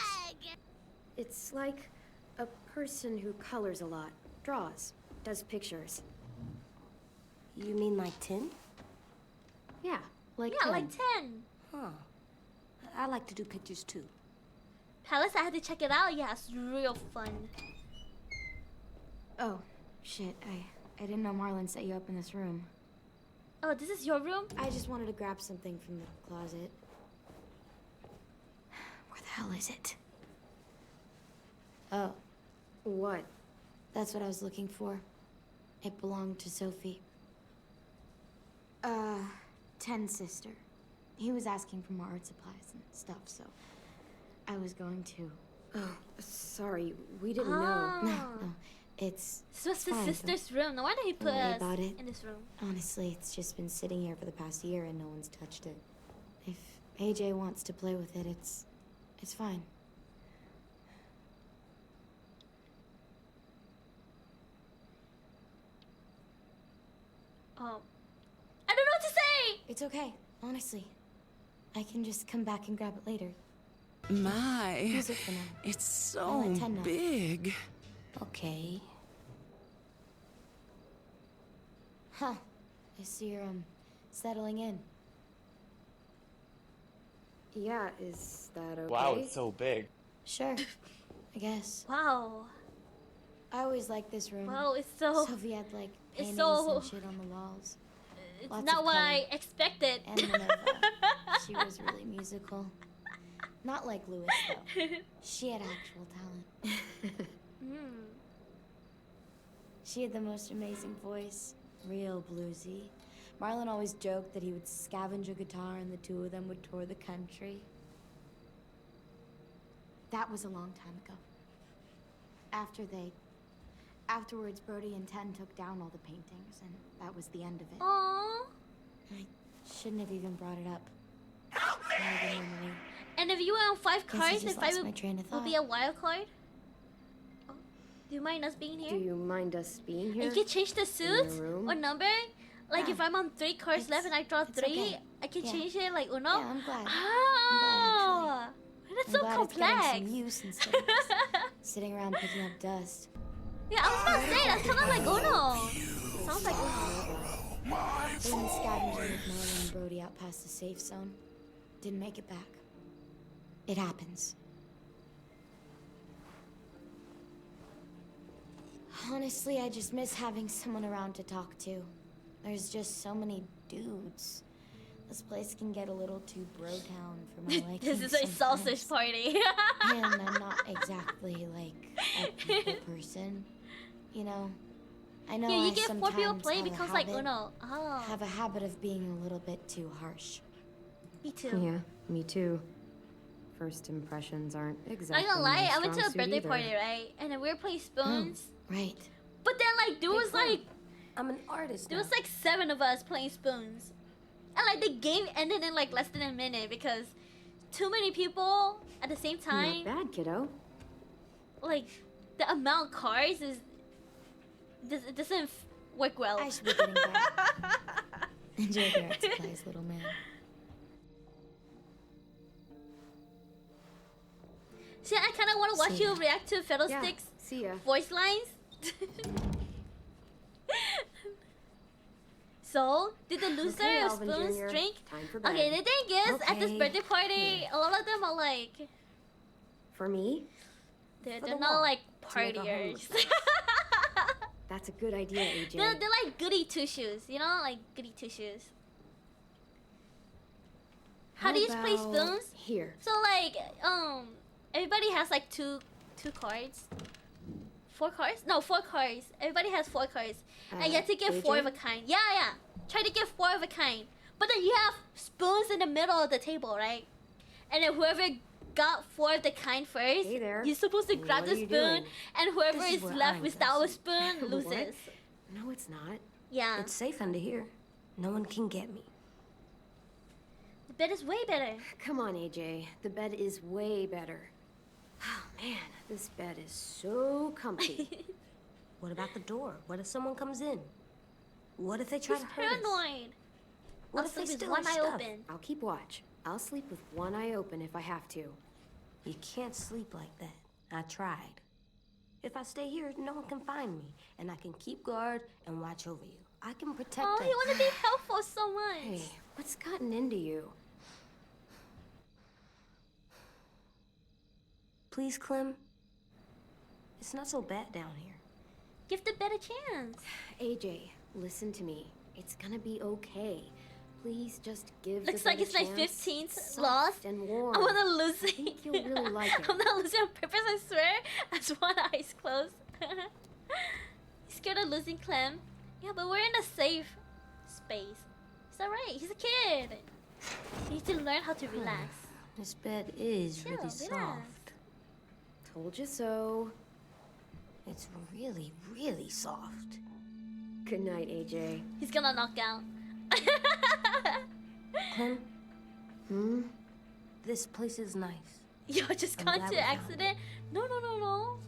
It's like a person who colors a lot, draws, does pictures. You mean like Tin? Yeah, like Yeah, him. like 10. Huh. I like to do pictures too. Palace, I had to check it out. Yeah, it's real fun. Oh, shit. I didn't know Marlon set you up in this room. Oh, this is your room? I just wanted to grab something from the closet. Where the hell is it? Oh. What? That's what I was looking for. It belonged to Sophie. Ten's sister. He was asking for more art supplies and stuff, so I was going to. Oh, sorry, we didn't Ah. know. No, it's. So it's the fine, sister's room. No wonder he put don't worry us about it. in this room. Honestly, it's just been sitting here for the past year and no one's touched it. If AJ wants to play with it, it's fine. Oh. I don't know what to say! It's okay, honestly. I can just come back and grab it later. My, Use it for now. it's I'll so let Ten know. big. Okay. Huh. I see you're, settling in. Yeah, is that okay? Wow, it's so big. Sure. I guess. Wow. I always liked this room. Wow, it's so... Sophie had, like, it's paintings so... and shit on the walls. It's Lots not of what color. I expected. And Minerva. She was really musical. Not like Lewis, though. She had actual talent. Mm. She had the most amazing voice. Real bluesy. Marlon always joked that he would scavenge a guitar and the two of them would tour the country. That was a long time ago. Afterwards, Brody and Ten took down all the paintings, and that was the end of it. Aww. I shouldn't have even brought it up. Help me! And if you were on 5 Guess I cards, just then 5 lost my train of will be thought. a wild card? Oh. Do you mind us being here? Do you mind us being here? And you can change the suit room? or number. Like if I'm on 3 cards left and I draw 3, okay. I can Yeah. change it like Uno. Yeah, I'm glad. Ah, that's I'm so glad it's complex. getting some use instead of just sitting around picking up dust. Yeah, I was gonna say that's kind of like Uno. Sounds like Uno. They went scavenging with Marlon and Brody out past the safe zone. Didn't make it back. It happens. Honestly, I just miss having someone around to talk to. There's just so many dudes. This place can get a little too bro-town for my liking. This is a sausage party. And I'm not exactly like a people person, you know? I know Yeah, you I get 4 people sometimes play have a because like habit- Uno. Oh. have a habit of being a little bit too harsh. Me too. Yeah, me too. First impressions aren't Not exactly gonna lie, my I went to a strong suit birthday either. party, right? And then we were playing spoons. Right. But then like there was like I'm an artist there now. was like 7 of us playing spoons. And like the game ended in like less than a minute because too many people at the same time. Not bad, kiddo. Like the amount of cards is it doesn't work well. I should be getting back. Enjoy your art supplies, little man. See, I kind of want to watch See you ya. react to Fiddlestick's See ya. voice lines. So, did the loser Okay, of Alvin spoons Jr., drink? time for bed. Okay, the thing is, at this Okay. birthday party, a lot of them are like, For me, they're For not the wall, like to make a home partiers. with that's a good idea, AJ. they're like goody two shoes, you know, like goody two shoes. How do you play about spoons? Here. So like, everybody has like two cards. 4 cards? No, 4 cards. Everybody has 4 cards. And you have to get 4 AJ? of a kind. Yeah, yeah. Try to get 4 of a kind. But then you have spoons in the middle of the table, right? And then whoever got 4 of the kind first, Hey there. you're supposed to grab What the are you spoon. doing? And whoever This is is where left I'm without a guessing. spoon What? loses. No, it's not. Yeah. It's safe under here. No one can get me. The bed is way better. Come on, AJ. The bed is way better. Oh, man, this bed is so comfy. What about the door? What if someone comes in? What if they try He's to hurt us? paranoid. What I'll if they sleep with steal one our eye stuff? open. I'll keep watch. I'll sleep with one eye open if I have to. You can't sleep like that. I tried. If I stay here, no one can find me, and I can keep guard and watch over you. I can protect Oh, us. he want to be helpful so much. Hey, what's gotten into you? Please, Clem. It's not so bad down here. Give the bed a chance. AJ, listen to me. It's gonna be okay. Please just give Looks the like bed it's a my chance. 15th Soft loss. and warm. I'm gonna lose I think you'll really like it. I'm not losing on purpose, I swear. As one eye's closed. Scared of losing Clem. Yeah, but we're in a safe space. It's alright, he's a kid. You need to learn how to relax. This bed is Chill, really relax. soft. Told you so. It's really, really soft. Good night, AJ. He's gonna knock out. Clem, Hmm? this place is nice. Yo, just I'm got glad into we found accident. No.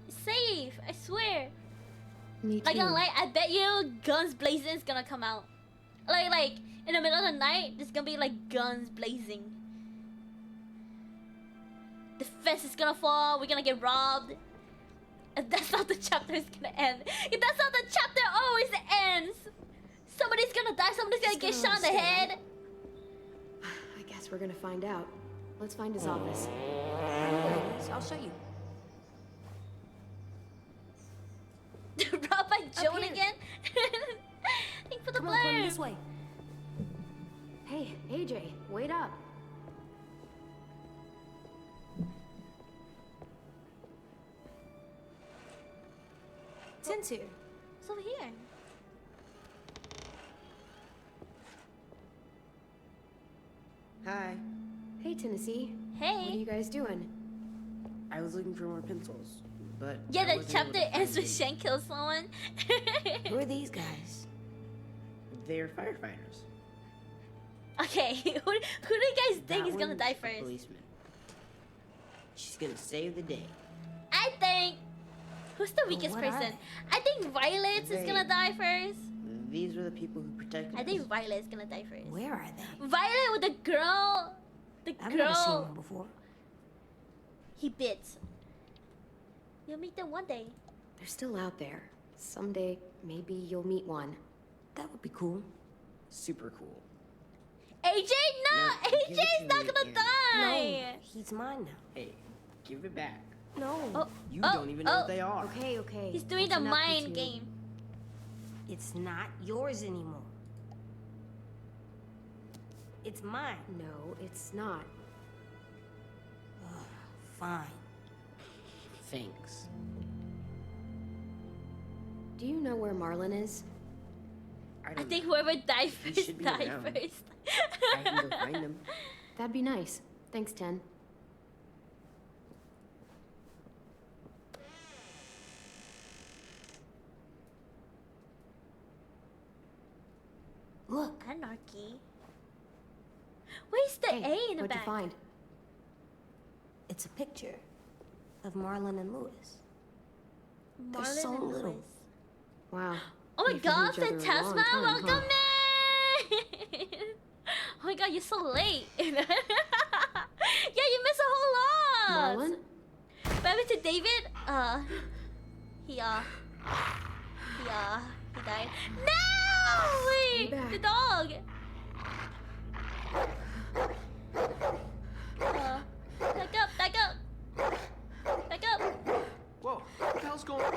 It's safe, I swear. Me too. Like, gonna lie, I bet you guns blazing is gonna come out. Like, in the middle of the night, there's gonna be like guns blazing. The fence is gonna fall, we're gonna get robbed. And that's how the chapter is gonna end. If that's how the chapter always ends. Somebody's gonna die, somebody's gonna get shot in the head. I guess we're gonna find out. Let's find his office. I'll show you. Robbed by Joan here. again? Thanks for the Come on, Clem, blurb. this way. Hey, AJ, wait up. Tin's here. It's over here. Hi. Hey, Tennessee. What Hey. are you guys doing? I was looking for more pencils, but Yeah, I the wasn't able chapter to find ends with any. Shen kills someone. Who are these guys? They're firefighters. Okay, who do you guys think That is gonna one's die a first? Policeman. She's gonna save the day. I think. Who's the weakest what are person? they? I think Violet is gonna die first. These were the people who protected I think us. Violet is gonna die first. Where are they? Violet with the girl. The I've never seen girl one before. he bit. You'll meet them one day. They're still out there. Someday, maybe you'll meet one. That would be cool. Super cool. AJ, no! No, give it AJ's to not me, gonna Aaron. die! No, he's mine now. Hey, give it back. No. Oh, You oh, don't even know oh. what they are. Okay, okay. He's doing That's the enough, you mind two. game. It's not yours anymore. It's mine. No, it's not. Fine. Thanks. Do you know where Marlon is? I think whoever died first should be died around. first. I can go find him. That'd be nice. Thanks, Ten. Look, anarchy. Where's the A in the What'd back? you find? It's a picture of Marlon and Lewis. They're Marlon so and little. Lewis. Wow. Oh my They've known god, each other a long Fantasma, time, welcome huh? man! Oh my god, you're so late. Yeah, you missed a whole lot. Marlon? What happened to David? He died. No! Wait, the dog. Back up, back up. Back up. Whoa, what the hell's going on?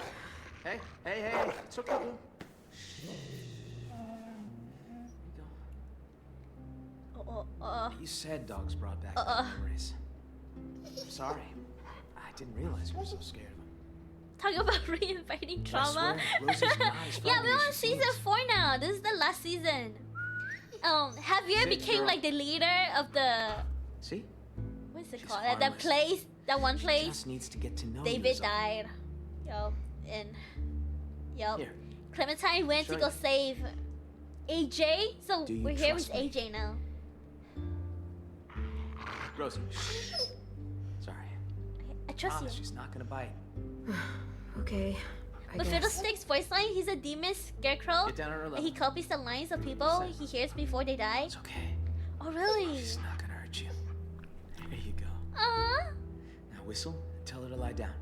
Hey, it's okay, boo. You said dogs brought back bad memories. I'm sorry. I didn't realize you were so scared of them. Talk about reinviting trauma. I swear, Rosie's not as Yeah, friendly we're as on she season seems. 4 now. This is the last season. Javier Sit, became girl. like the leader of the See? what's it She's called? That harmless. place, that one She place. just needs to get to know you David is all. died. And Here. Clementine went to Show go you. save AJ. So Do you we're here with trust me? AJ now. Rosie. Sorry. I trust Promise you. she's not gonna bite. Okay. I But guess. Fiddlestick's voice line, he's a demon scarecrow. Get down on her And level. he copies the lines of people he hears before they die. It's okay. Oh really? She's not gonna hurt you. There you go. Now whistle and tell her to lie down.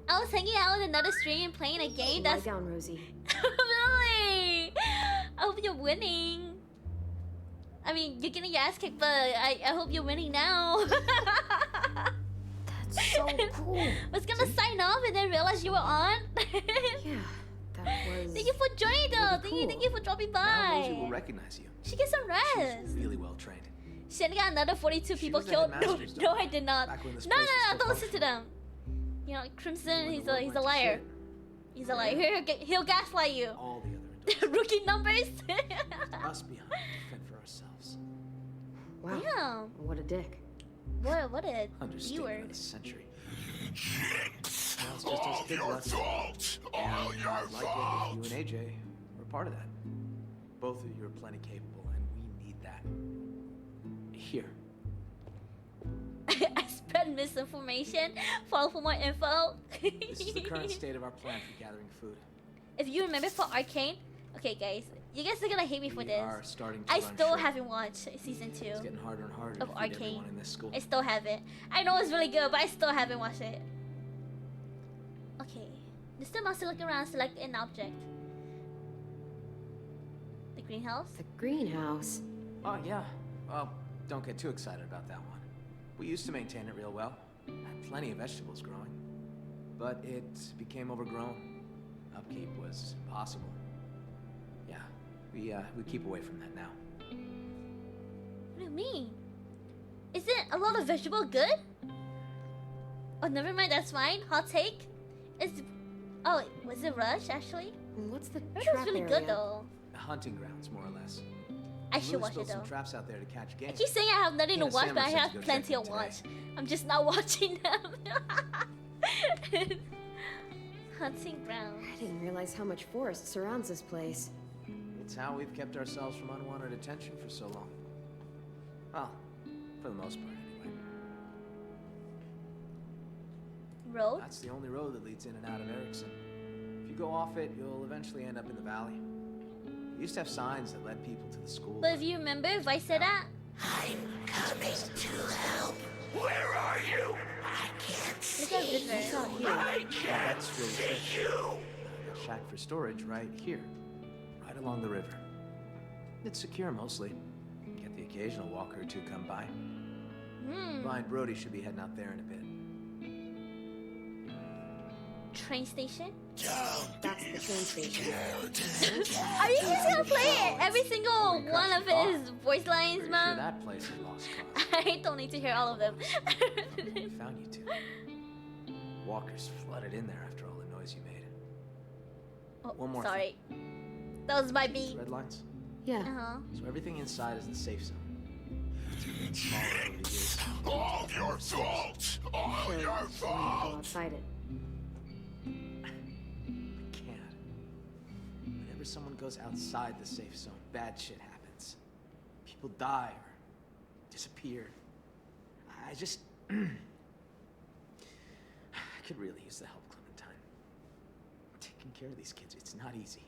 I was hanging out with another stream playing a game Lie that's down, Rosie. really. I hope you're winning. I mean, you're getting your ass kicked, but I hope you're winning now. That's so cool. Was gonna sign off and then realize you were on. Yeah, that was. Thank you for joining though. Thank you for dropping Now Rosie will by. recognize you. She gets some rest. She's really well trained. She only got another 42 people was the killed. No, headmaster's no, daughter, I did not. back when this No, place was still don't listen to them. You know, Crimson, he's a went to liar. shit. He's a liar. He'll gaslight you. All the other Rookie numbers. us behind to fend for ourselves. Wow. Damn. What a dick. What a Understatement of the viewer. century. Jinx! Well, it's just us All kids your left. fault! All And your I'd like fault! it if you and AJ were part of that. Both of you are plenty capable, and we need that. Here. I spread misinformation. Follow for more info. This is the current state of our plan for gathering food. If you remember for Arcane, okay, guys, you guys are gonna hate me for We this. are starting to I run still short. haven't watched season 2 It's getting harder and harder of to feed Arcane. everyone in this school. I still haven't. I know it's really good, but I still haven't watched it. Okay, Mr. Mouse, look around, select an object. The greenhouse. The greenhouse. Oh, yeah. Well, don't get too excited about that one. We used to maintain it real well. Had plenty of vegetables growing. But it became overgrown. Upkeep was impossible. Yeah, we keep away from that now. What do you mean? Isn't a lot of vegetable good? Oh, never mind, that's fine. Hot take. It's... Oh, was it Rush, actually? What's the It was trap really area? good, though. Hunting grounds, more or less. I should Louis watch built it, some though. traps out there to catch game. I keep saying I have nothing to Yeah, watch, Sam but I said to have go check plenty them to today. watch. I'm just not watching them. Hunting ground. I didn't realize how much forest surrounds this place. It's how we've kept ourselves from unwanted attention for so long. Well, for the most part, anyway. Road? That's the only road that leads in and out of Erickson. If you go off it, you'll eventually end up in the valley. We used to have signs that led people to the school. But if you remember, if I said that, Coming to help. Where are you? I can't look at see this you. right I Yeah, can't that's really see fish. you. A shack for storage right here, right along the river. It's secure mostly. Get the occasional walker or two come by. Vine Brody should be heading out there in a bit. train station? That's the train station. Are you just gonna play every single one of his voice lines, Pretty sure Mom? that place is lost cause. I don't need to hear all of them. We found you two. Walkers flooded in there after all the noise you made. Oh, One more sorry. That was my beat. Red lines. Yeah. So everything inside is the safe zone. It's smaller over the years. All your fault! All your Go fault! outside it. I can't. Whenever someone goes outside the safe zone, bad shit happens. People die or disappear. I just... I could really use the help, Clementine. Taking care of these kids, it's not easy.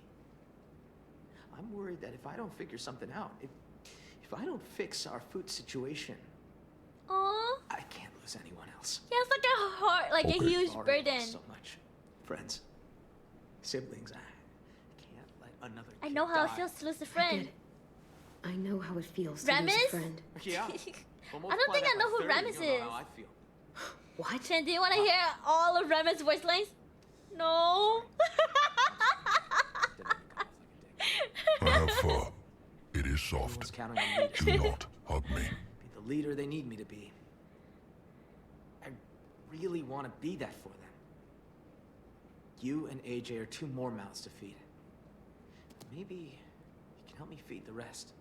I'm worried that if I don't figure something out, if I don't fix our food situation, Aww. I can't lose anyone else. He has like a heart, like a huge Already burden. lost so much. Friends, siblings, I can't let another I kid know how die. it feels to lose a friend. I know how it feels to lose Ramis? a friend. Yeah. I don't think I know who Ramis You'll know is. how I feel. What? Chen, do you want to hear all of Ramis' voice lines? No. I have fur. It is Everyone's soft. counting on me to Do not hug me. be the leader they need me to be. I really want to be that for them. You and AJ are 2 more mouths to feed. Maybe you can help me feed the rest.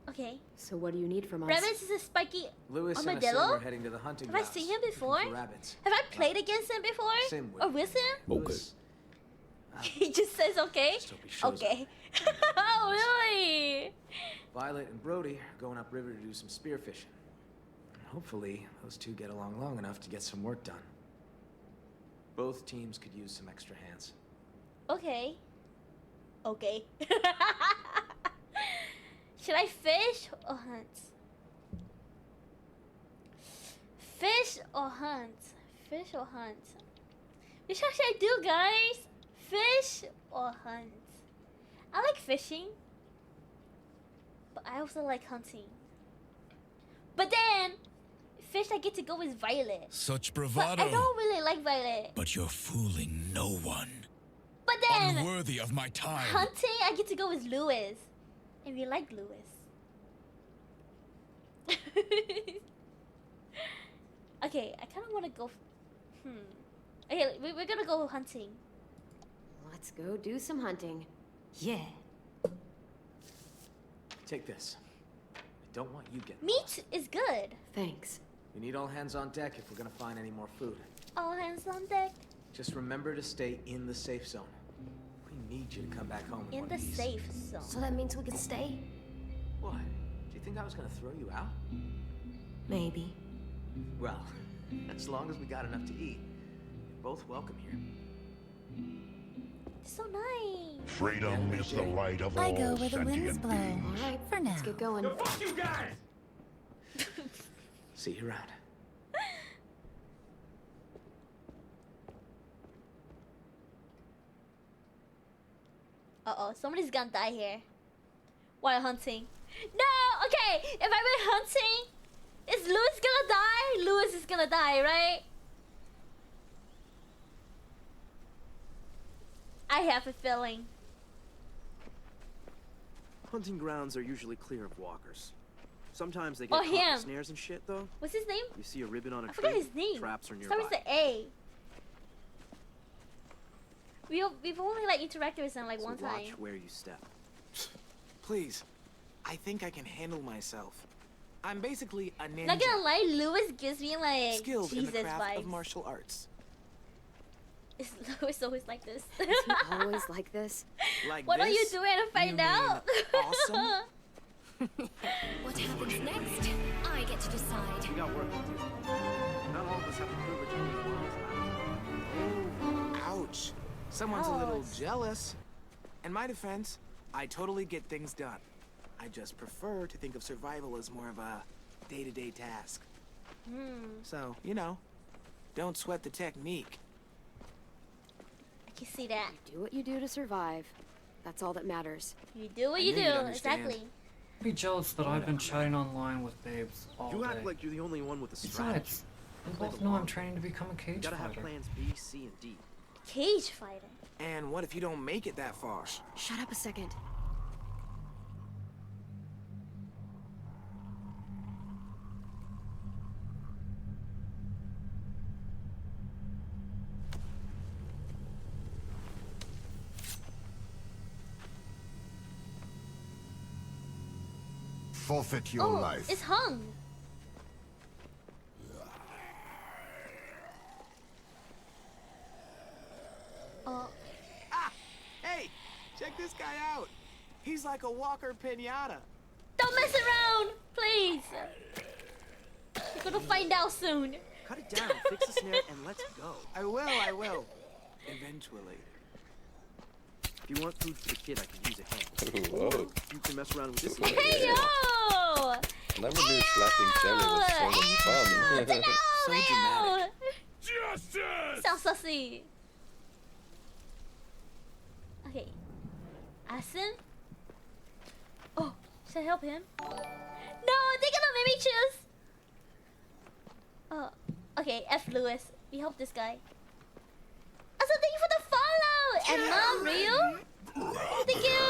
Okay. So what do you need from us? Ramis is a spiky Lewis and Sim armadillo? are heading to the hunting Have I grounds, seen him looking before? for rabbits. Have I played against him before? Sim will. Or with him? Lewis, He just says okay. hope he shows Okay. Oh, really? Violet and Brody are going upriver to do some spearfishing. Hopefully, those 2 get along long enough to get some work done. Both teams could use some extra hands. Okay. Okay. Should I fish or hunt? Fish or hunt? Fish or hunt? Which one should I do, guys? Fish or hunt? I like fishing, but I also like hunting. But then, fish I get to go with Violet. Such But bravado. I don't really like Violet. But you're fooling no one. But then, Unworthy of my time. hunting I get to go with Lewis. And we like Lewis. Okay, I kind of want to go... Okay, we're gonna go hunting. Let's go do some hunting. Yeah. Take this. I don't want you getting Meat is good. Thanks. We need all hands on deck if we're gonna find any more food. All hands on deck. Just remember to stay in the safe zone. We need you to come back home In one the of these. safe zone. So that means we can stay? What? Do you think I was gonna throw you out? Maybe. Well, as long as we got enough to eat, you're both welcome here. It's so nice. Freedom is the light of I all go where the winds sentient blow. beings. All right, For now. let's get going. Fuck you guys! See you around. Uh-oh, somebody's gonna die here. While hunting. No! Okay, if I went hunting, is Lewis gonna die? Lewis is gonna die, right? I have a feeling. Hunting grounds are usually clear of walkers. Sometimes they get Oh, caught in him. snares and shit, though. What's his name? You see a ribbon on a I tree, forgot his name. traps are nearby. Starts with the A. We've only like interacted with him like So one watch time. where you step. Please, I think I can handle myself. I'm basically a ninja. Not gonna lie, Lewis gives me like skilled in the Jesus craft vibes. of martial arts. Is Lewis always like this? Is he always like this? Like What are you this? doing to find You mean out? awesome? What happens next? I get to decide. We got work to do. Not all of us have the privilege of being wild. Ouch. Someone's a little Ouch. jealous. In my defense, I totally get things done. I just prefer to think of survival as more of a day-to-day task. So, you know, don't sweat the technique. I can see that. Do what you do to survive. That's all that matters. You do what I you knew do, you'd understand. exactly. Be jealous that I've been chatting online with babes all You day. act like you're the only one with a strategy. Besides, we both know I'm training to become a cage You gotta have fighter. plans B, C, and D. Cage fighter. And what if you don't make it that far? Shut up a second. forfeit your life. It's hung. Oh. Ah! Hey! Check this guy out! He's like a walker pinata. Don't mess around, please. You're gonna find out soon. Cut it down, fix the snare, and let's go. I will. Eventually. If you want food for the kid, I can use a hand. Whoa. You can mess around with this. Hey yo! Never knew slapping jelly was so much fun. So dramatic. Justice! Sounds sassy. Okay. Asin? Oh, should I help him? No, they're gonna make me choose. Oh, okay. F. Lewis. We help this guy. Also, thank you for the follow, Emma, Ryu. Thank you.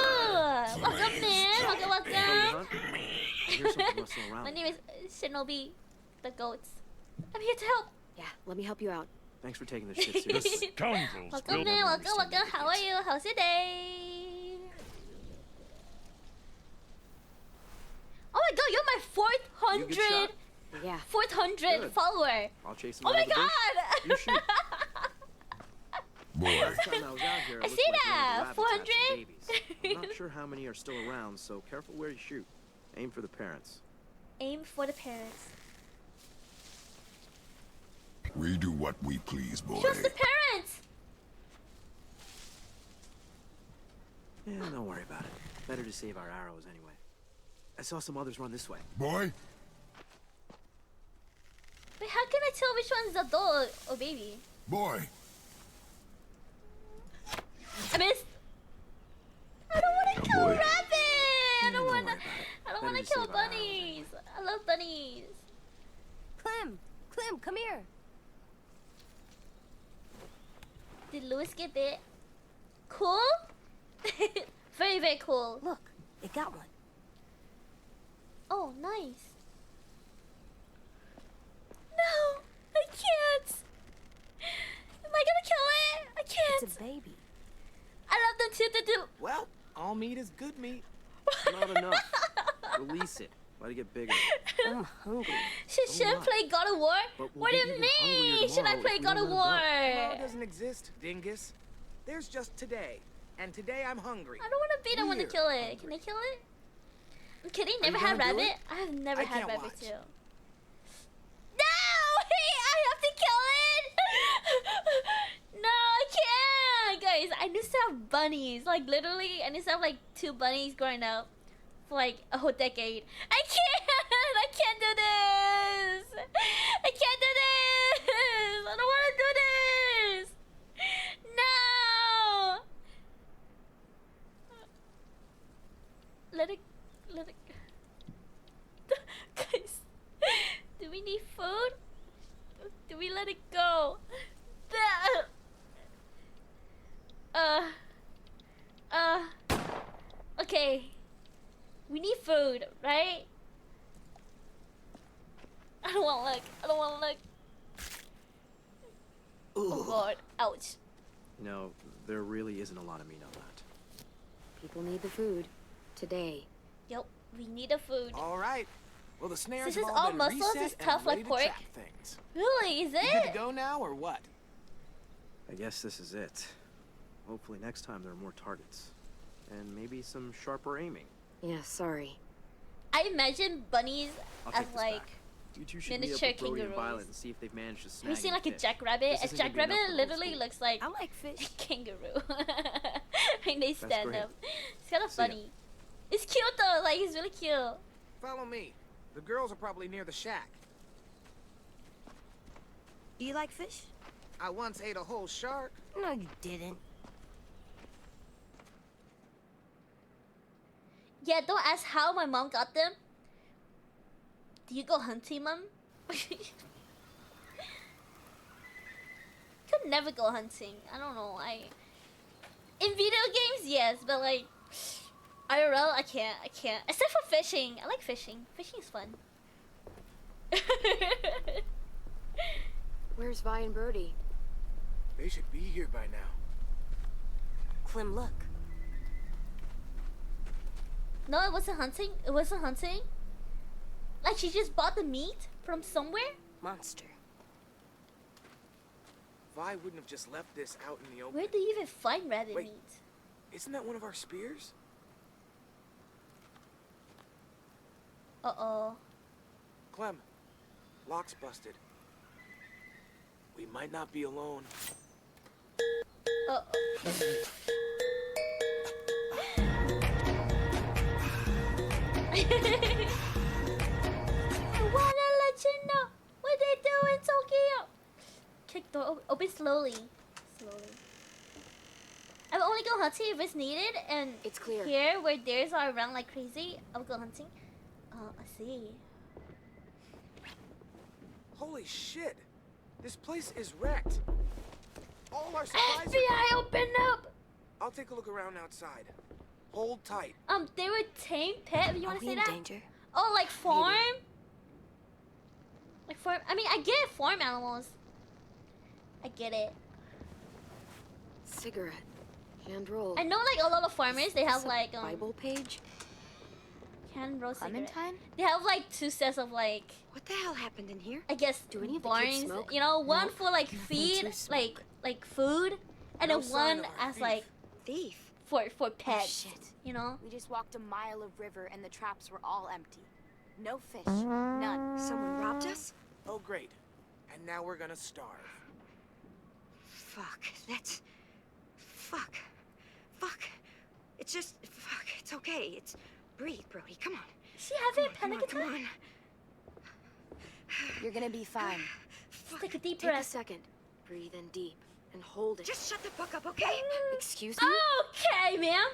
Welcome, man. Welcome. My name is Shinobi, the goats. I'm here to help. Yeah, let me help you out. Thanks for taking this shit seriously. Welcome, man. Welcome. How are you? How's your day? Oh my god, you're my 400. Yeah. 400 follower. I'll chase him. Oh my out of the bush. god. You shoot. Boy. Last time I was out here, I it see looked like that. one of the rabbits had 400. some babies. I'm not sure how many are still around, so careful where you shoot. Aim for the parents. Aim for the parents. We do what we please, boy. Trust the parents. Yeah, don't worry about it. Better to save our arrows anyway. I saw some others run this way. Boy? Wait, how can I tell which one's adult or baby? Boy. I missed. I don't want to kill rabbit. I don't want to Better to kill save our arrows bunnies. I love bunnies. Clem, come here. Did Lewis get bit? Cool? Very, very cool. Look, it got one. Oh, nice. No, I can't. Am I gonna kill it? I can't. It's a baby. I love them too. Well, all meat is good meat. Not enough. Release it. Let it get bigger. I'm hungry. Should I play God of War? But we'll What do get you even hungrier mean? Should I tomorrow play if we God don't of let it War? Tomorrow doesn't exist, dingus. There's just today. And today I'm hungry. I don't want to beat. I want to We're kill it. hungry. Can I kill it? I'm kidding. Are Never you had gonna do rabbit. it? I have never I had can't rabbit watch. too. No! Hey, I have to kill it. No, I can't, guys. I used to have bunnies. Like literally, I used to have like 2 bunnies growing up for like a whole decade. I can't. I can't do this. I can't do this. I don't want to do this. No. Let it. Guys, do we need food? Do we let it go? Okay. We need food, right? I don't want to look. Oh god, ouch. You know, there really isn't a lot of meat on that. People need the food. Today. Yep, we need the food. All right. Well, the snares This have is all all been muscles, reset it's and tough like ready to pork. trap things. Really, is You good to it? go now, or what? I guess this is it. Hopefully next time there are more targets. And maybe some sharper aiming. Yeah, sorry. I imagine bunnies I'll as take this like back. You two should miniature meet up with Brody and kangaroos. Violet and see if they've managed to snag Have you seen any like a fish. jackrabbit? This A isn't gonna be enough jackrabbit for most literally schools. looks like I like fish. a kangaroo. When they stand great. up. It's kind of See ya. funny. It's cute though, like it's really cute. Follow me. The girls are probably near the shack. Do you like fish? I once ate a whole shark. No, you didn't. Yeah, don't ask how my mom got them. Do you go hunting, mom? Could never go hunting. I don't know. In video games, yes, but like IRL, I can't. Except for fishing. I like fishing. Fishing is fun. Where's Vi and Brody? They should be here by now. Clem, look. No, it wasn't hunting. It wasn't hunting. Like she just bought the meat from somewhere? Monster. Vi wouldn't have just left this out in the open. Where do you even find rabbit Wait, meat? Isn't that one of our spears? Uh-oh. Clem, lock's busted. We might not be alone. Uh-oh. I wanna let you know what they do in Tokyo. Kick door, open slowly. Slowly. I will only go hunting if it's needed, and it's clear. Here, where deers are around like crazy, I will go hunting. I see. Holy shit! This place is wrecked. All our supplies FBI, open up! I'll take a look around outside. Hold tight. They were tame pet. You wanna say that? Danger? Oh, like farm? Maybe. Like farm. I mean, I get it, farm animals. I get it. Cigarette. Hand roll. I know, like a lot of farmers, they have like Bible page. Hand roll cigarette. Clementine? They have like 2 sets of like. What the hell happened in here? I guess Do any of the barns. kids smoke? You know, one No, for like nothing feed, to smoke. like food, and No then sign one of our as thief. like Thief. for pets. Shit. You know. We just walked a mile of river and the traps were all empty. No fish. None. Someone robbed us? Oh, great. And now we're gonna starve. Fuck. That's... Fuck. Fuck. It's just... Fuck. It's okay. It's... Breathe, Brody. Come on. She having a panic Come attack? on. You're gonna be fine. Just take a deep Take a breath. second. Breathe in deep and hold it. Just shut the fuck up, okay? Excuse me? Okay, ma'am.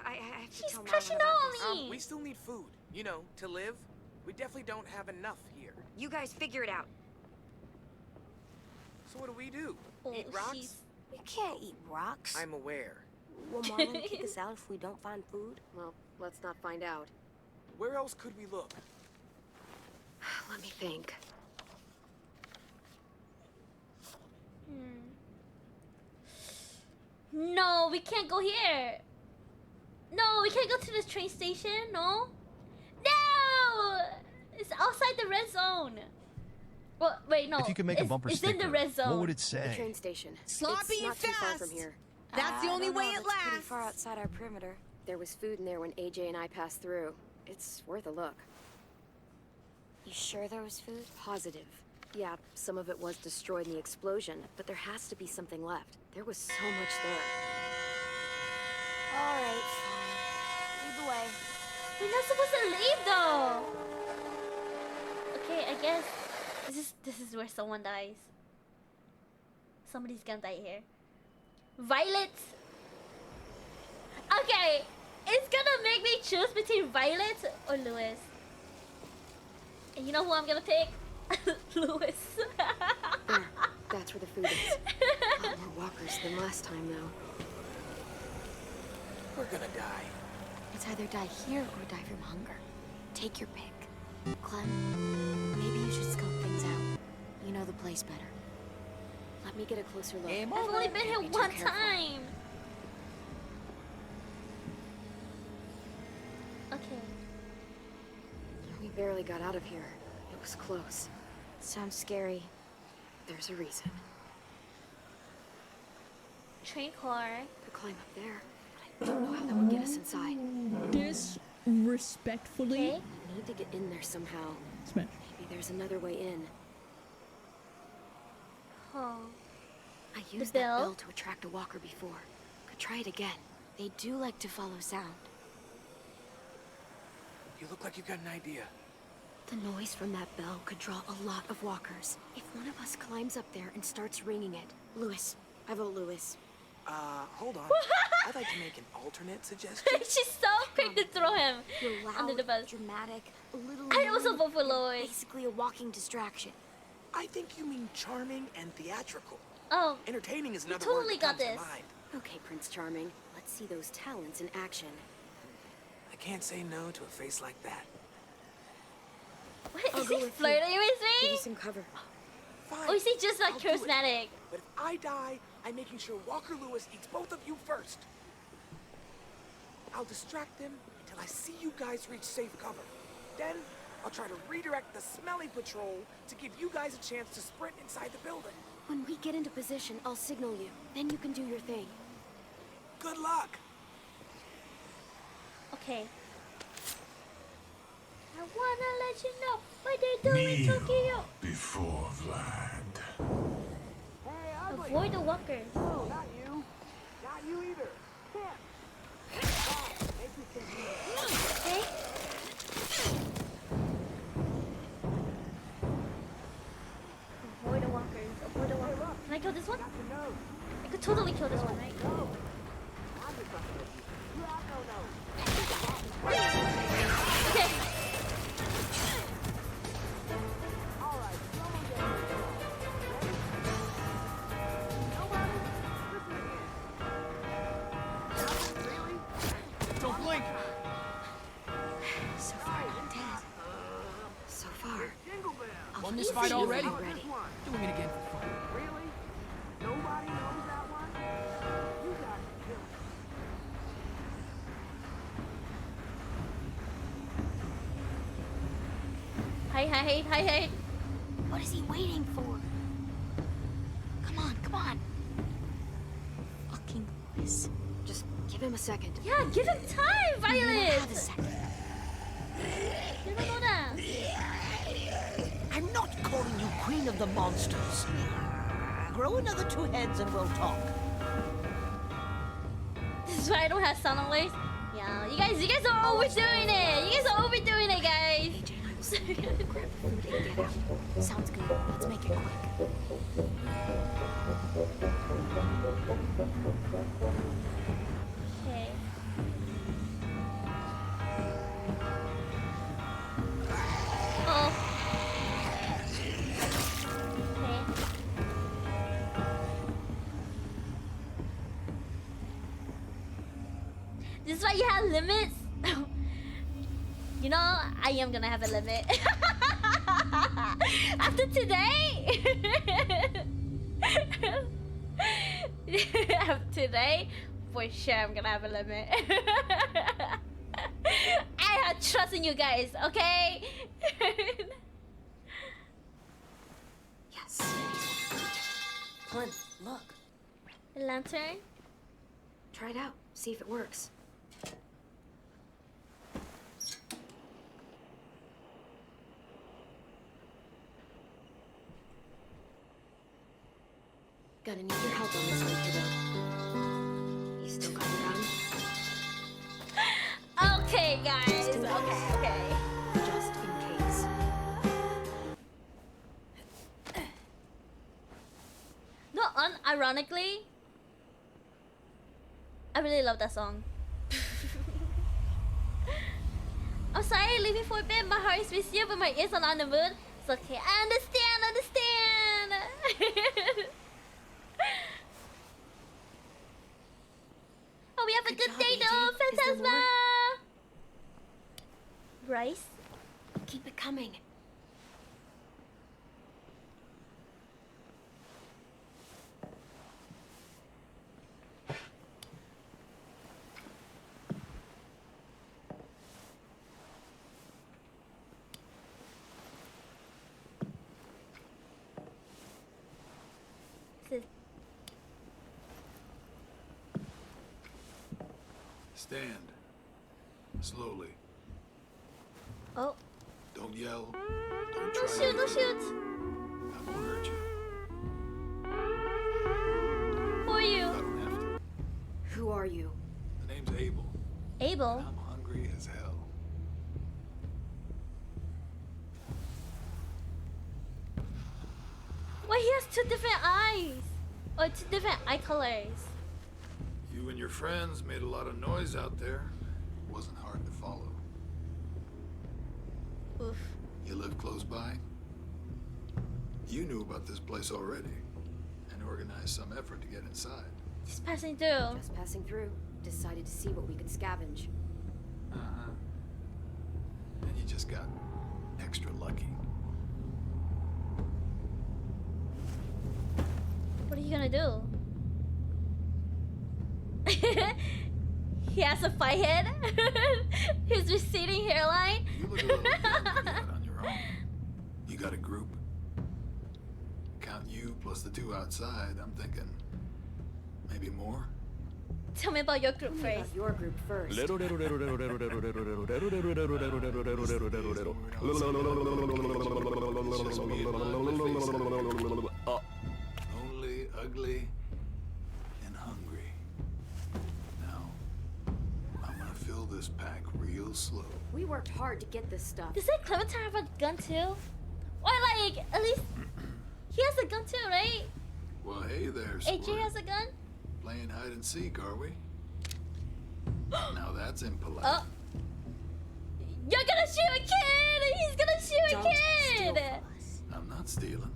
I have to She's tell crushing Mom about this. on me. We still need food. You know, to live. We definitely don't have enough here. You guys figure it out. So what do we do? Oh, Eat rocks? she's- We can't eat rocks. I'm aware. Will Marlon kick us out if we don't find food? Well, let's not find out. Where else could we look? Let me think. No, we can't go here. No, we can't go to the train station. No. No! It's outside the red zone. Well, wait, no. If you could make a bumper it's sticker, in the red zone. what would it The say? train station. Sloppy it's and not too far from fast. here. That's the only way it That's pretty lasts. far outside our perimeter. There was food in there when AJ and I passed through. It's worth a look. You sure there was food? Positive. Yeah, some of it was destroyed in the explosion, but there has to be something left. There was so much there. All right, fine. Lead the way. We're not supposed to leave though. Okay, I guess this is where someone dies. Somebody's gonna die here. Violet. Okay, it's gonna make me choose between Violet or Lewis. And you know who I'm gonna pick? Lewis. There, that's where the food is. A lot more walkers than last time, though. We're gonna die. It's either die here or die from hunger. Take your pick. Clem, maybe you should scope things out. You know the place better. Let me get a closer look. I've only been here Be too one careful. time. Okay. We barely got out of here. It was close. Sounds scary. There's a reason. Train car. Could climb up there, but I don't know how that would get us inside. Disrespectfully. Okay. We need to get in there somehow. Smash. Maybe there's another way in. Oh. I used The that bell? bell to attract a walker before. Could try it again. They do like to follow sound. You look like you've got an idea. The noise from that bell could draw a lot of walkers. If one of us climbs up there and starts ringing it. Lewis. I vote Lewis. Hold on. I'd like to make an alternate suggestion. She's so quick to throw him You're loud, under the bus. dramatic, a little I also annoying, vote for Lois. basically a walking distraction. I think you mean charming and theatrical. Oh, Entertaining is another totally word that got comes to this. mind. Okay, Prince Charming. Let's see those talents in action. I can't say no to a face like that. what I'll is go he with you. flirting with Give me? you some cover. Fine. Or is he just like I'll do it. charismatic? But if I die, I'm making sure Walker Lewis eats both of you first. I'll distract them until I see you guys reach safe cover. Then I'll try to redirect the smelly patrol to give you guys a chance to sprint inside the building. When we get into position, I'll signal you. Then you can do your thing. Good luck. Okay. I wanna let you know what they do in Tokyo. Before Vlad. Avoid the walkers. No, not you. Not you either. Can't. Okay. Avoid the walkers. Avoid the walkers. Can I kill this one? I could totally kill this one, right? Okay. Don't blink! So far, not dead. So far. Won this fight already? Doing it again for fun. Really? Nobody knows that one? You got to Hey. What is he waiting for? Come on, come on. Fucking boys. Just give him a second. Yeah, give him time, Violet. Have a second. You don't know that. I'm not calling you queen of the monsters. Grow another 2 heads and we'll talk. This is why I don't have sound always. Yeah, you guys are overdoing it. You guys are overdoing it, guys. Grab the food and get out. Sounds good. Let's make it quick. Okay. Oh. Okay. This is why you have limits. You know, I am gonna have a limit. After today, after today, for sure I'm gonna have a limit. I have trust in you guys, okay? Yes. Clint, look. A lantern? Try it out. See if it works. Gonna need your help on this one, kiddo. You still got your gun? Okay, guys. Okay. Just in case. No, unironically, I really love that song. I'm sorry, leave me for a bit. My heart is with you, but my ears are not in the mood. It's okay. I understand. Oh, we have a good day though, Phantasma! Bryce? Keep it coming. Stand. Slowly. Oh. Don't yell. Don't try Don't shoot. I won't hurt you. Who are you? I don't have to. Who are you? The name's Abel. Abel? I'm hungry as hell. Why he has 2 different eyes? Or 2 different eye colors? You and your friends made a lot of noise out there. Wasn't hard to follow. Oof. You live close by? You knew about this place already and organized some effort to get inside. Just passing through. Just passing through. Decided to see what we could scavenge. Uh-huh. And you just got extra lucky. What are you gonna do? He has a fight head. His receding hairline. You look a little young to be out on your own. You got a group? Count you plus the two outside, I'm thinking maybe more? Tell me about your group first. Your group first. Lonely, ugly, and hungry. Now, I'm gonna fill this pack real slow. We worked hard to get this stuff. Does that Clementine have a gun too? Or like, at least he has a gun too, right? Well, hey there, AJ sport. has a gun? Playing hide and seek, are we? Now that's impolite. Oh. You're gonna shoot a kid! He's gonna shoot a kid! I'm not stealing.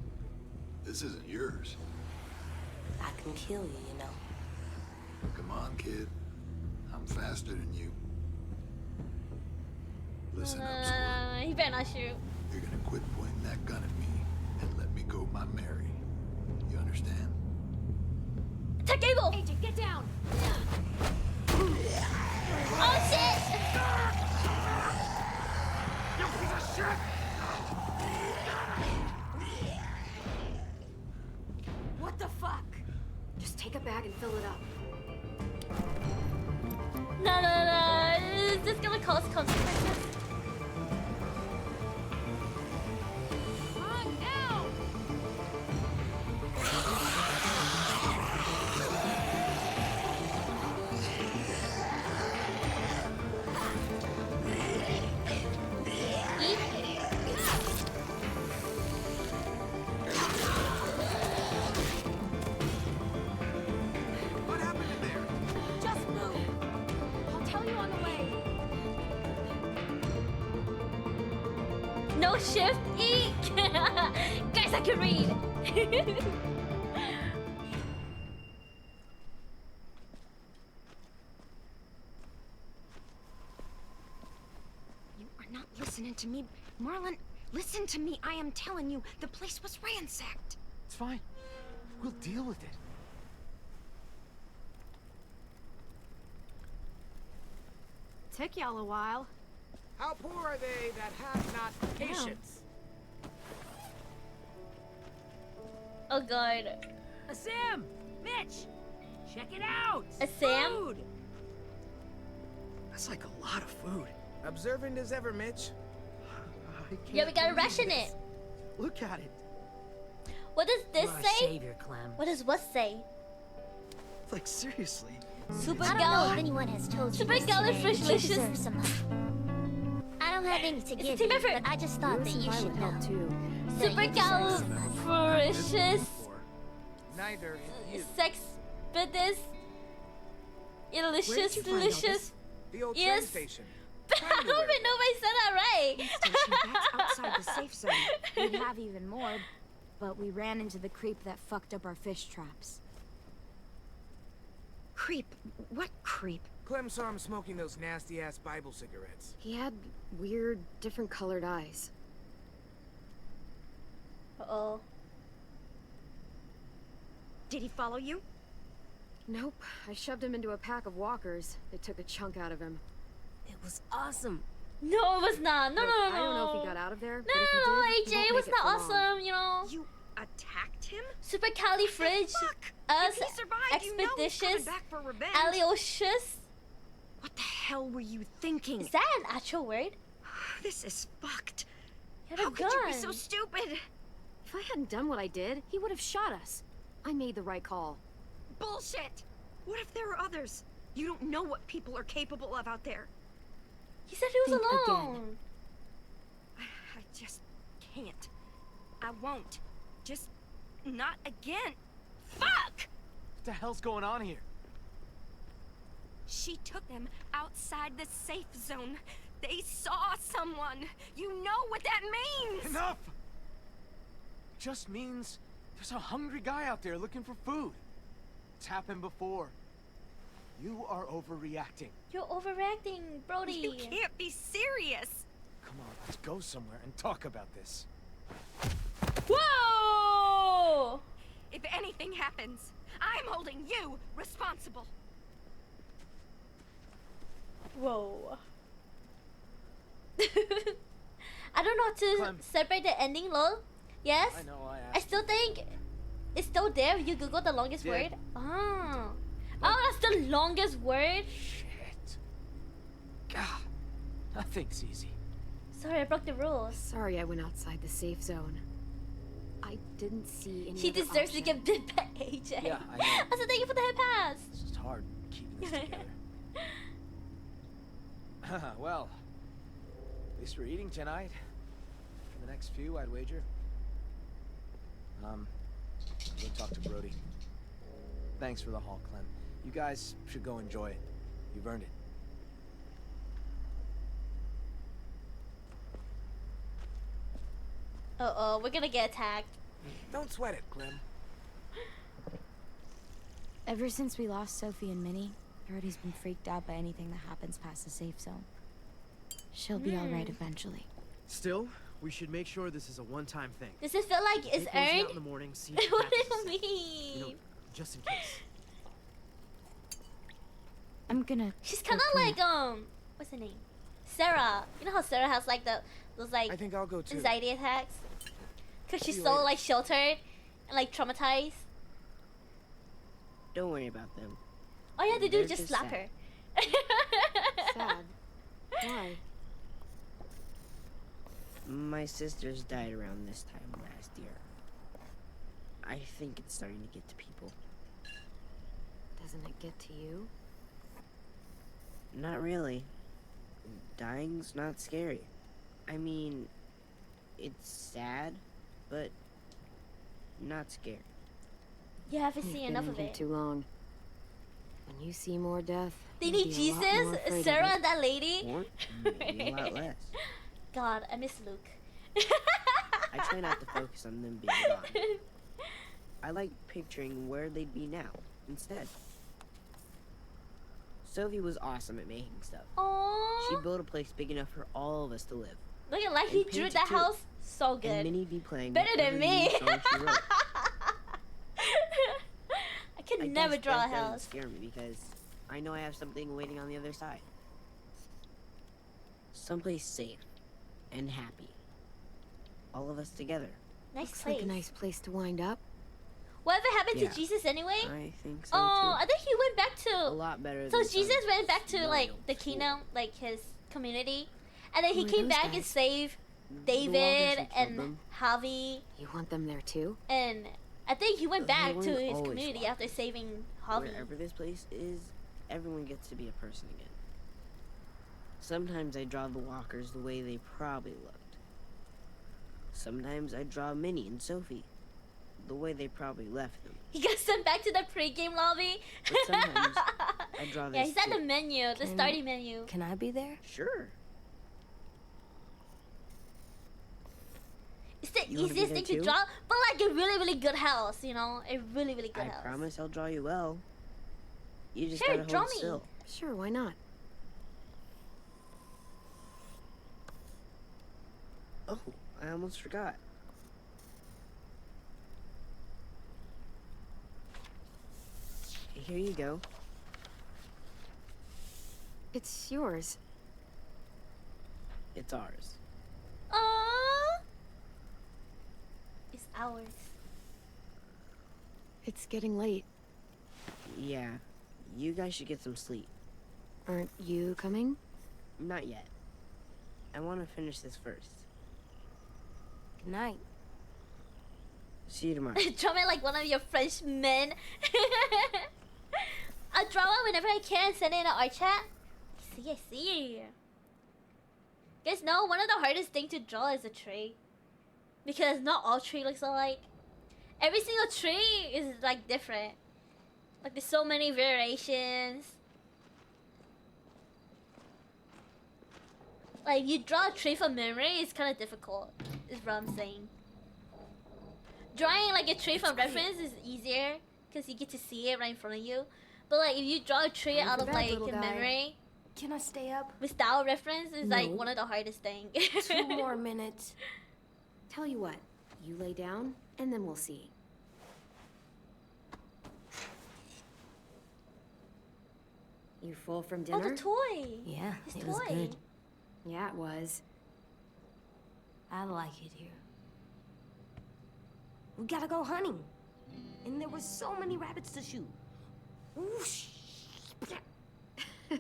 This isn't yours. I can kill you, you know. Come on, kid. I'm faster than you. Listen up, Squirt. He better not shoot. You're gonna quit pointing that gun at me and let me go my Mary. You understand? Attack Abel! AJ, get down! Oh shit! You piece of shit! What the fuck? Just take a bag and fill it up. No. Is this gonna cause consequences? Run now! What happened in there? Just move. I'll tell you on the way. No shift E? Guys, I can read. You are not listening to me. Marlon, listen to me. I am telling you, the place was ransacked. It's fine. We'll deal with it. Took y'all a while. How poor are they that have not patience? Oh god. Sam! Mitch! Check it out! A Sam? Food! That's like a lot of food. Observant as ever, Mitch. Yeah, we gotta ration it. Look at it. What does this You're a say? savior, Clem. What does what say? Like, seriously. Super I don't know if anyone has told you Super this today, but you galifricious. deserve some help. I don't have any to It's a give team you, effort. but I just thought that you should know. Super galifricious. Neither you. Sex business. Delicious, delicious. The old Yes. train station. I don't even know if I said that right. Station, that's outside the safe zone. We'd have even more, but we ran into the creep that fucked up our fish traps. Creep? What creep? Clem saw him smoking those nasty-ass Bible cigarettes. He had weird, different colored eyes. Uh-oh. Did he follow you? Nope. I shoved him into a pack of walkers. They took a chunk out of him. It was awesome. No, it was not. No. I don't know if he got out of there. No, but if he did, he AJ, won't it was make not for long. awesome, you know. You attacked him? Super califrige, us, If he survived, you know he's coming expeditious, back for revenge. aliocious. What the hell were you thinking? Is that an actual word? This is fucked. You had a How could you be gun. so stupid? If I hadn't done what I did, he would have shot us. I made the right call. Bullshit! What if there are others? You don't know what people are capable of out there. He said he was Think again. alone. I just can't. I won't. Just not again. Fuck! What the hell's going on here? She took them outside the safe zone. They saw someone. You know what that means! Enough! Just means there's a hungry guy out there looking for food. It's happened before. You are overreacting. You're overreacting, Brody. You can't be serious. Come on, let's go somewhere and talk about this. Whoa! If anything happens, I'm holding you responsible. Whoa. I don't know how to Clem. separate the ending, lol. Yes? I know I I asked. still think it's still there if you Google the longest Did. word. Oh. Oh, that's the longest word? Shit. God. Nothing's easy. Sorry, I broke the rules. Sorry I went outside the safe zone. I didn't see any She other deserves to option. get bit by AJ. Yeah, I know. Also, thank you for the hit pass. It's just hard keeping this together. Well, at least we're eating tonight. For the next few, I'd wager. Go talk to Brody. Thanks for the haul, Clem. You guys should go enjoy it. You've earned it. Uh-oh, we're gonna get attacked. Don't sweat it, Clem. Ever since we lost Sophie and Minnie, Brody's been freaked out by anything that happens past the safe zone. She'll be alright eventually. Still, we should make sure this is a one-time thing. Does it feel like it's Take Rosie out earned? in the morning, see if What do practices you it. mean? You know, just in case. I'm gonna. She's kind of like what's her name? Sarah. You know how Sarah has like those like I think I'll go too. anxiety attacks? Cause she's See you so later. like sheltered and like traumatized. Don't worry about them. All you have to do is They're just just slap sad. her. Sad. Why? My sisters died around this time last year. I think it's starting to get to people. Doesn't it get to you? Not really. Dying's not scary. I mean, it's sad, but not scary. You haven't You've seen been enough in of here it. too long. When you see more death, They you'll need be a lot more Jesus, afraid of Sarah, it. and that lady. Or maybe a lot less. God, I miss Luke. I try not to focus on them being gone. I like picturing where they'd be now, instead. Sophie was awesome at making stuff. She Aww. built a place big enough for all of us to live. Look at like he And drew painted that too. house so And good. Minnie'd be playing Better than whatever me. new song she wrote. I could I never guess draw a that doesn't house. scare me because I know I have something waiting on the other side. Someplace safe and happy. All of us together. Nice Looks place. like a nice place to wind up. Whatever happened Yeah. to Jesus anyway? I think so Oh, too. I think he went back A to. lot better So than Jesus some went back to small like old the school. kingdom, like his community, and then he Who are came those back and guys? saved The Walkers David who killed and them. Javi, You want them there too? and I think he went They back to weren't his always community swapped. after saving Javi. Wherever this place is, everyone gets to be a person again. Sometimes I draw the walkers the way they probably looked. Sometimes I draw Minnie and Sophie the way they probably left them. He got sent back to the pre-game lobby. But sometimes I draw this Yeah, he's at the too. menu, the Can- starting menu. Can I be there? Sure. It's the You wanna be easiest there thing to too? draw, but like a really, really good house, you know? A really, really good I house. promise I'll draw you well. You just Sure, gotta draw hold me. still. Sure, why not? Oh, I almost forgot. Here you go. It's yours. It's ours. Aww. It's ours. It's getting late. Yeah, you guys should get some sleep. Aren't you coming? Not yet. I want to finish this first. Good night. See you tomorrow. Draw me like one of your French men. I'll draw it whenever I can. Send it in our chat. I see. Guys know one of the hardest thing to draw is a tree. Because not all tree looks alike. Every single tree is like different. Like there's so many variations. Like you draw a tree from memory is kind of difficult. Is what I'm saying. Drawing like a tree from reference is easier because you get to see it right in front of you. But like if you draw a tree Time out for of bed, like little a guy. memory Can I stay up? without reference is like No. one of the hardest things. 2 more minutes. Tell you what, you lay down, and then we'll see. You full from Oh, dinner? the toy. Yeah, His it toy. was good. Yeah, it was. I like it here. We gotta go hunting. And there were so many rabbits to shoot. Whoosh. We're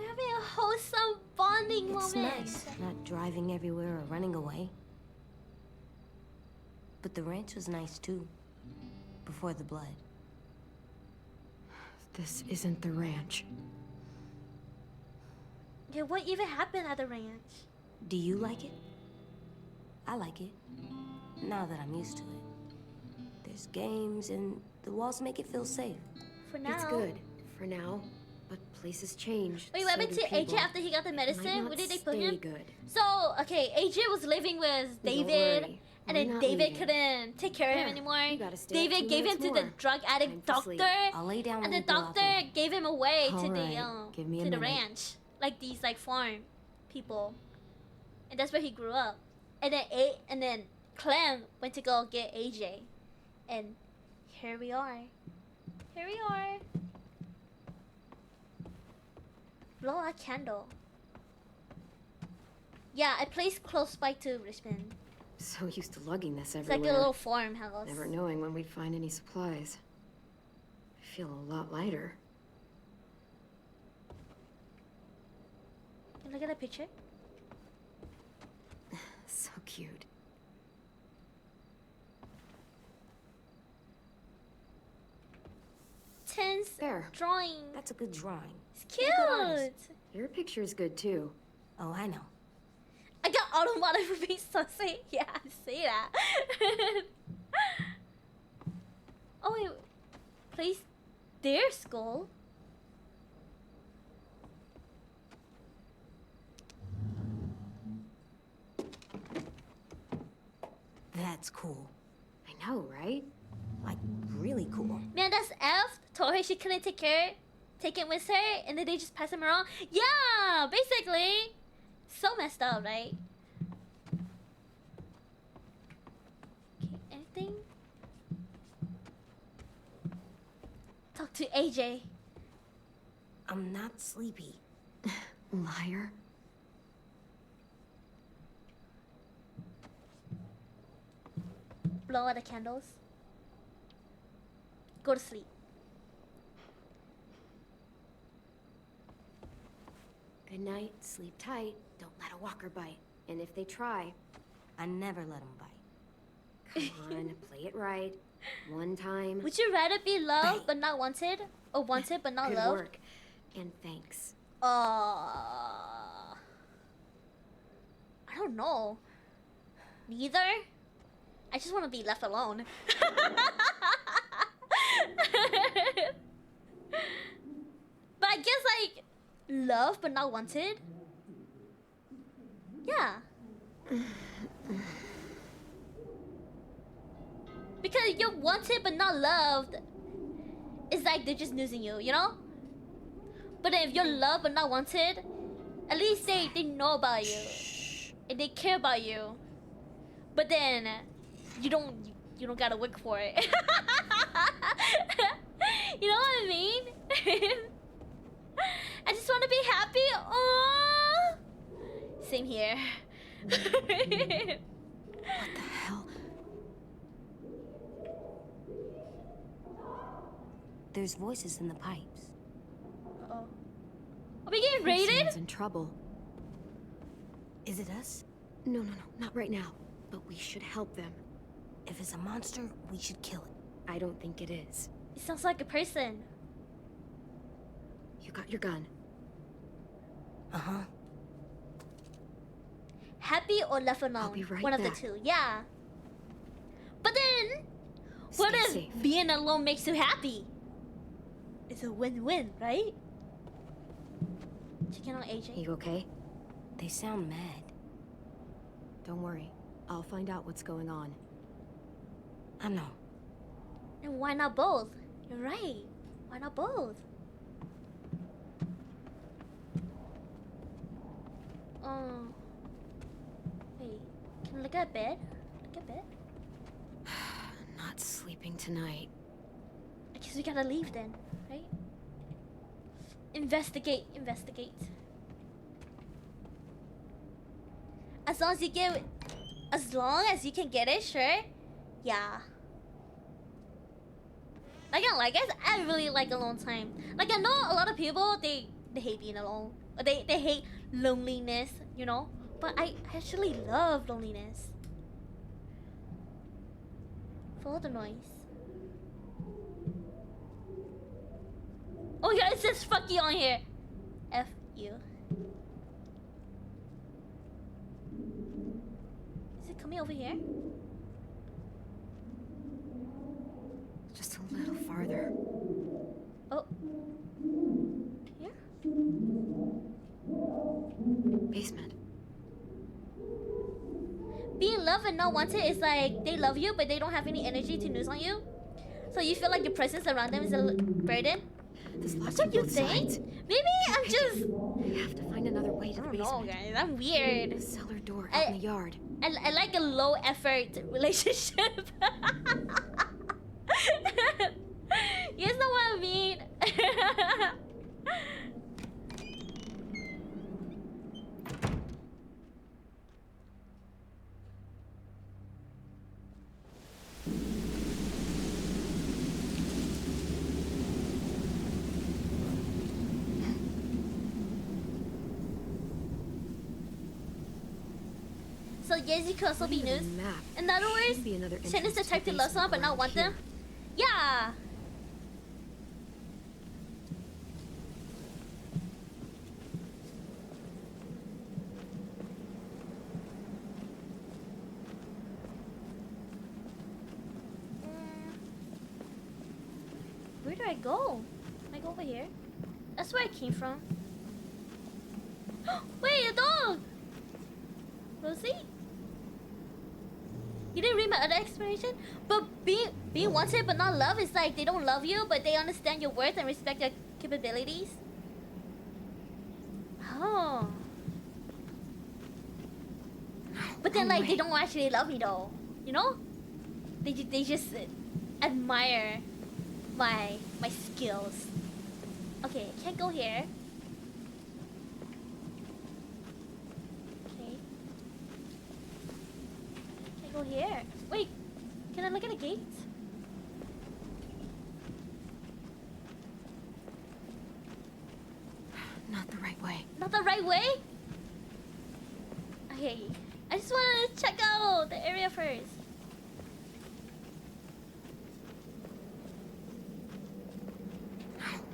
having a wholesome bonding It's moment. nice, not driving everywhere or running away. But the ranch was nice too, before the blood. This isn't the ranch. Yeah, what even happened at the ranch? Do you like it? I like it, now that I'm used to it. There's games and the walls make it feel safe. For now. It's good, for now. But places change. Wait, so what happened do to AJ people. after he got the It might medicine? not Where did they put stay him? good. So, okay, AJ was living with Don't David, worry, and we're then not David leaving. couldn't take care of him Yeah, anymore. you gotta stay up David 2 gave him minutes to the more. drug addict Time for sleep. doctor, I'll lay down and when the we go out doctor there. gave him away All to the right, give me a to the minute. ranch, like these like farm people, and that's where he grew up. And then Clem went to go get AJ, and here we are. Here we are. Blow a candle. Yeah, a place close by to Richmond. So used to lugging this It's everywhere. like a little farmhouse. Never knowing when we'd find any supplies. I feel a lot lighter. Look at that picture. So cute. Tense There. drawing. That's a good drawing. It's You're a good artist. cute. Your picture is good too. Oh, I know. I got automatic for being saucy. Yeah, say that. Oh wait, place their skull. That's cool. I know, right? Like, really cool. Man, that's F. Told her she couldn't take him with her, and then they just pass him around. Yeah, basically. So messed up, right? Okay, anything? Talk to AJ. I'm not sleepy. Liar. Blow out the candles. Go to sleep. Good night, sleep tight. Don't let a walker bite. And if they try, I never let them bite. come on, play it right. One time. Would you rather be loved but not wanted, or wanted but not Good loved? work. And thanks. I don't know. Neither. I just want to be left alone. But I guess like love but not wanted. Yeah. Because you're wanted but not loved. It's like they're just losing you, you know? But then if you're loved but not wanted, at least they know about you. And they care about you. But then you don't gotta work for it. You know what I mean? I just wanna be happy. Aww. Same here. What the hell? There's voices in the pipes. Uh-oh. Are we getting raided? Someone's in trouble. Is it us? No, not right now. But we should help them. If it's a monster, we should kill it. I don't think it is. It sounds like a person. You got your gun. Uh-huh. Happy or left alone? I'll be right One of back. the two, yeah. But then, what Stay if safe. being alone makes you happy? It's a win-win, right? Checking on AJ. You okay? They sound mad. Don't worry. I'll find out what's going on. I know. And why not both? You're right. Why not both? Wait. Can I look at bed? Look at bed? Not sleeping tonight. I guess we gotta leave then, right? Investigate, investigate. As long as you get, as long as you can get it, sure. Yeah. Like guys, I really like alone time. Like I know a lot of people they hate being alone. Or they hate loneliness, you know? But I actually love loneliness. Follow the noise. Oh yeah, it says fuck you on here. F you. Is it coming over here? Just a little farther. Oh. Here? Basement. Being loved and not wanted is like they love you but they don't have any energy to use on you. So you feel like your presence around them is a burden. There's lots That's what of you both think? sides. Maybe I'm just... We have to find another way to the basement. No, guys, I'm weird. The cellar door out in the yard. I like a low effort relationship. You guys know what I mean? So yes, you could also be news. In other words, Shen is the type to love someone but not want them. Yeah. Where do I go? Can I go over here? That's where I came from. Wait, a dog! Rosie? You didn't read my other explanation? But being wanted but not loved is like they don't love you, but they understand your worth and respect your capabilities. Oh. But then like they don't actually love me though. You know? They just admire my skills. Okay, can't go here. Okay. Can't go here. Wait, can I look at a gate? Not the right way. Not the right way? Okay, I just want to check out the area first.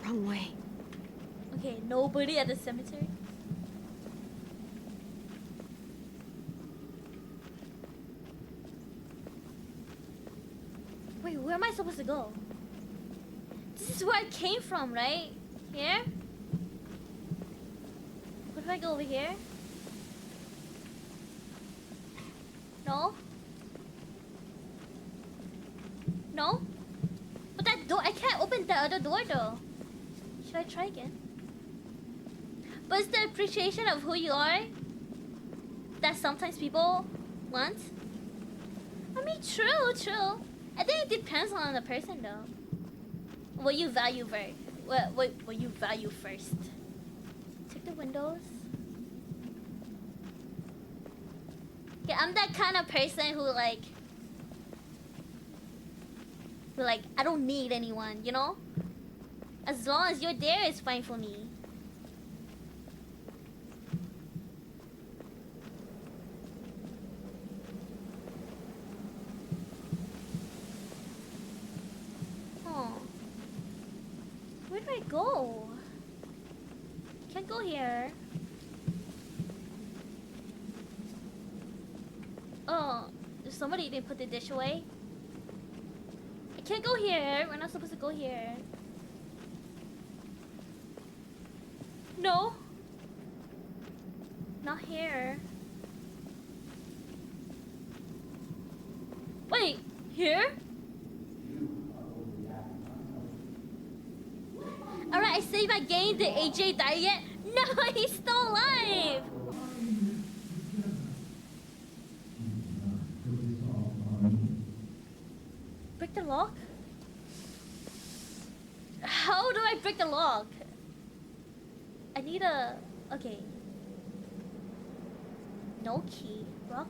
Wrong way. Okay, nobody at the cemetery. Wait, where am I supposed to go? This is where I came from, right? Here? What if I go over here? No? No? But that door, I can't open the other door though. Should I try again? But it's the appreciation of who you are that sometimes people want. I mean, true. I think it depends on the person though. What you value first. What you value first. Check the windows. Yeah, I'm that kind of person who like I don't need anyone, you know? As long as you're there, it's fine for me. Oh. Where do I go? Can't go here. Oh, somebody didn't put the dish away. I can't go here. We're not supposed to go here. No. Not here. Wait, here? Alright, I saved my game. Did AJ die yet? No, he's still alive. Break the lock? How do I break the lock? I need a... Okay. No key. Rock?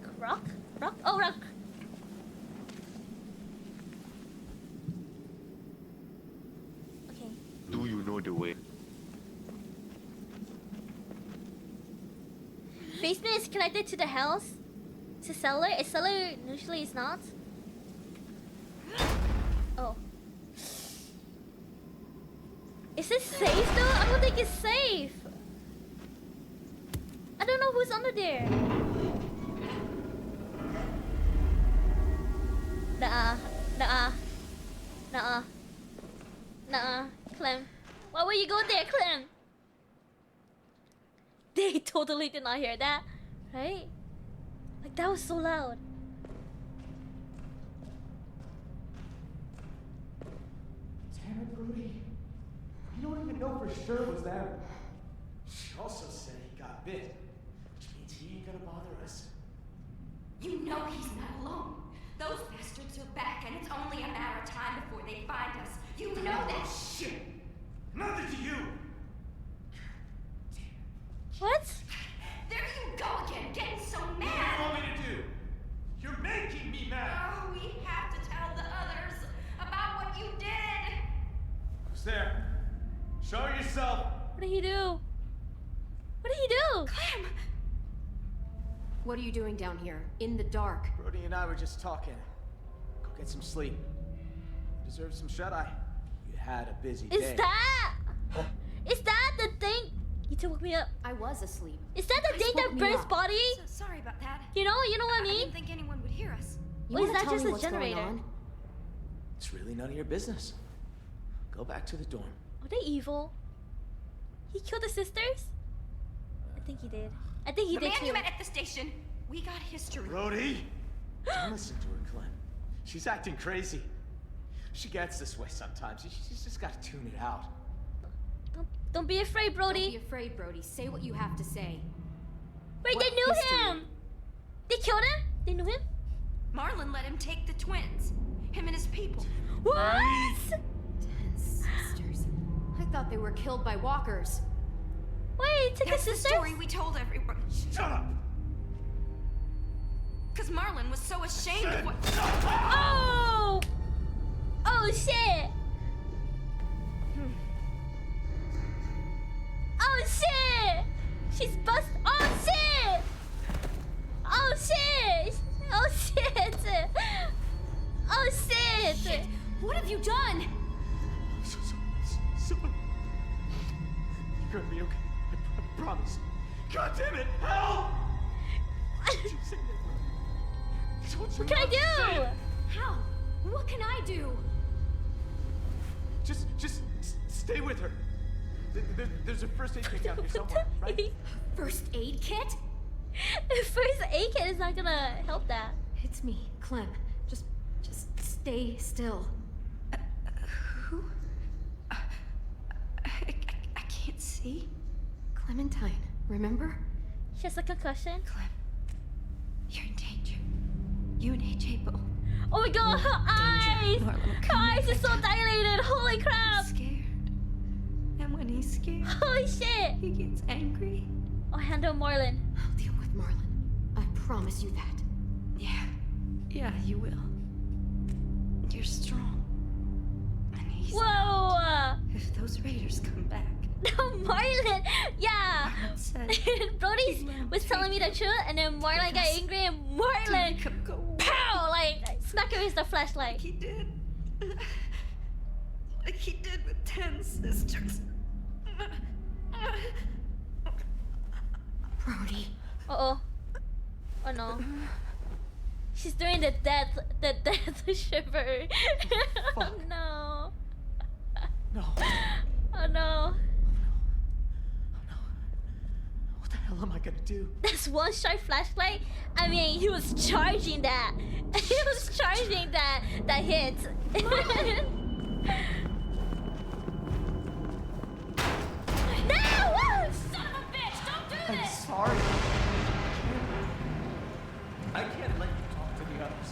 Oh, rock! Okay. Do you know the way? Basement is connected to the house. It's a cellar. A cellar usually is not. Oh. Is it safe though? I don't think it's safe. I don't know who's under there. Nuh-uh. Clem. Why would you go there, Clem? They totally did not hear that, right? Like, that was so loud. Damn it, Brody. You don't even know for sure it was them. She also said he got bit, which means he ain't gonna bother us. You know he's not alone. Those bastards are back, and it's only a matter of time before they find us. You know that. Shit! Nothing to you! What? There you go again, getting so What do mad. you want me to do? You're making me mad! Oh, we have to tell the others about what you did. Who's there? Show yourself! What did he do? What did he do? Clem! What are you doing down here, in the dark? Brody and I were just talking. Go get some sleep. You deserve some shut-eye. You had a busy day. Is that the thing? You two woke me up. I was asleep. Is that the thing that burns body? So sorry about that. You know what I mean? I didn't think anyone would hear us. You Or is wanna that tell just me a what's going generator? on? It's really none of your business. Go back to the dorm. Are they evil? He killed the sisters? I think he did. I think he The did man too. you met at the station. We got history. Brody! Don't listen to her, Clem. She's acting crazy. She gets this way sometimes. She's just gotta tune it out. Don't be afraid, Brody. Don't be afraid, Brody. Say what you have to say. Wait, What they knew history? him. They killed him. They knew him. Marlon let him take the twins. Him and his people. What? 10 sisters. I thought they were killed by walkers. Wait, took That's his the sister? story we told everyone. Shut up! Because Marlon was so ashamed of what... Oh! Oh shit! Oh shit! She's bust. Oh shit! Oh shit! Oh shit! Oh shit! What have you done? So, you're gonna be okay. I promise. God damn it! Help! Don't you say that. Don't you What can I say do? it. How? What can I do? Just stay with her. There's a first aid kit out here somewhere, right? First aid kit? First aid kit is not gonna help that. It's me, Clem. Just stay still. Who? I can't see. Clementine, remember? She has a concussion. Clem, you're in danger. You and AJ both. Oh my god, her eyes! Marlon, Her eyes are so dilated. Holy crap! He's scared. And when he's scared, Holy shit! he gets angry. I'll handle Marlon. I'll deal with Marlon. I promise you that. Yeah, you will. You're strong. And he's Whoa! If those raiders come back. No, Marlon! Yeah! Marlon said Brody was telling me the truth, and then Marlon got angry, and Marlon, pow! Like, smack her with the flashlight. He did. Like he did with 10 sisters. Brody. Uh-oh. Oh no. She's doing the death shiver. Oh no. No. Oh no. What the hell am I gonna do? That's one shot flashlight. I mean, he was charging that. He was charging that hit. No! Son of a bitch, don't do I'm this! sorry. I can't let you talk to the others.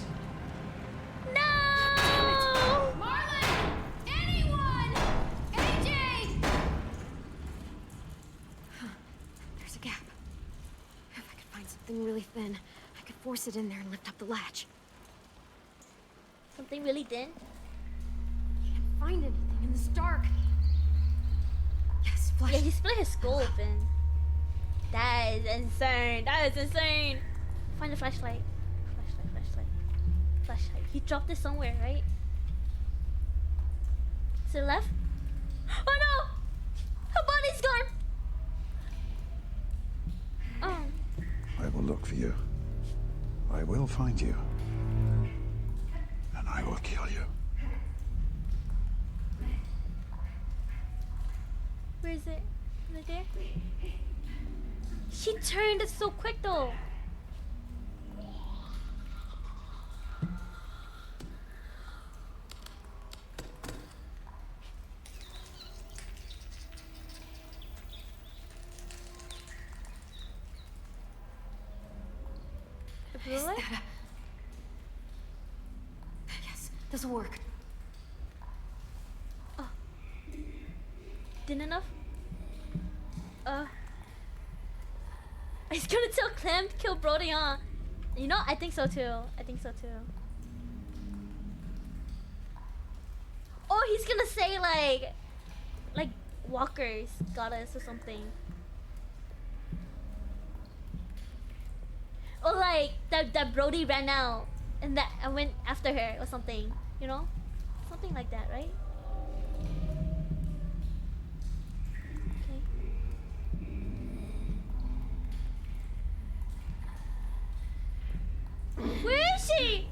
No! Marlon! Anyone! AJ! something really thin. I could force it in there and lift up the latch. Something really thin? Can't find anything in this dark. Yes, flash. Yeah, he split his skull open. That is insane. That is insane. Find the flashlight. Flashlight. He dropped it somewhere, right? To the left? Oh no! Her body's gone! Oh. I will look for you. I will find you. And I will kill you. Where is it? Right there? She turned it so quick though. Really? Yes, this'll work. Oh. Didn't enough? He's gonna tell Clem to kill Brody, huh? You know, I think so too. Or he's gonna say like walkers got us or something. Or like that Brody ran out and that I went after her or something, you know? Something like that, right? Okay. Where is she?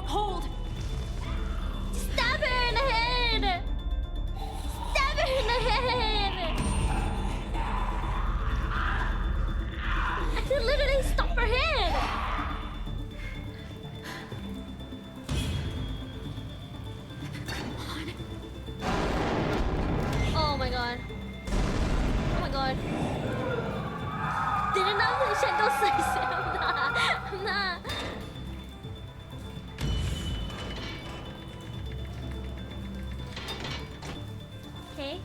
Hold! Stab her in the head! Stab her in the head! I could literally stop her head! Oh my god. Oh my god. Didn't know the shadow size. I'm not. Okay.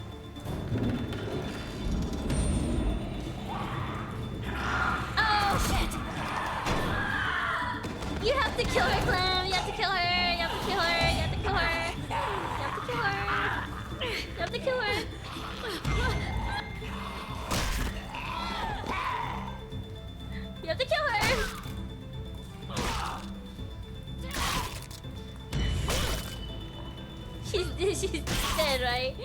Oh shit! You have to kill her, Clem. You have to kill her. You have to kill her. You have to kill her. You have to kill her. You have to kill her. You have to kill her. She's dead, right?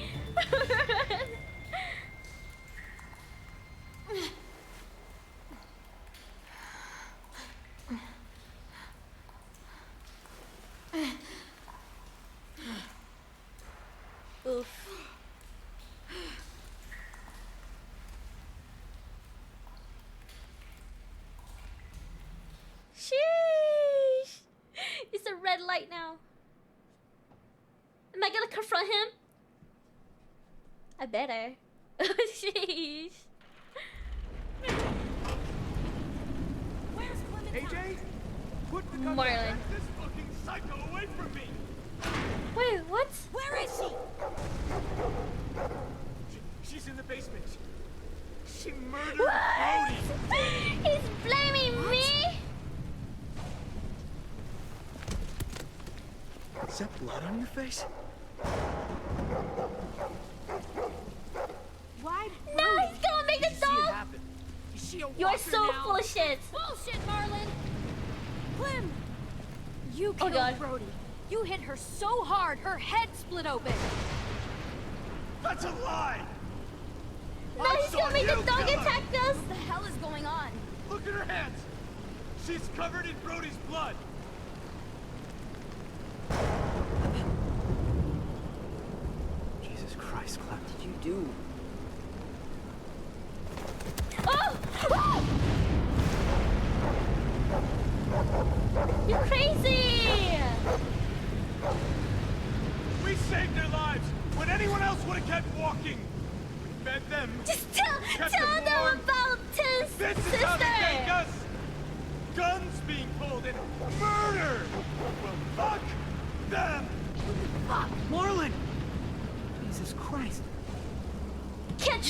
Oof. Sheesh. It's a red light now. Am I gonna confront him? I better. Sheesh. AJ, put the gun Marlon. back this fucking psycho away from me. Wait, what? Where is she? She's in the basement. She murdered What? Brody. He's blaming me? Is that blood on your face? Why? No, he's gonna make the dog. Is she a You're walker so now? full of shit. Bullshit, Marlon! Clem! You Oh, killed God. Brody. You hit her so hard, her head split open. That's a lie. No, I he's saw gonna make you the dog kill her. attack us. What the hell is going on? Look at her hands. She's covered in Brody's blood. Jesus Christ, Clem, what did you do? Oh! Oh! You're crazy! We saved their lives when anyone else would have kept walking. We fed them. Just tell kept them warm. about his This sister. is how they thank us. Guns being pulled and murder. Well, fuck them. Fuck.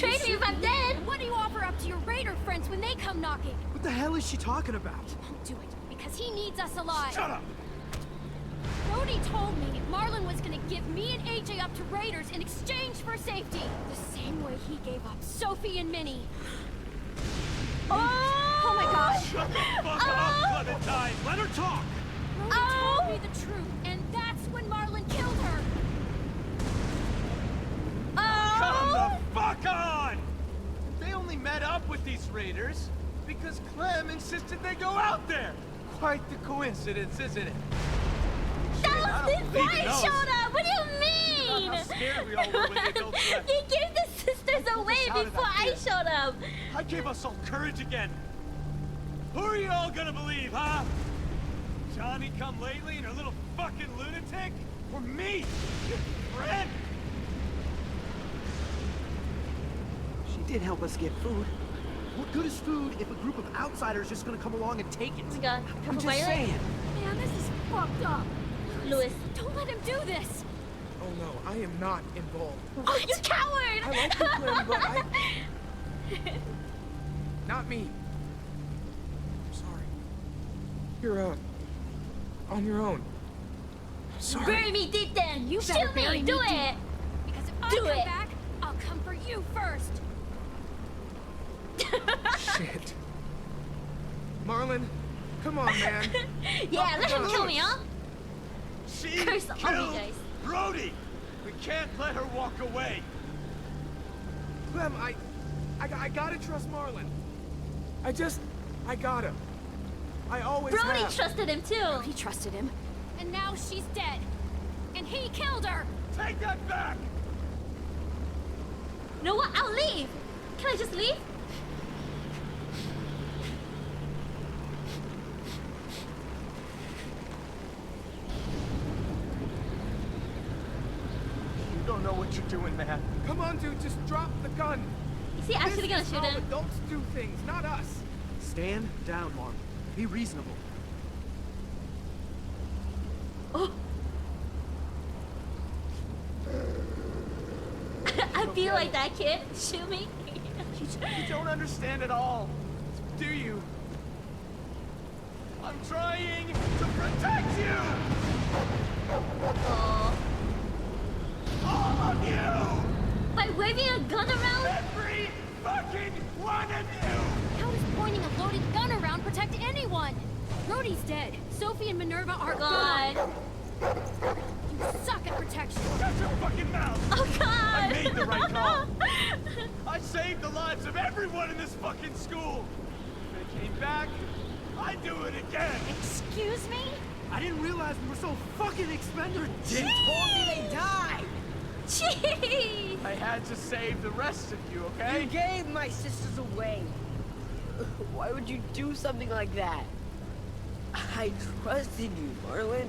betrayed me if I'm dead. What do you offer up to your raider friends when they come knocking? What the hell is she talking about? Won't do it, because he needs us alive. Shut up! Brody told me Marlon was gonna give me and AJ up to raiders in exchange for safety. The same way he gave up Sophie and Minnie. Oh my gosh! Shut the fuck up, Clementine! Let her talk! Brody told me the truth, and that's when Marlon killed her. Come the fuck on! They only met up with these raiders because Clem insisted they go out there. Quite the coincidence, isn't it? That was before I showed up! What do you mean? How scared we all were when the adults left. He gave the sisters away before I showed up. I gave us all courage again. Who are you all gonna believe, huh? Johnny come lately and her little fucking lunatic? Or me, your friend? She did help us get food. What good is food if a group of outsiders just gonna come along and take it? Oh my god. I'm just saying. Man, this is fucked up. Louis. Don't let him do this. Oh no, I am not involved. Oh, you coward! I like you, Clem, but I... Not me. I'm sorry. You're, on your own. I'm sorry. Bury me deep then! You better Shoot me! bury me Do deep. it! Because if I Do come it. back, I'll come for you first. Shit. Marlon, come on, man. Yeah, let him kill me, huh? She Curse all you killed guys. Brody! We can't let her walk away. Clem, I gotta trust Marlon. I gotta. I always Brody have. trusted him too. He trusted him. And now she's dead. And he killed her. Take that back! You know what? I'll leave. Can I just leave? You don't know what you're doing, man. Come on, dude, just drop the gun. Is he actually gonna This is shoot how him? adults do things, not us. Stand down, Mark. Be reasonable. Oh. I feel like that kid. Shoot me. You don't understand at all, do you? I'm trying to protect you! Oh. All of you! By waving a gun around? Every fucking one of you! How does pointing a loaded gun around protect anyone? Brody's dead. Sophie and Minerva are God. gone. You suck at protection. Shut your fucking mouth! Oh God! I made the right call. I saved the lives of everyone in this fucking school. If they came back, I'd do it again. Excuse me? I didn't realize we were so fucking expendable. They told me they died. Jeez! I had to save the rest of you, okay? You gave my sisters away. Why would you do something like that? I trusted you, Marlon.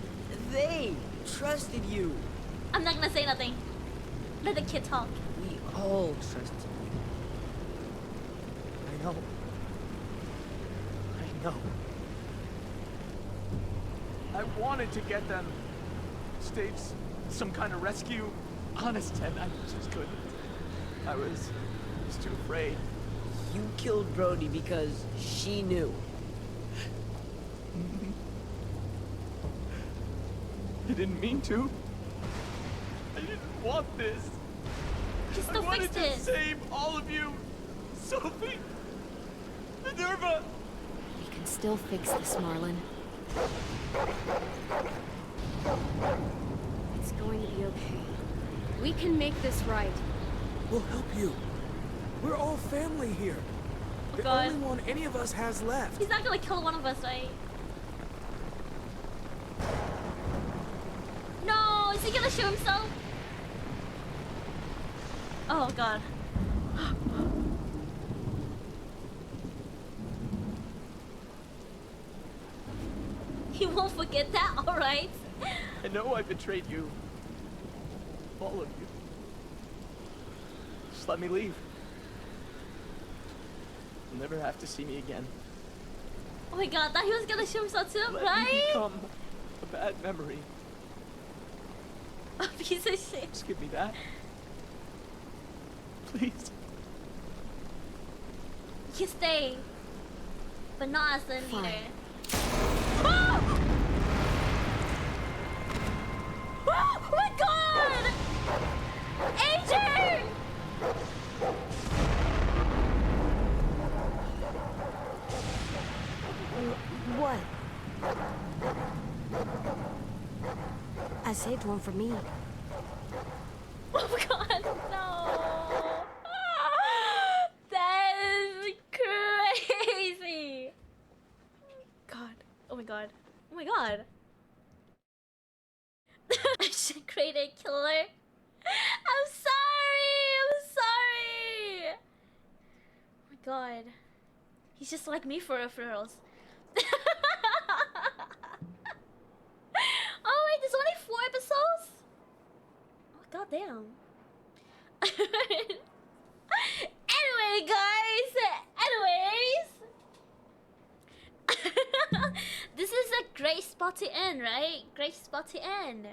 They trusted you. I'm not gonna say nothing. Let the kid talk. We all trusted you. I know. I know. I wanted to get them. Stage some kind of rescue. Honest, Ted, I just couldn't. I was too afraid. You killed Brody because she knew. I didn't mean to. I didn't want this. He I still wanted fixed to it. save all of you. Sophie, Minerva. We can still fix this, Marlon. It's going to be okay. We can make this right. We'll help you. We're all family here. Oh The God. only one any of us has left. He's not gonna kill one of us, right? No! Is he gonna shoot himself? Oh God. He won't forget that, alright? I know I betrayed you. All of you. Just let me leave. You'll never have to see me again. Oh my God, thought he was gonna shoot himself too, Let me right? become a bad memory. A piece of shit. Just give me that. Please. he stay, but not as the leader. Oh! Oh my god! AJ! What? I saved one for me. Oh my god, no! That is crazy! God, oh my god, oh my god. I should create a killer. I'm sorry! Oh my god. He's just like me for referrals. Oh wait, there's only 4 episodes? Oh goddamn. Anyway, guys. Anyways. This is a great spot to end, right? Great spot to end.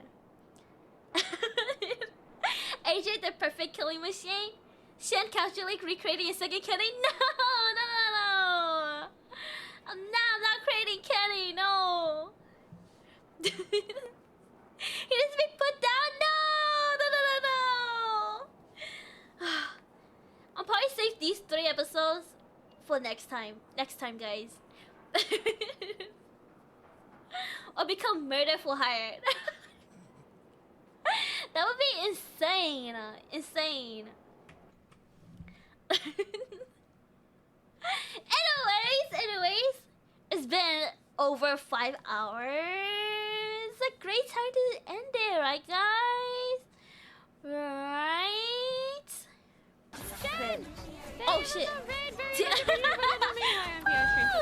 AJ, the perfect killing machine. Shen casually recreating a second Kenny. No. I'm not creating Kenny. No. He needs to be put down. No. I'll probably save these 3 episodes for next time. Next time, guys. Or become murder for hire. That would be insane. Insane. Anyways, it's been over 5 hours. It's a great time to end it, right, guys? Right? Oh shit.